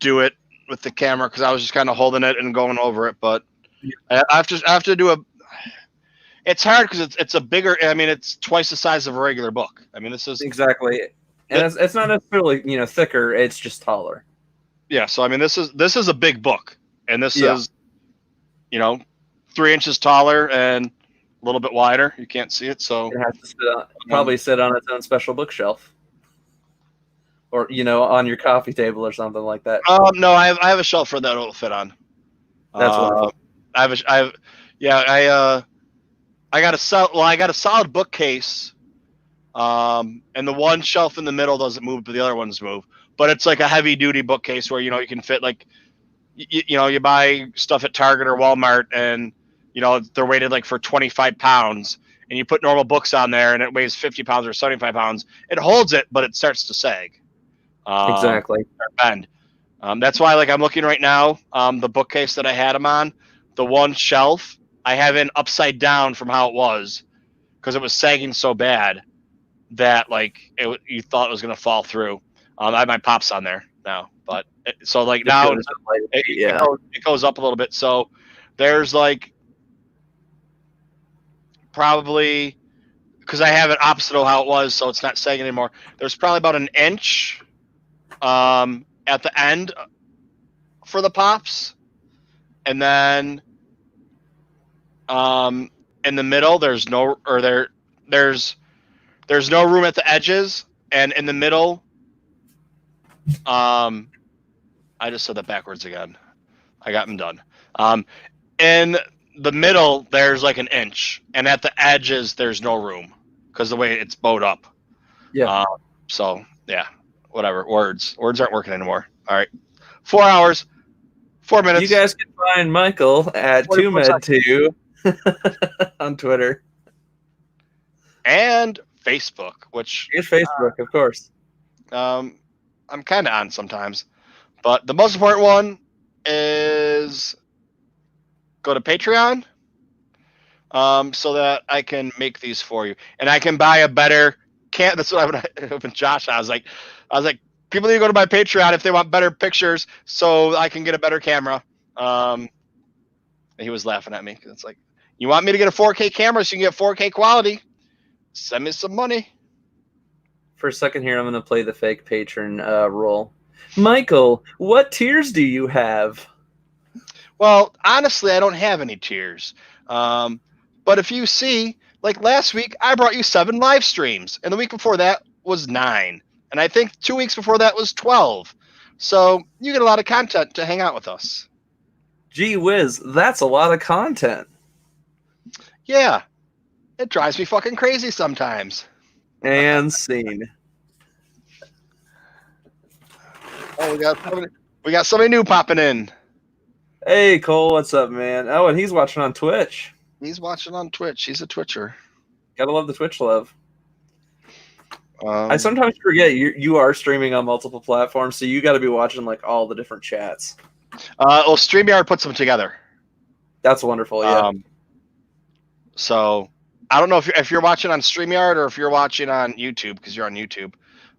A: do it with the camera, because I was just kind of holding it and going over it. But I have to do a. It's hard because it's a bigger. I mean, it's twice the size of a regular book. I mean, this is
D: Exactly. And it's not necessarily thicker. It's just taller.
A: Yeah. So I mean, this is a big book, and this is 3 inches taller and a little bit wider. You can't see it, so
D: It has to probably sit on its own special bookshelf, or on your coffee table or something like that.
A: No, I have a shelf for that it'll fit on.
D: That's wonderful.
A: I got a solid bookcase, and the one shelf in the middle doesn't move, but the other ones move. But it's like a heavy duty bookcase where you can fit like you buy stuff at Target or Walmart, and they're weighted like for 25 pounds, and you put normal books on there and it weighs 50 pounds or 75 pounds. It holds it, but it starts to sag.
D: Exactly.
A: Or bend. That's why, like, I'm looking right now, the bookcase that I had them on, the one shelf, I have it upside down from how it was, because it was sagging so bad that you thought it was going to fall through. I have my Pops on there now, but so like now it goes up a little bit. So there's like probably, because I have it opposite of how it was, so it's not sagging anymore. There's probably about an inch at the end for the Pops, and then in the middle there's no room at the edges, and in the middle I just said that backwards again. I got them done. In the middle there's like an inch, and at the edges there's no room because the way it's bowed up.
D: Yeah.
A: So yeah, whatever. Words aren't working anymore. All right, 4 hours, 4 minutes.
D: You guys can find Michael at TooMedToo's on Twitter
A: and Facebook, which
D: and Facebook, of course.
A: I'm kind of on sometimes, but the most important one is go to Patreon, so that I can make these for you, and I can buy a better cam. That's what I opened Josh. I was like, people need to go to my Patreon if they want better pictures, so I can get a better camera. And he was laughing at me because it's like, you want me to get a 4K camera so you can get 4K quality? Send me some money.
D: For a second here, I'm going to play the fake patron role. Michael, what tiers do you have?
A: Well, honestly, I don't have any tiers. But if you see, like last week, I brought you 7 live streams, and the week before that was 9. And I think 2 weeks before that was 12. So you get a lot of content to hang out with us.
D: Gee whiz, that's a lot of content.
A: Yeah. It drives me fucking crazy sometimes.
D: And scene.
A: Oh, we got somebody new popping in.
D: Hey, Cole, what's up, man? Oh, and he's watching on Twitch.
A: He's watching on Twitch. He's a Twitcher.
D: Gotta love the Twitch love. I sometimes forget you are streaming on multiple platforms, so you got to be watching like all the different chats.
A: Well, StreamYard puts them together.
D: That's wonderful. Yeah.
A: So I don't know if you're watching on StreamYard or if you're watching on YouTube, because you're on YouTube.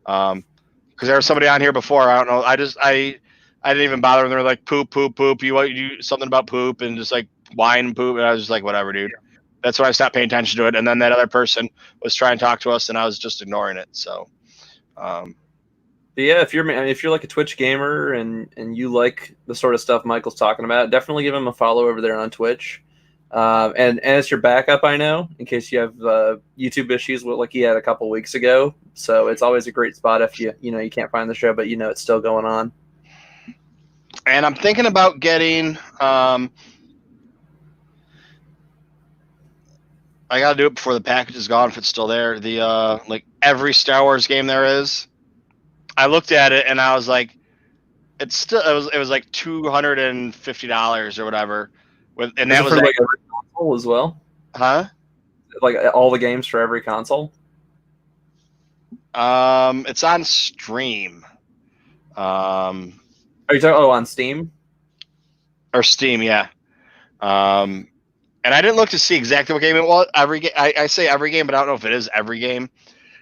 A: Because there was somebody on here before. I don't know. I didn't even bother when they were like poop. You something about poop and just like whine and poop, and I was just like, whatever, dude. That's when I stopped paying attention to it. And then that other person was trying to talk to us, and I was just ignoring it. So,
D: but yeah, if you're like a Twitch gamer and you like the sort of stuff Michael's talking about, definitely give him a follow over there on Twitch. And it's your backup, I know, in case you have YouTube issues like he had a couple weeks ago. So it's always a great spot if you can't find the show, but it's still going on.
A: And I'm thinking about getting I gotta do it before the package is gone if it's still there. The like every Star Wars game there is. I looked at it and I was like, it's still it was like $250 or whatever. And
D: Is
A: that
D: it
A: was
D: for like every console as well?
A: huh?
D: Like all the games for every console?
A: It's on stream.
D: Are you talking on Steam?
A: Or Steam, yeah. And I didn't look to see exactly what game it was. Every game, I say every game, but I don't know if it is every game.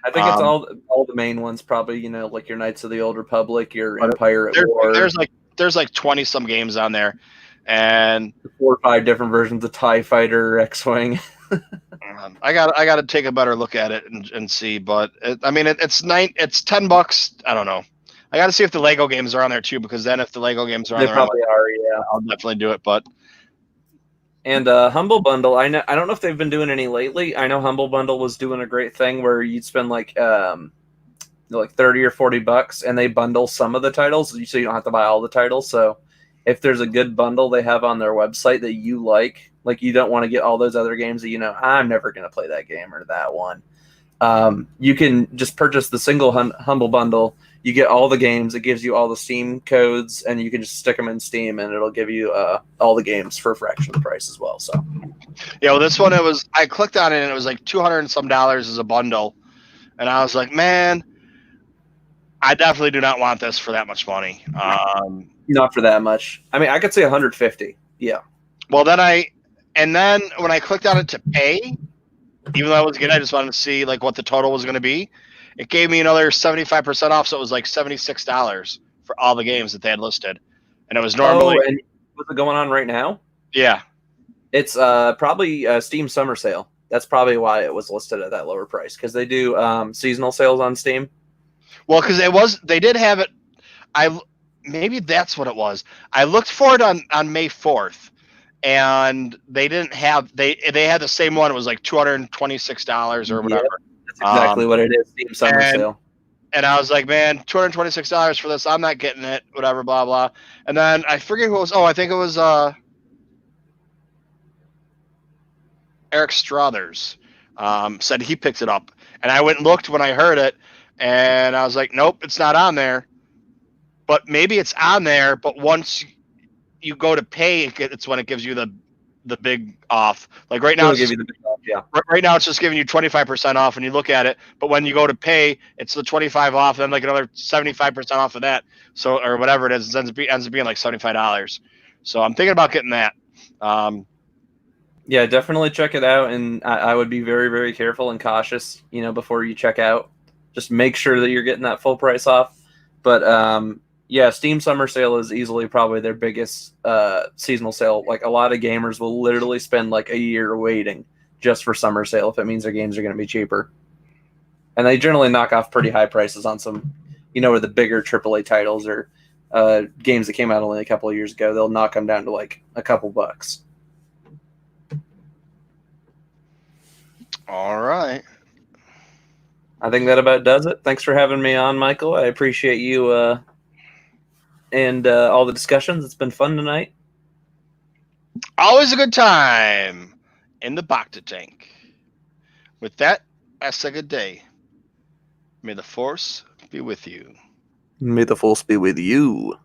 D: I think it's
A: Um,
D: all the main ones, probably. You know, like your Knights of the Old Republic, your
A: But
D: Empire at War.
A: There's like 20 some games on there, and
D: 4 or 5 different versions of TIE Fighter, X-Wing.
A: I got to take a better look at it and see. But it's $10. I don't know. I got to see if the Lego games are on there too, because then if the Lego games are on
D: They
A: there,
D: probably are, yeah.
A: I'll definitely do it. But
D: And Humble Bundle, I don't know if they've been doing any lately. I know Humble Bundle was doing a great thing where you'd spend like 30 or $40, and they bundle some of the titles, so you don't have to buy all the titles. So if there's a good bundle they have on their website that you like you don't want to get all those other games that I'm never going to play that game or that one. You can just purchase the single Humble Bundle. You get all the games. It gives you all the Steam codes, and you can just stick them in Steam, and it'll give you all the games for a fraction of the price as well. So,
A: yeah, well, this one I clicked on it and it was like $200 and some as a bundle, and I was like, man, I definitely do not want this for that much money.
D: not for that much. I mean, I could say 150. Yeah.
A: Well, then when I clicked on it to pay, even though I was good, I just wanted to see like what the total was going to be. It gave me another 75% off, so it was like $76 for all the games that they had listed, and it was normally.
D: And what's going on right now?
A: Yeah.
D: It's probably Steam Summer Sale. That's probably why it was listed at that lower price, because they do seasonal sales on Steam.
A: Well, because they did have it. Maybe that's what it was. I looked for it on May 4th, and they didn't have they had the same one. It was like $226 or whatever.
D: Yep, that's exactly what it is. Steam Summer Sale.
A: And I was like, man, $226 for this. I'm not getting it. Whatever, blah blah. And then I forget who it was. Oh, I think it was Eric Struthers. Said he picked it up, and I went and looked when I heard it, and I was like, nope, it's not on there. But maybe it's on there. But once you go to pay, it's when it gives you the big off. Like right now,
D: give you the big off, yeah.
A: Right now it's just giving you 25% off, and you look at it. But when you go to pay, it's the 25 off, then like another 75% off of that. So or whatever it is, it ends up being like $75. So I'm thinking about getting that.
D: Yeah, definitely check it out, and I would be very, very careful and cautious, before you check out. Just make sure that you're getting that full price off. But yeah, Steam Summer Sale is easily probably their biggest seasonal sale. Like a lot of gamers will literally spend like a year waiting just for Summer Sale if it means their games are going to be cheaper. And they generally knock off pretty high prices on some, or the bigger AAA titles or games that came out only a couple of years ago. They'll knock them down to like a couple bucks.
A: All right.
D: I think that about does it. Thanks for having me on, Michael. I appreciate you and all the discussions. It's been fun tonight.
A: Always a good time in the Bacta tank. With that, I say good day. May the force be with you.
D: May the force be with you.